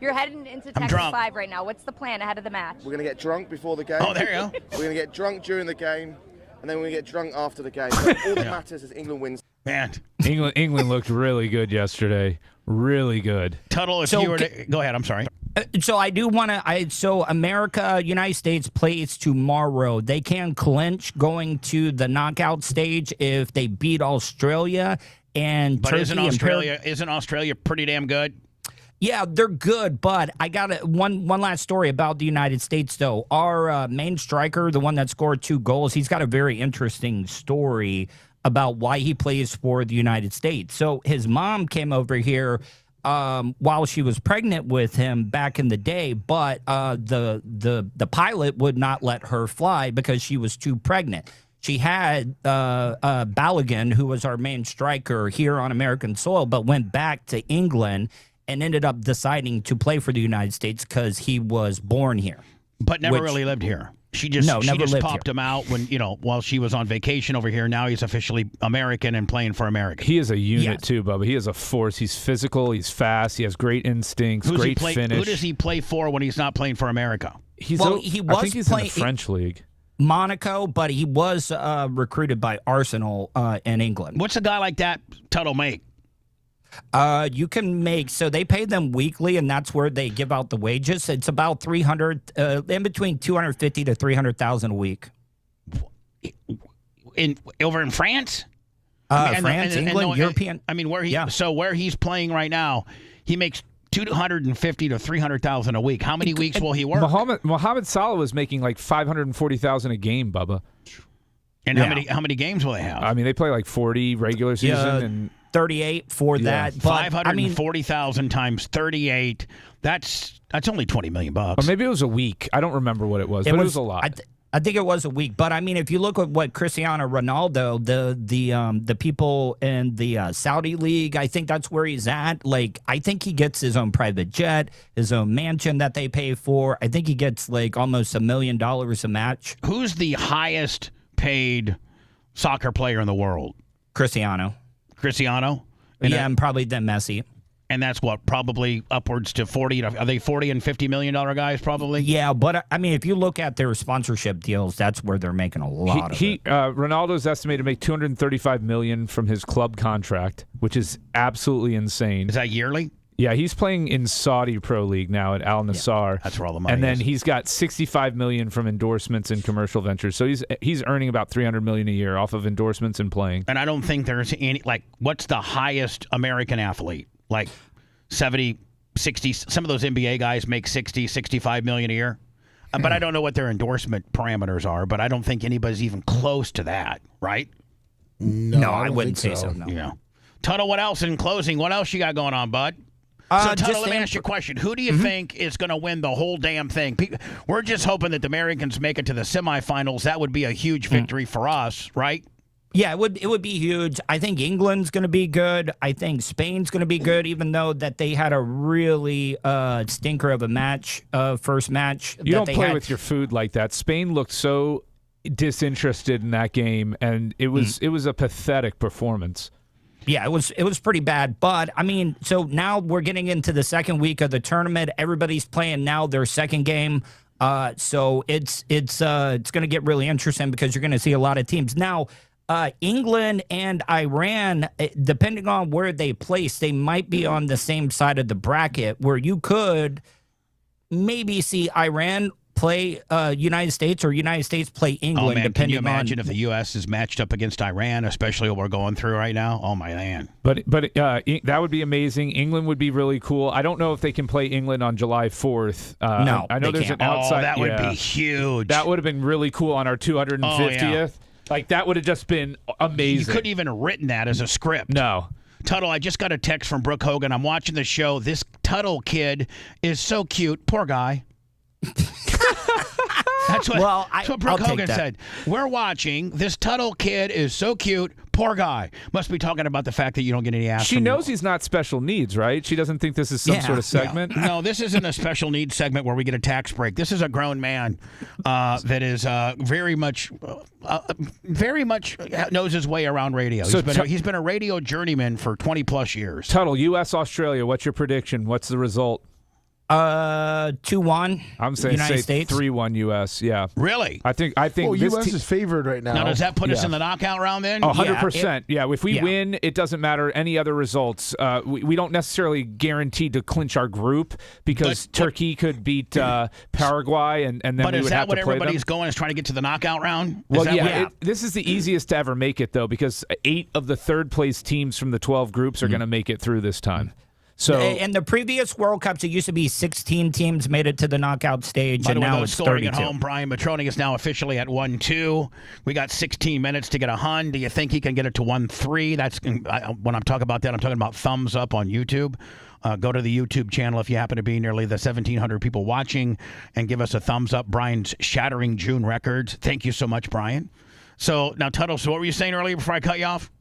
You're heading into Texas 5 right now. What's the plan ahead of the match? We're gonna get drunk before the game. Oh, there you go. We're gonna get drunk during the game, and then we're gonna get drunk after the game. But all that matters is England wins. Man, England looked really good yesterday. Really good. Tuttle, if you were to go ahead, I'm sorry. So I do want to. So America, United States plays tomorrow. They can clinch going to the knockout stage if they beat Australia and Turkey. But isn't Australia pretty damn good? Yeah, they're good, but I got one last story about the United States, though. Our main striker, the one that scored 2 goals, he's got a very interesting story about why he plays for the United States. So his mom came over here while she was pregnant with him back in the day, but the pilot would not let her fly because she was too pregnant. She had Balogun, who was our main striker here on American soil, but went back to England and ended up deciding to play for the United States because he was born here. But never really lived here. She just popped him out when, while she was on vacation over here. Now he's officially American and playing for America. He is a unit too, Bubba. He is a force. He's physical. He's fast. He has great instincts, great finish. Who does he play for when he's not playing for America? I think he's in the French league. Monaco, but he was recruited by Arsenal in England. What's a guy like that Tuttle make? You can make, so they pay them weekly, and that's where they give out the wages. It's about 300, in between 250 to 300,000 a week. Over in France? France, England, European. I mean, where he's playing right now, he makes $250,000 to $300,000 a week. How many weeks will he work? Mohamed Salah was making like $540,000 a game, Bubba. And how many games will they have? I mean, they play like 40 regular season and 38 for that. But 540,000 times 38. That's only $20 million. Or maybe it was a week. I don't remember what it was, but it was a lot. I think it was a week. But I mean, if you look at what Cristiano Ronaldo, the people in the Saudi league, I think that's where he's at. Like, I think he gets his own private jet, his own mansion that they pay for. I think he gets like almost $1 million a match. Who's the highest paid soccer player in the world? Cristiano. And probably then Messi. And that's what, probably upwards to 40. Are they 40 and $50 million guys probably? Yeah, but I mean, if you look at their sponsorship deals, that's where they're making a lot of it. Ronaldo's estimated to make $235 million from his club contract, which is absolutely insane. Is that yearly? Yeah, he's playing in Saudi Pro League now at Al Nassr. Yeah, that's where all the money is. And then he's got $65 million from endorsements and commercial ventures. So he's earning about $300 million a year off of endorsements and playing. And I don't think there's any, like, what's the highest American athlete? Like 70, 60, some of those NBA guys make 60, 65 million a year. But I don't know what their endorsement parameters are, but I don't think anybody's even close to that, right? No, I wouldn't say so. No. You know. Tuttle, what else in closing? What else you got going on, bud? So, Tuttle, let me ask you a question. Who do you think is going to win the whole damn thing? We're just hoping that the Americans make it to the semifinals. That would be a huge victory for us, right? Yeah, it would be huge. I think England's going to be good. I think Spain's going to be good, even though that they had a really stinker of a match, first match. You don't play with your food like that. Spain looked so disinterested in that game, and it was a pathetic performance. Yeah, it was pretty bad. But, I mean, so now we're getting into the second week of the tournament. Everybody's playing now their second game. So it's going to get really interesting because you're going to see a lot of teams. Now, England and Iran, depending on where they place, they might be on the same side of the bracket where you could maybe see Iran play United States or United States play England. Oh, man, depending can you imagine if the U.S. is matched up against Iran, especially what we're going through right now? Oh, my man. But that would be amazing. England would be really cool. I don't know if they can play England on July 4th. No, I know there's can't. an outside. Oh, that would be huge. That would have been really cool on our 250th. Oh, yeah. Like, that would have just been amazing. You couldn't even have written that as a script. No. Tuttle, I just got a text from Brooke Hogan. I'm watching the show. This Tuttle kid is so cute. Poor guy. That's what Brooke Hogan said. We're watching. This Tuttle kid is so cute. Poor guy. Must be talking about the fact that you don't get any ass. She knows he's not special needs, right? She doesn't think this is some sort of segment. No, this isn't a special needs segment where we get a tax break. This is a grown man that is very much knows his way around radio. So he's been a radio journeyman for 20 plus years. Tuttle, U.S. Australia. What's your prediction? What's the result? 2-1. I'm saying United States. 3-1 U.S. Yeah. Really? I think. Well, U.S. is favored right now. Now, does that put us in the knockout round then? 100%. Yeah. If we win, it doesn't matter any other results. We don't necessarily guarantee to clinch our group because Turkey could beat Paraguay, and then we would have to play them. But is that what everybody's going, is trying to get to the knockout round? Well, this is the easiest to ever make it, though, because 8 of the third-place teams from the 12 groups are going to make it through this time. So, in the previous World Cups, it used to be 16 teams made it to the knockout stage, and now it's 32. At home, Brian Matroni is now officially at 1-2. We got 16 minutes to get a hun. Do you think he can get it to 1-3? That's when I'm talking about that. I'm talking about thumbs up on YouTube. Go to the YouTube channel if you happen to be nearly the 1,700 people watching, and give us a thumbs up. Brian's shattering June records. Thank you so much, Brian. So now, Tuttle. So what were you saying earlier before I cut you off?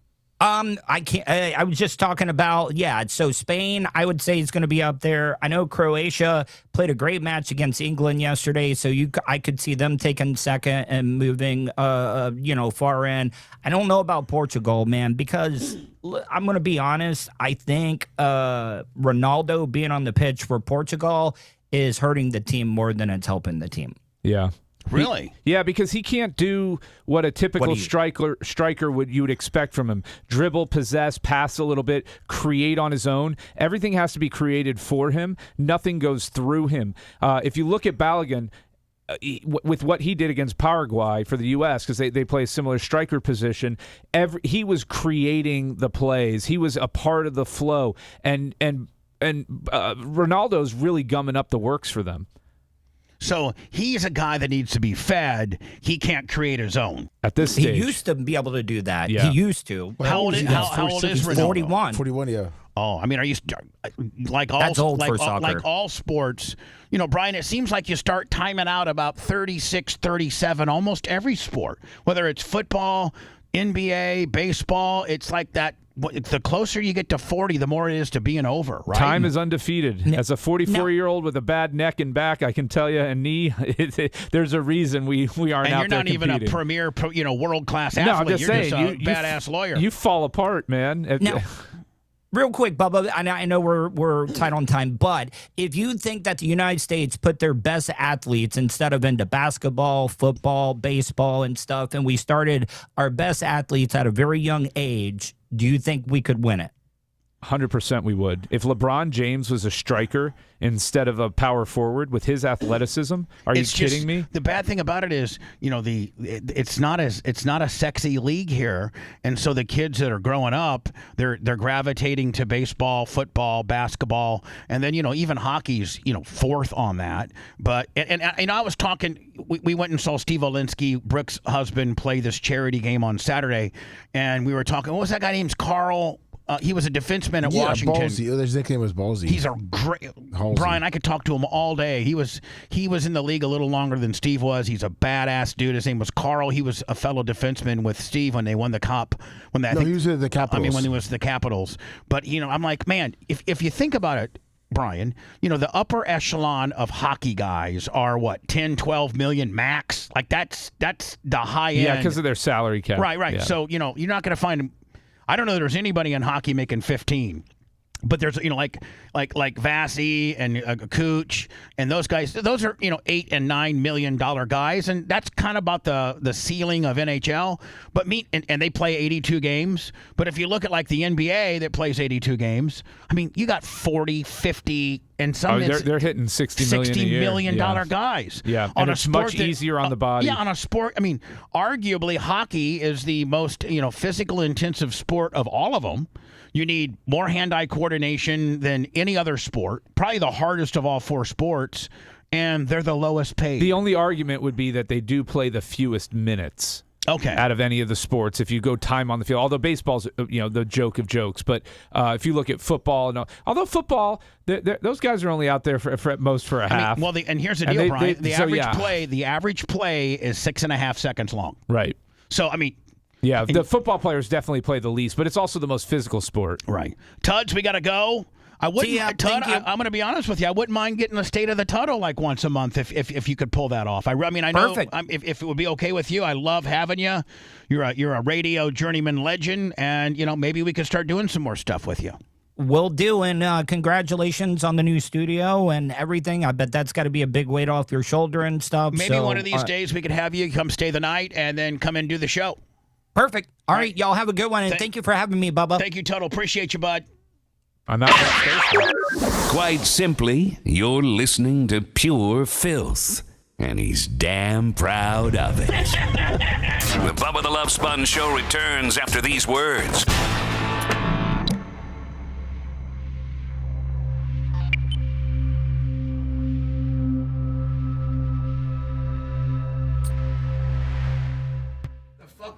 I can't. I was just talking about So Spain, I would say, is going to be up there. I know Croatia played a great match against England yesterday, so I could see them taking second and moving, far in. I don't know about Portugal, man, because I'm going to be honest. I think Ronaldo being on the pitch for Portugal is hurting the team more than it's helping the team. Yeah. Really? Yeah, because he can't do what a typical striker would expect from him. Dribble, possess, pass a little bit, create on his own. Everything has to be created for him. Nothing goes through him. If you look at Balogun, with what he did against Paraguay for the U.S., because they play a similar striker position, he was creating the plays. He was a part of the flow, and Ronaldo's really gumming up the works for them. So he's a guy that needs to be fed. He can't create his own. At this stage. He used to be able to do that. Yeah. He used to. How old is Ronaldo? 41. 41, yeah. Oh, I mean, are you like all That's old for soccer. Like all sports? You know, Brian, it seems like you start timing out about 36, 37, almost every sport. Whether it's football, NBA, baseball, it's like that. The closer you get to 40, the more it is to being over, right? Time is undefeated. As a 44-year-old with a bad neck and back, I can tell you, and knee, there's a reason we aren't and out there you're not even a competing. premier, world-class athlete. No, I'm just you're saying, just a you badass lawyer. You fall apart, man. Now, real quick, Bubba, I know we're tight on time, but if you think that the United States put their best athletes instead of into basketball, football, baseball, and stuff, and we started our best athletes at a very young age, do you think we could win it? 100% we would. If LeBron James was a striker instead of a power forward with his athleticism, are you kidding me? The bad thing about it is, it's not a sexy league here, and so the kids that are growing up, they're gravitating to baseball, football, basketball, and then even hockey's fourth on that. But and I was talking. We went and saw Steve Olinsky, Brooks' husband, play this charity game on Saturday, and we were talking. What was that guy named? Carl. He was a defenseman at Washington. Ballsy. His nickname was Ballsy. He's a great Brian. I could talk to him all day. He was in the league a little longer than Steve was. He's a badass dude. His name was Carl. He was a fellow defenseman with Steve when they won the cup. He was at the Capitals. I mean, when he was the Capitals. But I'm like, man, if you think about it, Brian, the upper echelon of hockey guys are what, 10, 12 million max? Like that's the high end. Yeah, because of their salary cap. Right. Yeah. So you're not going to find. I don't know that there's anybody in hockey making 15, but there's like Vasi and Cooch and those guys. Those are $8 and $9 million guys, and that's kind of about the ceiling of NHL. But and they play 82 games. But if you look at like the NBA that plays 82 games, I mean, you got 40, 50, and some they're hitting $60 million dollar guys. Yeah, and it's much easier on the body. Yeah, on a sport. I mean, arguably hockey is the most physical intensive sport of all of them. You need more hand-eye coordination than any other sport. Probably the hardest of all four sports, and they're the lowest paid. The only argument would be that they do play the fewest minutes. Okay. Out of any of the sports, if you go time on the field, although baseball's the joke of jokes, but if you look at football, although football, those guys are only out there for at most for a half. Well, and here's the deal, Brian. The average play is 6.5 seconds long. Right. So I mean. Yeah, the football players definitely play the least, but it's also the most physical sport. Right. Tuds, we got to go. I wouldn't, Tud, I'm going to be honest with you. I wouldn't mind getting a State of the Tuttle like once a month if you could pull that off. I mean, I know Perfect. If it would be okay with you, I love having you. You're a radio journeyman legend, and maybe we could start doing some more stuff with you. Will do, and congratulations on the new studio and everything. I bet that's got to be a big weight off your shoulder and stuff. Maybe one of these days we could have you come stay the night and then come and do the show. Perfect. All right, y'all have a good one, and thank you for having me, Bubba. Thank you, Tuttle. Appreciate you, bud. I'm not Quite simply, you're listening to pure filth, and he's damn proud of it. The Bubba the Love Sponge Show returns after these words.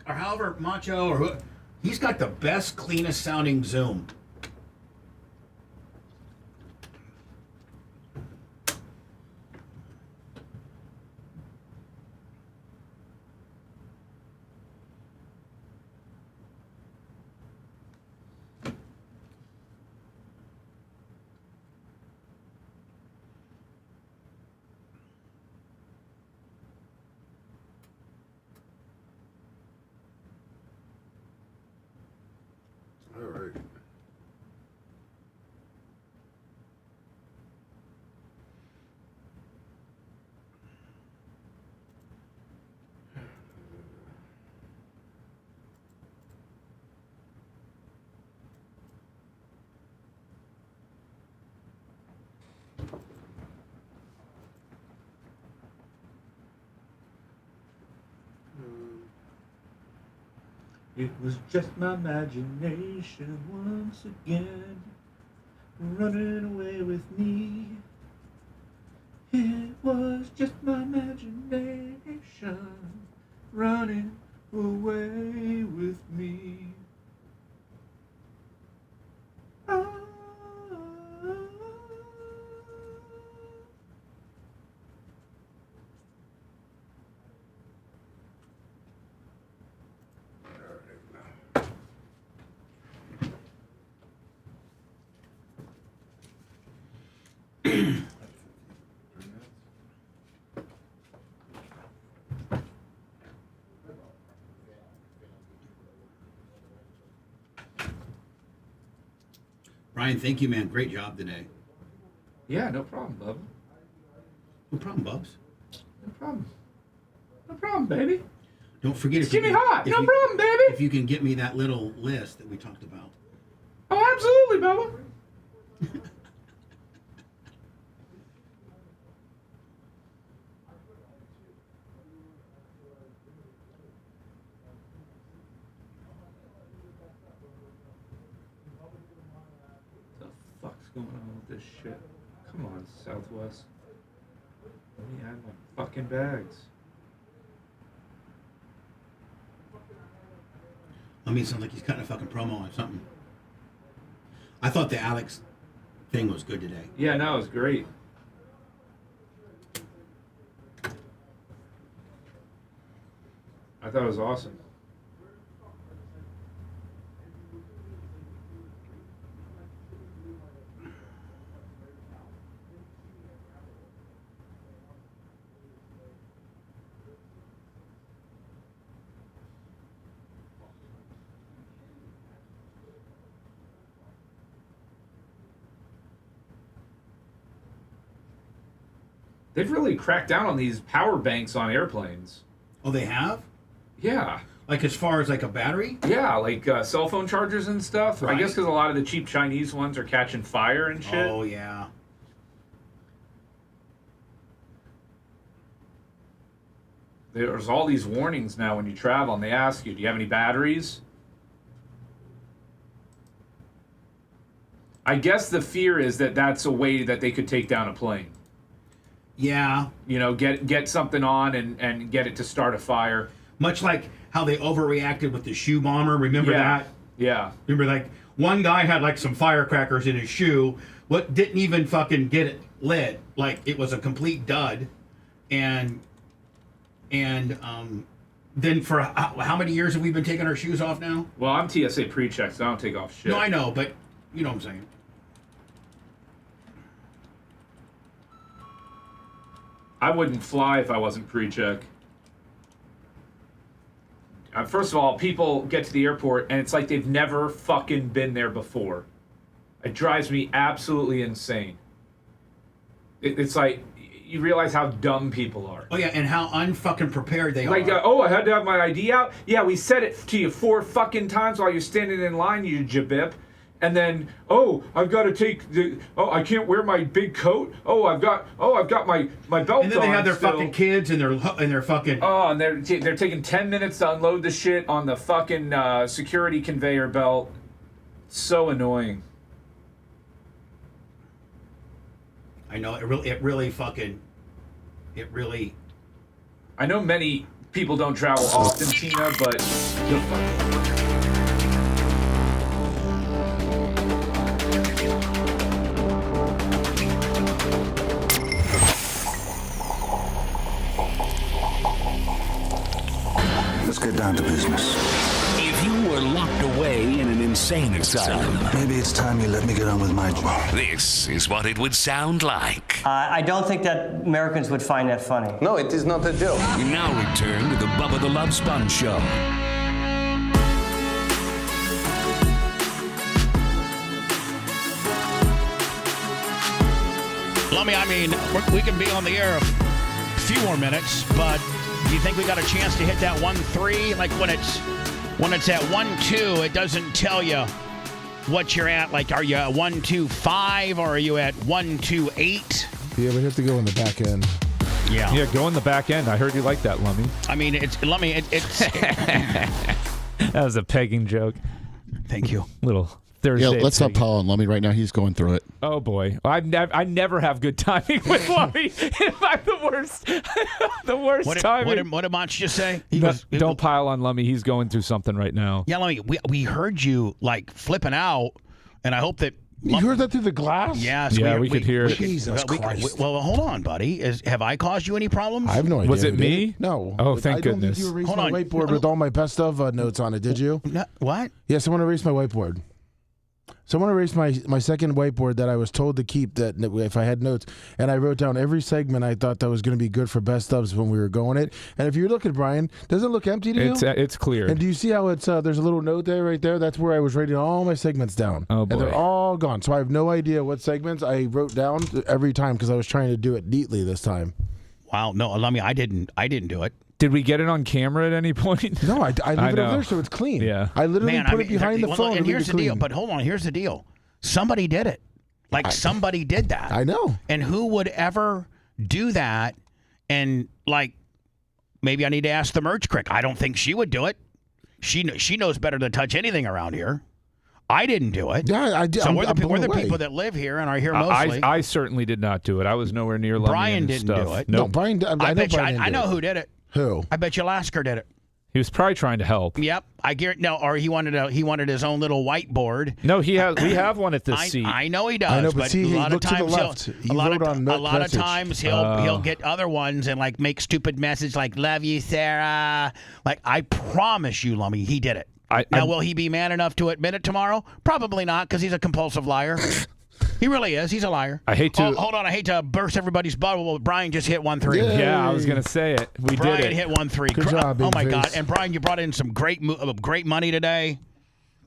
Or however Macho or who, he's got the best, cleanest sounding Zoom. It was just my imagination once again, running away with me. It was just my imagination, running away with me. Brian, thank you, man. Great job today. Yeah, no problem, Bubba. No problem, Bubs. No problem. No problem, baby. Don't forget It's Jimmy Hot. No problem, baby. If you can get me that little list that we talked about. Oh, absolutely, Bubba. What's going on with this shit? Come on, Southwest. Let me add my fucking bags. I mean, it sounds like he's cutting a fucking promo on something. I thought the Alex thing was good today. Yeah, no, it was great. I thought it was awesome. They've really cracked down on these power banks on airplanes. Oh, they have? Yeah. Like as far as like a battery? Yeah, like cell phone chargers and stuff. Right. I guess because a lot of the cheap Chinese ones are catching fire and shit. Oh, yeah. There's all these warnings now when you travel, and they ask you, do you have any batteries? I guess the fear is that that's a way that they could take down a plane. Yeah. You know, get something on and get it to start a fire. Much like how they overreacted with the shoe bomber. Remember that? Yeah. Remember, like, one guy had, like, some firecrackers in his shoe. What didn't even fucking get it lit. Like, it was a complete dud. And then for how many years have we been taking our shoes off now? Well, I'm TSA pre-check, so I don't take off shit. No, I know, but you know what I'm saying. I wouldn't fly if I wasn't pre-check. First of all, people get to the airport and it's like they've never fucking been there before. It drives me absolutely insane. It's like you realize how dumb people are. Oh yeah, and how unfucking prepared they are. Like, I had to have my ID out? Yeah, we said it to you 4 fucking times while you're standing in line, you jabip. And then, I've got to take I can't wear my big coat. I've got my belt on. And then they have their still. fucking kids and their fucking. Oh, and they're taking 10 minutes to unload the shit on the fucking security conveyor belt. So annoying. I know it really. I know many people don't travel often, Tina, but Let's get down to business. If you were locked away in an insane asylum, maybe it's time you let me get on with my job. This is what it would sound like. I don't think that Americans would find that funny. No, it is not a joke. We now return to the Bubba the Love Sponge Show. Lummy, I mean, we can be on the air a few more minutes, but do you think we got a chance to hit that 1-3? Like when it's at 1-2, it doesn't tell you what you're at. Like, are you at 1-2-5 or are you at 1-2-8? Yeah, we have to go in the back end. Yeah, go in the back end. I heard you like that, Lummy. I mean, it's Lummy. It's That was a pegging joke. Thank you. Little Thursday. Yeah, let's stop Paul and Lummy right now. He's going through it. Oh boy, I never have good timing with Lummy. In fact, the worst. The worst timing. What did Monch just say? Don't pile on Lummy. He's going through something right now. Yeah, Lummy, we heard you like flipping out, and I hope that. You heard that through the glass? Yes. Yeah, we could hear it. Jesus Christ. Well, hold on, buddy. Have I caused you any problems? I have no idea. Was it me? No. Oh, thank I don't goodness. think you erased Hold my on. whiteboard with all my best of notes on it, did you? No, what? Yeah, someone erased my whiteboard. Someone erased my second whiteboard that I was told to keep that if I had notes. And I wrote down every segment I thought that was going to be good for best ofs when we were going it. And if you look at Brian, does it look empty to you? It's clear. And do you see how it's there's a little note there right there? That's where I was writing all my segments down. Oh, boy. And they're all gone. So I have no idea what segments I wrote down every time because I was trying to do it neatly this time. Wow, no, Lummy, I didn't do it. Did we get it on camera at any point? No, I leave it over there so it's clean. Yeah. I literally put it behind the phone. And here's the deal. But hold on, here's the deal. Somebody did it. Somebody did that. I know. And who would ever do that? And maybe I need to ask the merch crick. I don't think she would do it. She knows better to touch anything around here. I didn't do it. Yeah, I did. So we're the people that live here and are here mostly. I certainly did not do it. I was nowhere near Lummy. Brian didn't stuff. do it. No, Brian. I know who did it. Who? I bet you Lasker did it. He was probably trying to help. Yep, I guarantee. No, or he wanted his own little whiteboard. No, we have one at this seat. I know he does. I know, but see, a lot of times a lot of times he'll get other ones and make stupid message like "Love you, Sarah." I promise you, Lummy, he did it. Will he be man enough to admit it tomorrow? Probably not, because he's a compulsive liar. He really is. He's a liar. I hate to. Hold on. I hate to burst everybody's bubble. Well, Brian just hit 1-3. Yeah, I was gonna say it. Brian did it. Hit 1-3. Good job, oh my big God! face. And Brian, you brought in some great money today.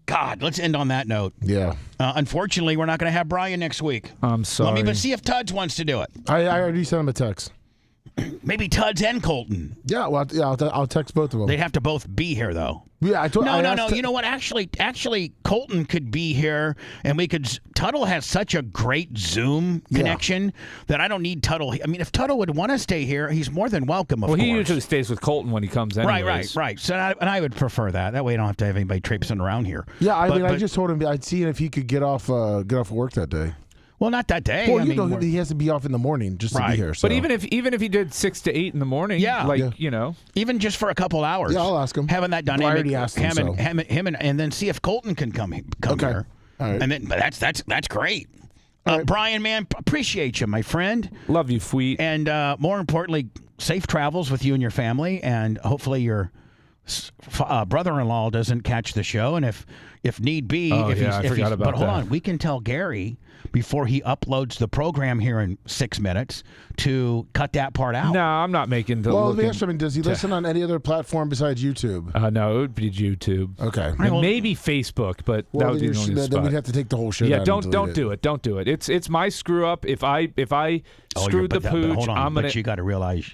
God, let's end on that note. Yeah. Unfortunately, we're not going to have Brian next week. I'm sorry. Let me see if Tuds wants to do it. I already sent him a text. Maybe Tuds and Colton. Yeah, well, I'll text both of them. They'd have to both be here, though. Yeah, I told. No. You know what? Actually, Colton could be here, and we could. Tuttle has such a great Zoom connection that I don't need Tuttle. I mean, if Tuttle would want to stay here, he's more than welcome. Of course. He usually stays with Colton when he comes in. Right. So, I would prefer that. That way, I don't have to have anybody traipsing around here. Yeah, I just told him I'd see if he could get off work that day. Well, not that day. Well, he has to be off in the morning just to be here. So. But even if he did 6 to 8 in the morning, even just for a couple hours. Yeah, I'll ask him. Having that dynamic, I already asked him. And then see if Colton can come here. All right. And then, but that's great. Right. Brian, man, appreciate you, my friend. Love you, Fweet. And more importantly, safe travels with you and your family, and hopefully your brother-in-law doesn't catch the show. And if need be, I forgot about but hold that. on, we can tell Gary before he uploads the program here in 6 minutes to cut that part out. No, I'm not making the. Well, let me ask you, does he listen on any other platform besides YouTube? No, it would be YouTube. Okay, and maybe Facebook, but that would be the only spot. Then we'd have to take the whole show. Yeah, down don't do it. Don't do it. It's my screw up. If I screwed the pooch, hold on, I'm gonna. But you got to realize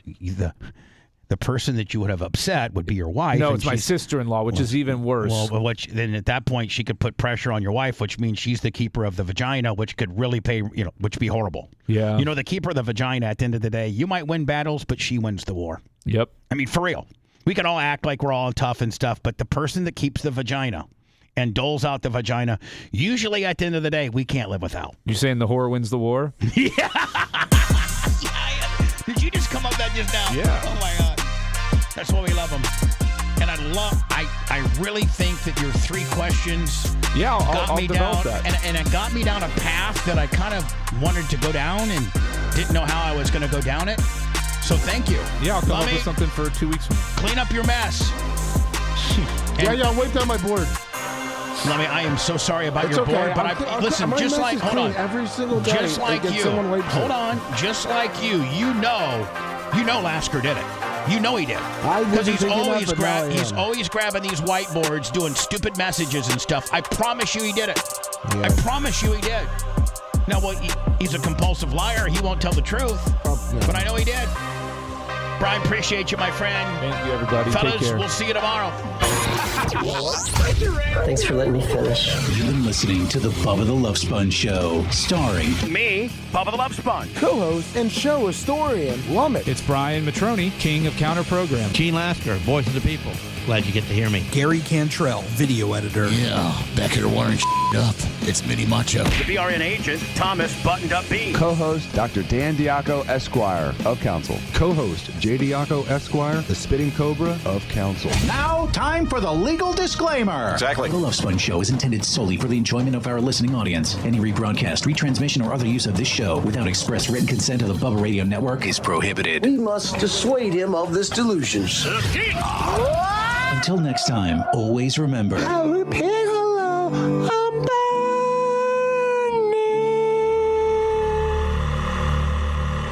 the person that you would have upset would be your wife. No, it's my sister-in-law, which is even worse. Well, then at that point she could put pressure on your wife, which means she's the keeper of the vagina, which could really which be horrible. Yeah. The keeper of the vagina. At the end of the day, you might win battles, but she wins the war. Yep. I mean, for real. We can all act like we're all tough and stuff, but the person that keeps the vagina and doles out the vagina, usually at the end of the day, we can't live without. You saying the whore wins the war? Yeah. Did you just come up with that just now? Yeah. Oh my God. That's why we love them. And I really think that your 3 questions I'll me develop down, that. and it got me down a path that I kind of wanted to go down and didn't know how I was going to go down it. So thank you. Yeah, I'll come up with something for 2 weeks from now. Clean up your mess. I'll wipe down my board. Lummy, I am so sorry about It's your okay. board, but listen, just like, hold on. Every single day, just like you, hold on, just like you know Lasker did it. You know he did. Because he's always grabbing these whiteboards, doing stupid messages and stuff. I promise you he did it. Yeah. I promise you he did. Now, he's a compulsive liar. He won't tell the truth. But I know he did. Brian, appreciate you, my friend. Thank you, everybody. Fellas, Take care. We'll see you tomorrow. Thanks for letting me finish. You've been listening to the Bubba the Love Sponge Show, starring me, Bubba the Love Sponge, co-host and show historian, Lummit. It's Brian Matroni, king of counter program. Gene Lasker, voice of the people. Glad you get to hear me. Gary Cantrell, video editor. Yeah, back here wiring up. It's Mini Macho. The BRN agent, Thomas Buttoned Up B. Co-host, Dr. Dan Diaco, Esquire, of Council. Co-host, J. Diaco, Esquire, the Spitting Cobra of Council. Now, time for the legal disclaimer. Exactly. The Love Sponge Show is intended solely for the enjoyment of our listening audience. Any rebroadcast, retransmission, or other use of this show without express written consent of the Bubba Radio Network is prohibited. We must dissuade him of this delusion. Until next time, always remember. I'll repeat hello.